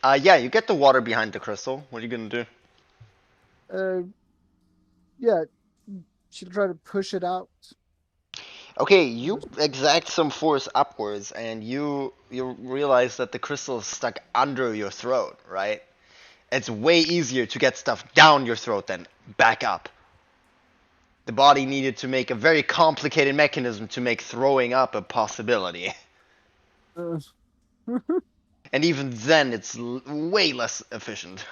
Yeah, you get the water behind the crystal. What are you gonna do? Uh, yeah, she'll try to push it out. Okay, you exact some force upwards, and you realize that the crystal is stuck under your throat, right? It's way easier to get stuff down your throat than back up. The body needed to make a very complicated mechanism to make throwing up a possibility. Uh, And even then, it's way less efficient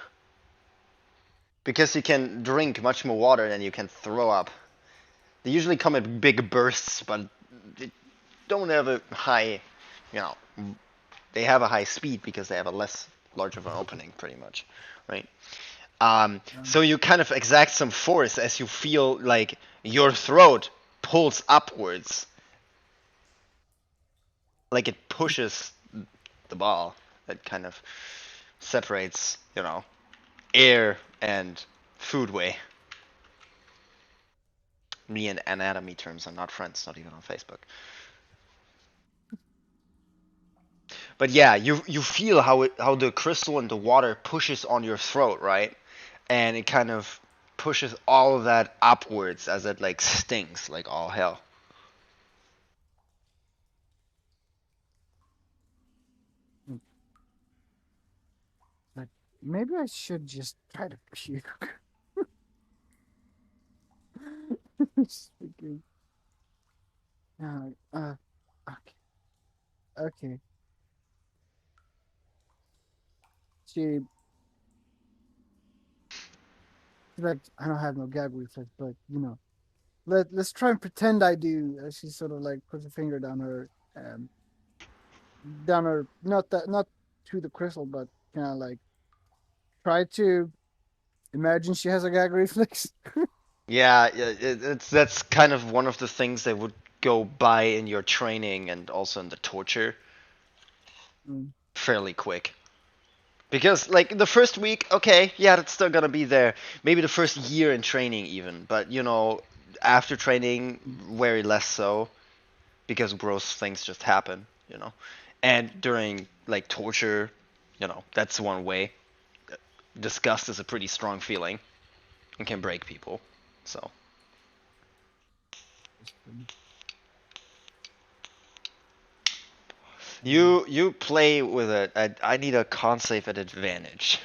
because you can drink much more water than you can throw up. They usually come in big bursts, but they don't have a high, you know, they have a high speed because they have a less large of an opening, pretty much, right? So you kind of exact some force as you feel like your throat pulls upwards, like it pushes the ball. That kind of separates, air and food way. Me and anatomy terms are not friends, not even on Facebook. But yeah, you feel how the crystal and the water pushes on your throat, right? And it kind of pushes all of that upwards as it like stings like all hell. Like maybe I should just try to puke. Just thinking, okay, okay. She like I don't have no gag reflex, but let's try and pretend I do. She sort of like puts a finger um, down her, not to the crystal, but kind of like try to imagine she has a gag reflex. Yeah, it's that's kind of one of the things that would go by in your training and also in the torture Mm, fairly quick. Because like the first week, okay, yeah, that's still gonna be there. Maybe the first year in training even, but after training, mm, very less so because gross things just happen. And during like torture, that's one way. Disgust is a pretty strong feeling and can break people. So just, you play with it. I need a con save at advantage.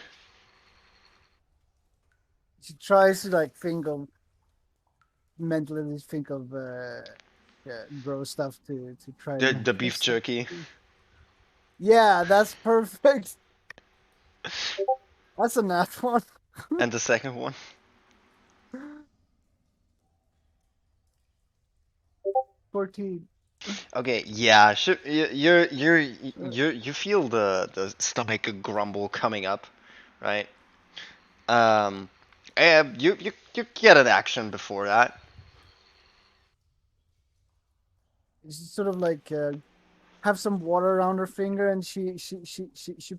she tries to like mentally think of yeah, gross stuff to try The and the beef manifest. jerky Yeah, that's perfect. That's a nat one. and the second one. 14. Okay, yeah, you feel the stomach grumble coming up, right? Um, you get an action before that. She's sort of like have some water around her finger, and she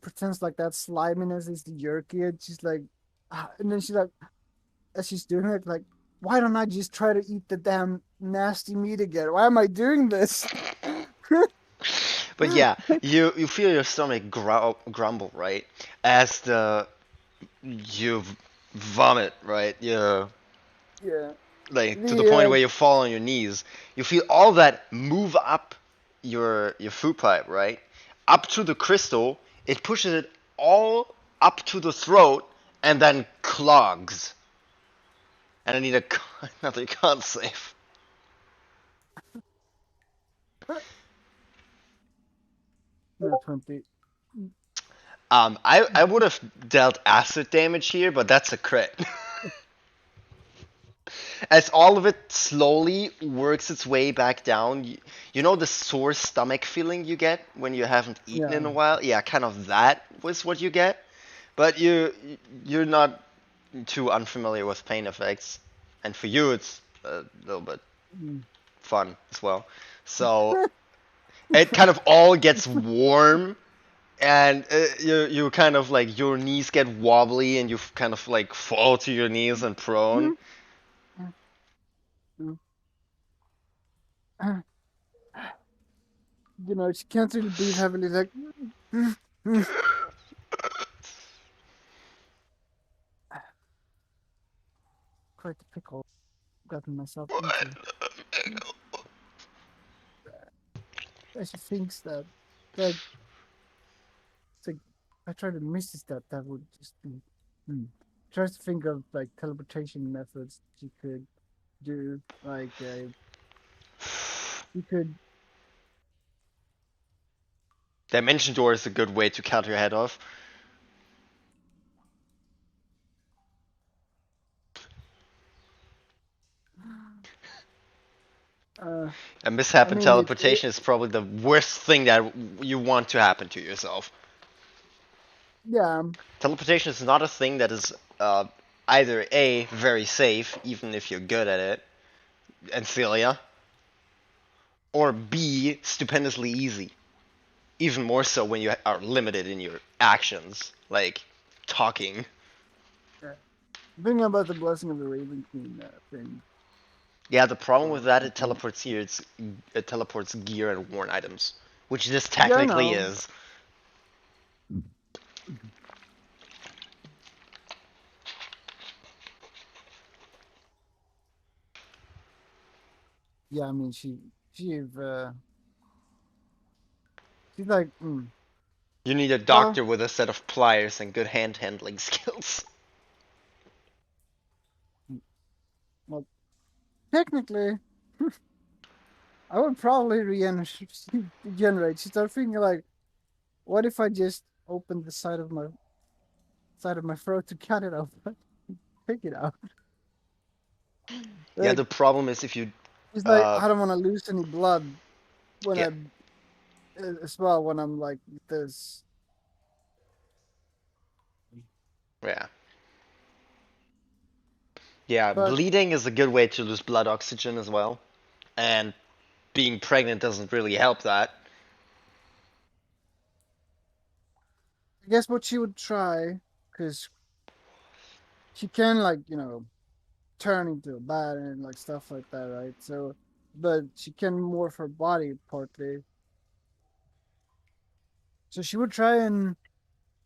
pretends like that sliminess is the jerky, and she's like, and then she's like, as she's doing it, like, why don't I just try to eat the damn nasty meat again? Why am I doing this? But yeah, you feel your stomach grumble, right? As you vomit, right? You Yeah. like to the The point where you fall on your knees. You feel all that move up your food pipe, right? Up to the crystal. It pushes it all up to the throat and then clogs. And I need another con save. 20. I would have dealt acid damage here, but that's a crit. As all of it slowly works its way back down, you know the sore stomach feeling you get when you haven't eaten in Yeah. a while? Yeah, kind of that was what you get. But you're not too unfamiliar with pain effects, and for you it's a little bit Mm. fun as well. So it kind of all gets warm, and you kind of like your knees get wobbly, and you kind of like fall to your knees and prone. She can't really breathe heavily, like, quite the pickle I've gotten myself into. And she thinks that, like, it's like, if I try to miss that would just be. Hmm. Tries to think of like teleportation methods she could do. Like, you could Dimension door is a good way to cut your head off. Uh, A mishap I in mean, teleportation is probably the worst thing that you want to happen to yourself. yeah, Teleportation is not a thing that is either A, very safe, even if you're good at it, and Celia, or B, stupendously easy. Even more so when you are limited in your actions, like talking. thinking about the blessing of the Raven Queen thing. Yeah, the problem with Or that, it something. teleports here. It teleports gear and worn items, which this Yeah, I technically know. is. Yeah, I mean, she's like, You need a well, doctor with a set of pliers and good hand handling skills. well, technically, I would probably regenerate. She started thinking like, what if I just opened the side of my throat to cut it open, take it out? Yeah, Like, the problem is if you, it's like uh, I don't want to lose any blood when yeah, I, as well when I'm like this. yeah, yeah. But Bleeding is a good way to lose blood oxygen as well, and being pregnant doesn't really help that. I guess what she would try, because she can like turn into a bat and like stuff like that, right? So, but she can morph her body partly. So she would try and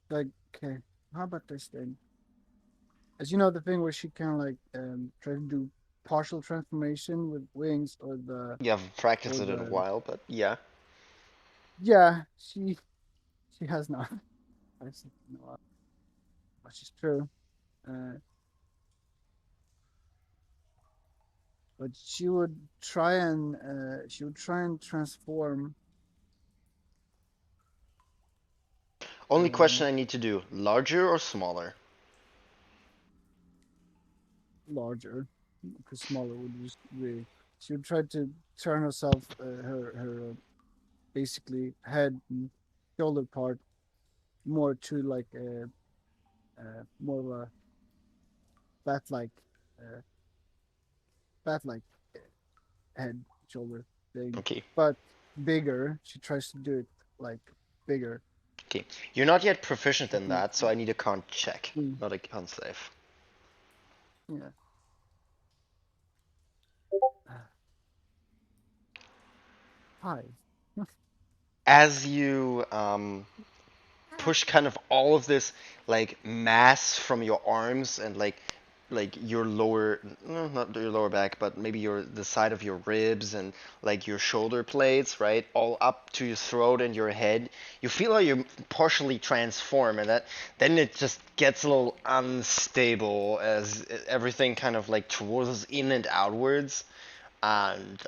like, okay, how about this thing? As you know, the thing where she can like try to do partial transformation with wings You haven't practiced or it in a the while, but yeah. yeah, she has not. I said, which is true. Uh, but she would try and transform Only question um I need to do: larger or smaller? larger, because smaller would just really. She would try to turn herself, her basically head and shoulder part more to like a more of a bat like uh, bat like head shoulder thing, Okay, but bigger. She tries to do it like bigger. okay. You're not yet proficient in Something that, so I need a con check, mm, not a con save. yeah. Hi. As you push kind of all of this like mass from your arms and like your lower, no, not your lower back, but maybe your the side of your ribs and like your shoulder blades, right, all up to your throat and your head. You feel how you partially transform, and that then it just gets a little unstable as everything kind of like twirls in and outwards, and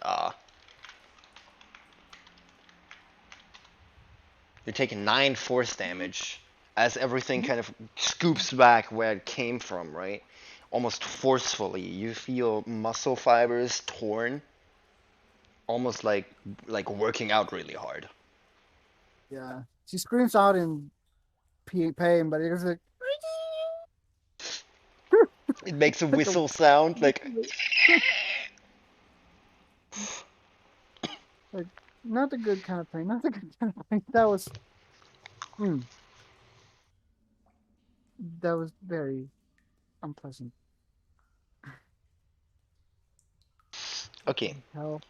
you're taking 9 force damage as everything kind of scoops back where it came from, right? Almost forcefully. You feel muscle fibers torn, almost like working out really hard. Yeah. She screams out in pain, but it's It makes a like a whistle sound, like like not a good kind of pain. Not a good kind of pain. That was mm, that was very unpleasant. What the okay, hell?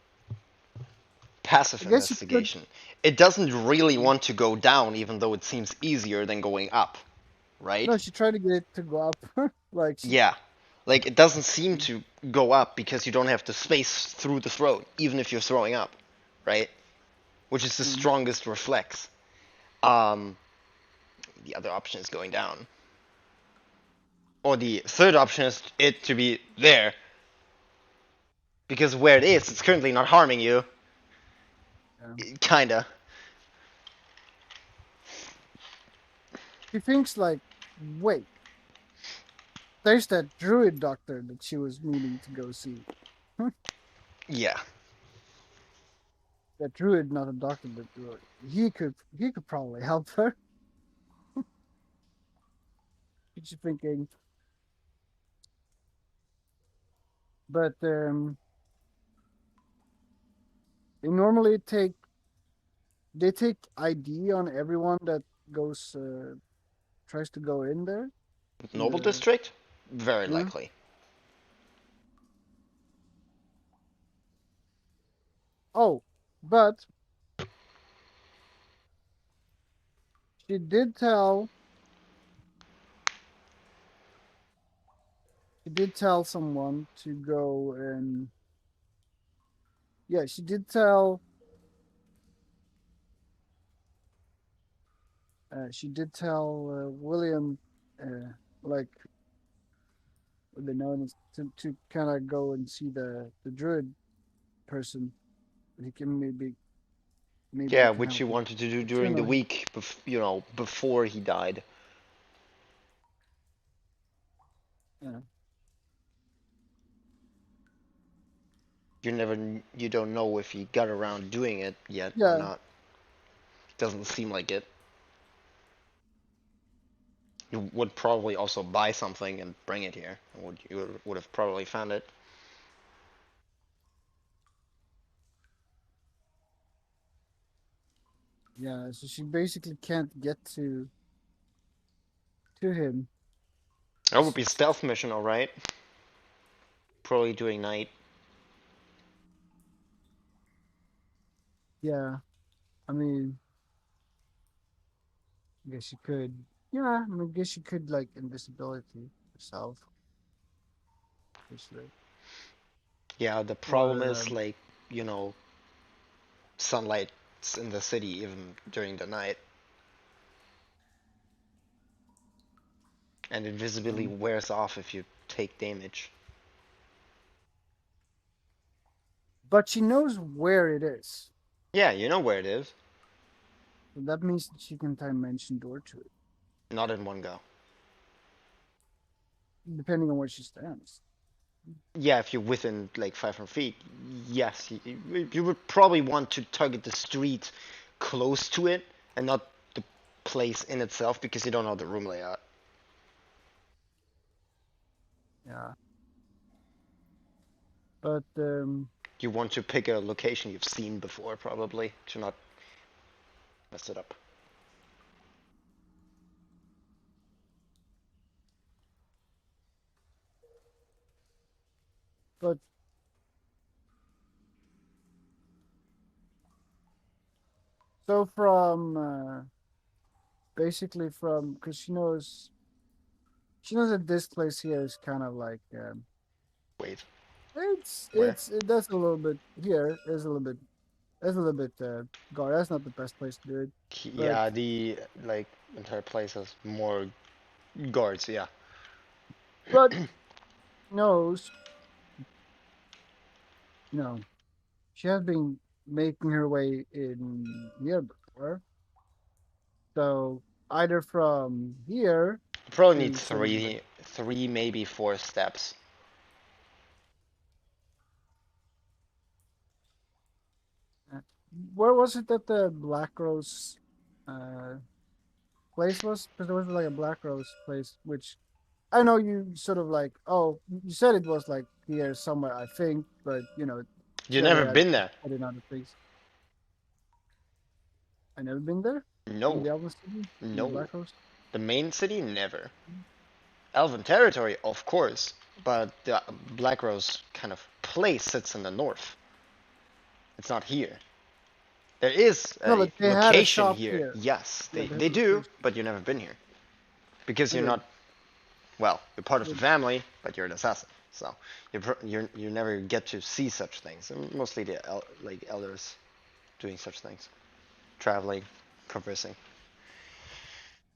passive I guess you could. investigation. It doesn't really want to go down, even though it seems easier than going up, right? No, she tried to get it to go up. Like she. Yeah. Like it doesn't seem to go up because you don't have the space through the throat, even if you're throwing up, right? Which is the Mm, strongest reflex. Um, the other option is going down. Or the third option is it to be there. Because where it is, it's currently not harming you. yeah. Kinda. She thinks like, wait, there's that druid doctor that she was meaning to go see. Yeah. That druid, not a doctor, but he could probably help her. She's thinking, but they normally take ID on everyone that goes tries to go in there. In Noble the district? Very yeah. likely. Oh, but she did tell someone to go and yeah, she did tell William like what they know is to kind of go and see the druid person. He can maybe he Yeah, can which he help with wanted to do during the tunnel. week, before he died. Yeah, You don't know if he got around doing it yet or yeah, not. Doesn't seem like it. You would probably also buy something and bring it here. You would have probably found it. yeah. So she basically can't get to him. That would be stealth mission, all right. Probably doing night. Yeah, I mean, I guess you could. Yeah, I mean, I guess you could like invisibility yourself, basically. Yeah, the But problem is like, you know, sunlight's in the city even during the night, and invisibility um, wears off if you take damage. but she knows where it is. Yeah, you know where it is. So that means that she can dimension door to it, Not in one go. depending on where she stands. Yeah, if you're within like 500 feet, yes, you would probably want to target the street close to it and not the place in itself because you don't know the room layout. Yeah, but You want to pick a location you've seen before, probably, to not mess it up. but so from basically from because she knows that this place here is kind of like Wait, where? that's a little bit here is a little bit that's a little bit guard. That's not the best place to do it, but Yeah, the like entire place has more guards. Yeah. but knows no, she has been making her way in here before. So either from here Probably need to sort of like three, maybe four steps. uh, where was it that the Black Rose uh place was? Because there was like a Black Rose place, which I know you sort of like. Oh, you said it was like here somewhere, I think, but You clearly never I been just there? put it on the place. I never been there in No, the Elven City in the no. Black Rose. The main city, never. Elven territory, of course, but the Black Rose kind of place sits in the north. It's not here. There is No, a but they had a location shop here. here. Yes, Yeah, they, they had they a do, location. but you've never been here. Because you're Okay, not, well, you're part of the but family, but you're an assassin. So you never get to see such things. And mostly the like elders doing such things, traveling, conversing.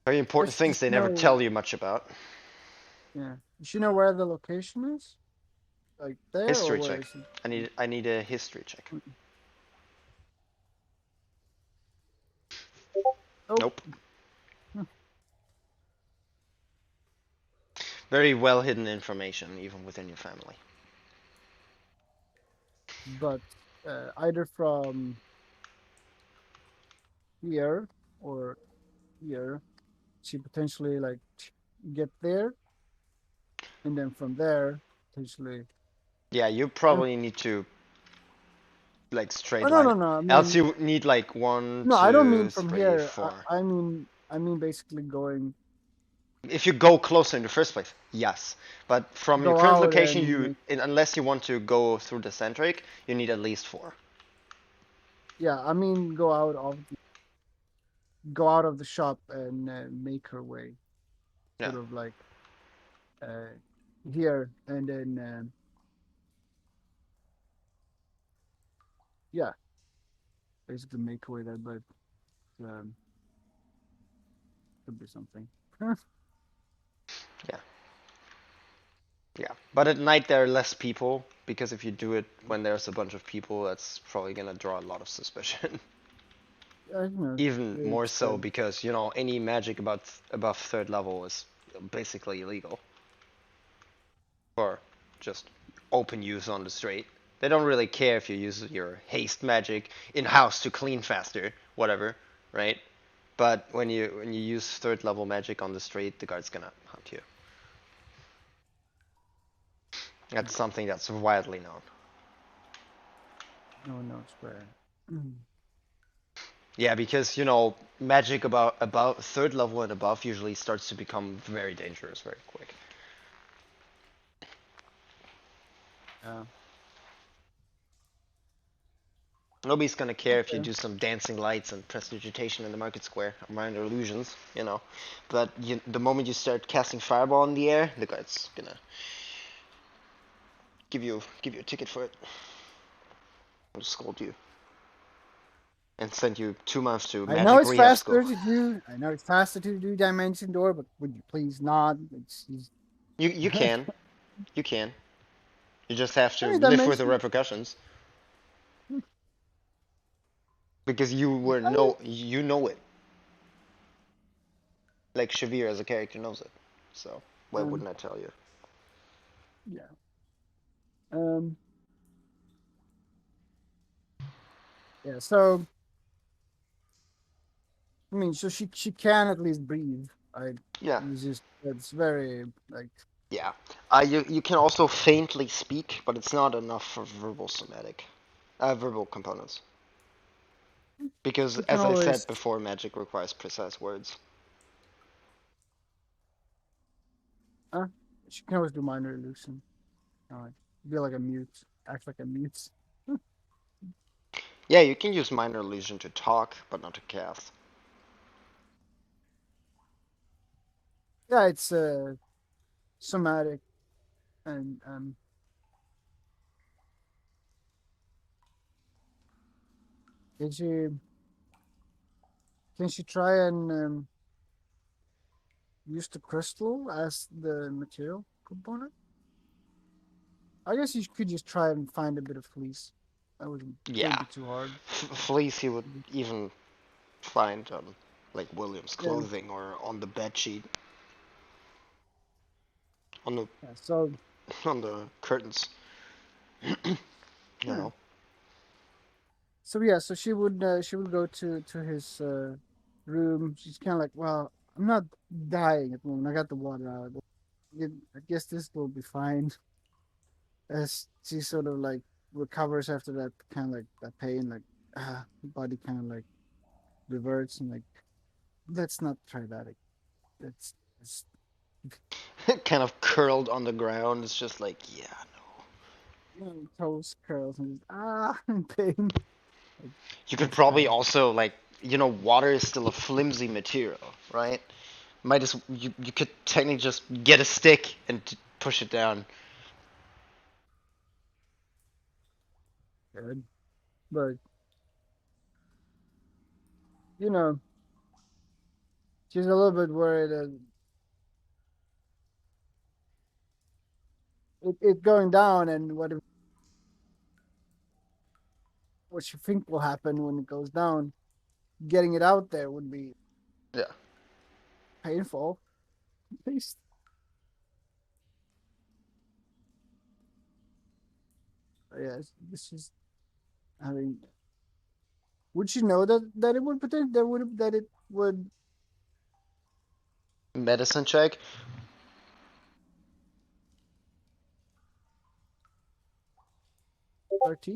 Very important does things she they never know? tell you much about. Yeah, does she know where the location is? Like there, or History where check. is it? I need a history check. Oh, Nope. Very well hidden information, even within your family. but either from here or here, she potentially like get there, and then from there potentially. Yeah, you And probably need to like oh straight no line no it. no, I Else mean you need like one, no, I don't mean two, from three, here. four. I mean basically going If you go closer in the first place, yes. But from your go current out location, and make, unless you want to go through the centric, you need at least four. yeah, I mean go out of the shop and make her way, Yeah, sort of like uh, here, and then yeah, basically make her way there, but um, could be something. yeah, yeah. But at night there are less people because if you do it when there's a bunch of people, that's probably gonna draw a lot of suspicion. I don't know. Even more It's so because any magic above third level is basically illegal for just open use on the street. They don't really care if you use your haste magic in house to clean faster, whatever, right? But when you use third level magic on the street, the guard's gonna hunt you. That's something that's widely known. no one knows where. Yeah, because magic about third level and above usually starts to become very dangerous very quick. Yeah. Nobody's gonna care if you Okay. do some dancing lights and prestidigitation in the market square, minor illusions. But the moment you start casting fireball in the air, the guy's gonna give you a ticket for it, and scold you, and send you 2 months to I know magic it's rehab school. faster to do. I know it's faster to do Dimension Door, but would you please not? You can, you can. You just have I to mean, live with the Dimension. repercussions because you know it. Like Shavir as a character knows it. So why Um, wouldn't I tell you? yeah. Um. Yeah. So I mean, so she can at least breathe. I Yeah, it's just it's very like yeah. You can also faintly speak, but it's not enough for verbal components. Because she can as I always said before, magic requires precise words. uh, she can always do minor illusion. Like be like a mute, act like a mute. Yeah, you can use minor illusion to talk, but not to cast. Yeah, it's somatic and can she can she try and use the crystal as the material component? I guess you could just try and find a bit of fleece. That wouldn't Yeah, be too hard. fleece you would even find on like William's Yeah, clothing or on the bed sheet, on the yeah. So on the curtains. you yeah. know. So yeah, so she would go to his room. She's kind of like, well, I'm not dying at the moment. I got the water out. I guess this will be fine. As she sort of like recovers after that kind of like that pain, like body kind of like reverts and like let's not try that again. It's Kind of curled on the ground. It's just like, yeah, toes curls and just, in pain. Like, you could that's probably bad. also like water is still a flimsy material, right? You could technically just get a stick and push it down. Good. But you know, she's a little bit worried that it going down and what you think will happen when it goes down. Getting it out there would be Yeah. painful, at least. Yes, this is. I mean, would she know that it would that it would Medicine check. RT?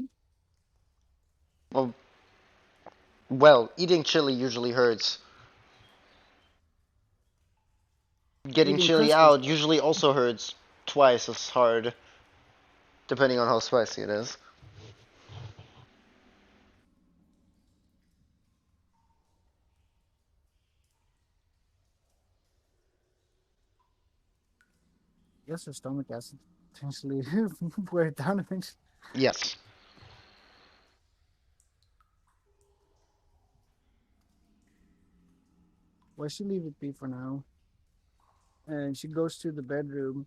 Well, well, eating chili usually hurts. Getting Eating chili crystals. out usually also hurts twice as hard, depending on how spicy it is. Yes, her stomach acid potentially wear it down eventually. Yes. Well, she leave it be for now, and she goes to the bedroom,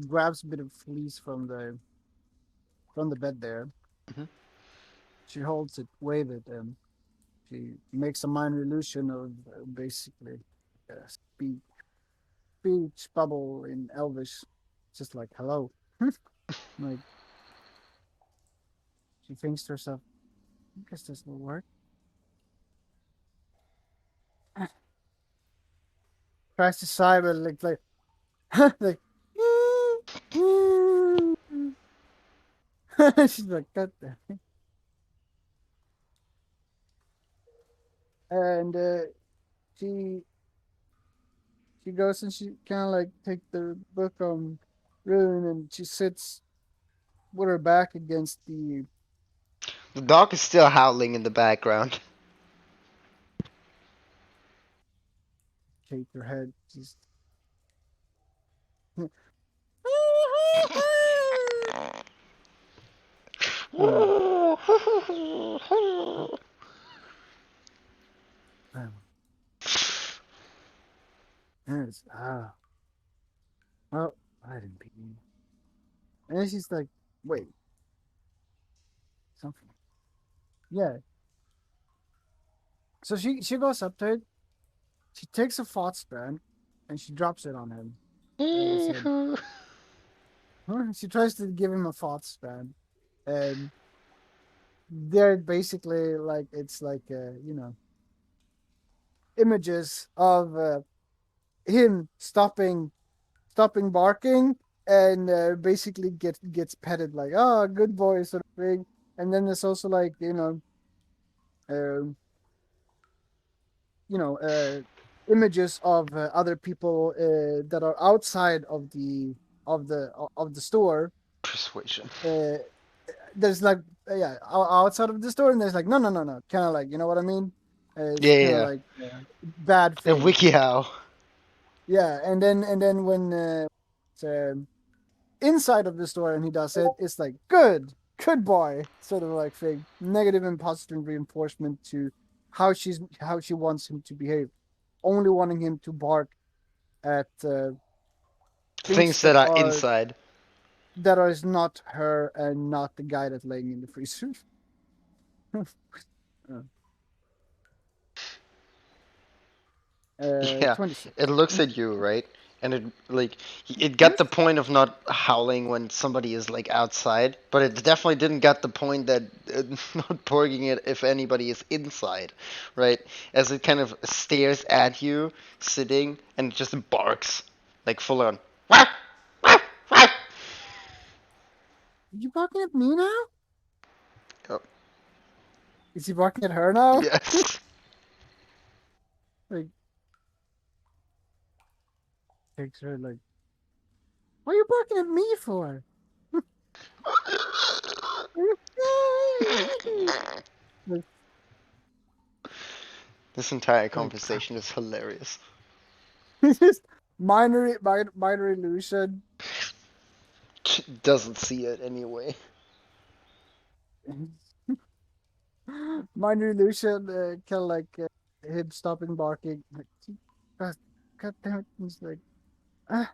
grabs a bit of fleece from the bed there. Mhm. She holds it, wave it, and she makes a minor illusion of basically a speech bubble in Elvish, just like hello. Like she thinks to herself, I guess this will work. Tries to sigh, but like like she's like God damn. And she she goes and she kind of like take the book on Rune, and she sits with her back against the The dog is still howling in the background. shake her head. She's Hmm. Yes. Well, I didn't beat you. And then she's like, wait, something. Yeah. So she goes up to it. She takes a thought strand and she drops it on him. Right his head. She tries to give him a thought strand, and they're basically like it's like images of him stopping barking, and basically gets petted like oh good boy sort of thing. And then there's also like um you know images of other people that are outside of the store. Persuasion. uh there's like yeah outside of the store, and there's like no, kind of like, you know what I mean. It's Yeah, yeah, kind of yeah. like bad A thing. wiki how. Yeah, and then when it's, inside of the store and he does it, it's like good boy sort of like thing, negative and positive reinforcement to how she wants him to behave, only wanting him to bark at things Things that are inside. that are is not her and not the guy that's laying in the freezer. Yeah, it 26. looks at you, right? And it like it got the point of not howling when somebody is like outside, but it definitely didn't get the point that not barking it if anybody is inside, right? As it kind of stares at you sitting and just barks like full on. You barking at me now? Oh, Is he barking at her now? yes. Like takes her like, what are you barking at me for? Like, This entire like conversation is hilarious. just minor illusion. Doesn't see it anyway. Minor illusion, kind of like him stopping barking. Like, God, God damn it! He's like, ah.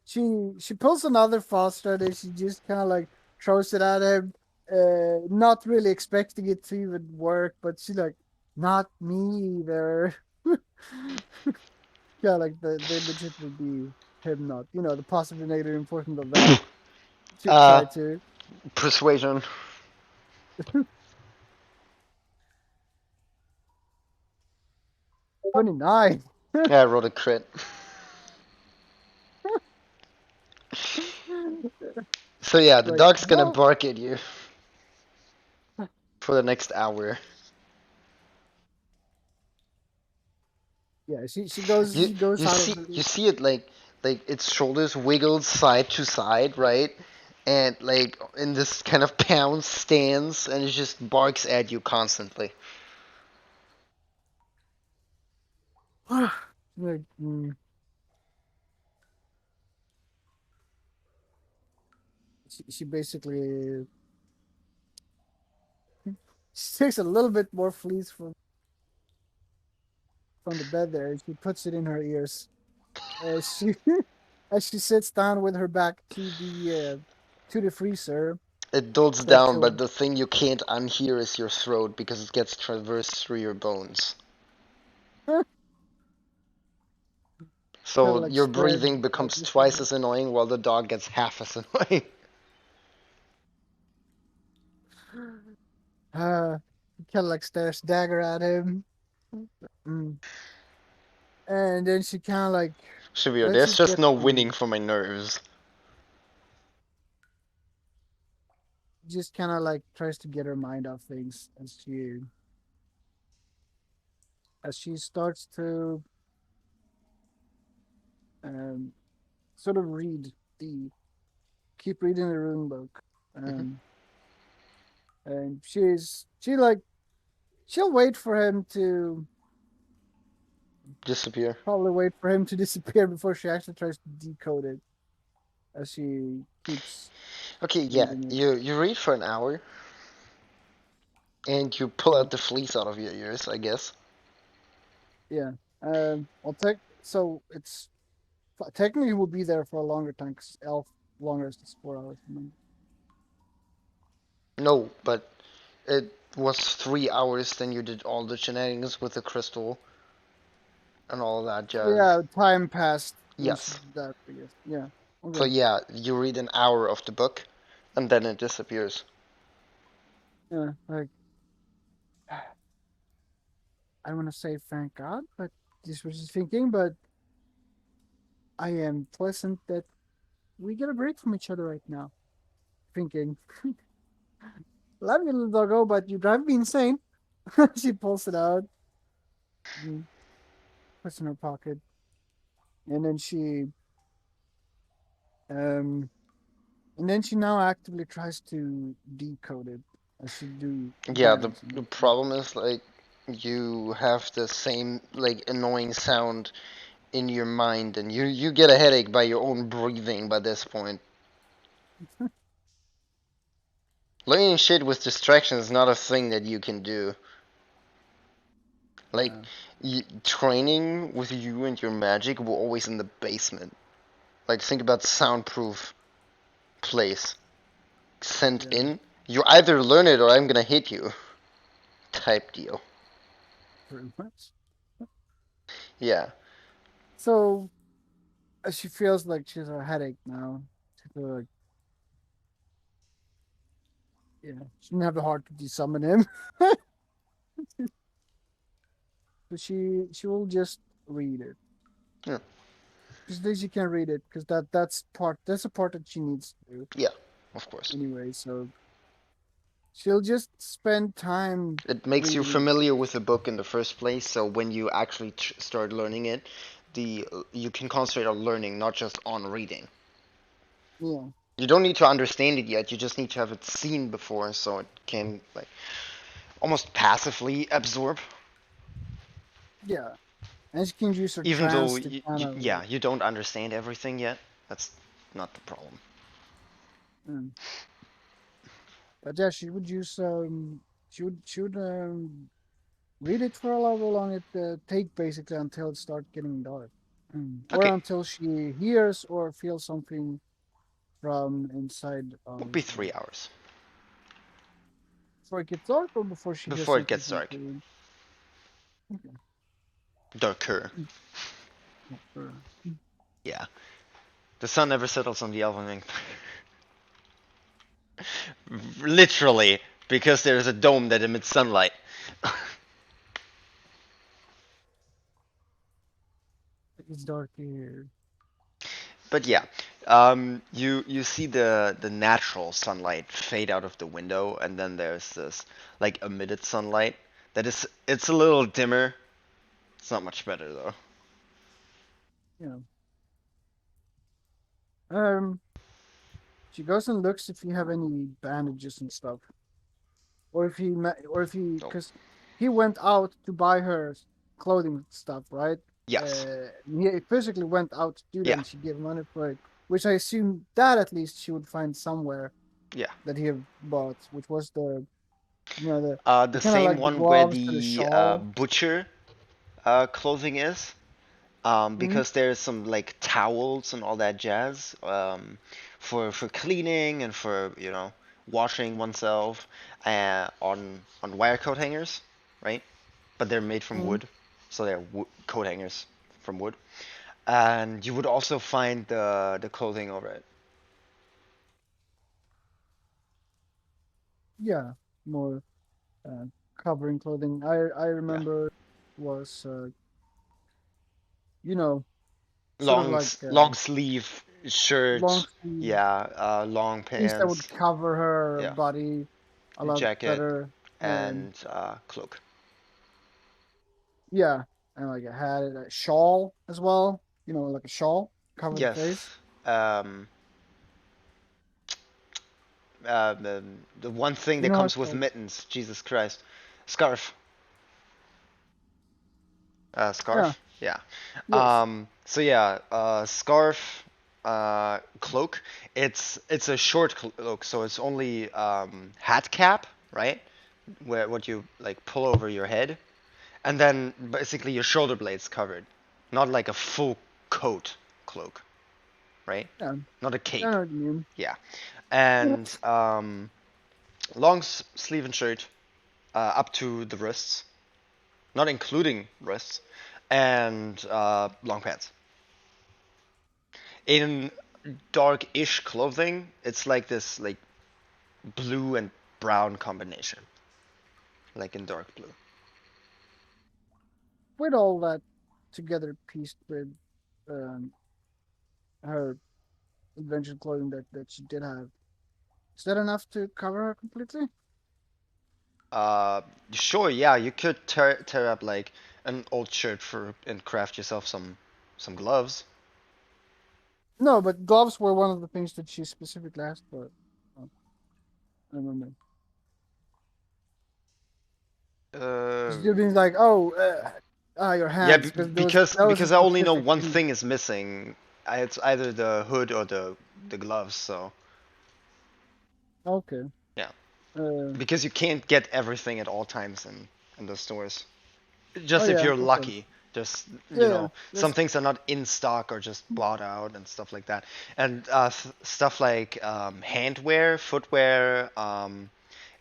She pulls another foster and she just kind of like throws it at him, not really expecting it to even work, but she's like, not me either. Yeah, like the image it would be him not, the positive and negative reinforcement of that. Uh, try to. Persuasion. 29. Yeah, I rolled a crit. So yeah, the Like, dog's gonna no. bark at you for the next hour. Yeah, You she goes you out of see the. you see it like its shoulders wiggled side to side, right? And like in this kind of pound stance, and it just barks at you constantly. Like, she basically she takes a little bit more fleas from the bed there, and she puts it in her ears as she as she sits down with her back to the freezer. It dulls Starts down, to but the thing you can't unhear is your throat because it gets traversed through your bones. kind of So like your stare breathing at becomes this twice as annoying while the dog gets half as annoying. uh kind of like stares dagger at him. Mm. And then she kind of like Shavir, let's there's just just get no winning for my nerves. just kind of like tries to get her mind off things as she starts to um sort of the keep reading the rune book. Mhm. Um and she like she'll wait for him to Disappear. probably wait for him to disappear before she actually tries to decode it as she keeps Okay, yeah, reading it. you read for an hour, and you pull Yeah. out the fleece out of your ears, I guess. Yeah. I'll take so it's technically will be there for a longer time because elf longer is 4 hours. No, but it was 3 hours, then you did all the shenanigans with the crystal and all that Oh jazz. yeah, time passed when she Yes. did that. I guess. Yeah. So Okay. yeah, you read an hour of the book, and then it disappears. Yeah. Like I want to say thank God, but this was just thinking. But I am pleasant that we get a break from each other right now. Thinking, love you, little doggo, but you drive me insane. She pulls it out, and puts it in her pocket, and then um, she now actively tries to decode it. As she do Yeah, the digits and the everything. problem is like you have the same like annoying sound in your mind, and you get a headache by your own breathing by this point. Learning shit with distraction is not a thing that you can do. Like, Yeah. training with you and your magic were always in the basement. Like, think about soundproof place. Sent Yeah. in. You either learn it or I'm gonna hit you. Type deal. Pretty much. Yeah. So as she feels like she has a headache now, she feels like she didn't have the heart to desummon him. But she will just read it. Yeah. Just that she can read it because that's a part that she needs to do Yeah. Of course. anyway. So she'll just spend time It makes you reading it. familiar with the book in the first place, so when you actually start learning it, the you can concentrate on learning, not just on reading. Yeah, You don't need to understand it yet. You just need to have it seen before, so it can like almost passively absorb. yeah, and she can use her Even though trance to kind of yeah, you don't understand everything yet. That's not the problem. mm. But yeah, she would read it for however long it take basically until it starts getting dark. Or Okay, until she hears or feels something from inside would of be 3 hours before it gets dark or before she hears before it something gets from dark. the room. Okay. Darker. Sure. Yeah, the sun never settles on the Elven Ring. Literally, because there's a dome that emits sunlight. It's dark here. But yeah, you see the natural sunlight fade out of the window, and then there's this like emitted sunlight that is it's a little dimmer. It's not much better though. Yeah. Um, she goes and looks if you have any bandages and stuff, or if he, Oh, because he went out to buy her clothing stuff, right? yes, He physically went out to do that, yeah, and she gave money for it, which I assume that at least she would find somewhere yeah. that he had bought, which was the The kind of same like the one where gloves to the the shawl. butcher clothing is. Mm-hmm. Because there's some like towels and all that jazz for cleaning and for washing oneself on wire coat hangers, right? But they're made from Mm-hmm. wood, so they're coat hangers from wood. And you would also find the clothing over it. Yeah, more uh, covering clothing. I Yeah, remember was you know sort of long like long sleeve long shirt. sleeve Yeah, long things that would pants. cover her Yeah, body a lot jacket better. And and cloak. yeah, and like I had a shawl as well. Like a shawl cover the face. Yes. Um, the one thing You that know how it's comes with called? mittens, Jesus Christ, scarf, Yeah. scarf, yeah. Yes. So yeah, scarf, cloak. It's a short cloak, so it's only hat cap, right? Where what you like pull over your head, and then basically your shoulder blades covered, not like a full coat cloak, right? Yeah. Not a I know cape, what you mean. yeah. And long sleeve and shirt up to the wrists, not including wrists, and long pants. In dark-ish clothing, it's like this like blue and brown combination, like in dark blue. With all that together pieced with um, her adventure clothing that she did have, is that enough to cover her completely? Uh, sure, yeah, you could tear up like an old shirt for and craft yourself some gloves. No, but gloves were one of the things that she specifically asked for. Oh, I remember. Uh, She's being like, "Oh, your yeah, hands," because that was a because I only know specific one thing. thing is missing. It's either the hood or the gloves. So Okay. yeah, Uh, because you can't get everything at all times in the stores. oh Just if yeah. you're Okay. lucky. Just Yeah. Yeah. some That's things are not in stock or just bought out and stuff like that. And stuff like handwear, footwear,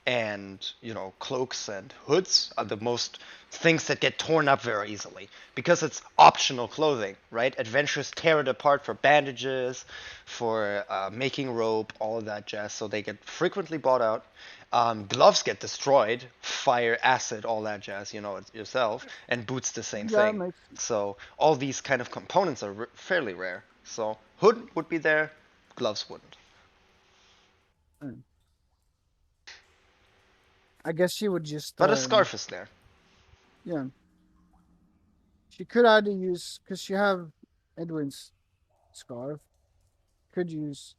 and cloaks and hoods are the most things that get torn up very easily because it's optional clothing, right? Adventurers tear it apart for bandages, for making rope, all of that jazz, so they get frequently bought out. Gloves get destroyed, fire, acid, all that jazz, you know it yourself, and boots the same yeah. thing. Makes So all these kind of components are fairly rare. So hood would be there, gloves wouldn't. uh, I guess she would just But a scarf is there. yeah. She could either use because she have Edwin's scarf. Could use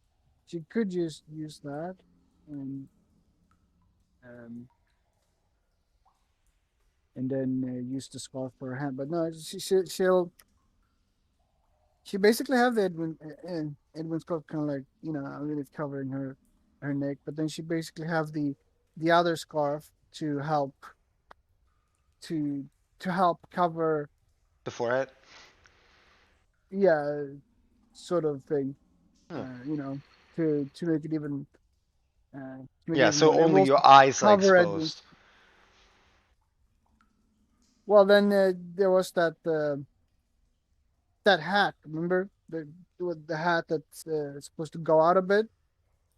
She could use that and um and then use the scarf for her hand. But no, she basically have the Edwin scarf kind of like I mean it's covering her neck, but then she basically have the other scarf to to help cover The forehead. yeah sort of thing Hmm. you know to make it even Yeah, so more. It only will your eyes are cover Edwin's. exposed. Well, then there was that hat. Remember the hat that's supposed to go out a bit.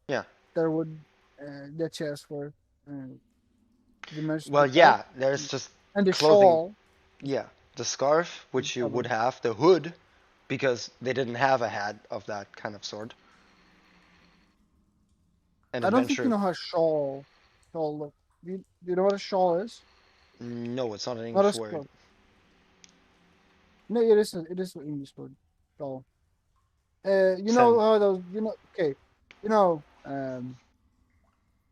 Yeah. There would. that she asked for. Did you manage to Well, pick that up? yeah, there's just And the clothing. shawl Yeah, the scarf, is which you would covered. have, the hood, because they didn't have a hat of that kind of sort. An I don't think you adventure. know how shawl look. Do you know what a shawl is? No, it's not an Not a English word. scarf. No, it is an English word. Shawl. You know Same. how those okay. You know,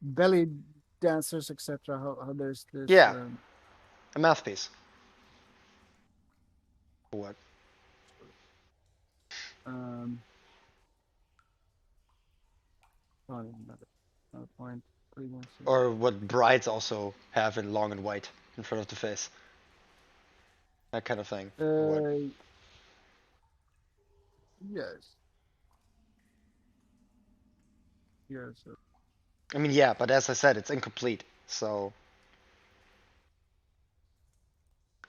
belly dancers, etc. How there's this Yeah, a mouthpiece. What? um oh, another point. Pretty much. Or what brides also have in long and white in front of the face. That kind of thing. Or what? Uh, yes, yes. I mean, yeah, but as I said, it's incomplete. So,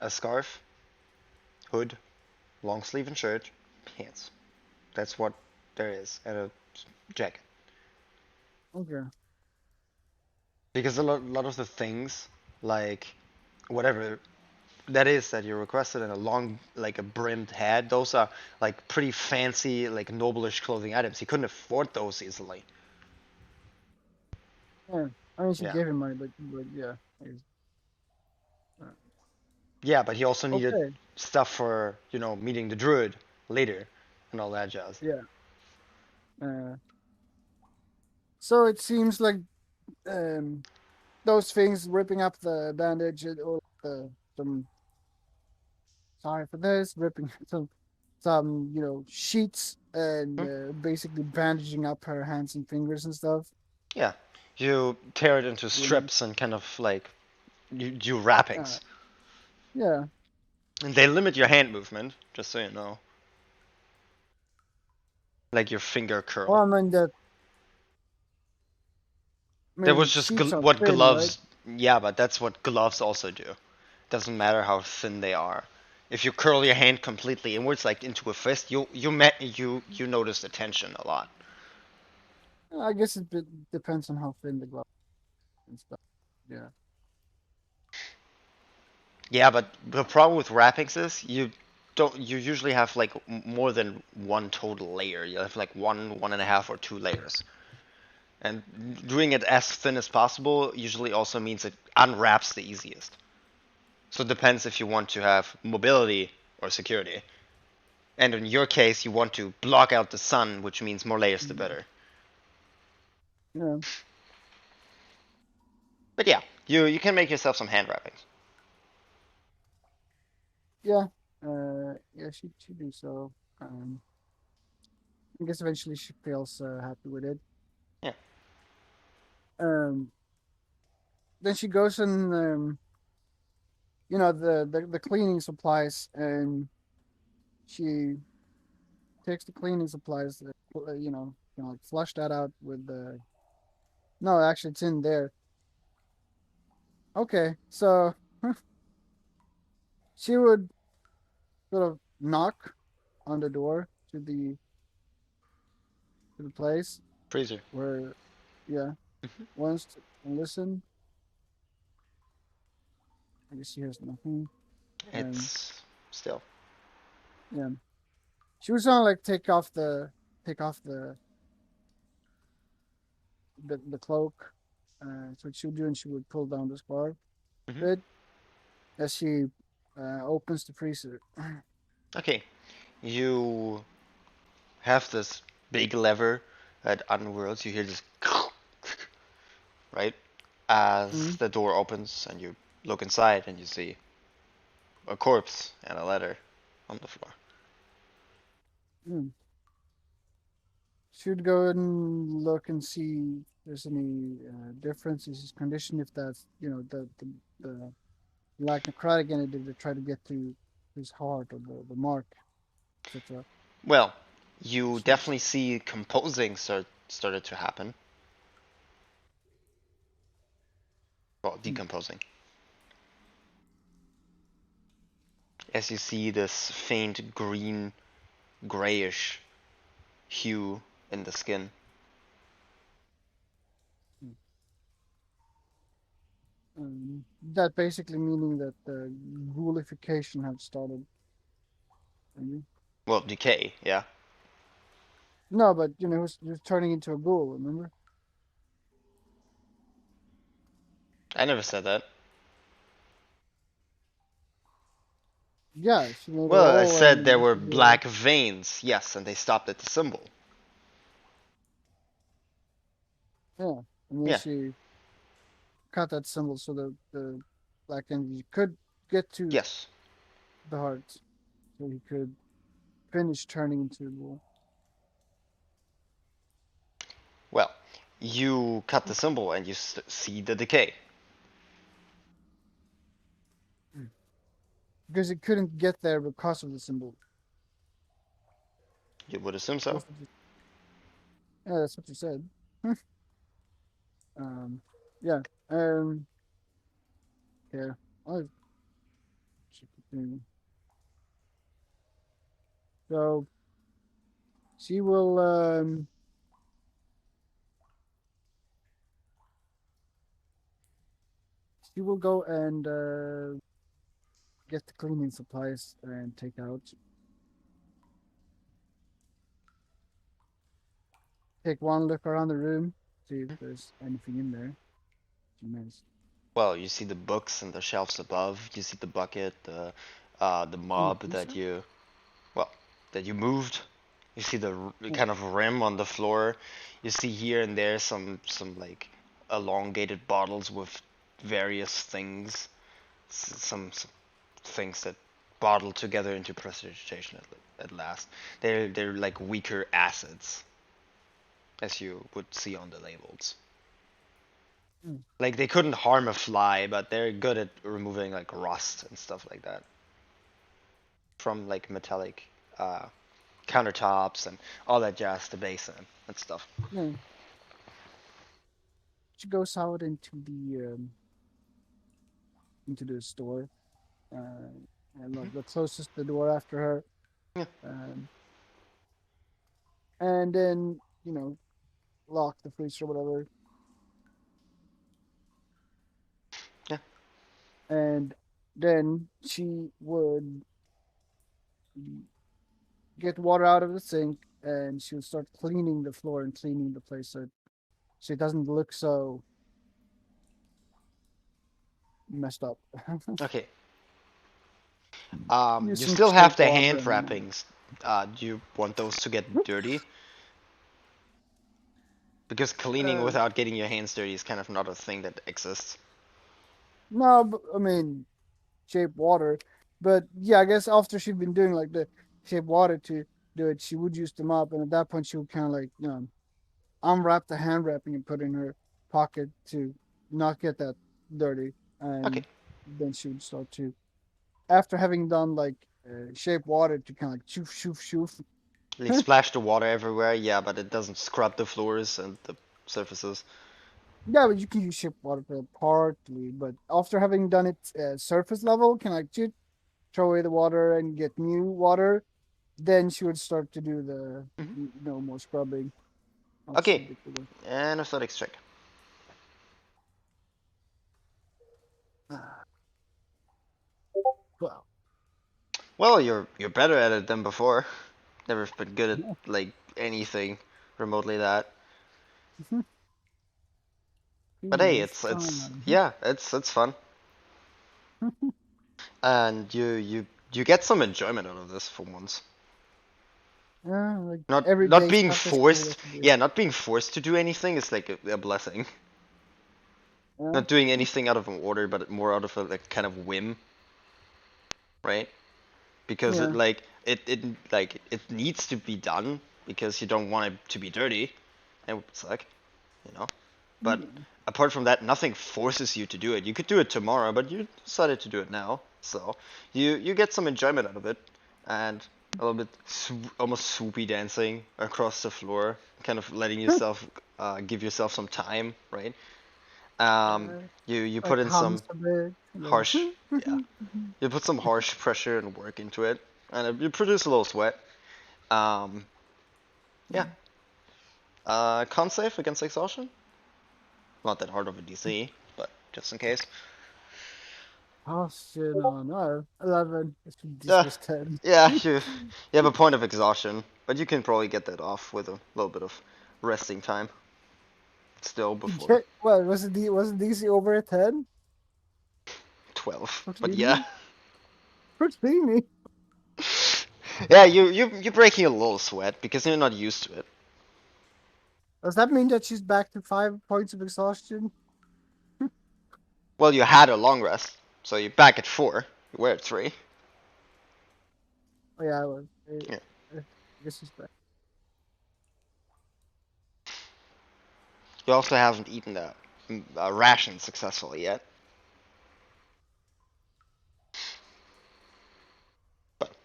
a scarf, hood, long sleeve and shirt, pants. That's what there is. And a jacket. Okay. Because lot of the things, like whatever that is that you requested and a long, like a brimmed hat, those are like pretty fancy, like noblish clothing items. He couldn't afford those easily. Yeah. I mean, she Yeah. gave him money, but yeah. Uh, Yeah, but he also needed okay. stuff for, meeting the druid later and all that jazz. Yeah. Uh, so it seems like um those things ripping up the bandage or some sorry for this ripping some sheets and Hmm? basically bandaging up her hands and fingers and stuff. Yeah. You tear it into You know. strips and kind of like you do Uh, wrappings. yeah. And they limit your hand movement, just so you know. Like your finger curl. Well, I mean that. I That was mean just sheets are what thin, right? gloves. Yeah, but that's what gloves also do. Doesn't matter how thin they are. If you curl your hand completely inwards, like into a fist, you notice the tension a lot. I guess depends on how thin the glove and stuff. Yeah. Yeah, but the problem with wrappings is you usually have like more than one total layer. You have like one and a half, or two layers. And doing it as thin as possible usually also means it unwraps the easiest. So it depends if you want to have mobility or security. And in your case, you want to block out the sun, which means more layers the Mm. better. Yeah. But yeah, you can make yourself some hand wrappings. Yeah. Yeah. She do so. I guess eventually she feels happy with it. Yeah. Um. Then she goes and the cleaning supplies and she takes the cleaning supplies. Like flush that out with the. No, actually, it's in there. Okay, so she would sort of knock on the door to the place Freezer. where, yeah, wants to listen. I guess she hears nothing. Um, It's still. yeah, she was gonna like take off the cloak. So what she would do, and she would pull down the scarf a Hmm. bit as she opens the freezer. Okay. You have this big lever that unwhirls. You hear this, right? As Mm, the door opens and you look inside and you see a corpse and a letter on the floor. mm. She would go and look and see if there's any difference in his condition. If that's the like necrotic entity to try to get to his heart or the mark, etc. Well, you She, definitely see composing started to happen. Well, mm, decomposing. As you see this faint green, grayish hue in the skin. That basically meaning that the ghoulification had started. Well, decay, yeah. No, but he was turning into a ghoul. Remember? I never said that. Yeah, she made a Well, I roll said there and were she did it. black veins, yes, and they stopped at the symbol. Yeah, and then Yeah, she cut that symbol so that the black energy could get to yes. the heart, so he could finish turning into a ghoul. Well, you cut the symbol and you see the decay. Because it couldn't get there because of the symbol. You would assume so. Yeah, that's what you said. um, yeah. Um, yeah. I'll check the thing. So she will go and get the cleaning supplies and take out. Take one look around the room, see if there's anything in there. She missed. Well, you see the books and the shelves above. You see the bucket, the In the mob that freezer? you, well, that you moved. You see the Yeah. kind of rim on the floor. You see here and there some like elongated bottles with various things. Some things that bottle together into precipitation at last. They're like weaker acids, as you would see on the labels. Mm. Like they couldn't harm a fly, but they're good at removing like rust and stuff like that from like metallic countertops and all that jazz, the basin and stuff. Yeah. She goes out into the store, and the closest the door after her, Yeah, um, and then lock the freezer or whatever, yeah, and then she would get water out of the sink and she would start cleaning the floor and cleaning the place so it doesn't look so messed up. okay. You Using still shape have the water hand and wrappings. Do you want those to get dirty? Because cleaning uh, without getting your hands dirty is kind of not a thing that exists. no, but, I mean shape water. But yeah, I guess after she'd been doing like the shape water to do it, she would use them up, and at that point she would kind of like unwrap the hand wrapping and put it in her pocket to not get that dirty, Okay. and then she would start to, after having done like shape water to kind of like shoof shoof shoof. Like splash the water everywhere, yeah, but it doesn't scrub the floors and the surfaces. Yeah, but you can use shape water for that partly, but after having done it surface level, can like throw away the water and get new water, then she would start to do the Hmm. more scrubbing of Okay, subject to work. and athletics check. Well, Well, you're better at it than before. Never been good at like anything remotely that. But hey, previous it's time. yeah, it's fun, and you get some enjoyment out of this for once. Yeah, like Not everyday being stuff that she never forced, got to do. yeah, not being forced to do anything is like a blessing. Yeah, Not doing anything out of an order, but more out of a like kind of whim, right? Because yeah, it needs to be done because you don't want it to be dirty. It would suck, you know. But yeah. apart from that, nothing forces you to do it. You could do it tomorrow, but you decided to do it now, so you get some enjoyment out of it, and a little bit almost swoopy dancing across the floor, kind of letting yourself give yourself some time, right? You put Like in hums some a bit. harsh, And yeah, then, you put some harsh pressure and work into it, and you produce a little sweat. Um, yeah. Con save against exhaustion. Not that hard of a DC, but just in case. Oh shit! No, 11. This Uh, was 10. yeah, you have a point of exhaustion, but you can probably get that off with a little bit of resting time still before What was it? Wasn't DC over a 10? 12. What do But you yeah. mean? What's me? Yeah, you're breaking a little sweat because you're not used to it. Does that mean that she's back to 5 points of exhaustion? Well, you had a long rest, so you're back at 4. You were at 3. Oh yeah, I was. Yeah. I guess she's back. You also haven't eaten a ration successfully yet. But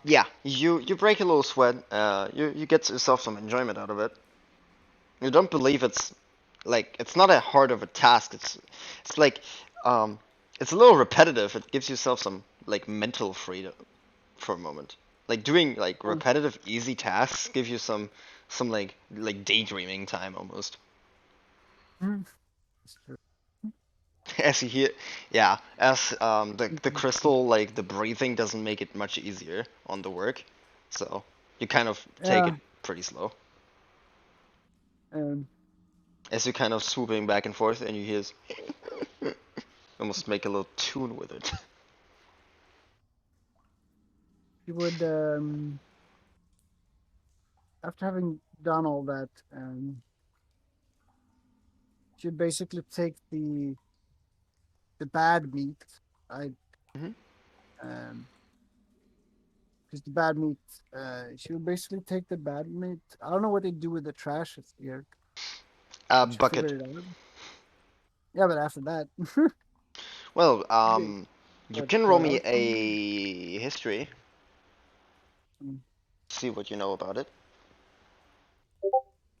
yeah, you break a little sweat. You get yourself some enjoyment out of it. You don't believe it's not a hard of a task. It's like um it's a little repetitive. It gives yourself some like mental freedom for a moment. Like doing like Oh, repetitive easy tasks give you some like daydreaming time almost. that's true. As you hear, yeah, as the crystal, like the breathing doesn't make it much easier on the work, so you kind of take Yeah, it pretty slow. and As you're kind of swooping back and forth, and you hear almost make a little tune with it. she would after having done all that, she'd basically take the bad meat. I Mhm. because the bad meat, she would basically take the bad meat. I don't know what they do with the trash here, but she Bucket. figured it out. Yeah, but after that, Well, they you can throw roll it me out somewhere. a history, Mm. see what you know about it.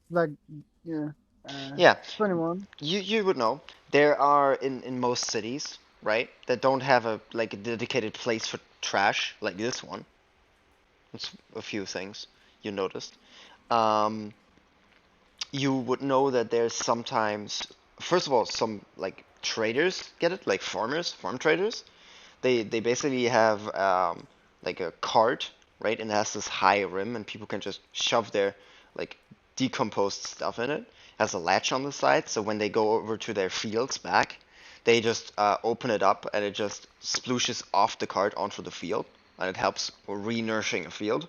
Like, yeah, uh, Yeah, 21. you would know. There are in most cities, right, that don't have a dedicated place for trash like this one. It's a few things you noticed. Um, you would know that there's sometimes, first of all, some like traders get it, like farm traders. They basically have like a cart, right, and it has this high rim, and people can just shove their like decomposed stuff in it. It has a latch on the side, so when they go over to their fields back, they just open it up, and it just splooshes off the cart onto the field, and it helps re-nourishing a field,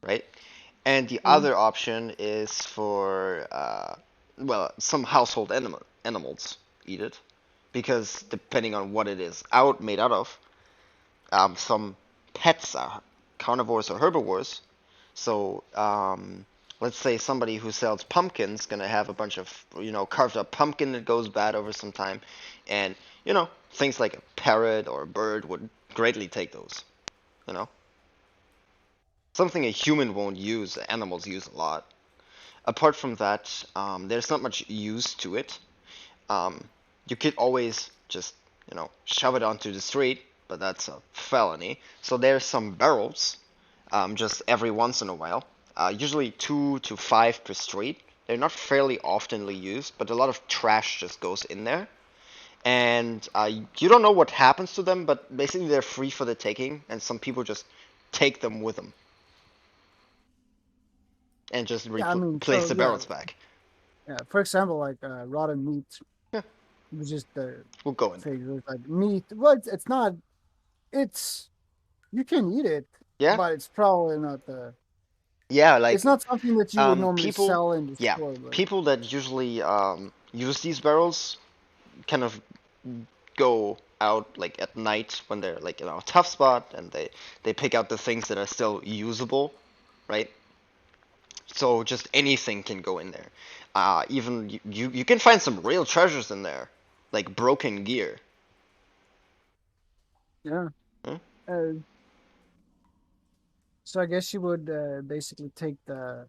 right? And the Yeah, other option is for well, some household animals eat it because depending on what it is out made out of, some pets are carnivores or herbivores. So let's say somebody who sells pumpkins gonna have a bunch of carved up pumpkin that goes bad over some time, and things like a parrot or a bird would greatly take those. You know, something a human won't use, animals use a lot. Apart from that, there's not much use to it. Um, you could always just, shove it onto the street, but that's a felony. So there's some barrels, just every once in a while. Usually 2 to 5 per street. They're not fairly oftenly used, but a lot of trash just goes in there. And you don't know what happens to them, but basically they're free for the taking, and some people just take them with them and just yeah. I mean, place so the yeah, barrels back. yeah. For example, like rotten meat, Yeah, which is the we'll go in there. thing. It's like meat. Well, it's not. It's you can eat it, Yeah, but it's probably not the. yeah, It's like not something that you would normally people, sell in the yeah, store, but people that usually use these barrels kind of go out like at night when they're like in a tough spot, and they pick out the things that are still usable, right? So just anything can go in there. Even you can find some real treasures in there, like broken gear. yeah. Hmm? Uh, so I guess you would basically take the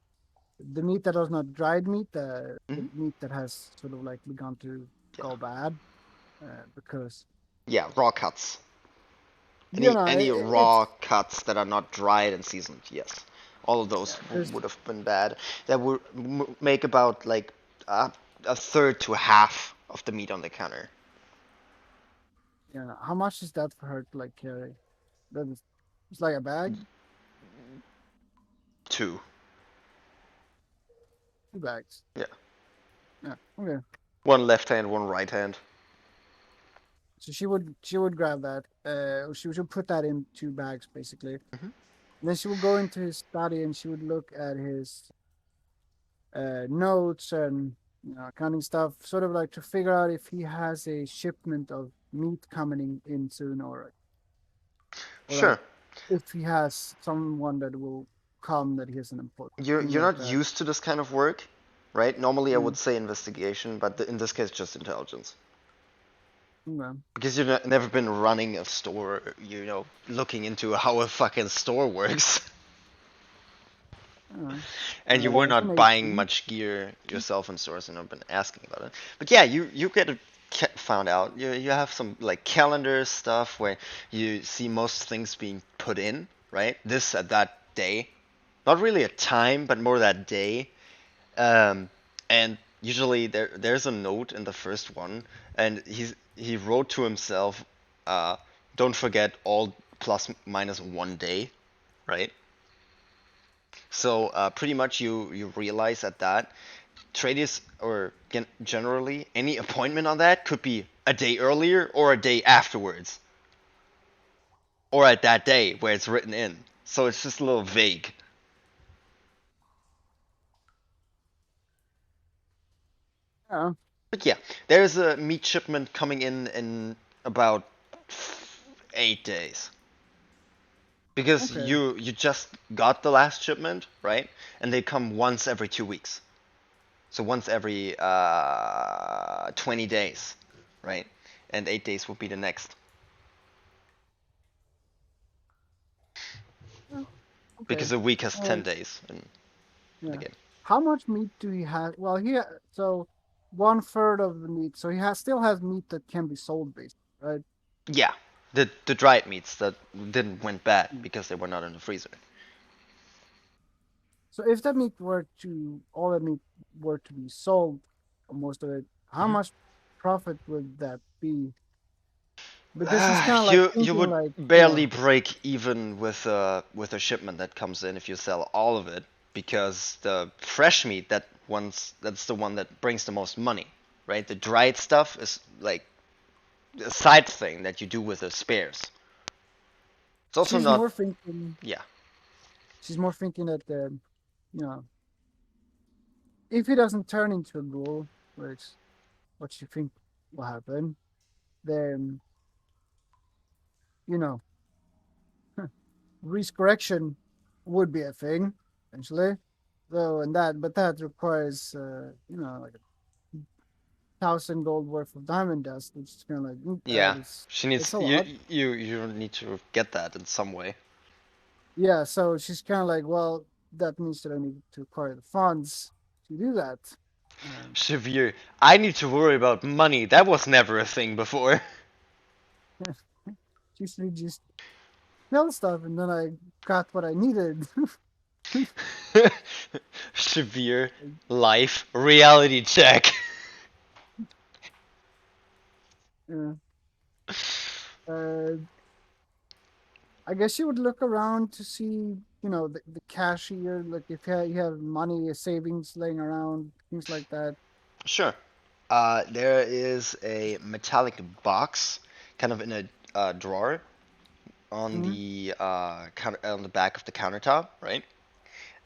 meat that is not dried meat, the Hmm. meat that has sort of like begun to Yeah, go bad, because yeah, raw cuts. you Any know any it's raw cuts that are not dried and seasoned, yes. All of those Yeah, there's would have been bad. That would make about like a third to a half of the meat on the counter. yeah. How much is that for her to like carry? That is, it's like a bag, Two. 2 bags. Yeah. Yeah. Okay. One left hand, one right hand. So she would grab that. She would put that in 2 bags basically. Mhm. And then she would go into his study and she would look at his notes and accounting stuff, sort of like to figure out if he has a shipment of meat coming in soon, or like Sure. if he has someone that will come that he has an important thing You're like not that. used to this kind of work, right? Normally I Mm, would say investigation, but in this case just intelligence. okay. Because you've never been running a store, looking into how a fucking store works. Uh, And you were it's an not buying 18. much gear yourself in stores and I've been asking about it. But yeah, you get it found out. You have some like calendar stuff where you see most things being put in, right? This at that day. Not really a time, but more that day. Um, and usually there's a note in the first one, and he wrote to himself, "Don't forget all plus minus 1 day," right? So pretty much you realize that Tradius or generally any appointment on that could be a day earlier or a day afterwards, or at that day where it's written in. So it's just a little vague. Yeah. But yeah, there's a meat shipment coming in about 8 days. Because Okay. you just got the last shipment, right? And they come once every 2 weeks. So once every 20 days, right? And 8 days would be the next. Yeah, okay. Because a week has 10 Well, days in the yeah. game. How much meat do he have? Well, so 1/3 of the meat. So still has meat that can be sold, basically, right? Yeah, the dried meats that didn't went bad Mm. because they were not in the freezer. So if all that meat were to be sold, or most of it, how Mhm. much profit would that be? Because he's kind of like You thinking would like, barely break even with a shipment that comes in if you sell all of it, because the fresh meat that's the one that brings the most money, right? The dried stuff is like a side thing that you do with the spares. It's also she's not, more thinking, yeah, she's more thinking that you know, if he doesn't turn into a ghoul, which what you think will happen, then you know, risk correction would be a thing eventually. Though, but that requires, like 1,000 gold worth of diamond dust, which is kind of like yeah. She it's needs a you lot. you need to get that in some way. Yeah, so she's kind of like, well, that means that I need to acquire the funds to do that. Um, Severe. I need to worry about money. That was never a thing before. usually just sell stuff, and then I got what I needed. Severe life reality check. Yeah. Uh, I guess you would look around to see, the cashier, like if you have money, savings laying around, things like that. Sure. There is a metallic box, kind of in a drawer on Mm-hmm. the on the back of the countertop, right?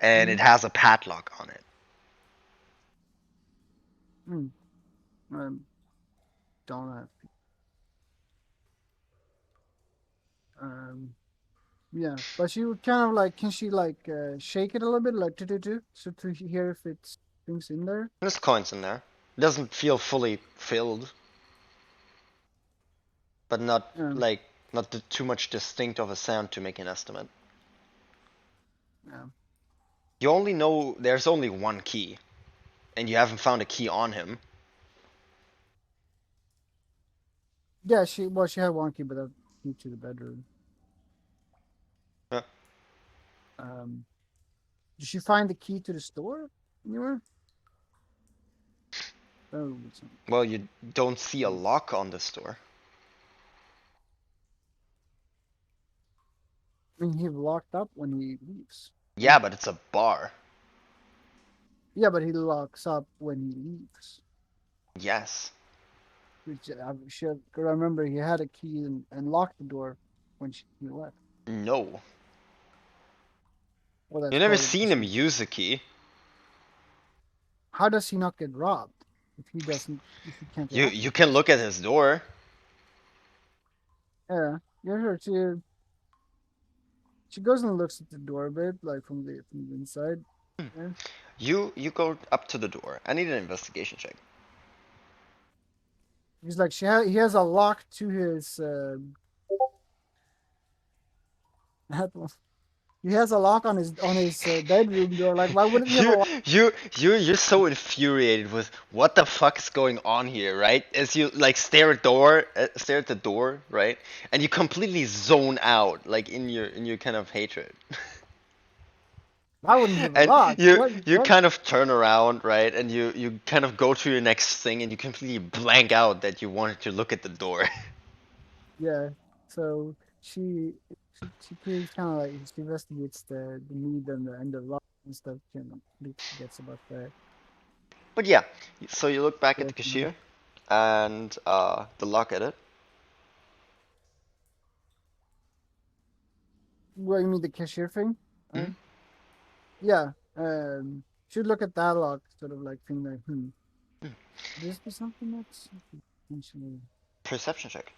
And Mm-hmm. it has a padlock on it. Mm. Don't have. Um, yeah, but she would kind of like, can she like shake it a little bit, like do, so to hear if it's things in there? There's coins in there. It doesn't feel fully filled, but not Yeah, like not too much distinct of a sound to make an estimate. yeah, You only know there's only one key, and you haven't found a key on him. yeah. She had one key, but that key to the bedroom. Huh. Um, Did she find the key to the store anywhere? Oh, Well, you don't see a lock on the store. I mean, he locked up when he leaves. Yeah, but it's a bar. Yeah, but he locks up when he leaves. Yes. Which I should remember he had a key and locked the door when he left. No. Well, that's You've never part of the seen him procedure. use a key. How does he not get robbed if he doesn't? If he can't lock You it? can look at his door. Yeah, yeah, sure. She goes and looks at the door a bit, like from the inside. Yeah. You go up to the door. I need an investigation check. He's like he has a lock to his he has a lock on his bedroom door. Like, why wouldn't he have a You lock? you're so infuriated with what the fuck is going on here, right? As you like stare at the door, right? And you completely zone out, like in your kind of hatred. Why wouldn't he have a And lock? you What? kind of turn around, right? And you kind of go to your next thing, and you completely blank out that you wanted to look at the door. Yeah. So she kind of like she investigates the need and the lock and stuff. You know, completely forgets about that. But yeah, so you look back at Yeah, the cashier and the lock at it. Well, you mean the cashier thing? Mhm. Yeah. Should look at that lock, sort of like think like, Hmm. could this be something that's potentially Perception check.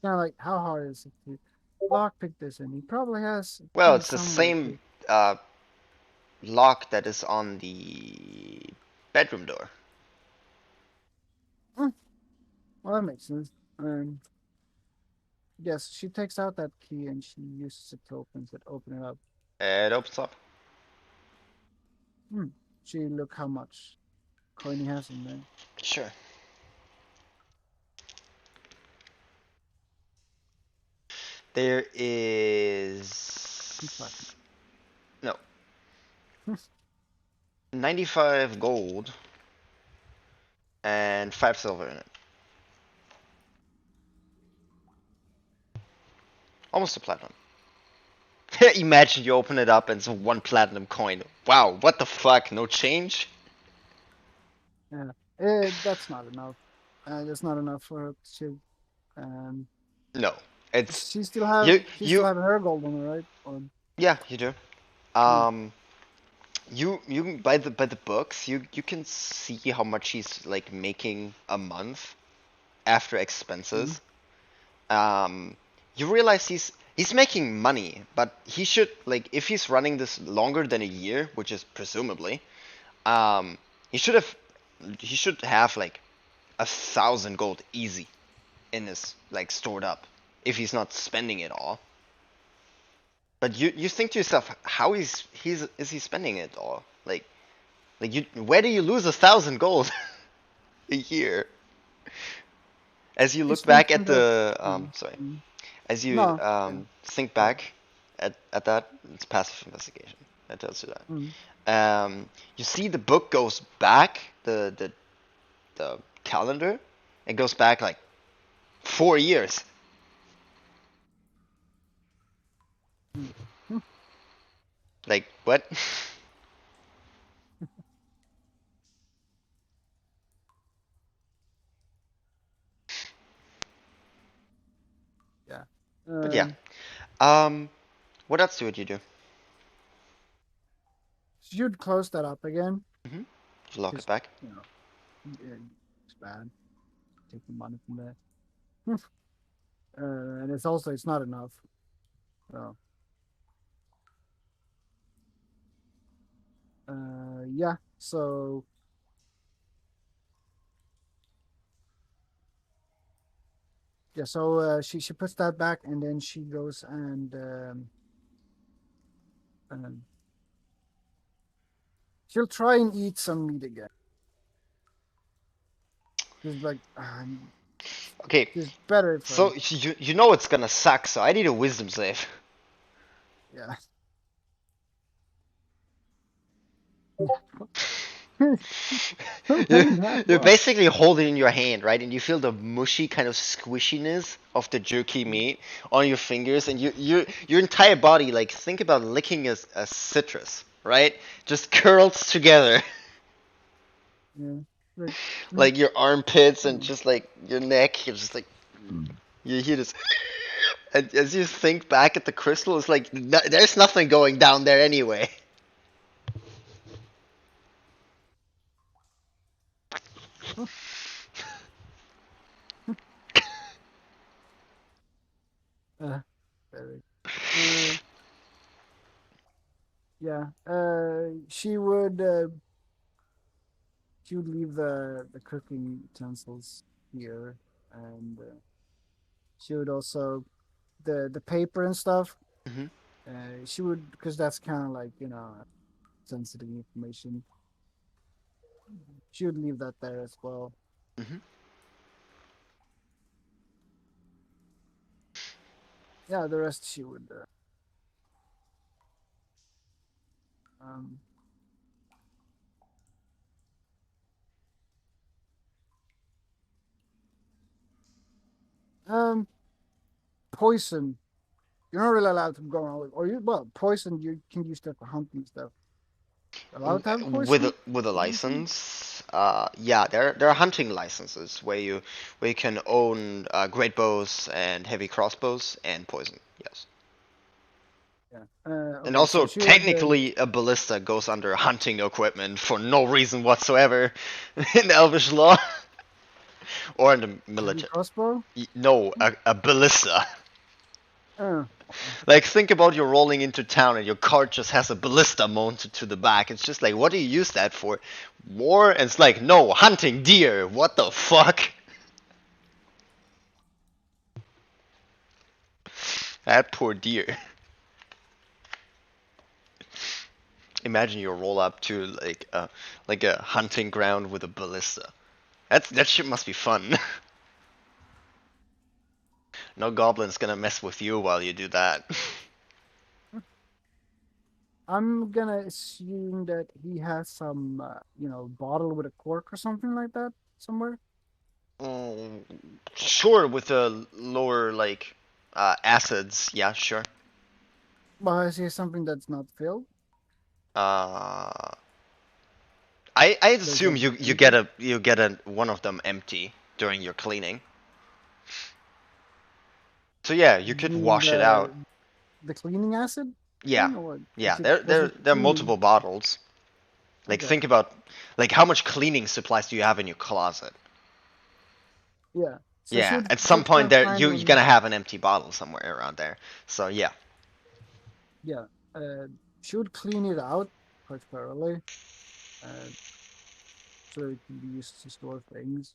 kind of like how hard is it to lock pick this? And he probably has a Well, key it's the somewhere. same lock that is on the bedroom door. Well, that makes sense. Yes, she takes out that key and she uses it to open it up. It opens up. She look how much coin he has in there. Sure. There is no 95 gold and 5 silver in it. Almost a platinum. Imagine you open it up and it's 1 platinum coin. Wow, what the fuck? No change? Yeah, that's not enough. That's not enough for her. Um, No. It's she you still you have her gold on her, right? Or yeah, you do. hmm, Um you by the books, you can see how much he's like making a month after expenses. Um you realize he's making money, but he should like if he's running this longer than a year, which is presumably, um he should have he should have like 1,000 gold easy in his like stored up if he's not spending it all. But you think to yourself, how is he spending it all? Like you where do you lose 1,000 gold a year? As you she look spends back at on that. the Mm, sorry, mm. as you No, yeah, think sorry. back at that, it's passive investigation. That tells you that. Mm. You see the book goes back the calendar. It goes back like 4 years. Mm. Mm. Like what? Yeah. But yeah. Um, What else would you do? she should close that up again Just lock it because back. you know it's bad. Take the money from there. And it's not enough. So, yeah. So yeah. So she puts that back, and then she goes and um, she'll try and eat some meat again. Just like Okay, just better for so you know it's gonna suck. So I need a wisdom save. yeah. You're basically holding it in your hand, right? And you feel the mushy kind of squishiness of the jerky meat on your fingers, and your entire body, like, think about licking a citrus, right? Just curls together. Yeah. Like, Like your armpits and just like your neck, you're just like, you hear this. And as you think back at the crystal, it's like there's nothing going down there anyway. uh, very- uh, yeah. She would leave the cooking utensils here, and she would also the paper and stuff. Hmm. She would, because that's kind of like sensitive information. She would leave that there as well. Hmm. Yeah, the rest she would. Um, um, poison. You're not really allowed to go around with, or poison. You can use that for hunting stuff. Allowed to have a With poison? a license, yeah, there are hunting licenses where you can own great bows and heavy crossbows and poison. Yes. Yeah. And Okay, so also, she would. technically, a ballista goes under hunting equipment for no reason whatsoever in Elvish law or in the Heavy military. crossbow? No, a ballista. Uh, Like, think about you rolling into town and your cart just has a ballista mounted to the back. It's just like, what do you use that for? War? And it's like, no, hunting deer. What the fuck? That poor deer. Imagine you roll up to like a hunting ground with a ballista. That shit must be fun. No goblin's gonna mess with you while you do that. I'm gonna assume that he has some, bottle with a cork or something like that somewhere. Mm, sure, with the lower like acids, yeah, sure. But has he something that's not filled? Uh, I'd There's assume like you empty. get a one of them empty during your cleaning. So yeah, you You could mean wash it out. the cleaning acid Yeah, thing, or yeah. was it There are clean? multiple bottles. Like Okay, think about like how much cleaning supplies do you have in your closet? yeah. So Yeah, at she some would try point and there find you're one. gonna have an empty bottle somewhere around there. So yeah. Yeah, she would clean it out quite thoroughly, uh, so it can be used to store things.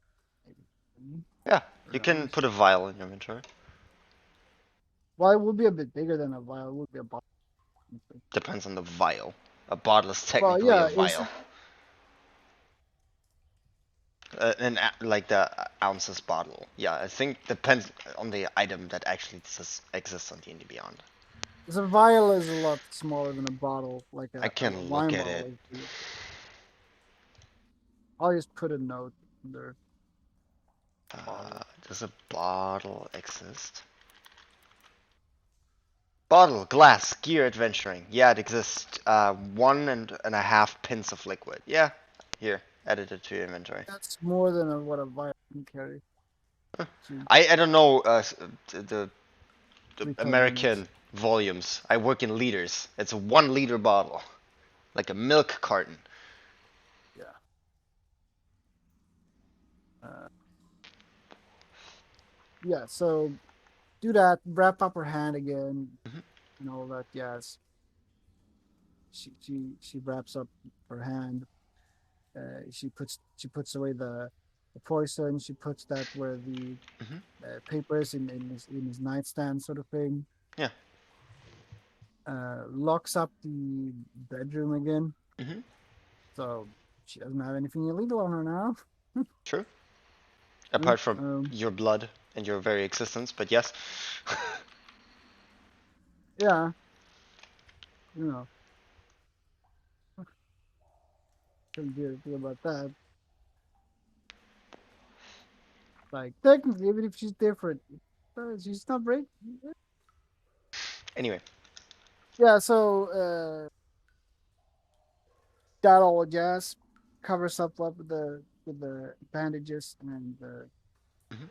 Maybe. Yeah, Who you can knows? put a vial in your inventory. Well, it would be a bit bigger than a vial. It would be a bottle. Depends on the vial. A bottle is Well, technically a yeah, it's vial. Like the ounces bottle. Yeah, I think depends on the item that actually exists on D&D Beyond. a vial is a lot smaller than a bottle, like I a can look wine at it. bottle. I'll just put a note under bottle. Does a bottle exist? Bottle, glass, gear, adventuring. Yeah, it exists. 1.5 pints of liquid. Yeah, here, added it to your inventory. That's more than what a vial can carry. Two, I don't know the 3 units. American volumes. I work in liters. It's a 1 liter bottle, like a milk carton. Yeah. Uh, yeah. So do that. Wrap up her hand again, Mhm. and all that. Yes. She wraps up her hand. She puts away the poison. She puts that where the Mhm. paper is in his nightstand, sort of thing. Yeah. Locks up the bedroom again, Mhm. so she doesn't have anything illegal on her now. True. Mm, Apart from your blood and your very existence, but yes. yeah, you know, couldn't do anything about that. Like technically, even if she's different, she's not right. Anyway, Yeah. So that all jazz covers up with the bandages and mhm.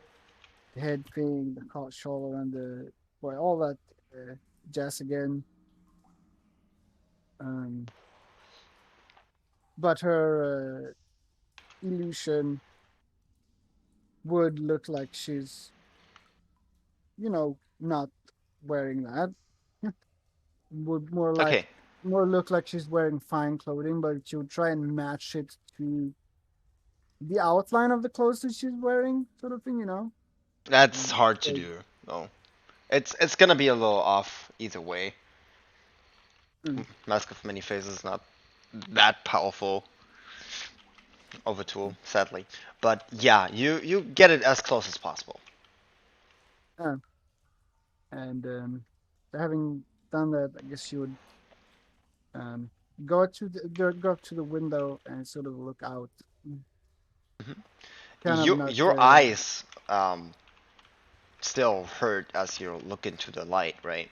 the head thing, the shoulder, and the boy, all that jazz again. Um, but her illusion would look like she's, not wearing that. Would Okay, more look like she's wearing fine clothing, but she would try and match it to the outline of the clothes that she's wearing, sort of thing. that's And hard to say, do though. It's gonna be a little off either way. mm, Mask of Many Faces is not that powerful of a tool, sadly. But yeah, you get it as close as possible. uh, and having done that, I guess she would um, go up to the window and sort of look out, Mhm. kind of not. Your eyes still hurt as you look into the light, right?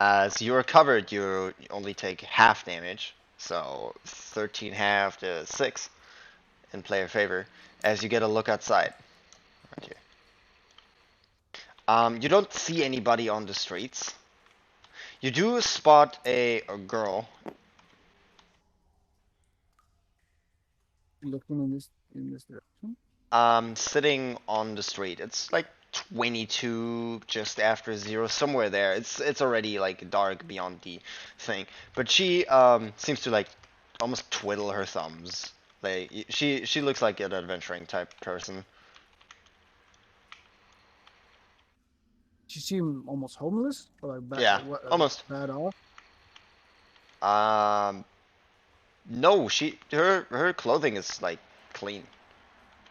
As you're covered, you only take half damage, so 13 half to 6 in player favor. As you get a look outside, right here. You don't see anybody on the streets. You do spot a girl Looking in this direction. sitting on the street. It's like 22 just after 0, somewhere there. It's already like dark beyond the thing. But she seems to like almost twiddle her thumbs. Like she looks like an adventuring type person. She seemed almost homeless, or like Yeah, almost. bad off. Um no, her clothing is like clean.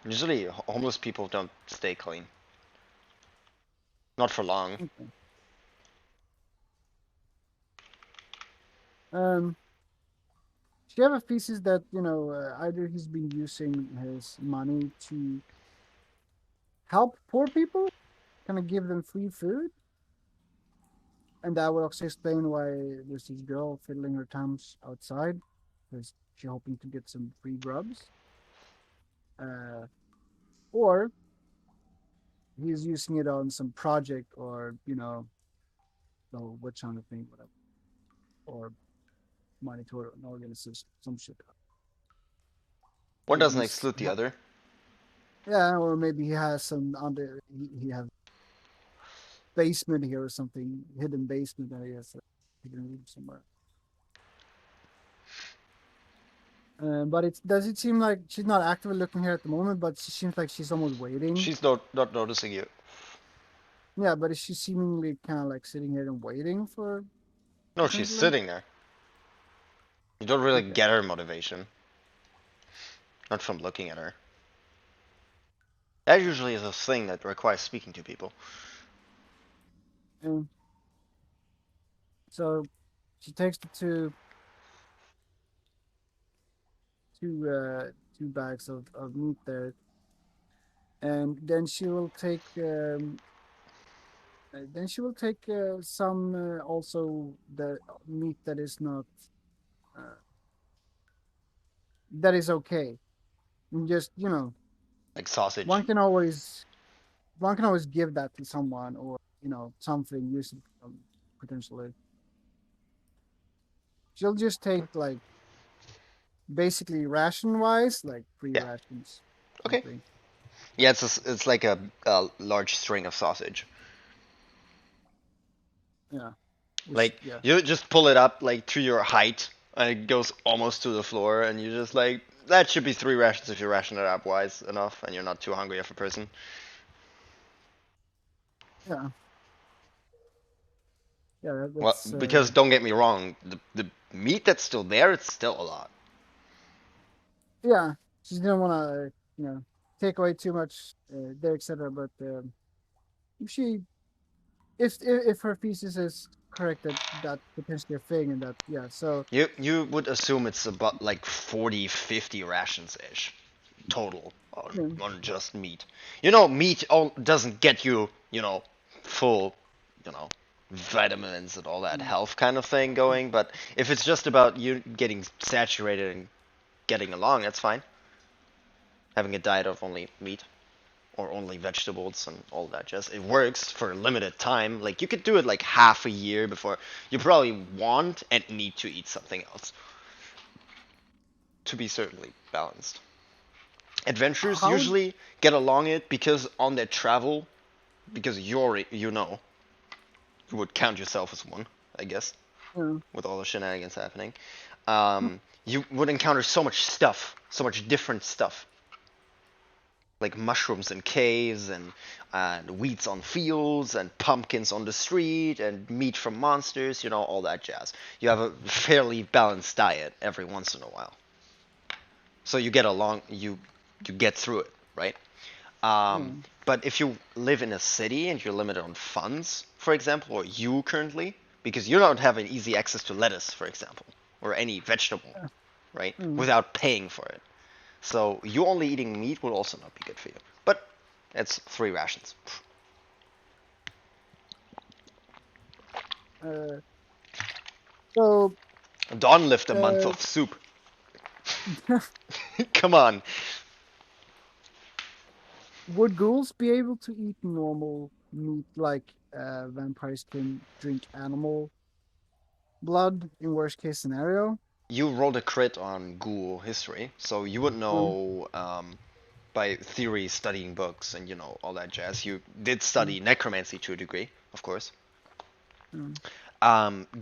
Usually homeless people don't stay clean. Not for long. Okay. Um, she have a thesis that either he's been using his money to help poor people, kind of give them free food, and that would also explain why there's this girl fiddling her thumbs outside, because she's hoping to get some free grubs. Or he's using it on some project, or the witch hunter thing, whatever, or money toward an organization, some shit. One Maybe doesn't he's exclude the other. yeah, or maybe he has some under he has basement here or something, hidden basement that he has hidden room somewhere. But it does it seem like she's not actively looking here at the moment, but she seems like she's almost waiting. She's not noticing you. Yeah, but is she seemingly kind of like sitting here and waiting for No, she's potentially? sitting there. You don't really Okay. get her motivation. Not from looking at her. That usually is a thing that requires speaking to people. And so she takes the two bags of meat there, and then she will take some also the meat that is not uh, that is okay. And just Like one sausage. can always one can always give that to someone, or something useful potentially. She'll just take like basically ration wise, like free Yeah. rations, Okay. something. Yeah, it's like a large string of sausage. Yeah, which Like yeah, you just pull it up like to your height, and it goes almost to the floor, and you just like that should be 3 rations if you ration it up wise enough, and you're not too hungry of a person. yeah, yeah. Well, That's because don't get me wrong, the meat that's still there, it's still a lot. yeah. She didn't want to take away too much there, etc. But if she if her thesis is correct that potentially a thing, and that yeah. So You would assume it's about like 40, 50 rations ish total yeah, on just meat. You know, meat doesn't get you, full, you know, vitamins and all that mm, health kind of thing going, but if it's just about you getting saturated and getting along, that's fine. Having a diet of only meat or only vegetables and all that just it works for a limited time. Like you could do it like half a year before you probably want and need to eat something else to be certainly balanced. Adventurers how would usually get along it because on their travel, because you would count yourself as one, I guess, uh, with all the shenanigans happening. You would encounter so much stuff, so much different stuff, like mushrooms in caves and weeds on fields and pumpkins on the street and meat from monsters, all that jazz. You have a fairly balanced diet every once in a while, so you get along, you get through it, right? yeah, But if you live in a city and you're limited on funds, for example, or you currently, because you don't have an easy access to lettuce, for example, or any vegetable, right, mm, without paying for it. So you only eating meat will also not be good for you. But it's 3 rations. uh, so Dawn lived a month uh, of soup. Come on. would ghouls be able to eat normal meat like vampires can drink animal blood in worst case scenario? You rolled a crit on ghoul history, so you would Um, know by theory, studying books, and all that jazz. You did mm, study necromancy to a degree, of course. mm,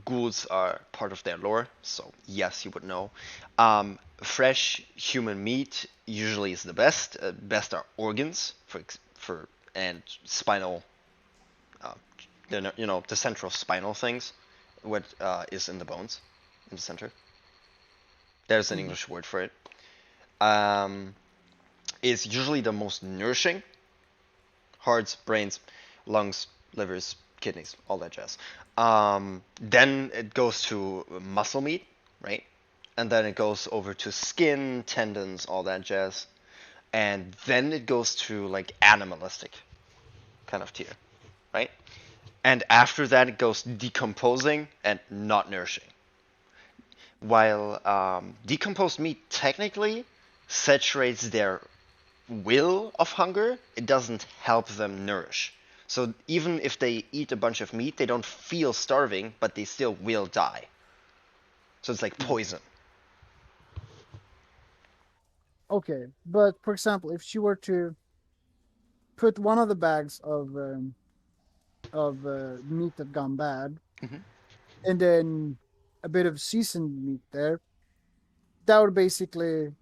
Ghouls are part of their lore, so yes, you would know. Fresh human meat usually is the best. Best are organs for and spinal, uh, the central spinal things, what is in the bones, in the center. There's an mm, English word for it. Um, is usually the most nourishing. Hearts, brains, lungs, livers, kidneys, all that jazz. Then it goes to muscle meat, right? And then it goes over to skin, tendons, all that jazz. And then it goes to like animalistic kind of tier, right? And after that, it goes decomposing and not nourishing. While decomposed meat technically saturates their will of hunger, it doesn't help them nourish. So even if they eat a bunch of meat, they don't feel starving, but they still will die. So it's like mm. poison. Okay, but for example, if she were to put one of the bags of meat that gone bad, Mhm. and then a bit of seasoned meat there, that would basically,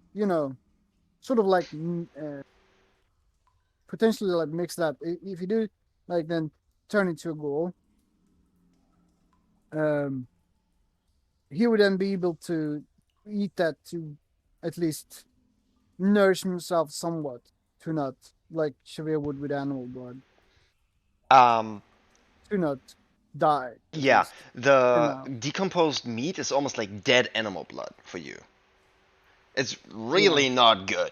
sort of like potentially like mix that. If you do like then turn into a ghoul, um, he would then be able to eat that to at least nourish himself somewhat to not like Xavier would with animal blood Um, to not die at yeah, least for the now. decomposed meat is almost like dead animal blood for you. It's Yeah. really not good.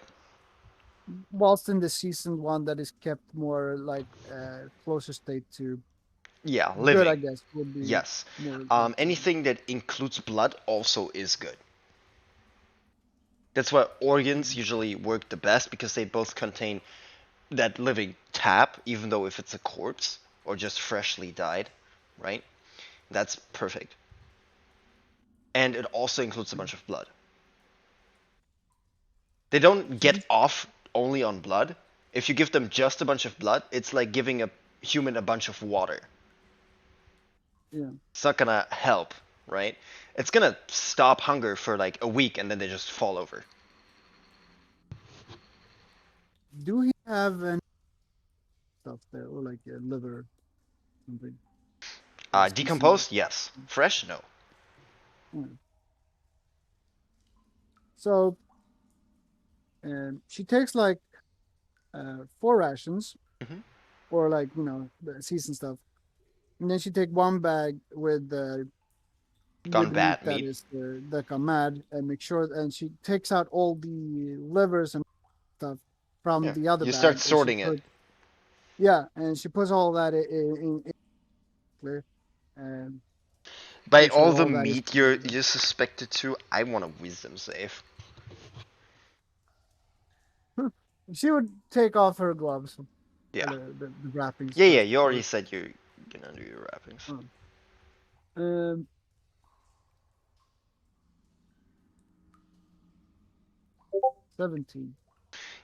Whilst in the seasoned one that is kept more like closer state to Yeah, good, I living. guess, would be Yes. more likely. Anything that includes blood also is good. That's why organs Mm. usually work the best because they both contain that living tap, even though if it's a corpse or just freshly died, right? That's perfect. And it also includes a bunch of blood. They don't So get this, off only on blood. If you give them just a bunch of blood, it's like giving a human a bunch of water. yeah. It's not gonna help, right? It's gonna stop hunger for like a week and then they just fall over. Do we have any stuff there or like a liver something or seasoned? Decomposed? Yes. Fresh? No. Yeah. So she takes like 4 rations Hmm. or like the seasoned stuff. and then she take one bag Gone with the meat bad that meat. is the kamad, and make sure, and she takes out all the livers and stuff from Yeah. the other You start bag, and she sorting it. put, yeah, and she puts all that in clear, and By make sure all the all that is meat you're suspected to, I want a wisdom save. she would take off her gloves, Yeah. the wrappings Yeah, first you before. already said you're gonna do your wrappings. Oh. Um, 17.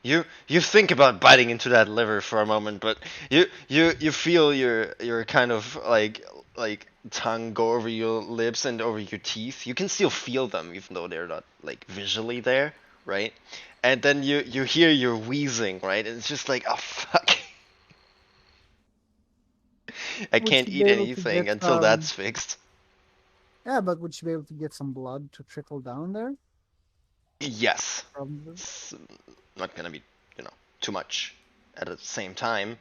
You think about biting into that liver for a moment, but you feel your kind of like tongue go over your lips and over your teeth. You can still feel them even though they're not like visually there, right? And then you hear your wheezing, right? And it's just like, oh fuck. I Would can't she be eat able to anything get until that's some? fixed. Yeah, but would she be able to get some blood to trickle down there Yes. from the? It's not gonna be, you know, too much at the same time.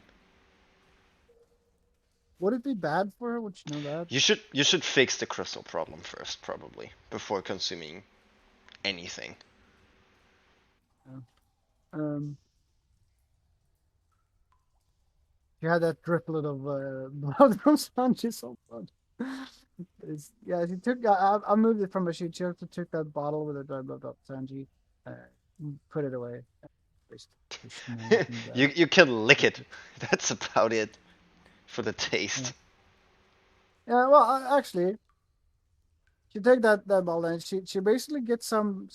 Would it be bad for her? Would she know that? You should fix the crystal problem first, probably, before consuming anything. Yeah. Um, she had that driplet of blood from Sanji's own blood. Yeah, she took. I moved it from her. She took that bottle with the dried blood of Sanji, uh, put it away. There's nothing there. You can lick it. That's about it for the Yeah. taste. Yeah. Well, actually, she take that bottle and she basically gets some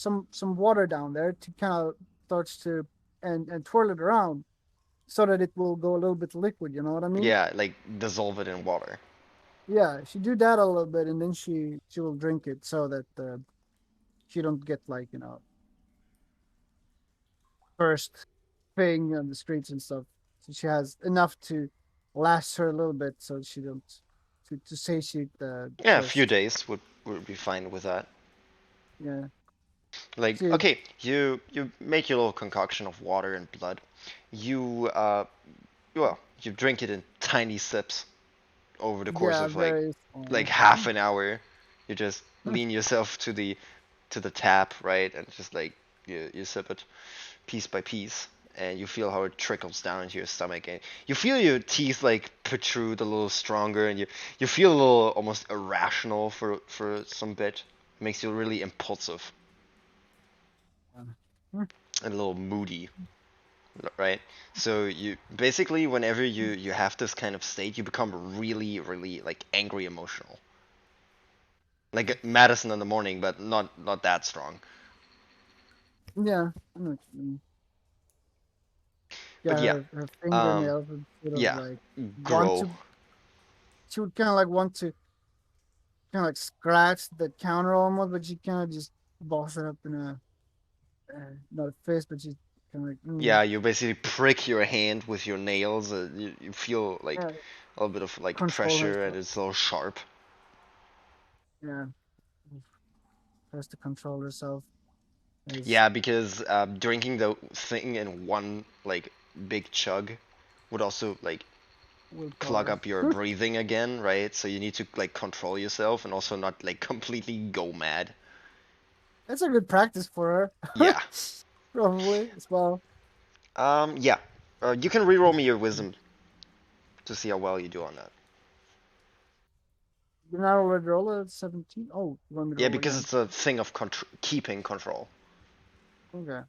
water down there to kind of starts to and twirl it around so that it will go a little bit liquid. You know what I mean? Yeah, like dissolve it in water. Yeah, she do that a little bit, and then she will drink it so that she don't get like first thing on the streets and stuff. So she has enough to last her a little bit, so she don't to satiate the Yeah, a few thirst. days would be fine with that. Yeah, Like, she okay, you make your little concoction of water and blood. You well, you drink it in tiny sips over the course yeah of like very like small. half an hour. You just lean yourself to the tap, right, and just like you sip it piece by piece, and you feel how it trickles down into your stomach, and you feel your teeth like protrude a little stronger, and you feel a little almost irrational for some bit. It makes you really impulsive and a little moody, right? So you basically whenever you have this kind of state, you become really like angry emotional. Like Madison in the morning, but not that strong. Yeah, I know what you mean. Yeah, But yeah, her um, fingernails would sort of yeah, like want grow. to. She would kind of like want to kind of like scratch the counter almost, but she kind of just balls it up in a not a fist, but she's kind of like Yeah, you basically prick your hand with your nails. You feel like yeah, a little bit of like control pressure, and herself. it's a little sharp. Yeah, has to control herself. Is Yeah, because drinking the thing in one like big chug would also like clog willpower. up your breathing again, right? So you need to like control yourself and also not like completely go mad. That's a good practice for her, Yeah. probably as well. Yeah. You can reroll me your wisdom to see how well you do on that. You're not already roll at 17. Oh, you want me to Yeah, roll because again? it's a thing of keeping control. Okay.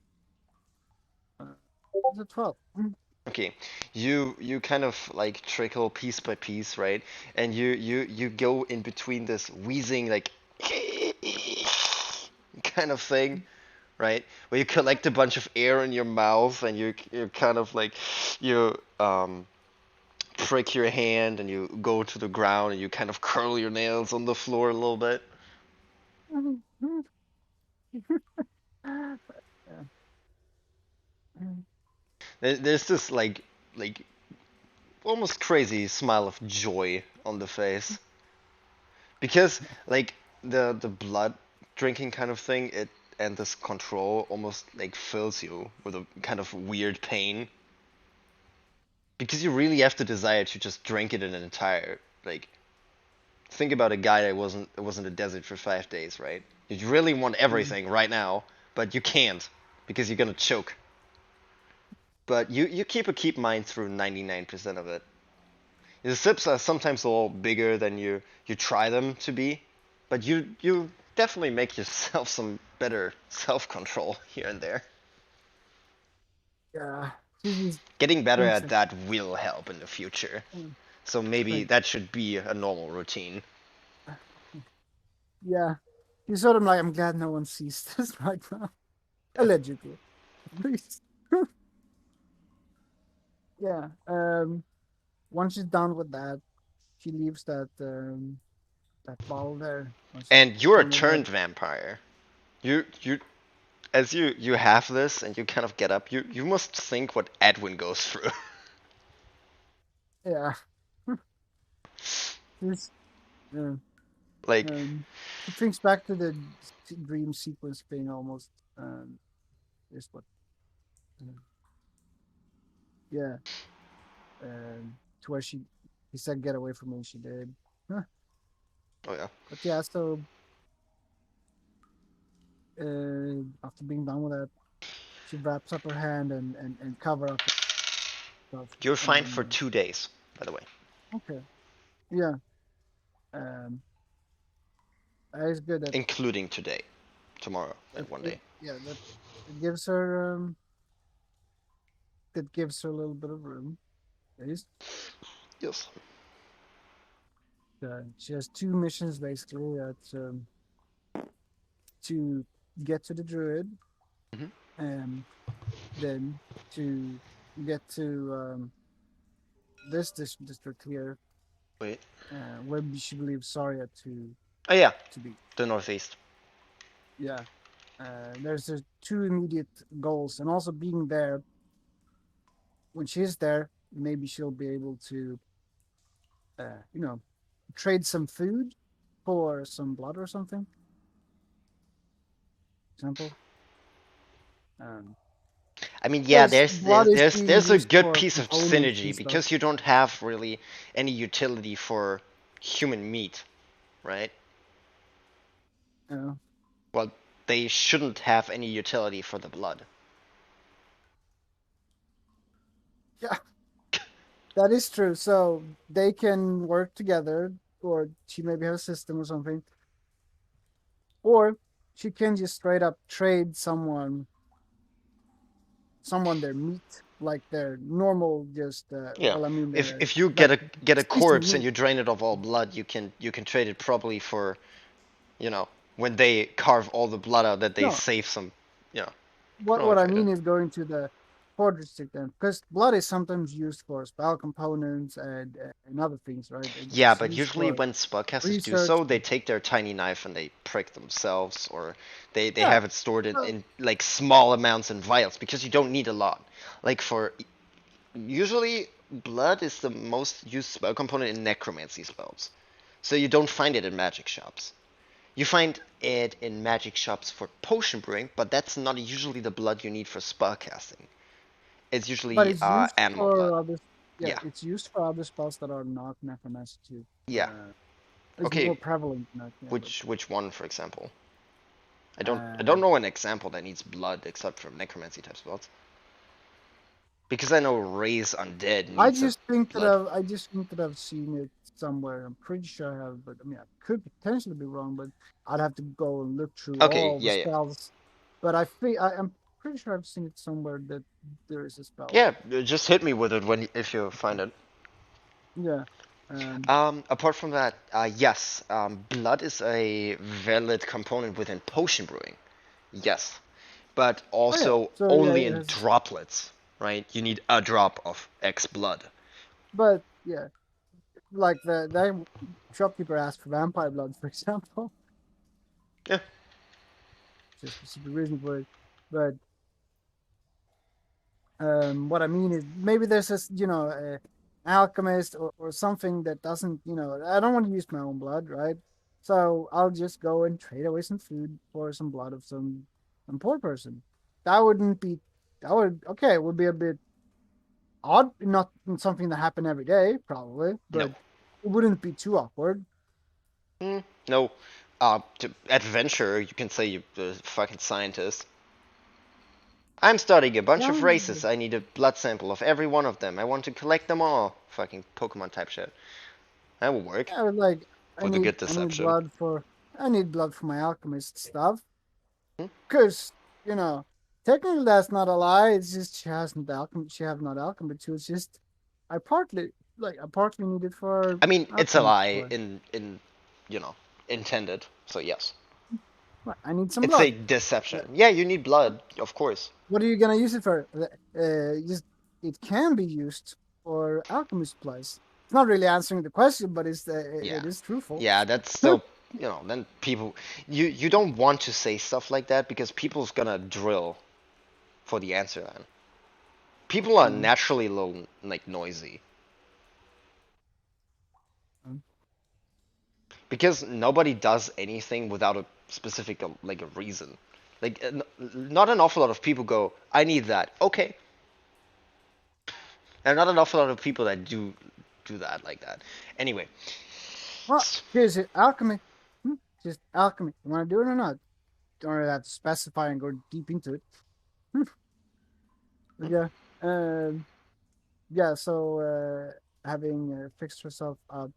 Uh, it's a 12. Okay, you kind of like trickle piece by piece, right? And you go in between this wheezing like kind of thing, right? Where you collect a bunch of air in your mouth and you kind of like you prick your hand and you go to the ground and you kind of curl your nails on the floor a little bit. Yeah. There's this like almost crazy smile of joy on the face because like the blood drinking kind of thing it and this control almost like fills you with a kind of weird pain because you really have the desire to just drink it in an entire Like, think about a guy that was in the desert for 5 days, right? You really want everything right now, but you can't because you're gonna choke. But you keep mind through 99% of it. The sips are sometimes a little bigger than you try them to be, but you definitely make yourself some better self control here and there. Yeah. This is Getting better things at that, that will help in the future. So maybe like, that should be a normal routine. yeah. He's sort of like, I'm glad no one sees this right now. Allegedly. At least. Yeah. Once she's done with that, she leaves that bottle there. Once she's And you're a done with that. turned vampire. You as you have this and you kind of get up, you must think what Edwin goes through. Yeah. This uh, Like, she thinks back to the dream sequence thing almost. Is what yeah. To where he said get away from me, she did. Huh. oh yeah. But yeah, so after being done with that, she wraps up her hand and cover up stuff. You're fine for 2 days, by the way, Okay. Yeah. Um that is good including today, tomorrow, and one day. yeah, that it gives her that gives her a little bit of room. At least Yes. she has two missions basically. To get to the druid, Mhm. and then to get to this district here, Wait. where she believes Saria Oh yeah, to be. the northeast. Yeah, there's two immediate goals, and also being there when she's there, maybe she'll be able to, you know, trade some food for some blood or something. Example. Um, I mean, yeah, because there's blood there's is there's being there's a used good for piece of components and synergy stuff. because you don't have really any utility for human meat, right? Uh, Well, they shouldn't have any utility for the blood. yeah, that is true. So they can work together, or she maybe have a system or something, or she can just straight up trade someone their meat, like their normal, just Yeah. well, I mean, If you like get a decent corpse and meat. you drain it of all blood, you can trade it probably for, you know, when they carve all the blood out that they No, save some, you know, what probably I trade it. mean is going to the forge stick then, because blood is sometimes used for spell components and other things, right? Yeah, It's but used usually for when spellcasters do research. so, they take their tiny knife and they prick themselves, or they Yeah. have it stored So, in like small amounts in vials because you don't need a lot. Like for usually blood is the most used spell component in necromancy spells, so you don't find it in magic shops. You find it in magic shops for potion brewing, but that's not usually the blood you need for spellcasting. It's but usually it's used animal blood. for other. Yeah, Yeah, it's used for other spells that are not necromancy too. yeah. It's more Okay, prevalent than that. Yeah, but which one, for example? I don't um, know an example that needs blood except for necromancy type spells. Because I know raise undead needs a blood. I just think that I've seen it somewhere. I'm pretty sure I have, but I mean, I could potentially be wrong. But I'd have to go and look through Okay, all the yeah, yeah. spells. But I'm pretty sure I've seen it somewhere that there is a spell. Yeah, just hit me with it when if you find it. Yeah. Um. Apart from that, yes, blood is a valid component within potion brewing. Yes, but Oh yeah. also So yeah, only it in has. droplets, right? You need a drop of X blood. But yeah, like the shopkeeper asked for vampire blood, for example. Yeah, Just a specific reason for it. But what I mean is maybe there's this, alchemist or something that doesn't, I don't want to use my own blood, right? So I'll just go and trade away some food for some blood of some poor person. That wouldn't be, that would, okay, it would be a bit odd, not something that happen every day, probably, no. but It wouldn't be too awkward. No. To adventure, you can say you're a fucking scientist. I'm studying a bunch Yeah, of races. I need a blood sample of every one of them. I want to collect them all. Fucking Pokemon type shit. That will work I would like. with a good I need deception. blood for. I need blood for my alchemist stuff. Hmm? Cause you know, technically that's not a lie. It's just she hasn't alchemy. She have not alchemy too. It's just I partly need it for I mean, it's a alchemy lie supply. in intended. So yes, Right, I need some it's a blood. deception. Yeah, you need blood, of course. What are you gonna use it for? Just it can be used for alchemy supplies. It's not really answering the question, but Yeah, it is truthful. yeah, that's still then people you don't want to say stuff like that because people's gonna drill for the answer then. People are Mm, naturally low like noisy mm. because nobody does anything without a specific like a reason. Like not an awful lot of people go, I need that. Okay. And not an awful lot of people that do that like that. Anyway, Well, here's it. Alchemy. Just alchemy. You want to do it or not? Don't really have to specify and go deep into it. Hmm. But yeah. Um. Yeah. So having fixed herself up,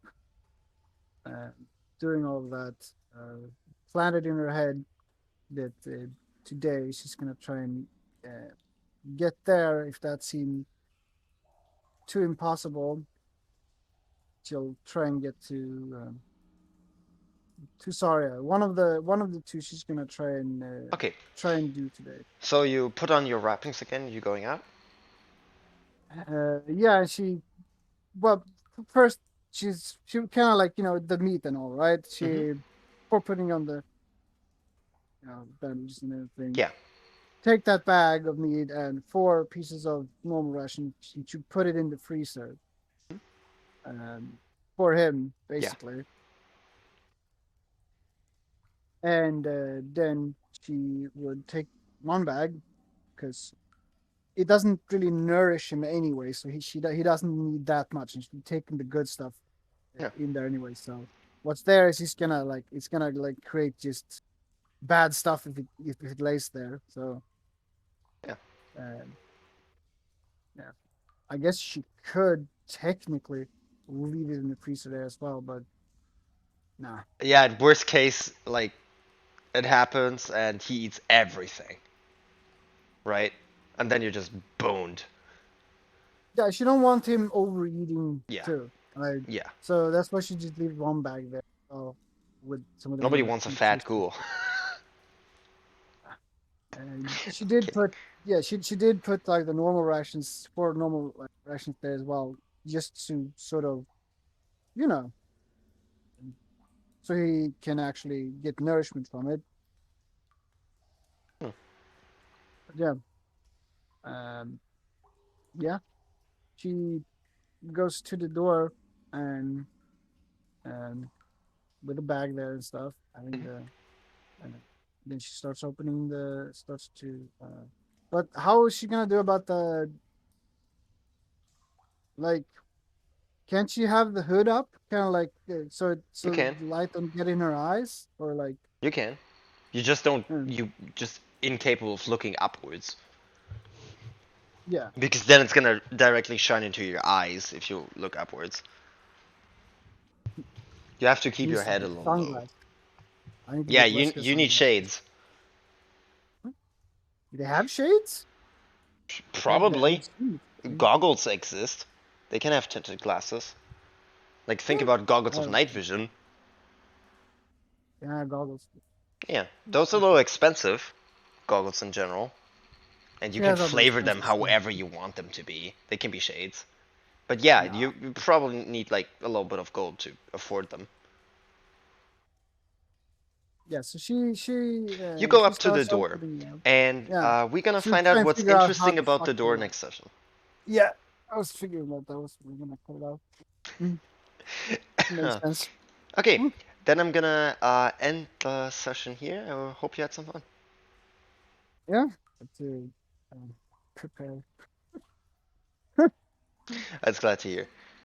uh, doing all of that, planted in her head that today she's gonna try and uh, get there. If that seemed too impossible, she'll try and get to Saria. One of the two she's gonna okay. try and do today. So you put on your wrappings again. You going out? Yeah, she well first she kind of like the meat and all right. Mm-hmm. She for putting on the bandages and everything. Yeah. Take that bag of meat and 4 pieces of normal ration. She should put it in the freezer um, for him Yeah. basically, and then she would take one bag because it doesn't really nourish him anyway, so he doesn't need that much, and she's taking the good stuff Yeah. in there anyway. So what's there is he's gonna like it's gonna like create just bad stuff if it lays there. So Yeah. uh, yeah, I guess she could technically leave it in the freezer there as well, but nah. Yeah. Worst case, like it happens and he eats everything, right? And then you're just boned. Yeah, she don't want him overeating Yeah. too. Like Yeah. so that's why she just leave one bag there. With some of the Nobody more wants a fat nutritious. ghoul. And she I'm did kidding. put yeah she did put like the normal rations for normal rations there as well, just to sort of you know so he can actually get nourishment from it. Hmm. But yeah, um, yeah, she goes to the door and um, with a bag there and stuff, having Mhm. uh, then she starts opening the starts to. But how is she gonna do about the like? Can't she have the hood up, kind of like You so can. the light don't get in her eyes, or like? You can. You just don't. Hmm, You just incapable of looking upwards yeah, because then it's gonna directly shine into your eyes if you look upwards. You have to keep your needs to head a get little low. sunglasses. I need to Yeah. get You Wesker you need sunglasses. shades. Hmm, do they have shades? I Probably. haven't seen it. Goggles exist. They can have tinted glasses. Like think Yeah, about goggles of uh, night vision. yeah, goggles. Yeah, those are a little expensive. Goggles in general, and you She can has other flavor them expensive stuff. however you want them to be. They can be shades. But yeah, Nah. you probably need like a little bit of gold to afford them. Yeah, so You go she up to the starts door, opening it. and Yeah, we're gonna she'll find try out and what's figure out how interesting the about fuck the door next session. Yeah, I was figuring that was we're gonna cut it out. Mm, makes sense. Okay, Mm, then I'm gonna end the session here. I hope you had some fun. yeah, to prepare. That's glad to hear.